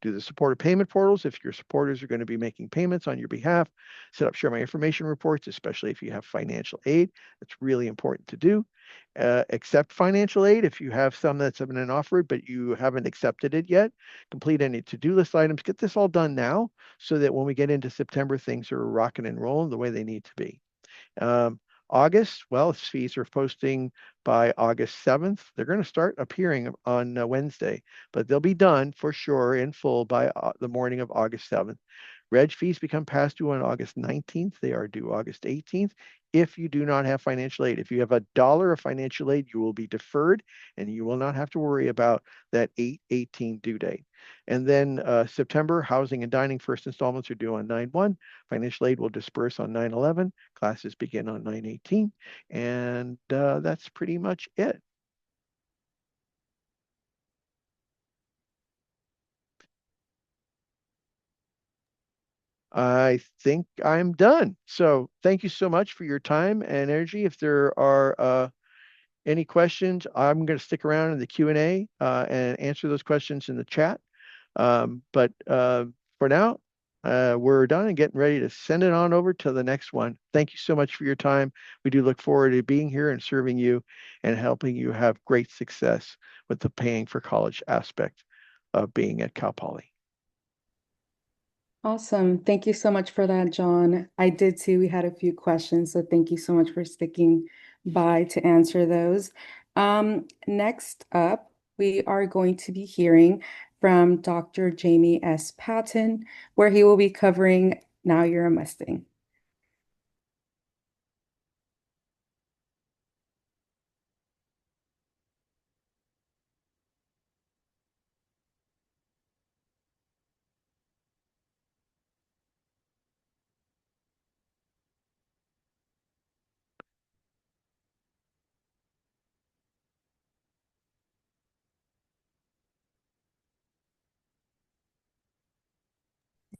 Do the supporter payment portals if your supporters are going to be making payments on your behalf. Set up share my information reports, especially if you have financial aid. That's really important to do. Accept financial aid if you have some that's been offered, but you haven't accepted it yet. Complete any to-do list items. Get this all done now so that when we get into September, things are rocking and rolling the way they need to be. August, well, fees are posting by August 7th. They're going to start appearing on Wednesday, but they'll be done for sure in full by the morning of August 7th. Reg fees become past due on August 19th. They are due August 18th. If you do not have financial aid, if you have $1 of financial aid, you will be deferred and you will not have to worry about that 8/18 due date. And then September, housing and dining first installments are due on 9/1. Financial aid will disperse on 9/11. Classes begin on 9/18. And that's pretty much it. I think I'm done. So thank you so much for your time and energy. If there are any questions, I'm going to stick around in the Q&A and answer those questions in the chat. But for now, we're done and getting ready to send it on over to the next one. Thank you so much for your time. We do look forward to being here and serving you and helping you have great success with the paying for college aspect of being at Cal Poly. Awesome. Thank you so much for that, John. I did too. We had a few questions, so thank you so much for sticking by to answer those. Next up, we are going to be hearing from Dr. Jamie S. Patton, where he will be covering Now You're a Mustang.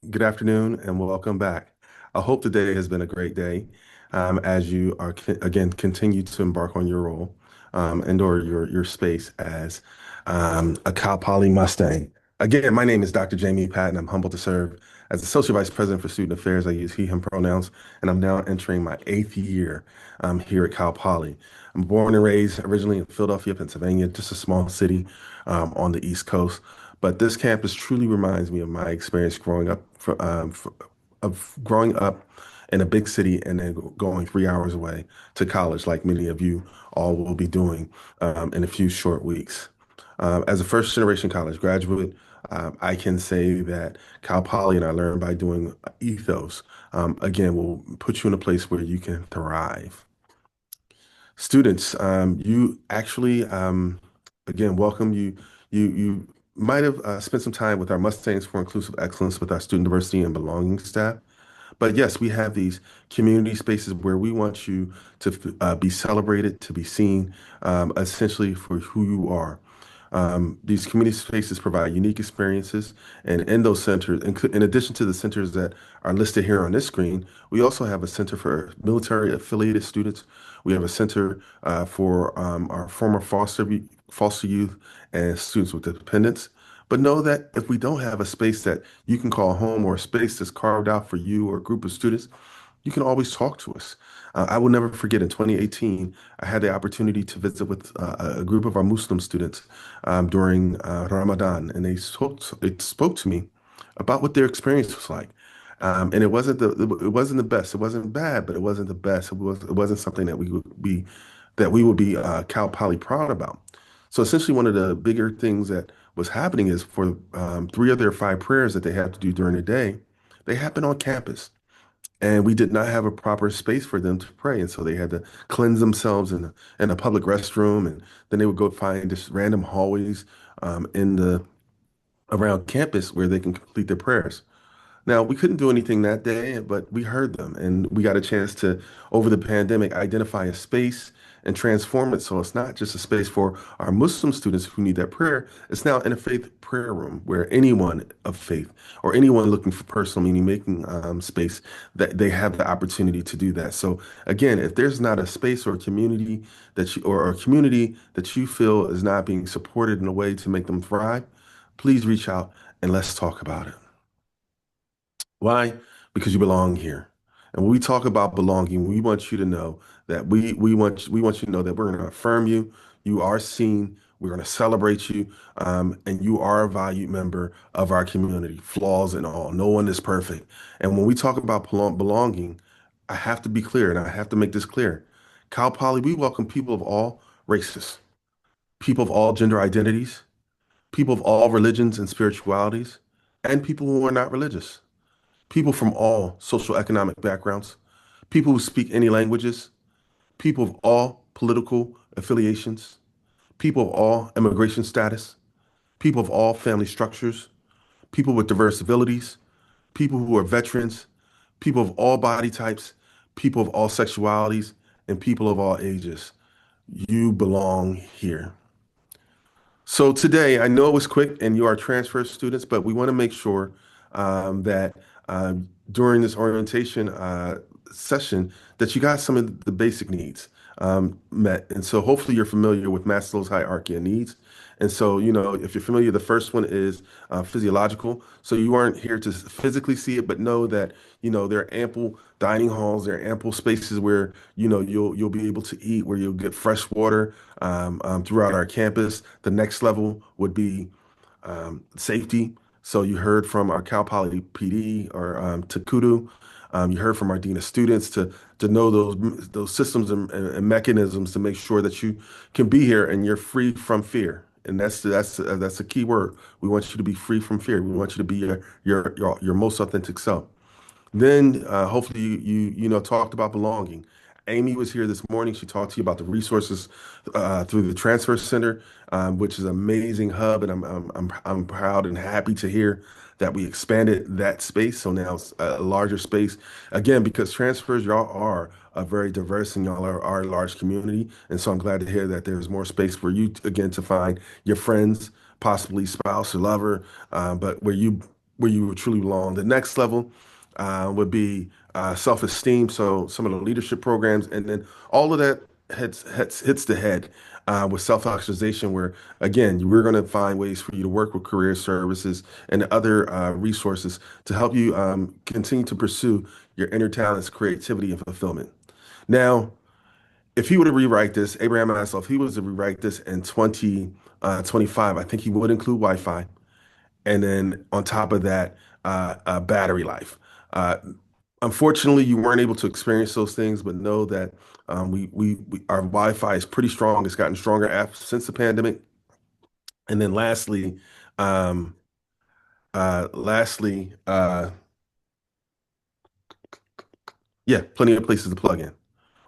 Good afternoon and welcome back. I hope today has been a great day as you are again continue to embark on your role and or your space as a Cal Poly Mustang. Again, my name is Dr. Jamie Patton. I'm humbled to serve as Associate Vice President for Student Affairs. I use he, him pronouns, and I'm now entering my 8th year here at Cal Poly. I'm born and raised originally in Philadelphia, Pennsylvania, just a small city on the East Coast. But this campus truly reminds me of my experience growing up in a big city and then going 3 hours away to college, like many of you all will be doing in a few short weeks. As a first generation college graduate, I can say that Cal Poly and I learned by doing ethos, again, will put you in a place where you can thrive. Students, you actually, again, welcome you. You might have spent some time with our Mustangs for Inclusive Excellence with our student diversity and belonging staff. But yes, we have these community spaces where we want you to be celebrated, to be seen, essentially for who you are. These community spaces provide unique experiences, and in those centers, in addition to the centers that are listed here on this screen, we also have a center for military affiliated students. We have a center for our former foster youth and students with dependents. But know that if we don't have a space that you can call home or a space that's carved out for you or a group of students, you can always talk to us. I will never forget in 2018, I had the opportunity to visit with a group of our Muslim students during Ramadan, and it spoke to me about what their experience was like. And it wasn't the best. It wasn't bad, but it wasn't the best. It wasn't something that we would be Cal Poly proud about. So essentially, one of the bigger things that was happening is for three of their five prayers that they have to do during the day, they happen on campus. And we did not have a proper space for them to pray. And so they had to cleanse themselves in a public restroom. And then they would go find just random hallways in the around campus where they can complete their prayers. Now, we couldn't do anything that day, but we heard them and we got a chance to, over the pandemic, identify a space and transform it. So it's not just a space for our Muslim students who need that prayer. It's now an interfaith prayer room where anyone of faith or anyone looking for personal meaning making space that they have the opportunity to do that. So again, if there's not a space or a community or a community that you feel is not being supported in a way to make them thrive, please reach out and let's talk about it. Why? Because you belong here. And when we talk about belonging, we want you to know that we want you to know that we're going to affirm you. You are seen. We're going to celebrate you, and you are a valued member of our community, flaws and all. No one is perfect. And when we talk about belonging, I have to be clear, and I have to make this clear. Cal Poly, we welcome people of all races, people of all gender identities, people of all religions and spiritualities, and people who are not religious, people from all social economic backgrounds, people who speak any languages, people of all political affiliations, people of all immigration status, people of all family structures, people with diverse abilities, people who are veterans, people of all body types, people of all sexualities, and people of all ages. You belong here. So today, I know it was quick and you are transfer students, but we want to make sure that during this orientation session that you got some of the basic needs met. And so hopefully you're familiar with Maslow's hierarchy of needs. And so, you know, if you're familiar, the first one is physiological. So you aren't here to physically see it, but know that, you know, there are ample dining halls, there are ample spaces where, you know, you'll be able to eat, where you'll get fresh water throughout our campus. The next level would be safety. So you heard from our Cal Poly PD or Takudu. You heard from our dean of students to know those systems and mechanisms to make sure that you can be here and you're free from fear. And that's a key word. We want you to be free from fear. We want you to be your most authentic self. Then hopefully you know talked about belonging. Amy was here this morning. She talked to you about the resources through the Transfer Center, which is an amazing hub, and I'm proud and happy to hear that we expanded that space. So now it's a larger space again because transfers y'all are a very diverse and y'all are a large community, and so I'm glad to hear that there's more space for you again to find your friends, possibly spouse or lover, but where you truly belong. The next level would be self-esteem. So some of the leadership programs, and then all of that hits the head with self-actualization, where again, we're going to find ways for you to work with career services and other resources to help you continue to pursue your inner talents, creativity, and fulfillment. Now, if he were to rewrite this, Abraham Maslow, if he was to rewrite this in 2025, I think he would include Wi-Fi. And then on top of that, battery life. Uh, Unfortunately, you weren't able to experience those things, but know that our Wi-Fi is pretty strong. It's gotten stronger since the pandemic. And then um, lastly, yeah, plenty of places to plug in.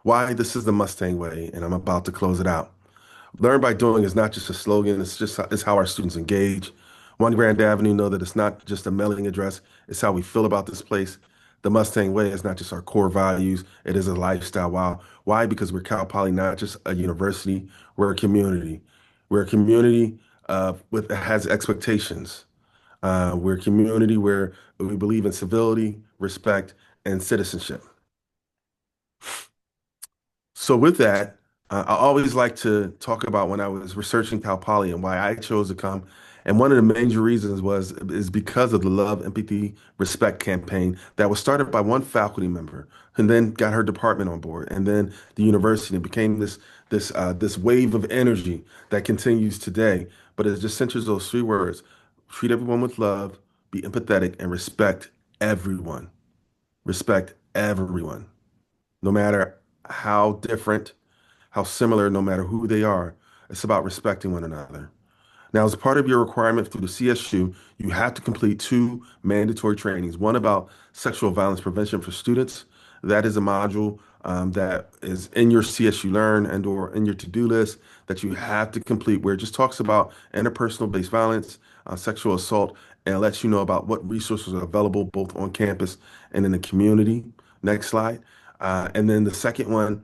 Why? This is the Mustang way, and I'm about to close it out. Learn by doing is not just a slogan. It's how our students engage. One Grand Avenue know that it's not just a mailing address, it's how we feel about this place. The Mustang Way is not just our core values, it is a lifestyle. Wow. Why? Because we're Cal Poly, not just a university, we're a community. We're a community with that has expectations. We're a community where we believe in civility, respect, and citizenship. So with that, I always like to talk about when I was researching Cal Poly and why I chose to come. And one of the major reasons is because of the Love, Empathy, Respect campaign that was started by one faculty member and then got her department on board and then the university and became this wave of energy that continues today. But it just centers those three words: treat everyone with love, be empathetic, and respect everyone. Respect everyone, no matter how different, how similar, no matter who they are. It's about respecting one another. Now, as part of your requirement through the CSU, you have to complete two mandatory trainings. One about sexual violence prevention for students. That is a module that is in your CSU Learn and or in your to-do list that you have to complete, where it just talks about interpersonal based violence, sexual assault, and lets you know about what resources are available both on campus and in the community. Next slide. And then the second one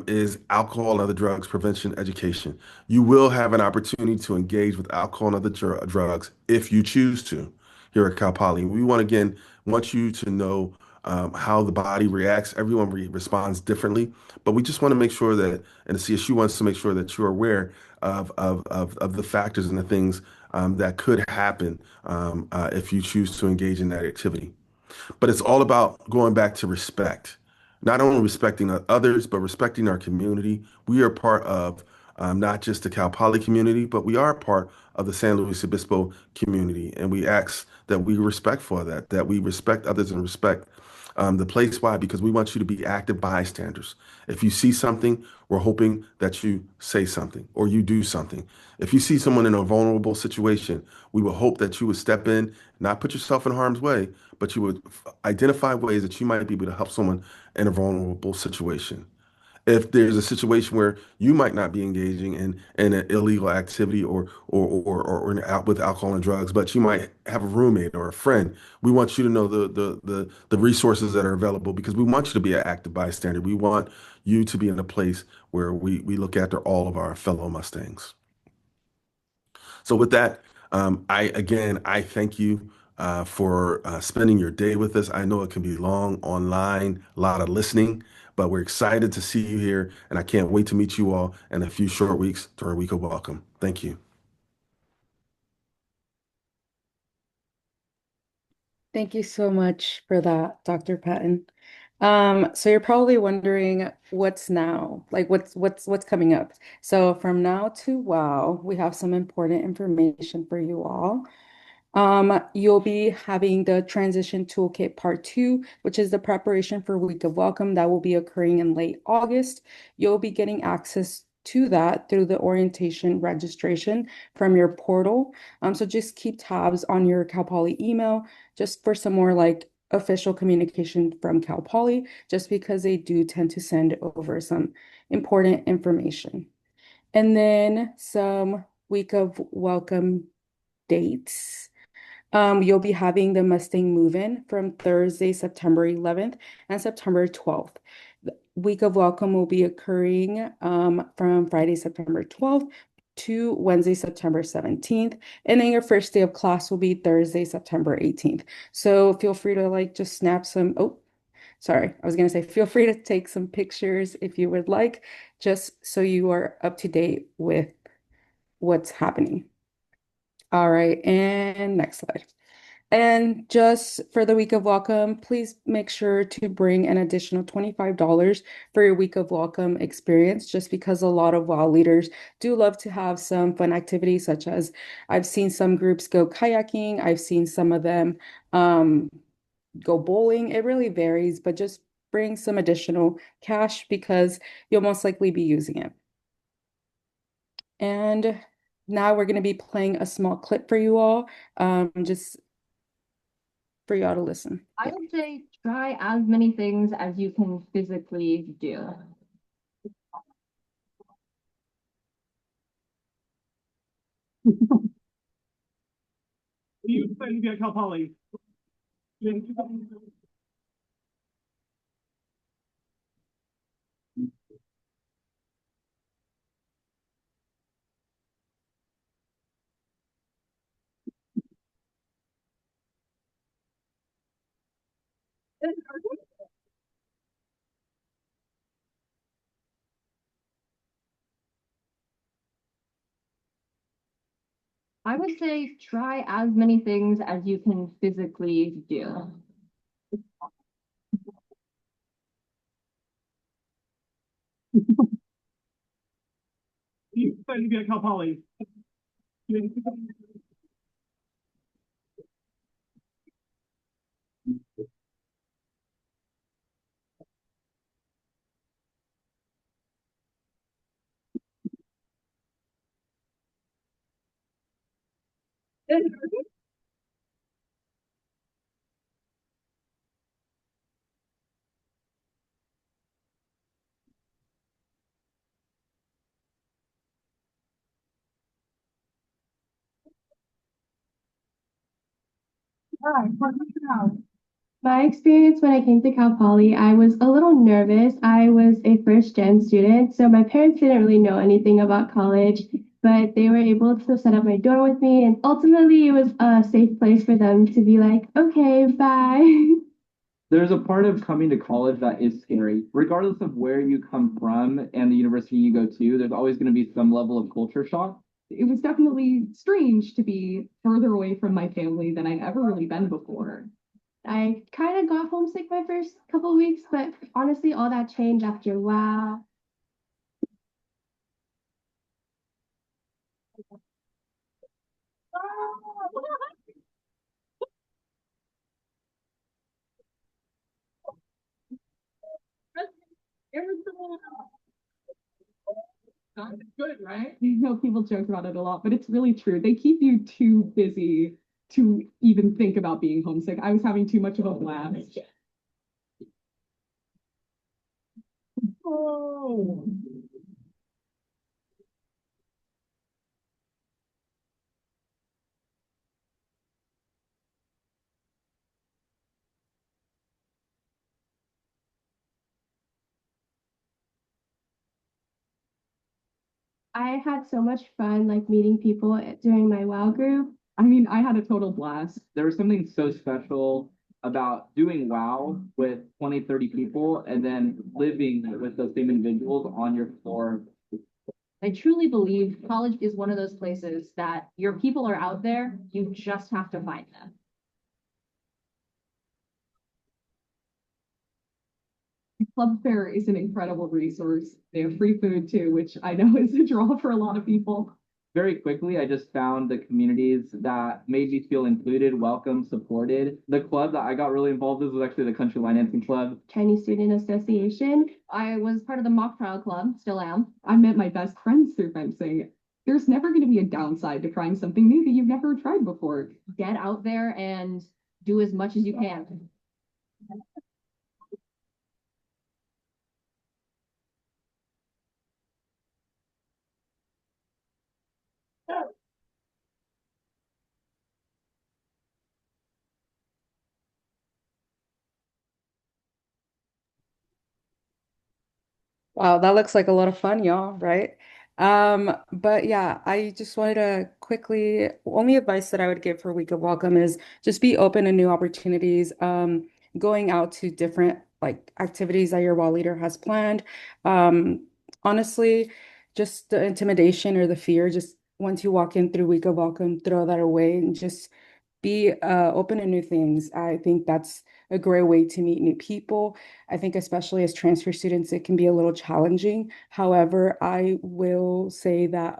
is alcohol and other drugs prevention education. You will have an opportunity to engage with alcohol and other drugs if you choose to here at Cal Poly. We want, again, want you to know how the body reacts. Everyone responds differently, but we just want to make sure that, and the CSU wants to make sure that you're aware of the factors and the things that could happen if you choose to engage in that activity. But it's all about going back to respect, not only respecting others, but respecting our community. We are part of not just the Cal Poly community, but we are part of the San Luis Obispo community. And we ask that we respect for that, that we respect others and respect the place. Why? Because we want you to be active bystanders. If you see something, we're hoping that you say something or you do something. If you see someone in a vulnerable situation, we will hope that you would step in, not put yourself in harm's way, but you would identify ways that you might be able to help someone in a vulnerable situation. If there's a situation where you might not be engaging in an illegal activity or out with alcohol and drugs, but you might have a roommate or a friend, we want you to know the resources that are available because we want you to be an active bystander. We want you to be in a place where we look after all of our fellow Mustangs. So with that, I thank you for spending your day with us. I know it can be long online, a lot of listening, but we're excited to see you here, and I can't wait to meet you all in a few short weeks during Week of Welcome. Thank you. Thank you so much for that, Dr. Patton. So you're probably wondering what's now, like what's coming up. So from now to wow, we have some important information for you all. You'll be having the Transition Toolkit Part 2, which is the preparation for Week of Welcome that will be occurring in late August. You'll be getting access to that through the orientation registration from your portal. So just keep tabs on your Cal Poly email just for some more like official communication from Cal Poly, just because they do tend to send over some important information. And then some Week of Welcome dates. You'll be having the Mustang Move-In from Thursday, September 11th and September 12th. The Week of Welcome will be occurring from Friday, September 12th to Wednesday, September 17th. And then your first day of class will be Thursday, September 18th. So feel free to like just snap some, oh, sorry, I was going to say feel free to take some pictures if you would like, just so you are up to date with what's happening. All right, and next slide. And just for the week of welcome, please make sure to bring an additional $25 for your week of welcome experience, just because a lot of WOW leaders do love to have some fun activities, such as I've seen some groups go kayaking, I've seen some of them go bowling. It really varies, but just bring some additional cash because you'll most likely be using it. And now we're going to be playing a small clip for you all, just for y'all to listen. I would say try as many things as you can physically do. You plan to be at Cal Poly? I would say try as many things as you can physically do. You plan to be at Cal Poly? Hi, what do you know? My experience when I came to Cal Poly, I was a little nervous. I was a first gen student, so my parents didn't really know anything about college, but they were able to set up my door with me, and ultimately it was a safe place for them to be like, okay, bye. There's a part of coming to college that is scary. Regardless of where you come from and the university you go to, there's always going to be some level of culture shock. It was definitely strange to be further away from my family than I'd ever really been before. I kind of got homesick my first couple of weeks, but honestly, all that changed after a while. Good, right? You know, people joke about it a lot, but it's really true. They keep you too busy to even think about being homesick. I was having too much of a blast. Oh. I had so much fun like meeting people during my WOW group. I mean, I had a total blast. There was something so special about doing WOW with 20, 30 people and then living with those same individuals on your floor. I truly believe college is one of those places that your people are out there, you just have to find them. Club Fair is an incredible resource. They have free food too, which I know is a draw for a lot of people. Very quickly, I just found the communities that made me feel included, welcome, supported. The club that I got really involved with was actually the Country Line Dancing Club. Chinese Student Association. I was part of the mock trial club, still am. I met my best friends through fencing. There's never going to be a downside to trying something new that you've never tried before. Get out there and do as much as you can. Wow, that looks like a lot of fun, y'all, right? But yeah, I just wanted to quickly, only advice that I would give for Week of Welcome is just be open to new opportunities, going out to different like activities that your wall leader has planned. Honestly, just the intimidation or the fear, just once you walk in through Week of Welcome, throw that away and just be open to new things. I think that's a great way to meet new people. I think especially as transfer students, it can be a little challenging. However, I will say that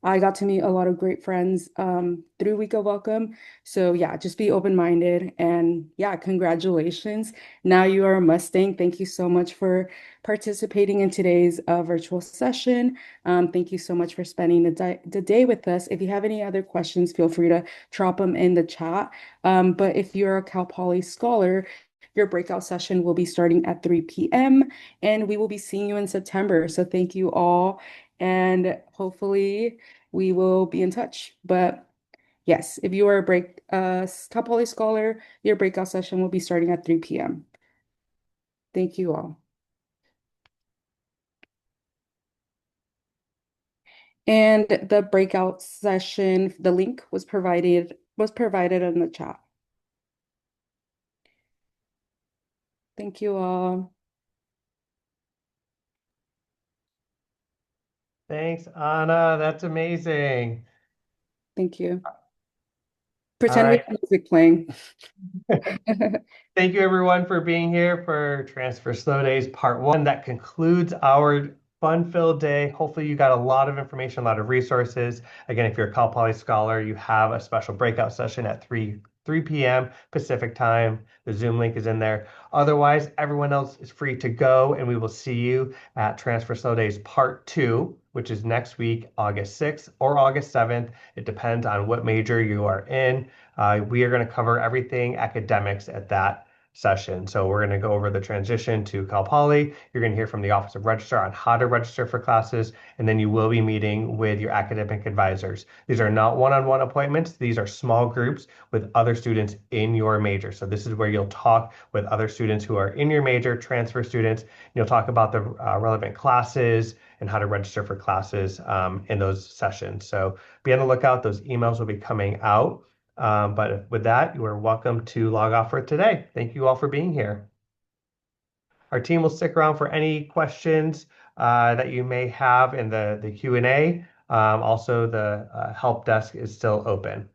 I got to meet a lot of great friends through Week of Welcome. So yeah, just be open-minded and yeah, congratulations. Now you are a Mustang. Thank you so much for participating in today's virtual session. Thank you so much for spending the day with us. If you have any other questions, feel free to drop them in the chat. But if you're a Cal Poly scholar, your breakout session will be starting at 3 p.m. and we will be seeing you in September. So thank you all, and hopefully we will be in touch. But Yes, if you are a Cal Poly Scholar, your breakout session will be starting at 3 p.m. Thank you all. And the breakout session, the link was provided in the chat. Thank you all. Thanks, Anna. That's amazing. Thank you. All Pretend we right. have music playing. Thank you, everyone, for being here for Transfer Slow Days Part 1. That concludes our fun-filled day. Hopefully, you got a lot of information, a lot of resources. Again, if you're a Cal Poly Scholar, you have a special breakout session at 3 p.m. Pacific time. The Zoom link is in there. Otherwise, everyone else is free to go, and we will see you at Transfer Slow Days Part 2, which is next week, August 6th or August 7th. It depends on what major you are in. We are going to cover everything academics at that session. So we're going to go over the transition to Cal Poly. You're going to hear from the Office of Registrar on how to register for classes, and then you will be meeting with your academic advisors. These are not one-on-one appointments. These are small groups with other students in your major. So this is where you'll talk with other students who are in your major, transfer students. You'll talk about the relevant classes and how to register for classes in those sessions. So be on the lookout. Those emails will be coming out. But with that, you are welcome to log off for today. Thank you all for being here. Our team will stick around for any questions that you may have in the Q&A. Also, the help desk is still open.